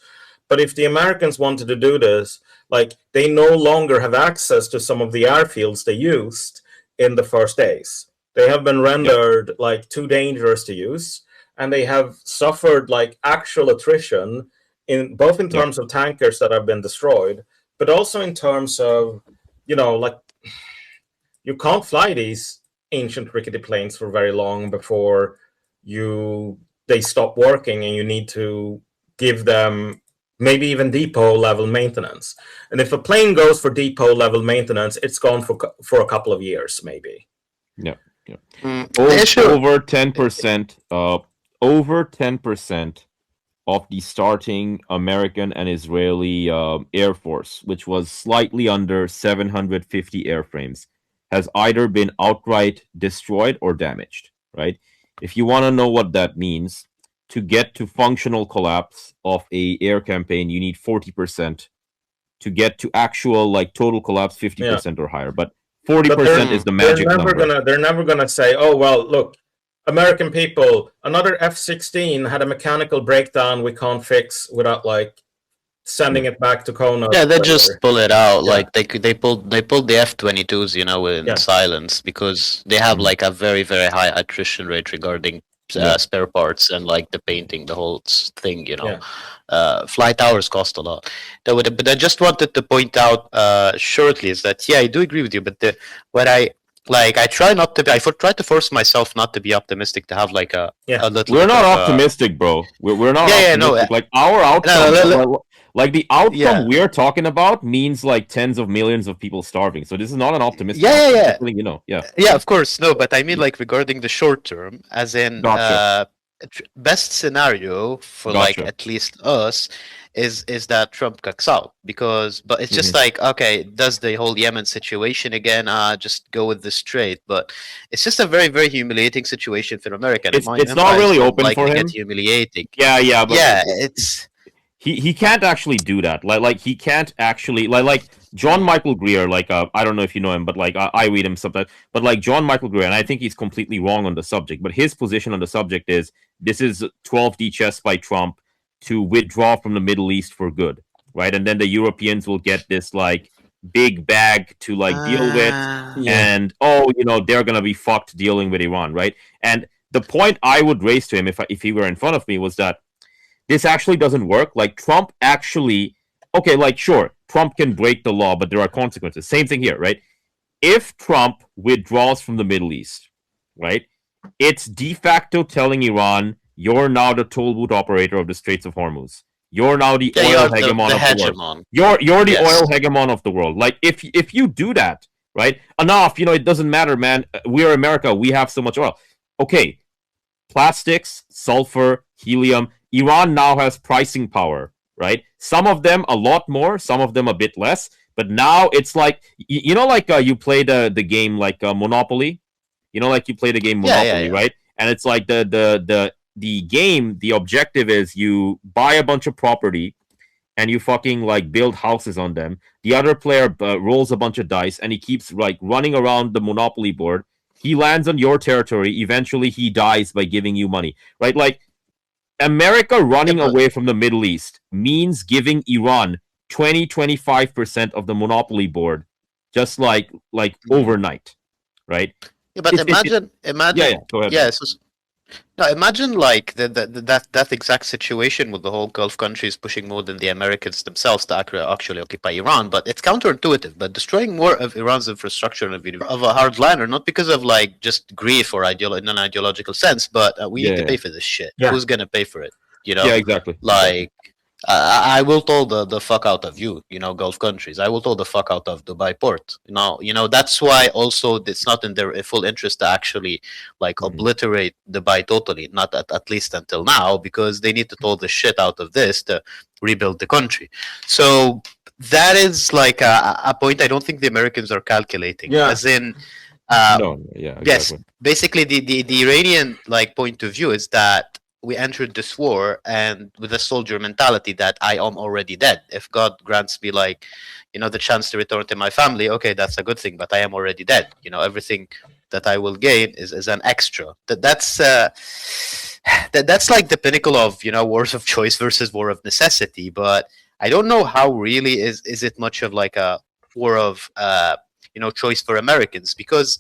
But if the Americans wanted to do this, like they no longer have access to some of the airfields they used in the first days. They have been rendered like too dangerous to use, and they have suffered like actual attrition in both in terms of tankers that have been destroyed, but also in terms of, like you can't fly these ancient rickety planes for very long before they stop working, and you need to give them maybe even depot level maintenance. And if a plane goes for depot level maintenance, it's gone for a couple of years maybe. Over 10% of the starting American and Israeli Air Force, which was slightly under 750 airframes, has either been outright destroyed or damaged, right? If you want to know what that means, to get to functional collapse of a air campaign, you need 40%. To get to actual like total collapse, 50% or higher. But 40% is the magic number. They're never gonna say, oh well, look, American people, another F-16 had a mechanical breakdown we can't fix without like sending it back to Kona. Yeah, they just pull it out. Like they pulled the F-22s, in silence because they have like a very, very high attrition rate regarding spare parts and like the painting, the whole thing. Flight hours cost a lot. But I just wanted to point out shortly is that I do agree with you. But I try not to be. I try to force myself not to be optimistic. To have like a little. We're not optimistic, bro. We're not. Optimistic. Like our outcome. Like the outcome we're talking about means like tens of millions of people starving. So this is not an optimistic. Yeah, of course. No, but I mean like regarding the short term, as in best scenario for like at least us is that Trump cuts out but it's just like, okay, does the whole Yemen situation again, just go with this trade, but it's just a very, very humiliating situation for America. It's not really open for him. Humiliating. But he can't actually do that. Like he can't actually like John Michael Greer. Like I don't know if you know him, but like I read him sometimes. But like John Michael Greer, and I think he's completely wrong on the subject. But his position on the subject is this is 12D chess by Trump to withdraw from the Middle East for good, right? And then the Europeans will get this like big bag to like deal with, and they're gonna be fucked dealing with Iran, right? And the point I would raise to him if he were in front of me was that this actually doesn't work. Like Trump actually, okay, like sure, Trump can break the law, but there are consequences. Same thing here, right? If Trump withdraws from the Middle East, right, it's de facto telling Iran, you're now the toll booth operator of the Straits of Hormuz. You're now the oil hegemon of the world. You're the oil hegemon of the world. Like if you do that, right? Enough, it doesn't matter, man. We're America. We have so much oil. Okay, plastics, sulfur, helium. Iran now has pricing power, right? Some of them a lot more, some of them a bit less. But now it's like like you play the game like Monopoly. Like you play the game Monopoly, right? And it's like the game. The objective is you buy a bunch of property, and you fucking like build houses on them. The other player rolls a bunch of dice, and he keeps like running around the Monopoly board. He lands on your territory. Eventually, he dies by giving you money, right? Like America running away from the Middle East means giving Iran 20-25% of the Monopoly board, just like overnight, right? Yeah, but imagine. Go ahead. Yeah, no, imagine like that exact situation with the whole Gulf countries pushing more than the Americans themselves to actually occupy Iran. But it's counterintuitive. But destroying more of Iran's infrastructure of a hardliner, not because of like just grief or in an ideological sense, but we need to pay for this shit. Yeah. Who's gonna pay for it? Yeah, exactly. Like. I will tell the fuck out of you, Gulf countries. I will tell the fuck out of Dubai port. That's why also it's not in their full interest to actually like obliterate Dubai totally, not at least until now, because they need to tell the shit out of this to rebuild the country. So that is like a point I don't think the Americans are calculating. Yeah. As in, exactly. Yes, basically the Iranian like point of view is that we entered this war and with a soldier mentality that I am already dead. If God grants me like, the chance to return to my family, okay, that's a good thing, but I am already dead. Everything that I will gain is an extra. That's like the pinnacle of, wars of choice versus war of necessity. But I don't know how really is it much of like a war of, choice for Americans, because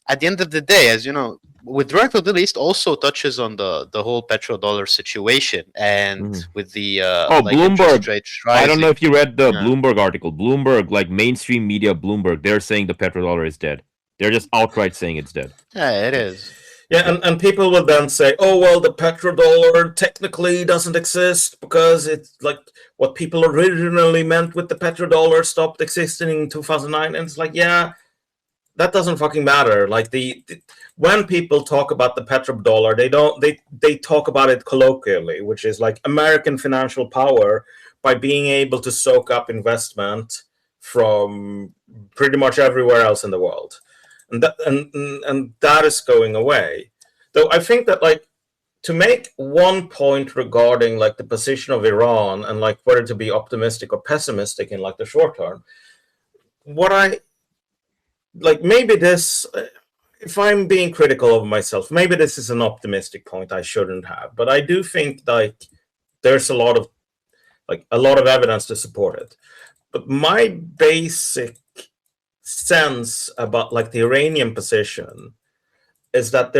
at the end of the day, as you know, withdrawing from the Middle East also touches on the whole petrodollar situation and with the Bloomberg. I don't know if you read the Bloomberg article. Bloomberg, like mainstream media, Bloomberg, they're saying the petrodollar is dead. They're just outright saying it's dead. Yeah, it is. Yeah, and people will then say, oh, well, the petrodollar technically doesn't exist because it's like what people originally meant with the petrodollar stopped existing in 2009. And it's like, yeah, that doesn't fucking matter. Like when people talk about the petrodollar, they talk about it colloquially, which is like American financial power by being able to soak up investment from pretty much everywhere else in the world, and that is going away. Though I think that like to make one point regarding like the position of Iran and like whether to be optimistic or pessimistic in like the short term, what I like maybe this, if I'm being critical of myself, maybe this is an optimistic point I shouldn't have, but I do think like there's a lot of evidence to support it. But my basic sense about like the Iranian position is that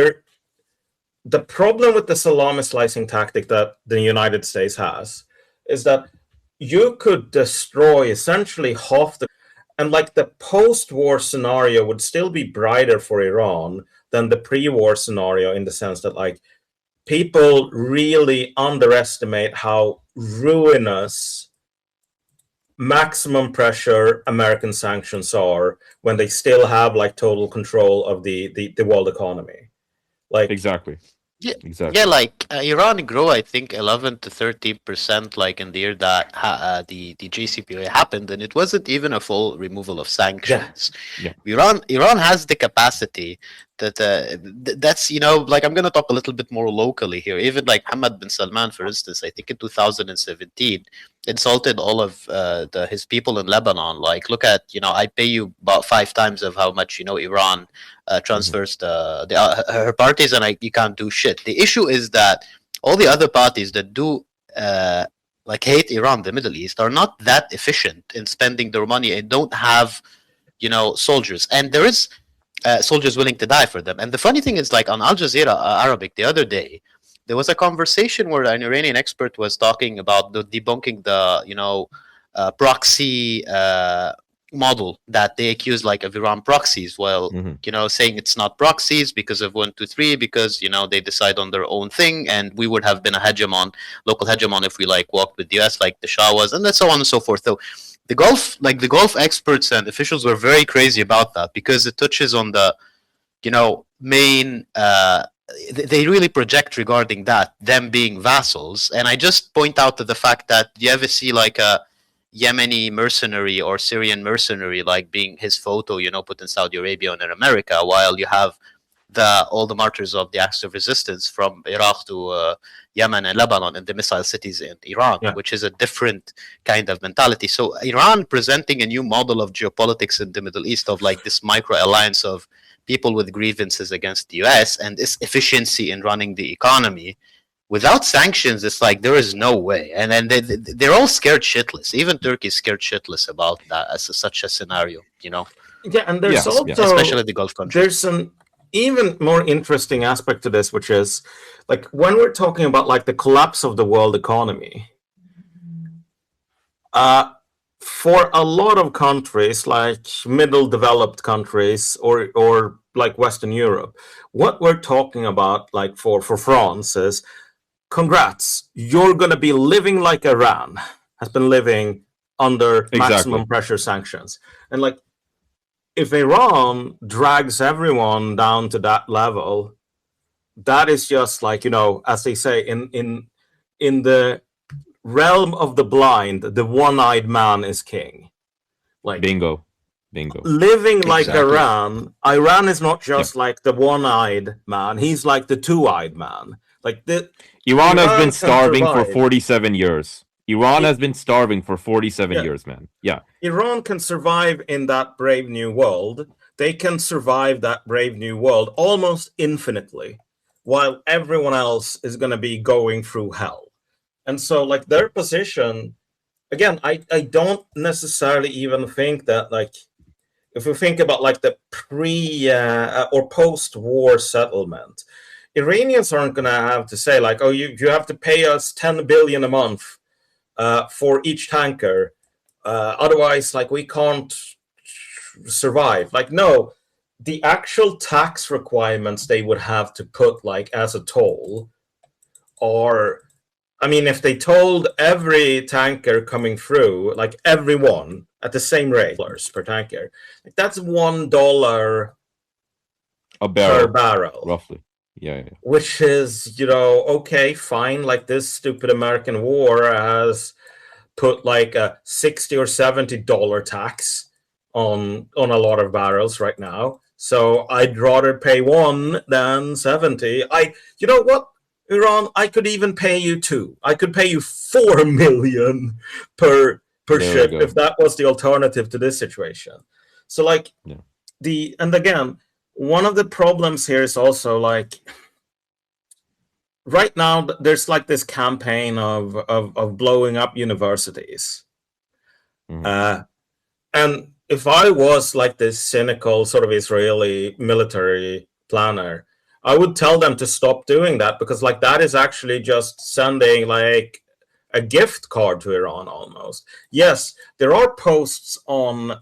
the problem with the salami slicing tactic that the United States has is that you could destroy essentially half the, and like the post-war scenario would still be brighter for Iran than the pre-war scenario, in the sense that like people really underestimate how ruinous maximum pressure American sanctions are when they still have like total control of the world economy. Like exactly. Yeah, exactly. Yeah, like Iran grew, I think, 11 to 13%, like in the year that the JCPOA happened, and it wasn't even a full removal of sanctions. Yeah. Iran has the capacity that's, like, I'm gonna talk a little bit more locally here. Even like Hamad bin Salman, for instance, I think in 2017 insulted all of his people in Lebanon. Like, look at, I pay you about 5 times of how much Iran transfers her parties, and you can't do shit. The issue is that all the other parties that do like hate Iran, the Middle East, are not that efficient in spending their money and don't have soldiers, and there is soldiers willing to die for them. And the funny thing is, like, on Al Jazeera Arabic the other day, there was a conversation where an Iranian expert was talking about debunking the proxy model that they accuse, like, of Iran proxies, while saying it's not proxies because of 1, 2, 3, because they decide on their own thing, and we would have been a local hegemon if we like walked with the US like the Shah was, and so on and so forth. So the Gulf experts and officials were very crazy about that, because it touches on the main they really project regarding that, them being vassals. And I just point out to the fact that you ever see like a Yemeni mercenary or Syrian mercenary, like, being his photo, put in Saudi Arabia and in America, while you have all the martyrs of the acts of resistance from Iraq to Yemen and Lebanon and the missile cities in Iran, which is a different kind of mentality. So Iran presenting a new model of geopolitics in the Middle East, of like this micro alliance of people with grievances against the US and this efficiency in running the economy. Without sanctions, it's like there is no way. And then they're all scared shitless. Even Turkey is scared shitless about that as such a scenario, Yeah, and there's also, especially the Gulf countries. There's an even more interesting aspect to this, which is, like, when we're talking about like the collapse of the world economy, for a lot of countries, like middle developed countries or like Western Europe, what we're talking about, like for France, is congrats, you're going to be living like Iran has been living under maximum pressure sanctions. And like, if Iran drags everyone down to that level, that is just like, as they say, in the realm of the blind, the one-eyed man is king. Like, bingo. Living like Iran is not just like the one-eyed man, he's like the two-eyed man. Like, Iran has been starving for 47 years. Iran has been starving for 47 years, man. Yeah. Iran can survive in that brave new world. They can survive that brave new world almost infinitely, while everyone else is going to be going through hell. And so, like, their position, again, I don't necessarily even think that, like, if we think about like the pre or post-war settlement, Iranians aren't going to have to say like, oh, you have to pay us 10 billion a month for each tanker. Otherwise, like, we can't survive. Like, no, the actual tax requirements they would have to put like as a toll, or, I mean, if they told every tanker coming through, like everyone at the same rate per tanker, like, that's $1 a barrel, per barrel, roughly. Yeah. Which is, okay, fine. Like, this stupid American war has put like a $60 or $70 tax on a lot of barrels right now. So I'd rather pay 1 than 70. You know what, Iran? I could even pay you 2. I could pay you 4 million per ship if that was the alternative to this situation. So like and again, one of the problems here is also like, right now there's like this campaign of blowing up universities. And if I was like this cynical sort of Israeli military planner, I would tell them to stop doing that, because like that is actually just sending like a gift card to Iran almost. Yes, there are posts on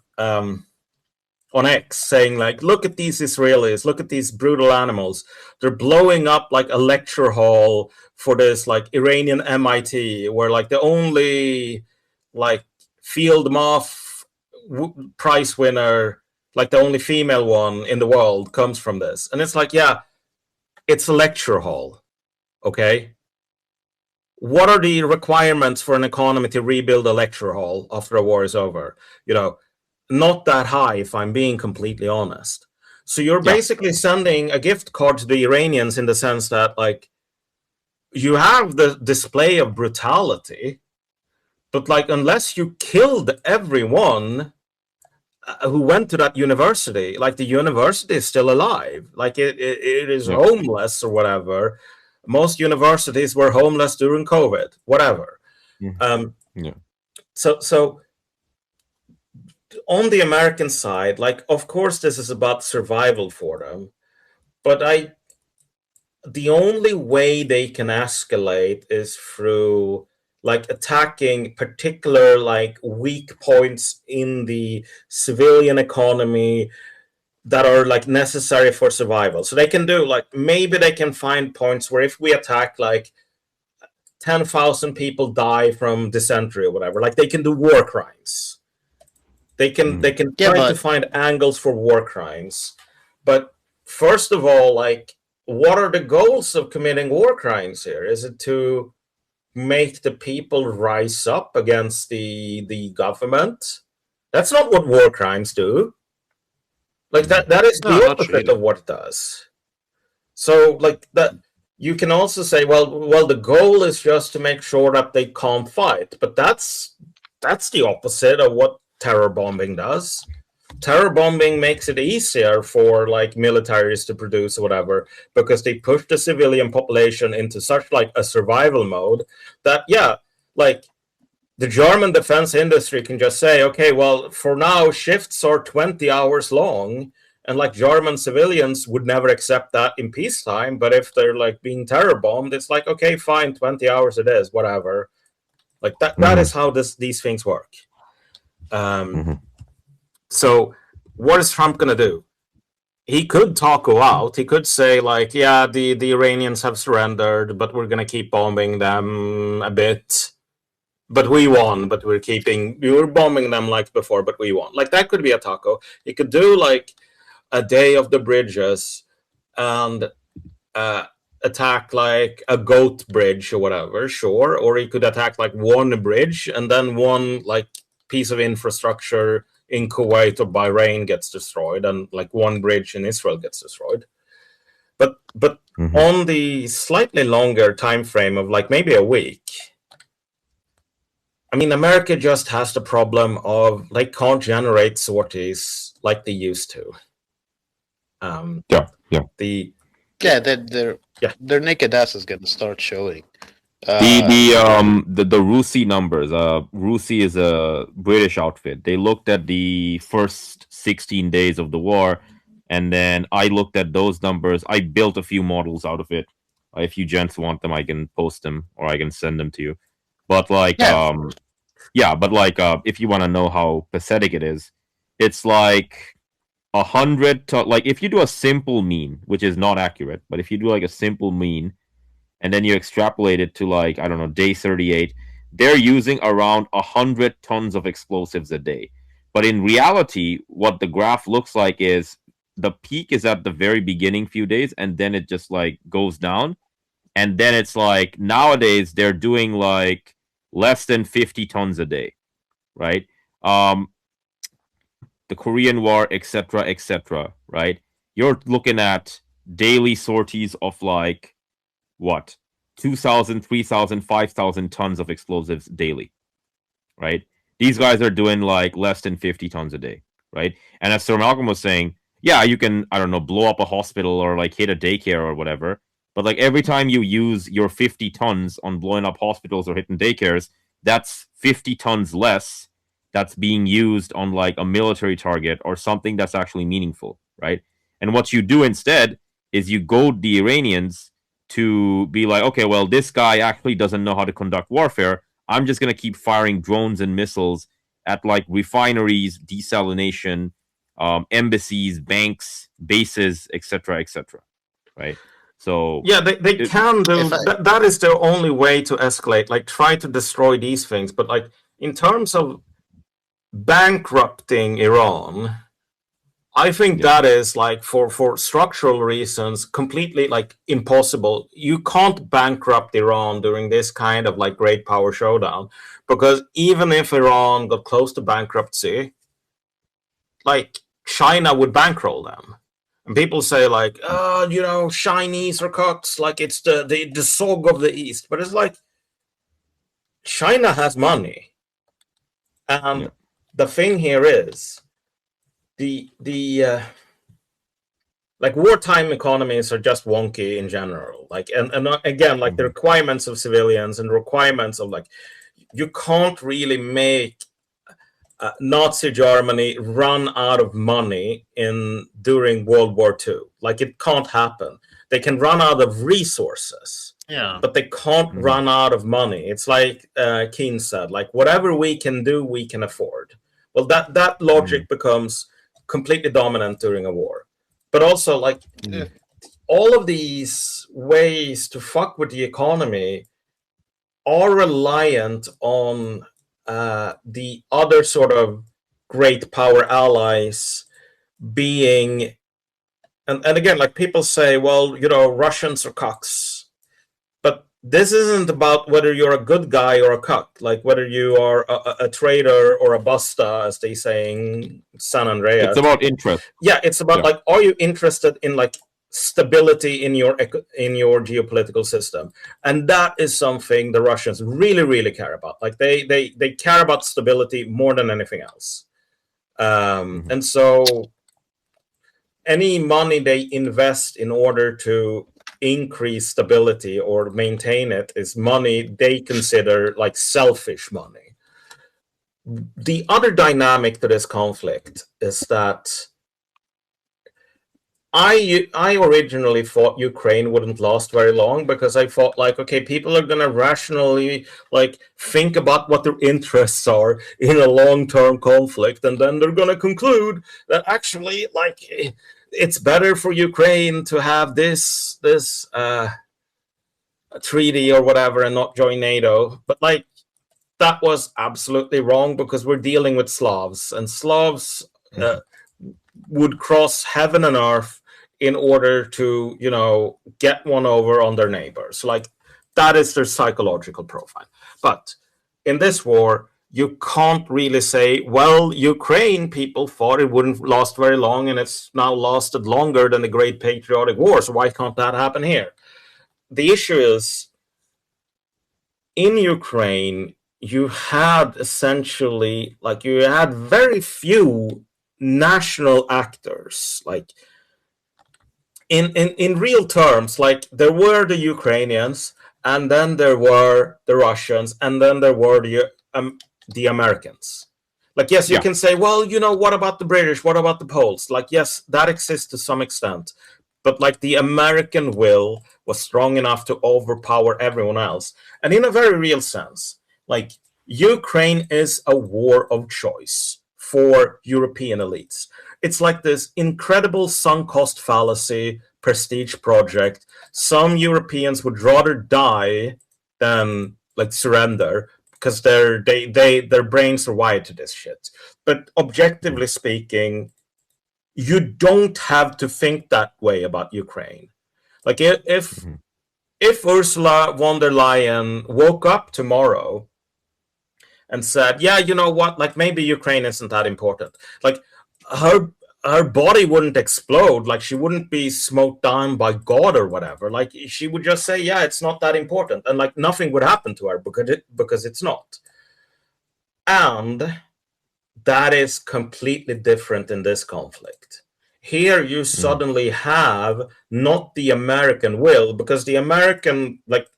X saying like, look at these Israelis, look at these brutal animals. They're blowing up like a lecture hall for this like Iranian MIT, where like the only like field moth prize winner, like the only female one in the world, comes from this. And it's like, yeah, it's a lecture hall. Okay. What are the requirements for an economy to rebuild a lecture hall after a war is over? Not that high, if I'm being completely honest. So you're Yeah. basically sending a gift card to the Iranians in the sense that, like, you have the display of brutality, but like, unless you killed everyone who went to that university, like, the university is still alive. Like, it is Yeah. homeless or whatever. Most universities were homeless during COVID, whatever. Yeah. So on the American side, like, of course, this is about survival for them, but the only way they can escalate is through, like, attacking particular, like, weak points in the civilian economy that are, like, necessary for survival. So they can do, like, maybe they can find points where if we attack, like, 10,000 people die from dysentery or whatever, like, they can do war crimes. They can Yeah, try to but find angles for war crimes. But first of all, like, what are the goals of committing war crimes here? Is it to make the people rise up against the government? That's not what war crimes do. Like, that is no, the not opposite really. of what it does. So, like, that you can also say, well, the goal is just to make sure that they can't fight, but that's the opposite of what terror bombing does. Terror bombing makes it easier for, like, militaries to produce whatever, because they push the civilian population into such, like, a survival mode that, yeah, like, the German defense industry can just say, okay, well, for now, shifts are 20 hours long. And, like, German civilians would never accept that in peacetime. But if they're, like, being terror bombed, it's like, okay, fine, 20 hours it is, whatever. Like, that is how these things work. So what is Trump going to do? He could talk out. He could say, like, yeah, the Iranians have surrendered, but we're going to keep bombing them a bit. But we won, but we were bombing them like before, but we won. Like, that could be a taco. He could do, like, a day of the bridges and attack, like, a goat bridge or whatever, sure. Or he could attack, like, one bridge and then one, like, piece of infrastructure in Kuwait or Bahrain gets destroyed, and, like, one bridge in Israel gets destroyed. But on the slightly longer time frame of, like, maybe a week, I mean, America just has the problem of, like, can't generate sorties like they used to. Yeah. The Yeah, their Yeah. their naked ass is gonna start showing. The Rusi numbers. Rusi is a British outfit. They looked at the first 16 days of the war, and then I looked at those numbers. I built a few models out of it. If you gents want them, I can post them or I can send them to you. But, like, if you want to know how pathetic it is, it's like 100 to, like, if you do a simple mean, which is not accurate, but if you do, like, a simple mean and then you extrapolate it to, like, I don't know, day 38, they're using around 100 tons of explosives a day. But in reality, what the graph looks like is the peak is at the very beginning few days, and then it just, like, goes down. And then it's like, nowadays, they're doing, like, less than 50 tons a day, right? The Korean War, etc., right? You're looking at daily sorties of, like, what, 2,000, 3,000, 5,000 tons of explosives daily, right? These guys are doing, like, less than 50 tons a day, right? And as Sir Malcolm was saying, yeah, you can, I don't know, blow up a hospital or, like, hit a daycare or whatever. But, like, every time you use your 50 tons on blowing up hospitals or hitting daycares, that's 50 tons less that's being used on, like, a military target or something that's actually meaningful, right? And what you do instead is you goad the Iranians to be like, okay, well, this guy actually doesn't know how to conduct warfare. I'm just going to keep firing drones and missiles at, like, refineries, desalination, embassies, banks, bases, etc., right? So yeah, they can do If I- that is the only way to escalate, like, try to destroy these things. But, like, in terms of bankrupting Iran, I think that is, like, for structural reasons, completely, like, impossible. You can't bankrupt Iran during this kind of, like, great power showdown, because even if Iran got close to bankruptcy, like, China would bankroll them. And people say like, oh, you know, Chinese are cooks, like it's the Zog of the East. But it's like China has money. And the thing here is the like wartime economies are just wonky in general. Like and again, like the requirements of civilians and requirements of like you can't really make Nazi Germany run out of money during World War II. Like it can't happen. They can run out of resources, but they can't run out of money. It's like Kyeyune said, like whatever we can do, we can afford. Well, that logic becomes completely dominant during a war. But also, like all of these ways to fuck with the economy are reliant on the other sort of great power allies being, and again, like people say, well, you know, Russians are cucks. But this isn't about whether you're a good guy or a cuck, like whether you are a traitor or a basta, as they say in San Andreas. It's about interest. Yeah, it's about like, are you interested in like stability in your geopolitical system? And that is something the Russians really, really care about. Like they care about stability more than anything else. And so any money they invest in order to increase stability or maintain it is money they consider like selfish money. The other dynamic to this conflict is that I originally thought Ukraine wouldn't last very long because I thought like, okay, people are going to rationally like think about what their interests are in a long-term conflict, and then they're going to conclude that actually like it's better for Ukraine to have this treaty or whatever and not join NATO. But like that was absolutely wrong because we're dealing with Slavs, and Slavs would cross heaven and earth in order to, you know, get one over on their neighbors. Like that is their psychological profile. But in this war, you can't really say, well, Ukraine people thought it wouldn't last very long, and it's now lasted longer than the Great Patriotic War. So why can't that happen here? The issue is, in Ukraine, you had essentially, like, you had very few national actors. Like, in real terms, like, there were the Ukrainians, and then there were the Russians, and then there were the Americans. Like, yes, you can say, well, you know, what about the British? What about the Poles? Like, yes, that exists to some extent. But, like, the American will was strong enough to overpower everyone else. And in a very real sense, like, Ukraine is a war of choice for European elites. It's like this incredible sunk cost fallacy prestige project. Some Europeans would rather die than, like, surrender, because their brains are wired to this shit. But objectively speaking, you don't have to think that way about Ukraine. Like, if Ursula von der Leyen woke up tomorrow and said, yeah, you know what, like, maybe Ukraine isn't that important, like, her body wouldn't explode, like, she wouldn't be smote down by God or whatever. Like, she would just say, yeah, it's not that important, and, like, nothing would happen to her because it's not. And that is completely different in this conflict. Here you suddenly have not the American will, because the American, like,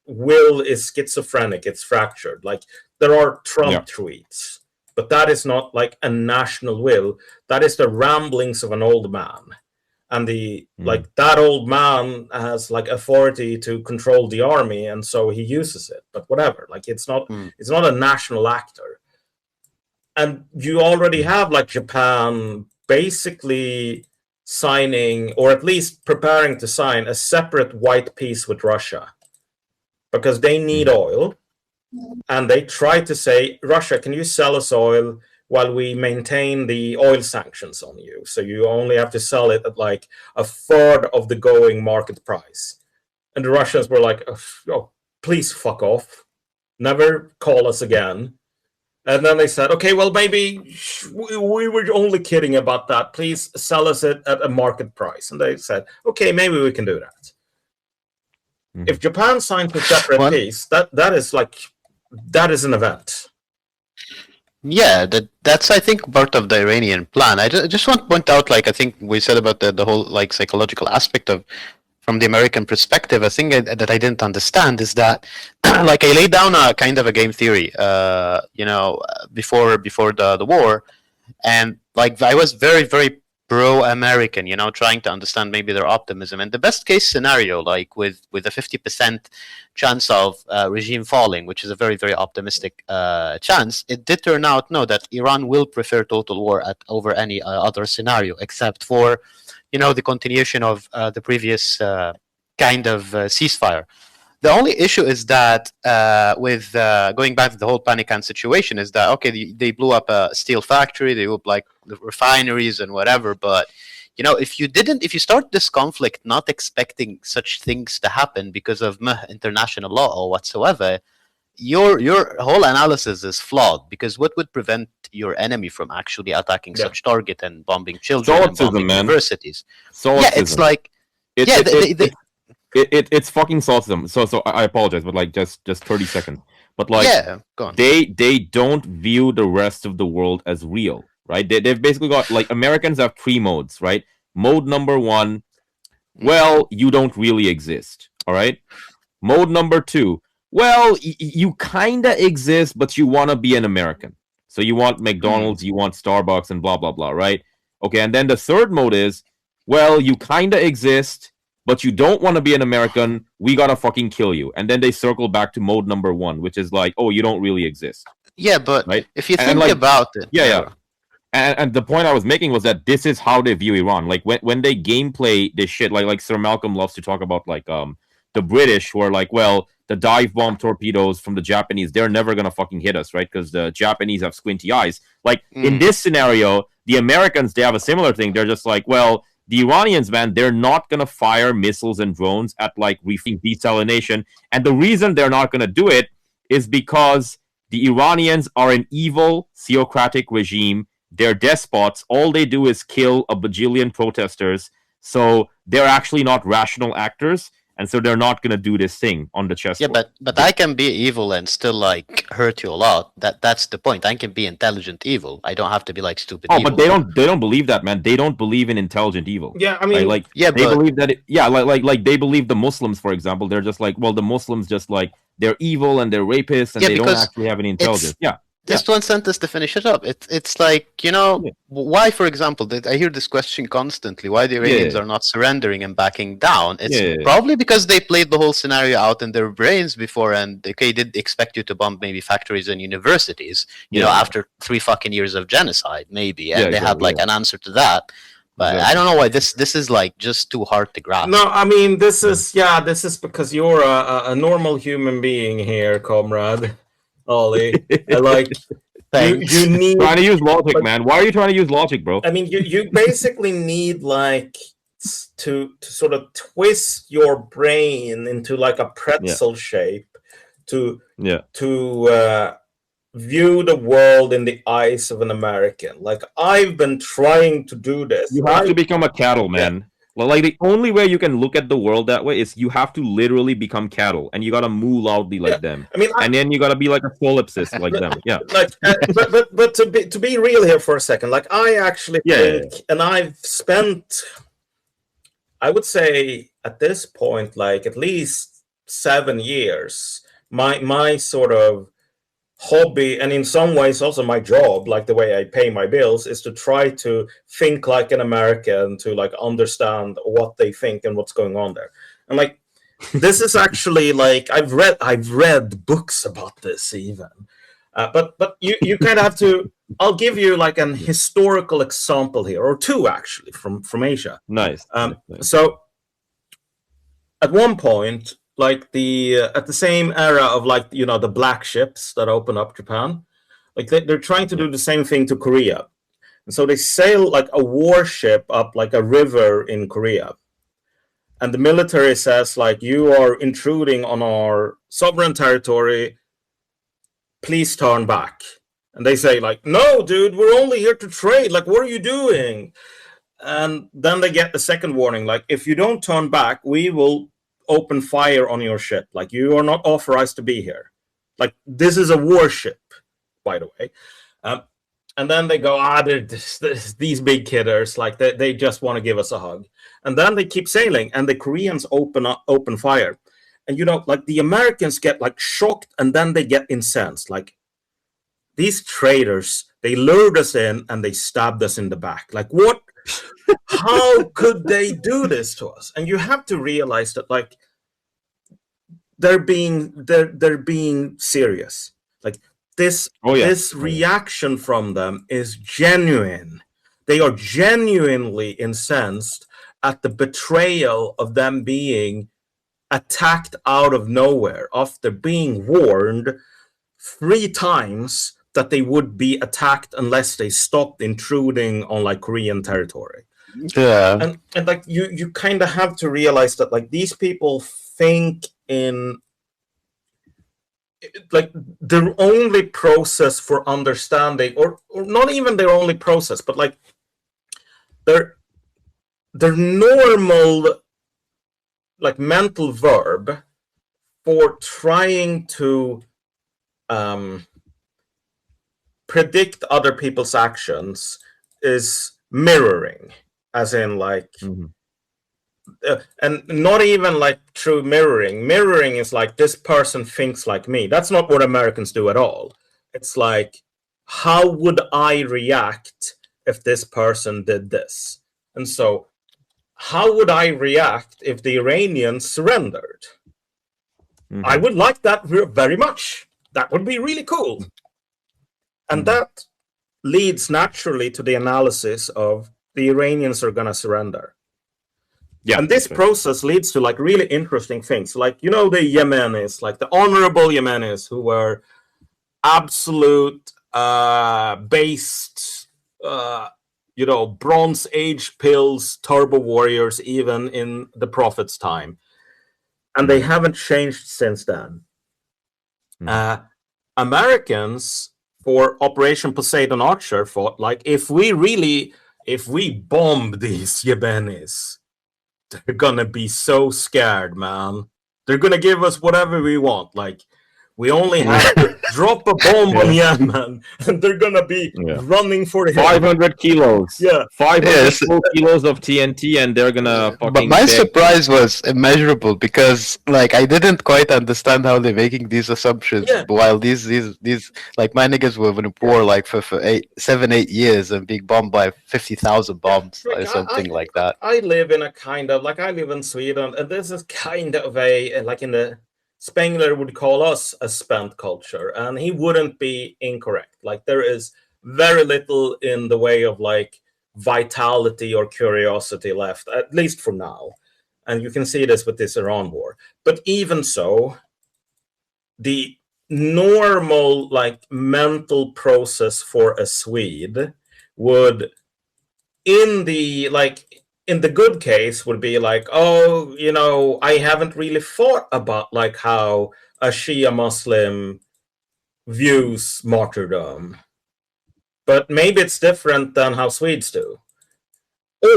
will is schizophrenic, it's fractured. Like, there are Trump tweets, but that is not like a national will. That is the ramblings of an old man. And like, that old man has, like, authority to control the army, and so he uses it. But whatever, like, it's not a national actor. And you already have, like, Japan basically signing, or at least preparing to sign, a separate white peace with Russia, because they need oil. And they try to say, Russia, can you sell us oil while we maintain the oil sanctions on you? So you only have to sell it at, like, a third of the going market price. And the Russians were like, oh, please fuck off. Never call us again. And then they said, okay, well, maybe we were only kidding about that. Please sell us it at a market price. And they said, okay, maybe we can do that. If Japan signs a separate peace, that is an event. Yeah, that's I think part of the Iranian plan. I just want to point out, like I think we said about the whole like psychological aspect of from the American perspective. A thing that I didn't understand is that like I laid down a kind of a game theory, before the war, and like I was very pro-American, trying to understand maybe their optimism. And the best case scenario, like with a 50% chance of regime falling, which is a very optimistic chance, it did turn out that Iran will prefer total war over any other scenario, except for the continuation of the previous kind of ceasefire. The only issue is that with going back to the whole Panican situation is that, okay, they blew up a steel factory, they blew up like the refineries and whatever, but if you start this conflict not expecting such things to happen because of international law or whatsoever, your whole analysis is flawed, because what would prevent your enemy from actually attacking such target and bombing children and bombing universities? It's like it's fucking solipsism. So I apologize, but like just 30 seconds. But like go on. They don't view the rest of the world as real, right? They've basically got, like, Americans have 3 modes, right? Mode number 1, well, you don't really exist, all right? Mode number 2, well, you kind of exist, but you want to be an American. So you want McDonald's, you want Starbucks, and blah, blah, blah, right? Okay, and then the third mode is, well, you kind of exist, but you don't want to be an American, we gotta fucking kill you. And then they circle back to mode number 1, which is like, oh, you don't really exist. Yeah, but right? If you think about it... Yeah. And the point I was making was that this is how they view Iran. Like, when they gameplay this shit, like Sir Malcolm loves to talk about, like, the British, who are like, well, the dive bomb torpedoes from the Japanese, they're never gonna fucking hit us, right? Because the Japanese have squinty eyes. Like, in this scenario, the Americans, they have a similar thing. They're just like, well, the Iranians, man, they're not gonna fire missiles and drones at, like, desalination. And the reason they're not gonna do it is because the Iranians are an evil, theocratic regime. They're despots. All they do is kill a bajillion protesters. So they're actually not rational actors. And so they're not gonna do this thing on the chessboard. Yeah, but I can be evil and still like hurt you a lot. That's the point. I can be intelligent evil. I don't have to be like stupid evil. But they don't believe that, man. They don't believe in intelligent evil. Yeah, I mean, they believe that. Like they believe the Muslims, for example. They're just like, well, the Muslims just like they're evil and they're rapists and they don't actually have any intelligence. Just one sentence to finish it up. It's like, why, for example, I hear this question constantly, why the Iranians are not surrendering and backing down. It's probably because they played the whole scenario out in their brains before, and they did expect you to bomb maybe factories and universities, after 3 fucking years of genocide, maybe. And they had like an answer to that. But I don't know why this is like just too hard to grasp. No, I mean, this is because you're a normal human being here, comrade. Ollie, like you need trying to use logic, man. Why are you trying to use logic, bro? I mean, you basically need like to sort of twist your brain into like a pretzel shape to view the world in the eyes of an American. Like, I've been trying to do this. You have to become a cattle, man. Like, the only way you can look at the world that way is you have to literally become cattle, and you gotta moo loudly like them. I mean, and then you gotta be like a solipsist like them. Yeah. Like, but to be real here for a second, like, I actually think, and I've spent, I would say at this point, like at least 7 years, my sort of hobby, and in some ways also my job, like the way I pay my bills, is to try to think like an American, to like understand what they think and what's going on there. And like, this is actually like, I've read books about this even, but you kind of have to. I'll give you like an historical example here, or 2 actually from Asia. Nice. So at one point, like at the same era of like, the black ships that open up Japan, like they're trying to do the same thing to Korea. And so they sail like a warship up like a river in Korea. And the military says like, you are intruding on our sovereign territory, please turn back. And they say like, no, dude, we're only here to trade. Like, what are you doing? And then they get the second warning, like, if you don't turn back, we will open fire on your ship. Like, you are not authorized to be here. Like, this is a warship, by the way. And then they go, these big kidders, like they just want to give us a hug. And then they keep sailing, and the Koreans open fire. And like the Americans get like shocked, and then they get incensed. Like, these traitors, they lured us in and they stabbed us in the back. Like, what? How could they do this to us? And you have to realize that, like, they're being serious. Like, this reaction from them is genuine. They are genuinely incensed at the betrayal of them being attacked out of nowhere after being warned 3 times that they would be attacked unless they stopped intruding on like Korean territory. Yeah. And like you kind of have to realize that like these people think in like their only process for understanding, or not even their only process, but like their normal like mental verb for trying to predict other people's actions is mirroring, as in like and not even like true mirroring. Mirroring is like, this person thinks like me. That's not what Americans do at all. It's like, how would I react if this person did this? And so how would I react if the Iranians surrendered? I would like that very much. That would be really cool. And that leads naturally to the analysis of the Iranians are going to surrender. Yeah, and this process leads to like really interesting things. Like, the Yemenis, like the honorable Yemenis who were absolute based, Bronze Age pills, turbo warriors, even in the Prophet's time. And they haven't changed since then. Americans, for Operation Poseidon Archer, thought like, if we bomb these Yemenis, they're gonna be so scared, man. They're gonna give us whatever we want. Like, we only have to drop a bomb on Yemen, and they're gonna be running for him. 500 kilos. Yeah. 500 kilos of TNT, and they're gonna fucking... But my surprise was immeasurable, because, like, I didn't quite understand how they're making these assumptions, while these like, my niggas were in war, like, for 7-8 years, and being bombed by 50,000 bombs, or something like that. I live in a kind of, like, I live in Sweden, and this is kind of a, like, in the... Spengler would call us a spent culture, and he wouldn't be incorrect. Like, there is very little in the way of like vitality or curiosity left, at least for now. And you can see this with this Iran war. But even so, the normal like mental process for a Swede would, in the good case, would be like, oh, I haven't really thought about like how a Shia Muslim views martyrdom. But maybe it's different than how Swedes do.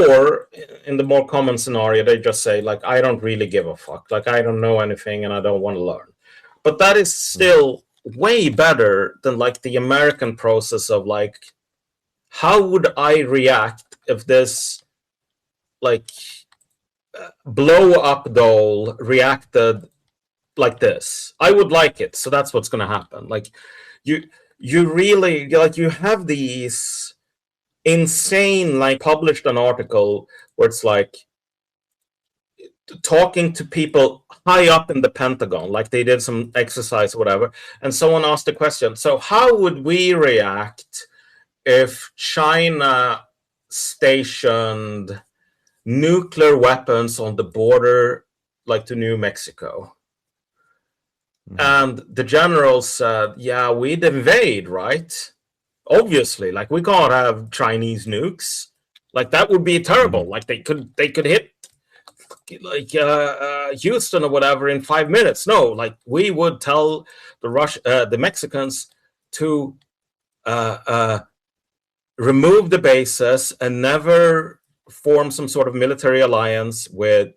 Or in the more common scenario, they just say like, I don't really give a fuck. Like, I don't know anything and I don't want to learn. But that is still way better than like the American process of like, how would I react if this like blow up doll reacted like this? I would like it, so that's what's going to happen. Like, you really, like, you have these insane, like, published an article where it's like talking to people high up in the Pentagon, like they did some exercise or whatever, and someone asked the question, so how would we react if China stationed nuclear weapons on the border, like to New Mexico? And the general said, yeah, we'd invade, right? Obviously, like, we can't have Chinese nukes. Like, that would be terrible. Like, they could hit like Houston or whatever in 5 minutes. No, like, we would tell the Mexicans to remove the bases and never form some sort of military alliance with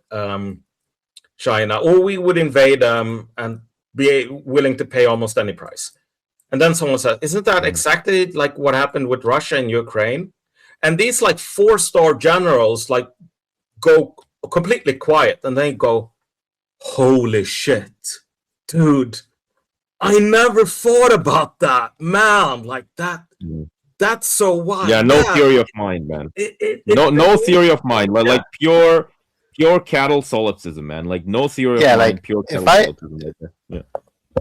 China, or we would invade them and be willing to pay almost any price. And then someone said, isn't that exactly like what happened with Russia and Ukraine? And these like 4-star generals like go completely quiet and they go, holy shit, dude, I never thought about that, man. Like that, that's so wild. Yeah, no theory of mind, man. No theory of mind. Like pure cattle solipsism, man. Like no theory of mind, like pure cattle solipsism. Yeah.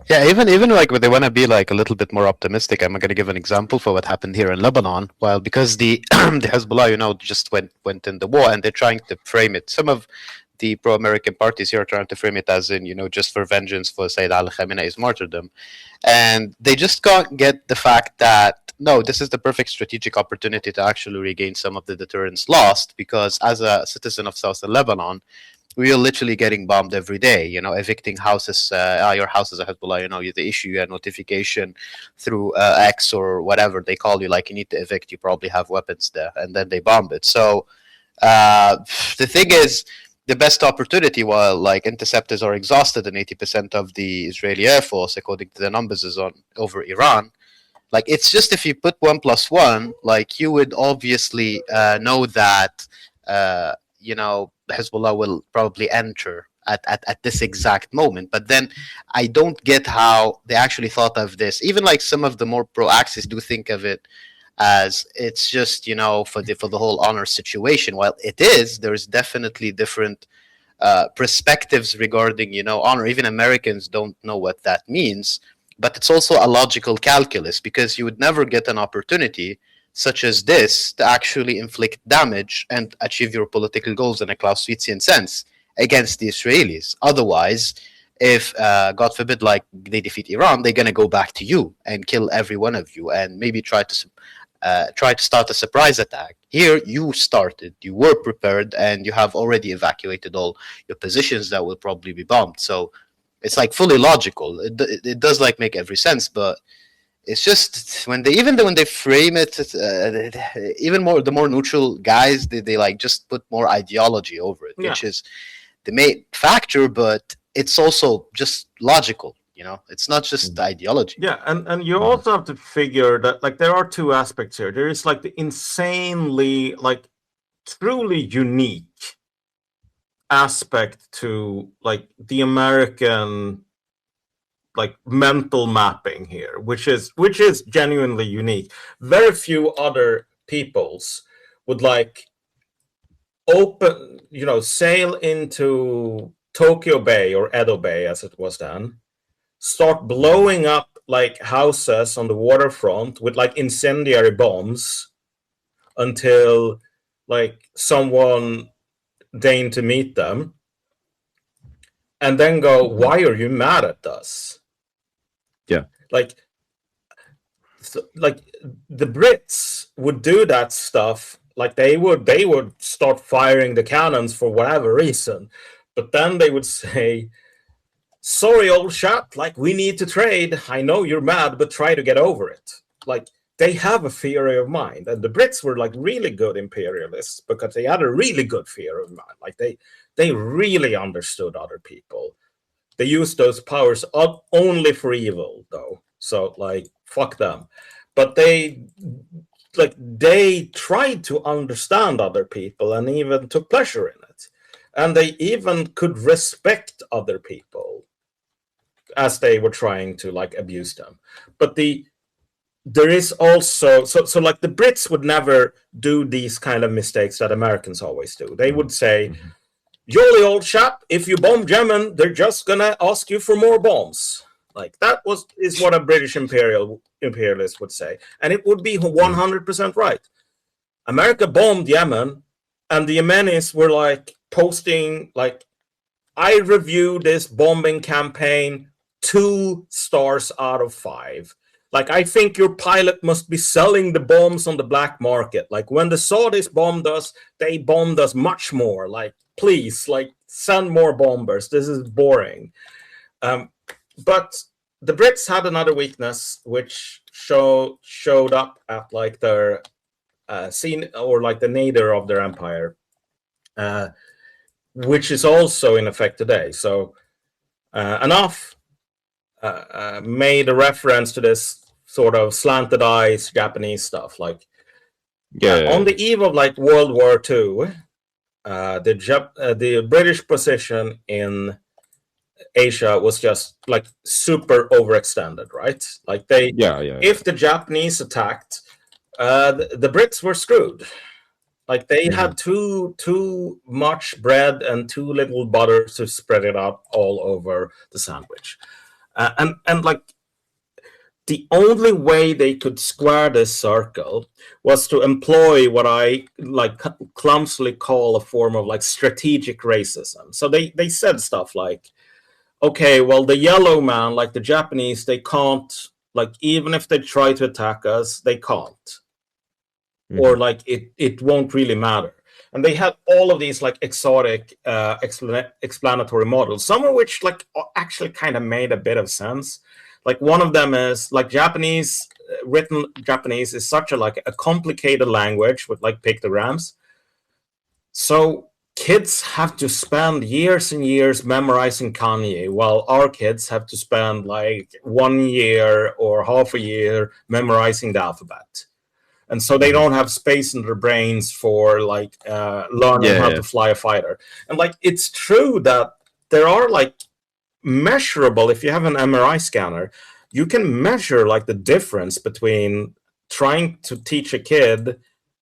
Yeah, even like when they want to be like a little bit more optimistic, I'm going to give an example for what happened here in Lebanon. Well, because the the Hezbollah, just went in the war, and they're trying to frame it. Some of the pro-American parties here are trying to frame it as in, just for vengeance for Sayyid Ali Khamenei's martyrdom, and they just can't get the fact that no, this is the perfect strategic opportunity to actually regain some of the deterrence lost. Because as a citizen of southern Lebanon, we are literally getting bombed every day, evicting houses. Your house is a Hezbollah, they issue you a notification through X or whatever they call you, like you need to evict, you probably have weapons there, and then they bomb it. So the thing is, the best opportunity, while like interceptors are exhausted and 80% of the Israeli Air Force, according to the numbers, is over Iran. Like, it's just if you put 1 + 1, like you would obviously know that, Hezbollah will probably enter at this exact moment. But then I don't get how they actually thought of this. Even like some of the more pro-Axis do think of it as it's just, for the whole honor situation. While it is, there's definitely different perspectives regarding, honor. Even Americans don't know what that means. But it's also a logical calculus, because you would never get an opportunity such as this to actually inflict damage and achieve your political goals in a Clausewitzian sense against the Israelis. Otherwise, if, God forbid, like they defeat Iran, they're going to go back to you and kill every one of you and maybe try to start a surprise attack. Here, you started, you were prepared, and you have already evacuated all your positions that will probably be bombed. So it's like fully logical. It does like make every sense, but it's just when they frame it, even more the more neutral guys, they like just put more ideology over it, which is the main factor. But it's also just logical, It's not just the ideology. Yeah, and you also have to figure that like there are two aspects here. There is like the insanely like truly unique aspect to like the American like mental mapping here, which is genuinely unique. Very few other peoples would like sail into Tokyo Bay or Edo Bay as it was then, start blowing up like houses on the waterfront with like incendiary bombs until like someone deigned to meet them, and then go, why are you mad at us? Yeah. Like the Brits would do that stuff. Like they would start firing the cannons for whatever reason. But then they would say, sorry, old chap, like we need to trade. I know you're mad, but try to get over it. Like they have a theory of mind. And the Brits were like really good imperialists because they had a really good theory of mind. Like they really understood other people. They used those powers only for evil, though. So like, fuck them. But they tried to understand other people and even took pleasure in it. And they even could respect other people as they were trying to like abuse them. But there is also so like the Brits would never do these kind of mistakes that Americans always do. They would say, jolly old chap, if you bomb Yemen, they're just gonna ask you for more bombs. Like that is what a British imperialist would say, and it would be 100% right. America bombed Yemen, and the Yemenis were like posting like, I review this bombing campaign 2 stars out of 5. Like, I think your pilot must be selling the bombs on the black market. Like, when the Saudis bombed us, they bombed us much more. Like, please, like, send more bombers. This is boring. But the Brits had another weakness, which showed up at like their scene or like the nadir of their empire, which is also in effect today. So Enough made a reference to this sort of slanted eyes Japanese stuff. Like, on the eve of like World War II, the British position in Asia was just like super overextended, right? Like if the Japanese attacked, the Brits were screwed. Like they had too much bread and too little butter to spread it out all over the sandwich, and like the only way they could square this circle was to employ what I like clumsily call a form of like strategic racism. So they said stuff like, okay, well, the yellow man, like the Japanese, they can't, like, even if they try to attack us, they can't. Or like it won't really matter. And they had all of these like exotic explanatory models, some of which like actually kind of made a bit of sense. Like one of them is like Japanese, written Japanese is such a complicated language with like pictograms. So kids have to spend years and years memorizing kanji, while our kids have to spend like 1 year or half a year memorizing the alphabet. And so they don't have space in their brains for like learning how to fly a fighter. And like it's true that there are like measurable, if you have an MRI scanner, you can measure like the difference between trying to teach a kid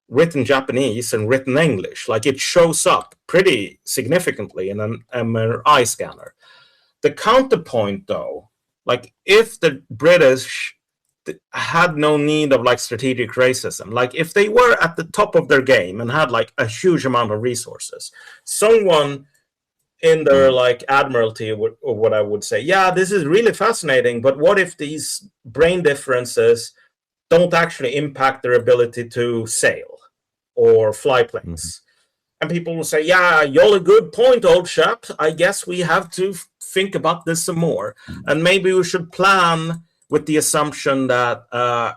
written Japanese and written English. Like it shows up pretty significantly in an MRI scanner. The counterpoint though, like if the British had no need of like strategic racism, like if they were at the top of their game and had like a huge amount of resources, someone in their like admiralty or what I would say, yeah, this is really fascinating, but what if these brain differences don't actually impact their ability to sail or fly planes? And people will say, yeah, you're a good point, old chap. I guess we have to think about this some more. And maybe we should plan with the assumption that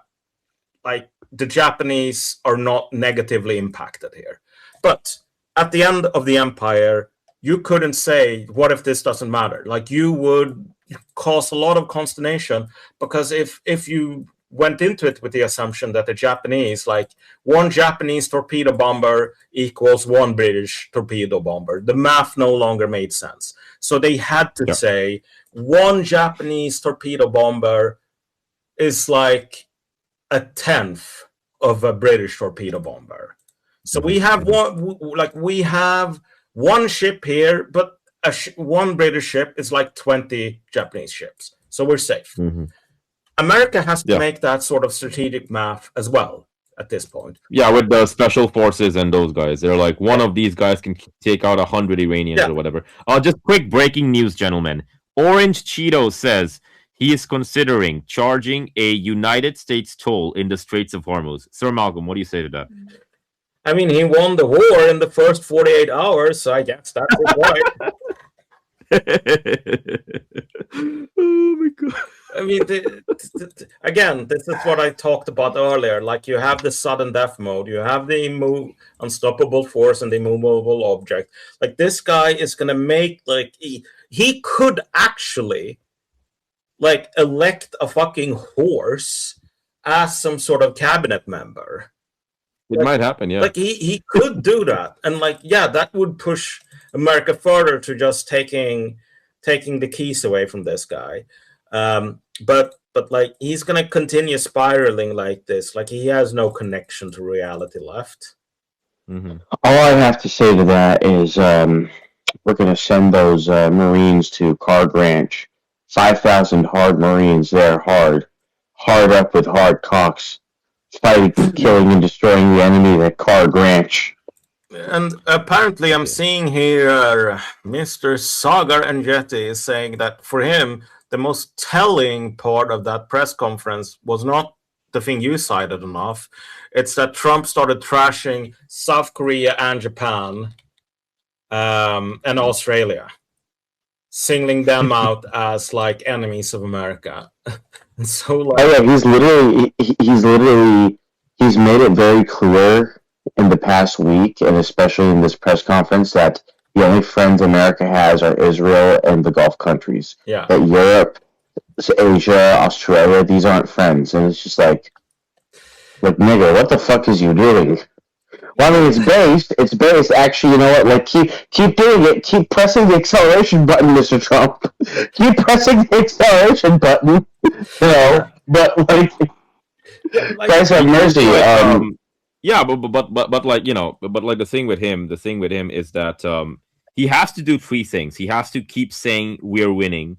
like the Japanese are not negatively impacted here. But at the end of the empire, you couldn't say, what if this doesn't matter? Like you would cause a lot of consternation, because if you went into it with the assumption that the Japanese, like one Japanese torpedo bomber equals one British torpedo bomber, the math no longer made sense. So they had to say one Japanese torpedo bomber is like a tenth of a British torpedo bomber. So we have one ship here, but one British ship is like 20 Japanese ships. So we're safe. America has to make that sort of strategic math as well at this point. Yeah, with the special forces and those guys. They're like, one of these guys can take out 100 Iranians or whatever. Just quick breaking news, gentlemen. Orange Cheeto says he is considering charging a United States toll in the Straits of Hormuz. Sir Malcolm, what do you say to that? I mean, he won the war in the first 48 hours, so I guess that's his right. Oh my god. I mean, again, this is what I talked about earlier. Like, you have the sudden death mode, you have the unstoppable force and the immovable object. Like, this guy is going to make, like, he could actually, like, elect a fucking horse as some sort of cabinet member. It might happen, yeah. Like, he could do that. And, like, yeah, that would push America further to just taking the keys away from this guy. But like, he's gonna continue spiraling like this. Like, he has no connection to reality left. All I have to say to that is we're going to send those Marines to Card Ranch. 5,000 hard Marines there, hard up with hard cocks, fighting, killing, and destroying the enemy at Card Ranch. And apparently, I'm seeing here Mr. Sagar Enjeti is saying that for him, the most telling part of that press conference was not the thing you cited enough. It's that Trump started trashing South Korea and Japan and Australia. singling them out as like enemies of America. And so like, Oh yeah, he's made it very clear in the past week, and especially in this press conference, that the only friends America has are Israel and the Gulf countries. yeah, That Europe, Asia, Australia, these aren't friends, and it's just like nigga, what the fuck is you doing? Well, I mean, it's based. Actually, you know what? Like, keep doing it. Keep pressing the acceleration button, Mr. Trump. Keep pressing the acceleration button. You know, but like, guys have mercy. Yeah, but like, you know, but like the thing with him is that he has to do three things. He has to keep saying we're winning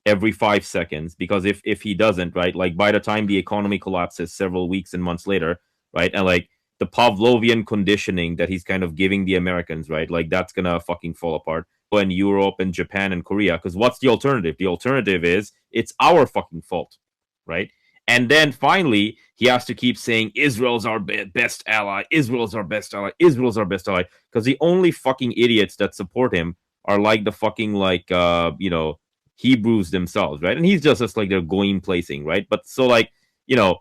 every 5 seconds, because if he doesn't, right, like by the time the economy collapses several weeks and months later, right, and like the Pavlovian conditioning that he's kind of giving the Americans, right, like that's gonna fucking fall apart. And Europe and Japan and Korea, because what's the alternative? The alternative is it's our fucking fault, right? And then finally, he has to keep saying Israel's our best ally, Israel's our best ally, Israel's our best ally, because the only fucking idiots that support him are like the fucking like you know, Hebrews themselves, right? And he's just like their going placing, right? But so like, you know,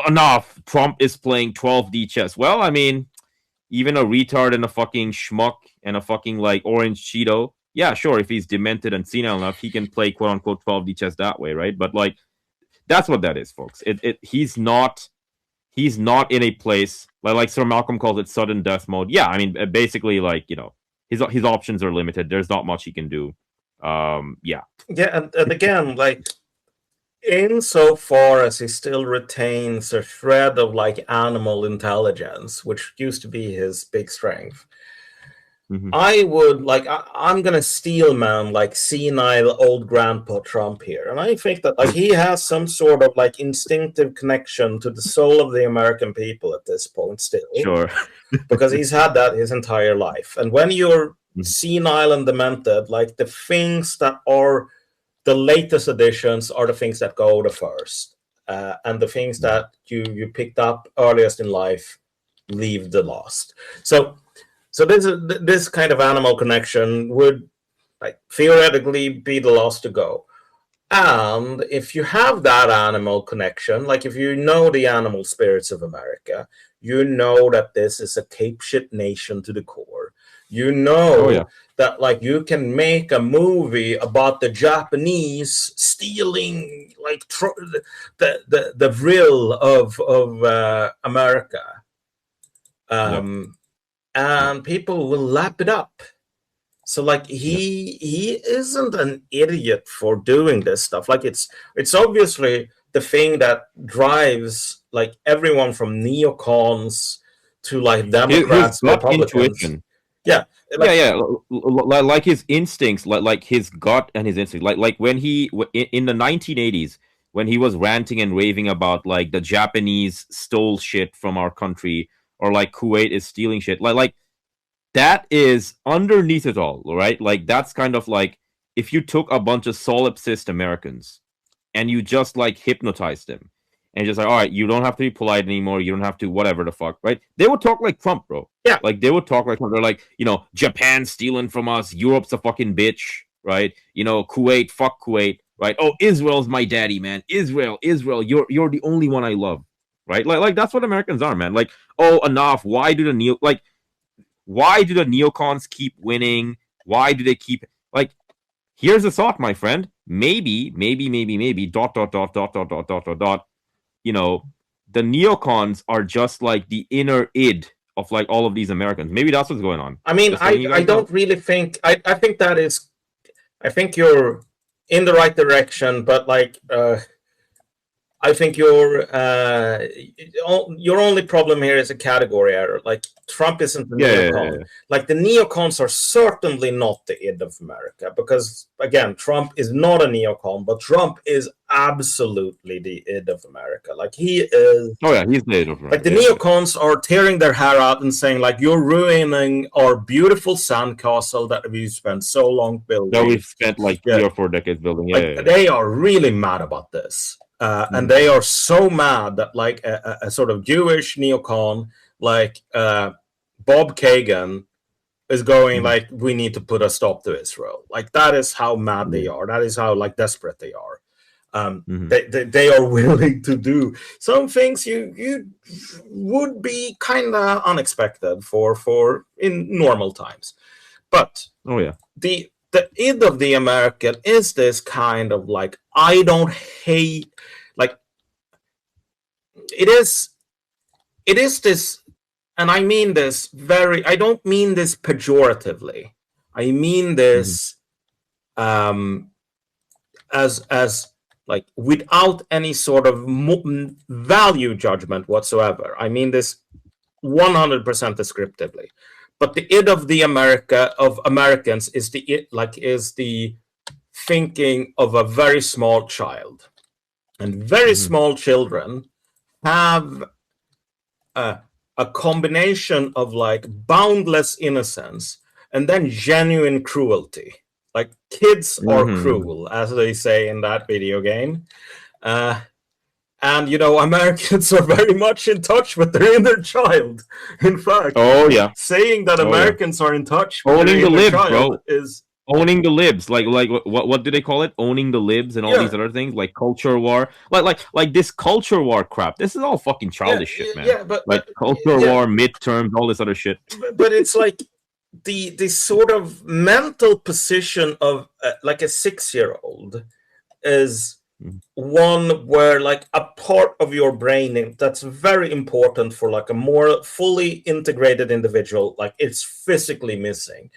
enough. Trump is playing 12D chess. Well, I mean, even a retard and a fucking schmuck and a fucking like orange Cheeto, yeah, sure, if he's demented and senile enough, he can play quote unquote 12D chess that way, right? But like, that's what that is, folks. He's not in a place like Sir Malcolm calls it sudden death mode. Yeah, I mean, basically, like, you know, his options are limited. There's not much he can do. Yeah, and again, like, insofar as he still retains a shred of like animal intelligence, which used to be his big strength, I would like I'm gonna steel man like senile old grandpa Trump here, and I think that like he has some sort of like instinctive connection to the soul of the American people at this point still, sure, because he's had that his entire life. And when you're senile and demented, like the things that are the latest additions are the things that go the first, and the things that you picked up earliest in life leave the last. So this kind of animal connection would like theoretically be the last to go. And if you have that animal connection, like if you know the animal spirits of America, you know that this is a capeshit nation to the core. You know that like you can make a movie about the Japanese stealing like the vril of America. And people will lap it up. So like he isn't an idiot for doing this stuff. Like it's obviously the thing that drives like everyone from neocons to like Democrats, Republicans. intuition. Yeah, like his instincts, like his gut and his instinct. Like when he in the 1980s, when he was ranting and raving about like the Japanese stole shit from our country, or like Kuwait is stealing shit, like that is underneath it all, right? Like that's kind of like if you took a bunch of solipsist Americans and you just like hypnotized them and just like, all right, you don't have to be polite anymore, you don't have to whatever the fuck, right? They would talk like Trump, bro. Yeah, like they would talk like Trump. They're like, you know, Japan stealing from us, Europe's a fucking bitch, right? You know, Kuwait, fuck Kuwait, right? Oh, Israel's my daddy, man. Israel, you're the only one I love. Right, like that's what Americans are, man. Like, oh, enough. Why do the neocons keep winning? Why do they keep like? Here's a thought, my friend. Maybe. Dot. You know, the neocons are just like the inner id of like all of these Americans. Maybe that's what's going on. I mean, I don't really think. I think that is. I think you're in the right direction, but like. I think your only problem here is a category error. Like Trump isn't the neocon. Yeah. Like the neocons are certainly not the id of America, because again, Trump is not a neocon, but Trump is absolutely the id of America. Like he is. Oh yeah, he's the id of America. Like the neocons are tearing their hair out and saying like, "You're ruining our beautiful sandcastle that we spent so long building." That we've spent like 3 or 4 decades building. Yeah, They are really mad about this. And they are so mad that like a sort of Jewish neocon like Bob Kagan is going like, we need to put a stop to Israel. Like, that is how mad they are. That is how like desperate they are. They are willing to do some things you would be kind of unexpected for in normal times. But the id of the American is this kind of like, I don't hate, like, it is this, and I mean this I don't mean this pejoratively. I mean this as like without any sort of value judgment whatsoever. I mean this 100% descriptively. But the id of the Americans is the thinking of a very small child, and very small children have a combination of like boundless innocence and then genuine cruelty. Like, kids are cruel, as they say in that video game. And, you know, Americans are very much in touch with their inner child. In fact, saying that Americans are in touch with owning their the inner libs, child bro. is Owning the libs, like what do they call it? Owning the libs and all these other things, like culture war, like this culture war crap. This is all fucking childish shit, man. Yeah, but culture war, midterms, all this other shit. But it's like the sort of mental position of like a 6-year-old is one where like a part of your brain that's very important for like a more fully integrated individual, like, it's physically missing.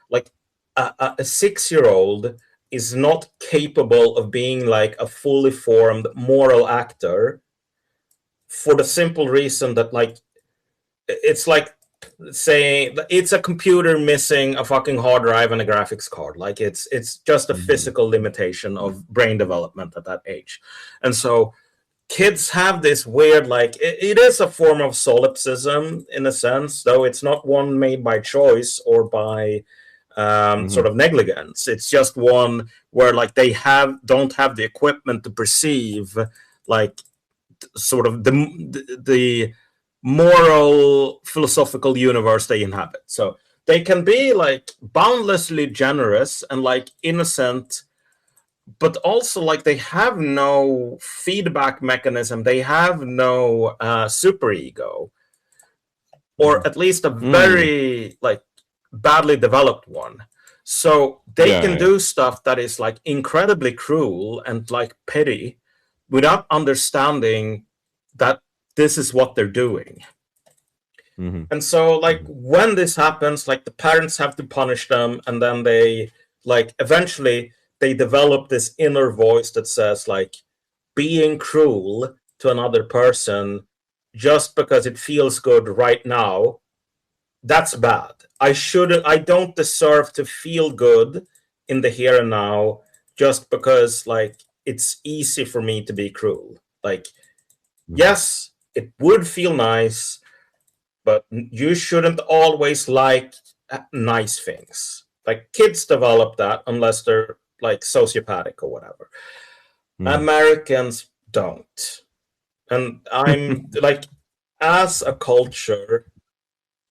Like, a 6-year-old is not capable of being like a fully formed moral actor, for the simple reason that, like, it's like saying it's a computer missing a fucking hard drive and a graphics card. Like, it's just a physical limitation of brain development at that age. And so kids have this weird, like, it is a form of solipsism in a sense, though it's not one made by choice or by sort of negligence. It's just one where like they don't have the equipment to perceive like sort of the moral philosophical universe they inhabit. So they can be like boundlessly generous and like innocent, but also like they have no feedback mechanism. They have no superego, or at least a very like badly developed one. So they can do stuff that is like incredibly cruel and like petty without understanding that this is what they're doing. And so like when this happens, like the parents have to punish them, and then they like eventually they develop this inner voice that says like, being cruel to another person just because it feels good right now, that's bad. I don't deserve to feel good in the here and now just because like it's easy for me to be cruel. Like, yes, it would feel nice, but you shouldn't always like nice things. Like, kids develop that unless they're like sociopathic or whatever. Americans don't. And I'm like, as a culture,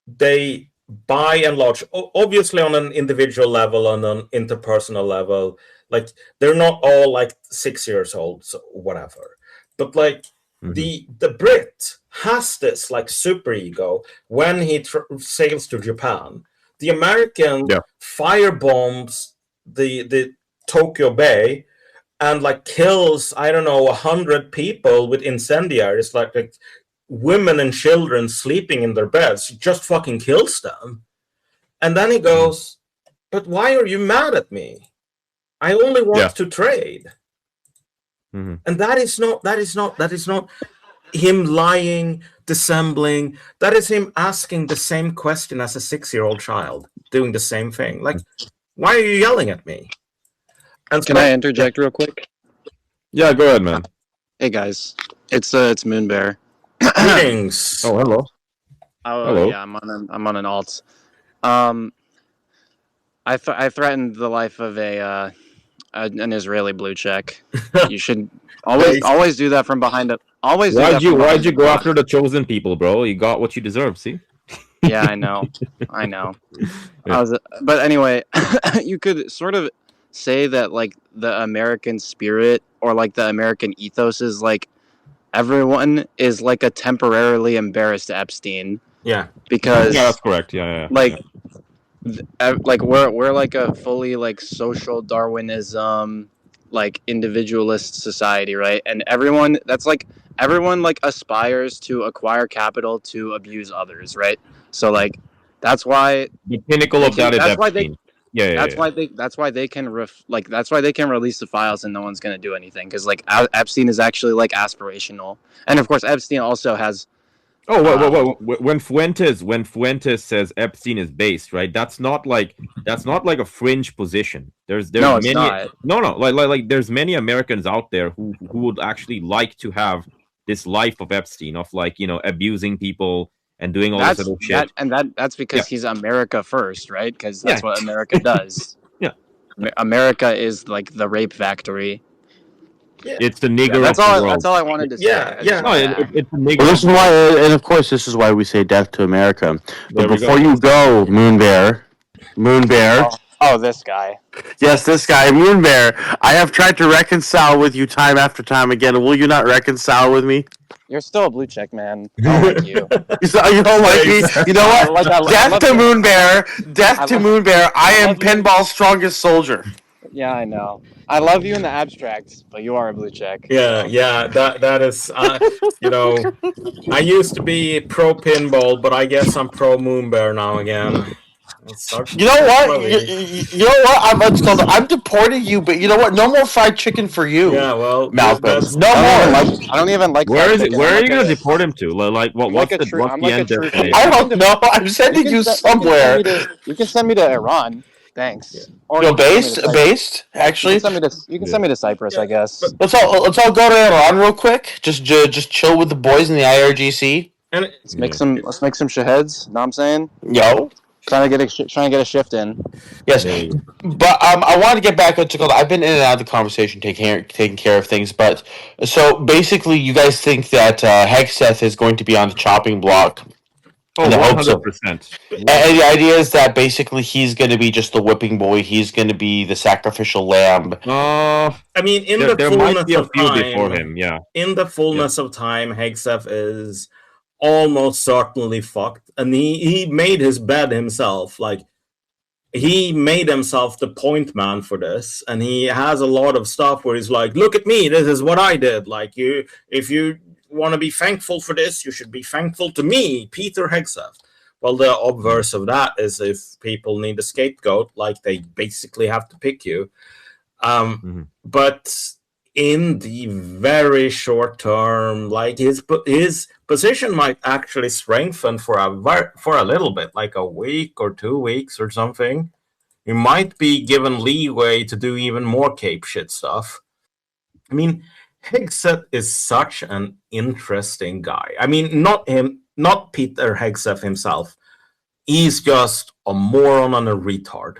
they by and large, obviously on an individual level, on an interpersonal level, like they're not all like 6 years old, so whatever. But like the Brit has this like super ego when he sails to Japan. The American firebombs the Tokyo Bay and like kills, I don't know, 100 people with incendiaries, like women and children sleeping in their beds. He just fucking kills them. And then he goes, but why are you mad at me? I only want to trade. And that is not him lying, dissembling. That is him asking the same question as a 6-year-old child, doing the same thing. Like, why are you yelling at me? And Can I interject real quick? Yeah, go ahead, man. Hey guys, it's Moonbear. Greetings. Oh, hello. Oh Hello. yeah, I'm on an alt. I threatened the life of an Israeli blue check. You should always do that from behind it. Always. Why'd you go after the chosen people, bro? You got what you deserve. See. Yeah, I know. But anyway, you could sort of say that like the American spirit or like the American ethos is like everyone is like a temporarily embarrassed Epstein Yeah. because Yeah, that's correct. Yeah. like like we're like a fully like social Darwinism like individualist society, right? And everyone like aspires to acquire capital to abuse others, right? So like that's why The pinnacle they of can that is that's why they Epstein. Yeah. that's why they can that's why they can release the files and no one's going to do anything because like Epstein is actually like aspirational. And of course Epstein also has Oh, when Fuentes says Epstein is based, right? That's not like a fringe position. There's no, it's many not. no like there's many Americans out there who would actually like to have this life of Epstein of like abusing people and doing all this That's other shit. that's because he's America first, right? Because that's Yeah. what America does. Yeah. America is like the rape factory. It's the nigger That's of the all. world. That's all I wanted to say. Yeah, I just yeah. No, wanted to add. it's the nigger. Well, this is why, and of course, this is why we say death to America. There But we before go. you go, Moon Bear, Oh, this guy. yes, this guy, Moon Bear, I have tried to reconcile with you time after time again. Will you not reconcile with me? You're still a blue check, man. I don't like you. You don't like me? You know what? Death to Moon Bear. Death to Moon Bear. I am Pinball's strongest soldier. Yeah, I know. I love you in the abstract, but you are a blue check. Yeah, yeah, that is, I used to be pro pinball, but I guess I'm pro Moonbear now again. You know what? You know what? I'm deporting you, but you know what? No more fried chicken for you. Yeah, well, Malcolm. No I more. don't even like. Where is it? chicken. Where I'm are you like gonna a- deport him to? Like, what's like a the true- I'm what's the like a end true- destination? I don't know. I'm sending you somewhere. You can send me to Iran. Thanks. Or Yo, you can send me to based. Actually, You can send me to Cyprus, I guess. let's all go to Iran real quick. Just chill with the boys in the IRGC. And Let's make some shaheds. Know what I'm saying? Yo. Trying to get a shift in. Yes, but I wanted to get back to. I've been in and out of the conversation, taking care of things. But so basically, you guys think that Hexeth is going to be on the chopping block. Oh, in the hopes of- 100%. And the idea is that basically he's going to be just the whipping boy. He's going to be the sacrificial lamb. I mean, in the there fullness might be a of few time, before him. Yeah. in the fullness of time, Hegseth is almost certainly fucked, and he made his bed himself. Like, he made himself the point man for this, and he has a lot of stuff where he's like, "Look at me, this is what I did." Like, if you want to be thankful for this, you should be thankful to me, Peter Hegseth. Well, the obverse of that is if people need a scapegoat, like they basically have to pick you. But in the very short term, like his position might actually strengthen for a little bit, like a week or 2 weeks or something. He might be given leeway to do even more cape shit stuff. I mean, Hegseth is such an interesting guy. I mean, not Peter Hegseth himself. He's just a moron and a retard.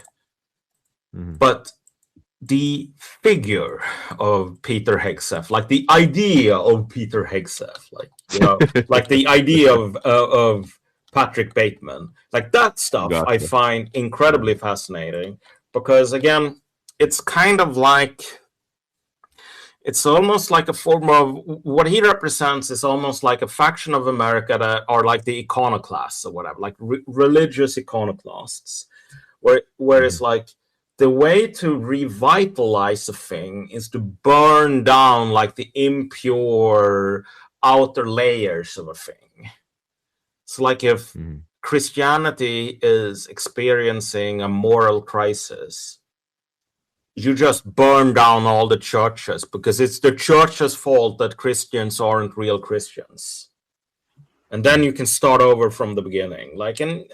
But the figure of Peter Hegseth, like the idea of Peter Hegseth, like like the idea of Patrick Bateman, like that stuff, I find incredibly fascinating because again, it's kind of like it's almost like a form of what he represents is almost like a faction of America that are like the iconoclasts or whatever, like religious iconoclasts, where it's like the way to revitalize a thing is to burn down like the impure outer layers of a thing. It's like if Christianity is experiencing a moral crisis, you just burn down all the churches because it's the church's fault that Christians aren't real Christians. And then you can start over from the beginning. Like and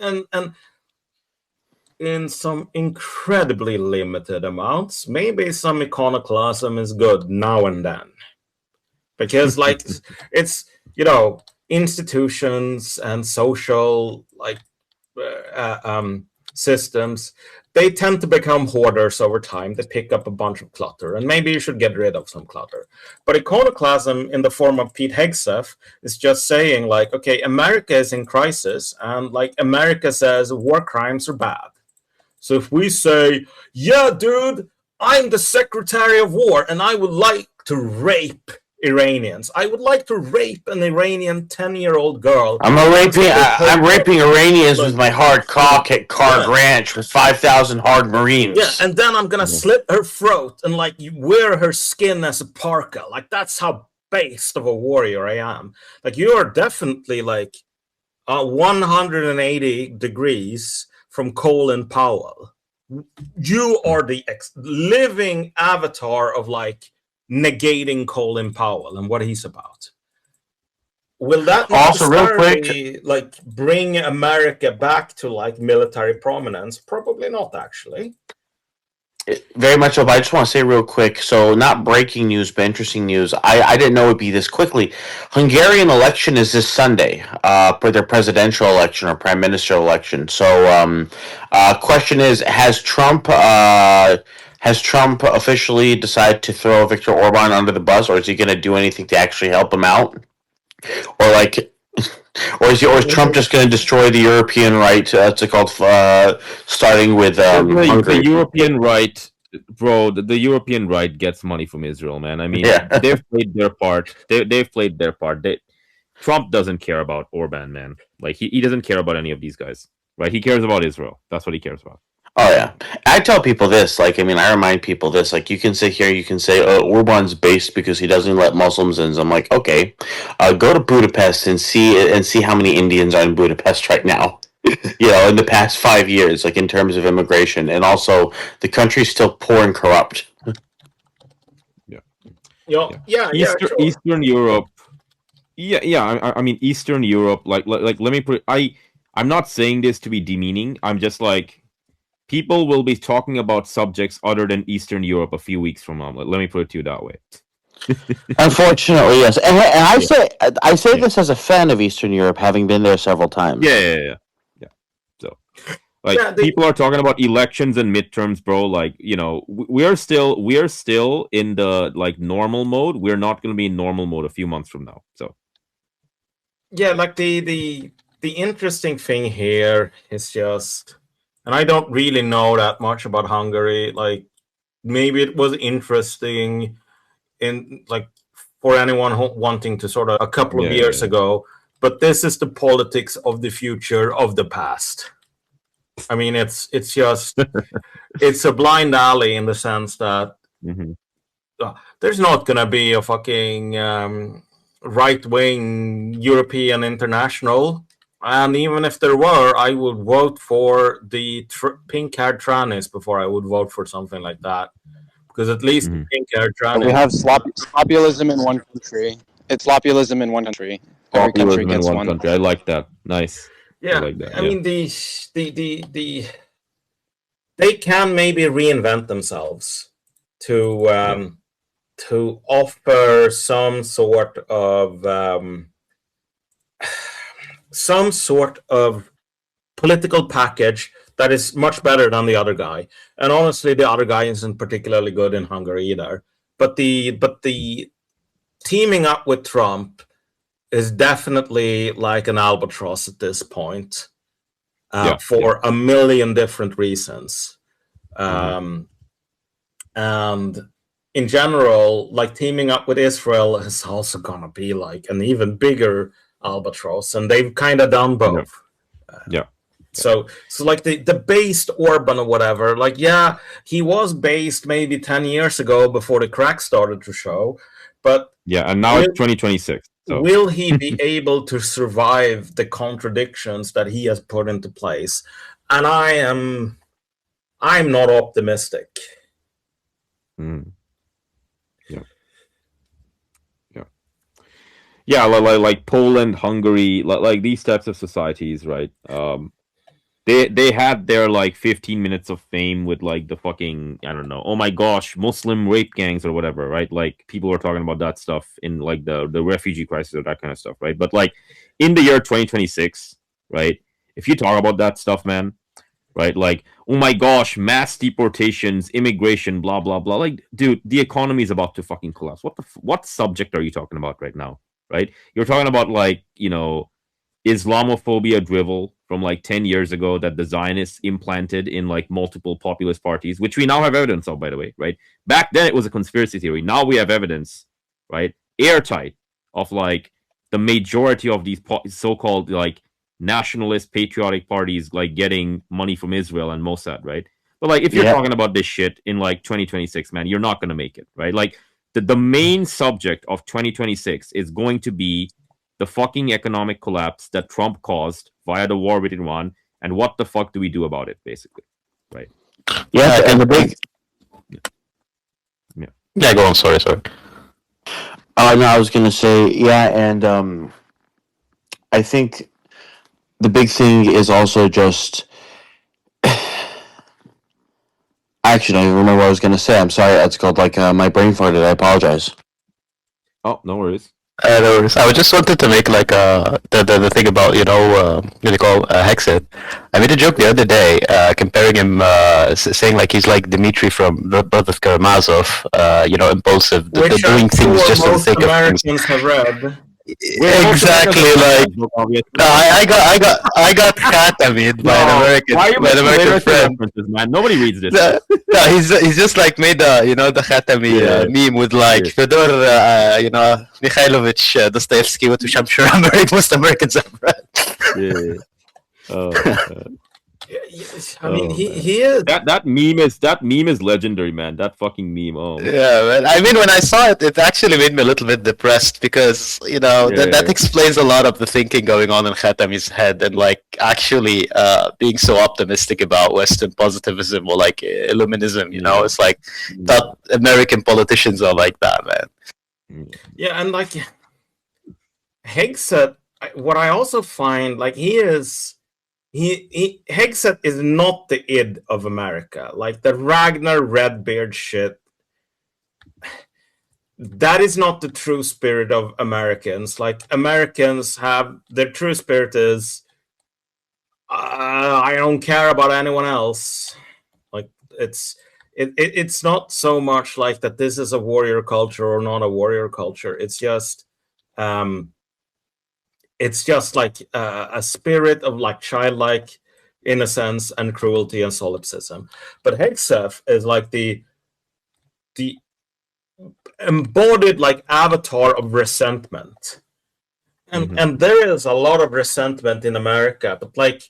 in some incredibly limited amounts, maybe some iconoclasm is good now and then. Because like it's, institutions and social like systems, they tend to become hoarders over time. They pick up a bunch of clutter, and maybe you should get rid of some clutter. But iconoclasm in the form of Pete Hegseth is just saying, like, okay, America is in crisis, and like America says war crimes are bad. So if we say, yeah, dude, I'm the Secretary of War, and I would like to rape Iranians. I would like to rape an Iranian 10-year-old girl. I'm raping Iranians with my hard cock at Card Ranch with 5,000 hard Marines. Yeah, and then I'm gonna slit her throat and like wear her skin as a parka. Like that's how based of a warrior I am. Like you are definitely like 180 degrees from Colin Powell. You are the living avatar of like negating Colin Powell and what he's about. Will that also real quick like bring America back to like military prominence? Probably not, actually. Very much so, but I just want to say real quick, so not breaking news, but interesting news. I didn't know it'd be this quickly. Hungarian election is this Sunday, for their presidential election or prime minister election. So, question is, has Trump officially decided to throw Viktor Orban under the bus, or is he going to do anything to actually help him out? Or like, or is Trump just going to destroy the European right? What's it called? Starting with Hungary. The European right, bro. The European right gets money from Israel, man. I mean, they've played their part. They've played their part. Trump doesn't care about Orban, man. Like he doesn't care about any of these guys, right? He cares about Israel. That's what he cares about. Oh yeah, I tell people this. Like, I mean, I remind people this. Like, you can sit here, you can say, "Oh, Orban's based because he doesn't let Muslims in." So I'm like, okay, go to Budapest and see how many Indians are in Budapest right now. You know, in the past 5 years, like in terms of immigration, and also the country's still poor and corrupt. Eastern Europe. I mean, Eastern Europe. Like, let me put. I'm not saying this to be demeaning. I'm just like. People will be talking about subjects other than Eastern Europe a few weeks from now. Let me put it to you that way. Unfortunately, yes, and I say this as a fan of Eastern Europe, having been there several times. Yeah. So, like, people are talking about elections and midterms, bro. Like, you know, we are still in the like normal mode. We're not going to be in normal mode a few months from now. So, yeah, like the interesting thing here is just. And I don't really know that much about Hungary. Like, maybe it was interesting in like for anyone wanting to sort of a couple of years ago. But this is the politics of the future of the past. I mean, it's just it's a blind alley in the sense that there's not gonna be a fucking right-wing European international. And even if there were, I would vote for the pink-haired trannies before I would vote for something like that. Because at least the pink-haired trannies... We have slopulism in one country. It's slopulism in one country. Every country gets one. Country. I like that. Nice. Yeah, I like that. I mean, they can maybe reinvent themselves to offer some sort of political package that is much better than the other guy. And honestly, the other guy isn't particularly good in Hungary either. But the teaming up with Trump is definitely like an albatross at this point for a million different reasons. And in general, like teaming up with Israel is also gonna be like an even bigger albatross, and they've kind of done both. So like the based Orban or whatever, like he was based maybe 10 years ago before the cracks started to show, but and now it's 2026. So. Will he be able to survive the contradictions that he has put into place? And I'm not optimistic. Yeah, like Poland, Hungary, like these types of societies, right? They had their like 15 minutes of fame with like the fucking, I don't know, oh my gosh, Muslim rape gangs or whatever, right? Like people were talking about that stuff in like the refugee crisis or that kind of stuff, right? But like in the year 2026, right? If you talk about that stuff, man, right? Like, oh my gosh, mass deportations, immigration, blah blah blah. Like, dude, the economy is about to fucking collapse. What subject are you talking about right now, right? You're talking about like, Islamophobia drivel from like 10 years ago that the Zionists implanted in like multiple populist parties, which we now have evidence of, by the way, right? Back then it was a conspiracy theory. Now we have evidence, right? Airtight of like the majority of these so-called like nationalist patriotic parties like getting money from Israel and Mossad, right? But like if you're talking about this shit in like 2026, man, you're not going to make it, right? Like the main subject of 2026 is going to be the fucking economic collapse that Trump caused via the war with Iran, and what the fuck do we do about it, basically, right? Yeah, and the big. Yeah, go on. Sorry. Oh no, I was gonna say and I think the big thing is also just. Actually, I don't even remember what I was gonna say. I'm sorry. It's called like my brain farted. I apologize. Oh, no worries. No worries. I just wanted to make like the thing about what do you call Hexit. I made a joke the other day comparing him, saying like he's like Dmitry from the Blood of Karamazov. Impulsive, Which doing things just for the most sake of things. Americans have read. Exactly, like no, I got Khatamid by an American, Why are you by an making American friend. references, man? Nobody reads this. No, he's just like made the Khatami meme with like Fyodor Mikhailovich Dostoevsky, which I'm sure most Americans have read. Yeah. Oh, I mean, he is that meme is legendary, man. That fucking meme. Oh yeah, man. I mean, when I saw it, it actually made me a little bit depressed because that explains a lot of the thinking going on in Khatami's head, and like actually being so optimistic about Western positivism or like Illuminism. It's like that American politicians are like that, man. Yeah, and like Hegseth, what I also find like Hegseth is not the id of America. Like the Ragnar Redbeard shit, that is not the true spirit of Americans. Like Americans have their true spirit is I don't care about anyone else. Like it's not so much like that this is a warrior culture or not a warrior culture. It's just like a spirit of like childlike innocence and cruelty and solipsism. But Hegseth is like the embodied like avatar of resentment. And there is a lot of resentment in America, but like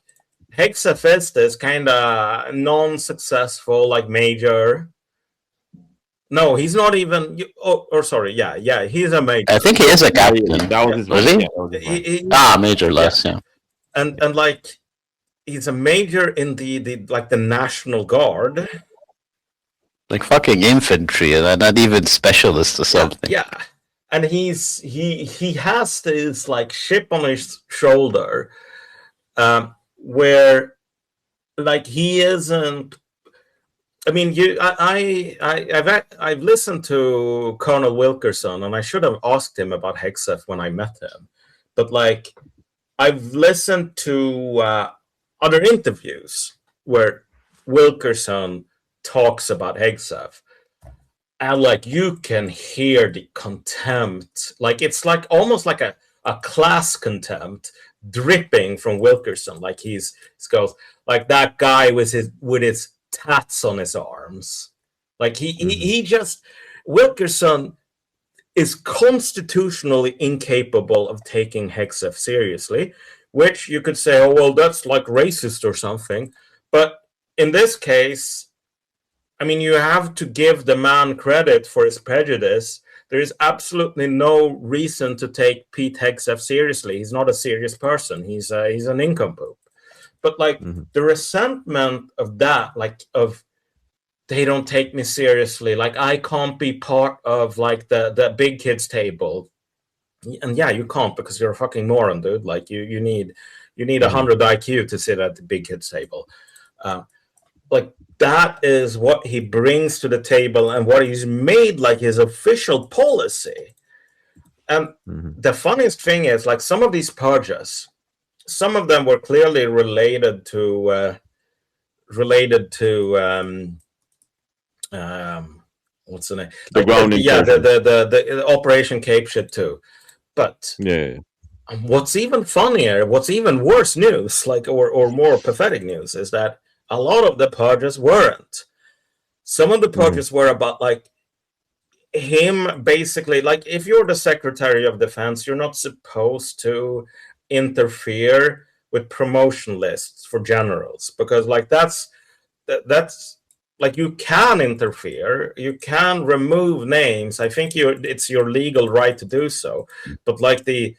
Hegseth is this kind of non-successful like major. No, he's not even. He's a major. I think he is a captain. That was his major less, yeah. And like he's a major in the like the National Guard. Like fucking infantry, and not even specialists or something. Yeah. And he has this like chip on his shoulder, where like he isn't. I mean, I've listened to Colonel Wilkerson, and I should have asked him about Hegseth when I met him. But like, I've listened to other interviews where Wilkerson talks about Hegseth, and like you can hear the contempt. Like it's like almost like a class contempt dripping from Wilkerson. Like he goes like that guy with his tats on his arms. Like he just Wilkerson is constitutionally incapable of taking Hegseth seriously, which you could say, oh well, that's like racist or something. But in this case, I mean, you have to give the man credit for his prejudice. There is absolutely no reason to take Pete Hegseth seriously. He's not a serious person. He's an nincompoop. But like the resentment of that, like of they don't take me seriously, like I can't be part of like the big kids table. And yeah, you can't because you're a fucking moron, dude. Like you need 100 IQ to sit at the big kids table. Like that is what he brings to the table and what he's made like his official policy. And the funniest thing is like some of these purges, some of them were clearly related to related to what's the name? The ground yeah, incursion. the Operation Cape shit too. But Yeah. what's even funnier, what's even worse news, like or more pathetic news, is that a lot of the purges weren't. Some of the purges were about like him basically, like if you're the Secretary of Defense, you're not supposed to interfere with promotion lists for generals, because like that's like you can interfere, you can remove names. I think it's your legal right to do so, but like the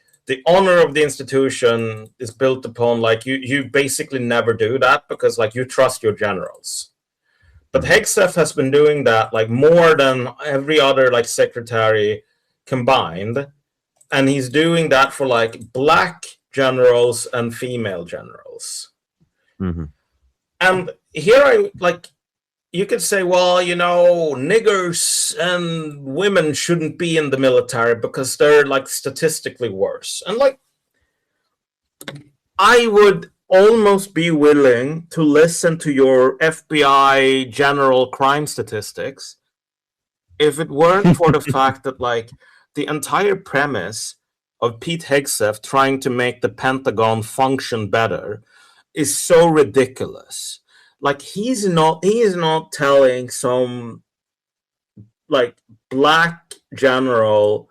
honor of the institution is built upon like you basically never do that, because like you trust your generals. But Hegseth has been doing that like more than every other like secretary combined, and he's doing that for like black generals and female generals. And here I like, you could say, well, you know, niggers and women shouldn't be in the military because they're like statistically worse. And like, I would almost be willing to listen to your FBI general crime statistics if it weren't for the fact that like the entire premise of Pete Hegseth trying to make the Pentagon function better is so ridiculous. Like he is not telling some like black general,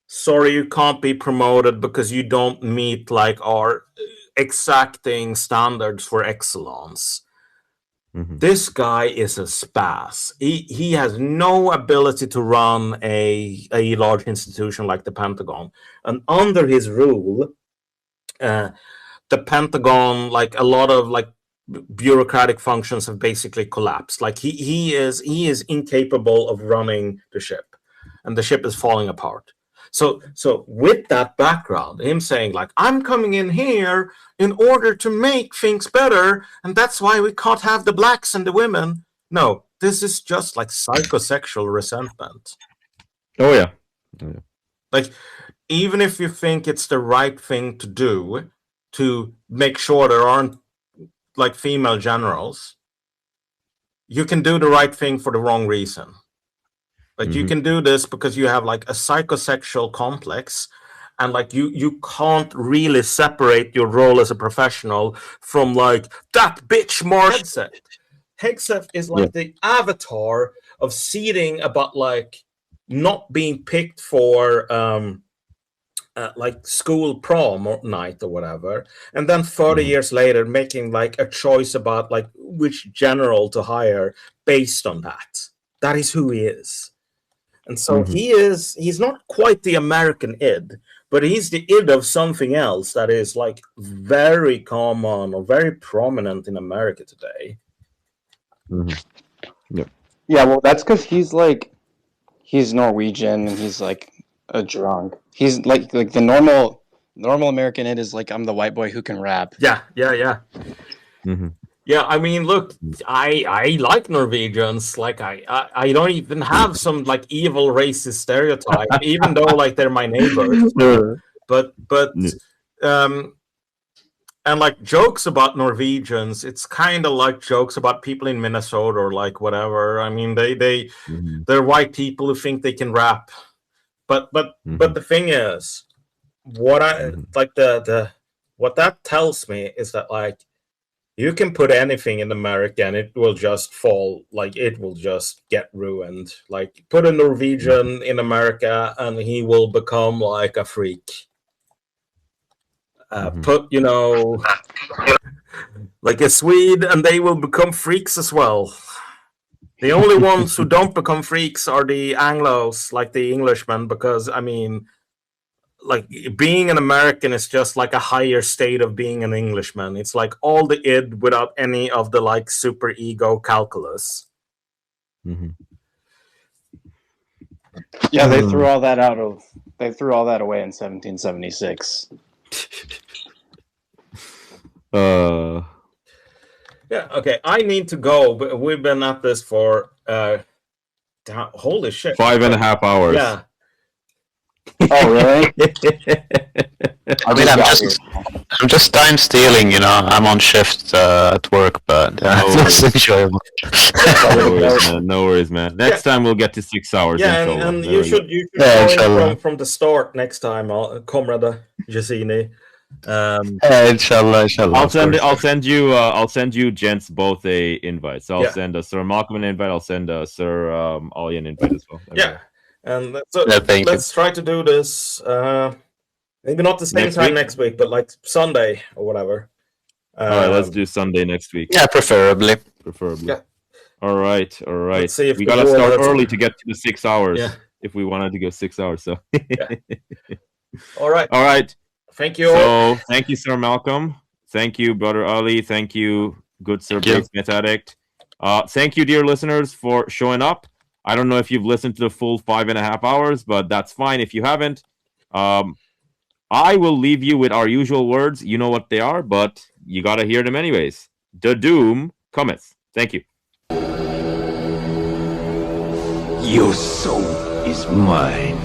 sorry, you can't be promoted because you don't meet like our exacting standards for excellence. This guy is a spaz. He has no ability to run a large institution like the Pentagon. And under his rule, the Pentagon, like a lot of like bureaucratic functions have basically collapsed. Like he is incapable of running the ship, and the ship is falling apart. So with that background, him saying like, I'm coming in here in order to make things better, and that's why we can't have the blacks and the women. No, this is just like psychosexual resentment. Oh yeah. Like, even if you think it's the right thing to do to make sure there aren't like female generals, you can do the right thing for the wrong reason. Like you can do this because you have like a psychosexual complex, and like you can't really separate your role as a professional from like that bitch Hegseth. Hegseth is like the avatar of seeding about like not being picked for like school prom night or whatever, and then 30 years later making like a choice about like which general to hire based on that. That is who he is. And so he's not quite the American id, but he's the id of something else that is like very common or very prominent in America today. Yeah, well, that's because he's Norwegian and he's like a drunk. He's like the normal American id is like, I'm the white boy who can rap. Yeah. Yeah, I mean, look, I like Norwegians. Like, I don't even have some like evil racist stereotype, even though like they're my neighbors. But and like jokes about Norwegians, it's kind of like jokes about people in Minnesota or like whatever. I mean, they're white people who think they can rap. But the thing is, what I like what that tells me is that like, you can put anything in America and it will just fall, like it will just get ruined. Like put a Norwegian in America and he will become like a freak. Put, you know, like a Swede and they will become freaks as well. The only ones who don't become freaks are the Anglos, like the Englishmen, because I mean, like being an American is just like a higher state of being an Englishman. It's like all the id without any of the like super ego calculus. Yeah, they threw all that away in 1776. Yeah, okay. I need to go, but we've been at this for holy shit. 5.5 hours. Yeah. Oh, really? I mean, I'm just time stealing, you know. I'm on shift at work, but No it's worries. enjoyable. No worries, man. No worries, man. Next time we'll get to 6 hours. Yeah, inshallah. and There you we go. should Yeah, join inshallah. from the start next time, Comrade Jacini. Inshallah, inshallah. I'll of send it. course. I'll send you gents both a invite. So I'll Yeah. send Sir Malcolm an invite. I'll send Sir Ollie an invite as well. There we Yeah, go. and so Yeah, thank you. let's try to do this. Maybe not the same Next time week? next week, but like Sunday or whatever. All right, let's do Sunday next week, Yeah, preferably. preferably. Yeah. All right, all right. Let's see if we the gotta war start lets- early to get to the 6 hours. Yeah. If we wanted to go 6 hours, so. All right. All right. Thank you all. So thank you, Sir Malcolm. Thank you, Brother Ali. Thank you, good Sir Thank you. Bates Meth Addict. Thank you, dear listeners, for showing up. I don't know if you've listened to the full 5.5 hours, but that's fine if you haven't. I will leave you with our usual words. You know what they are, but you gotta hear them anyways. The doom cometh. Thank you. Your soul is mine.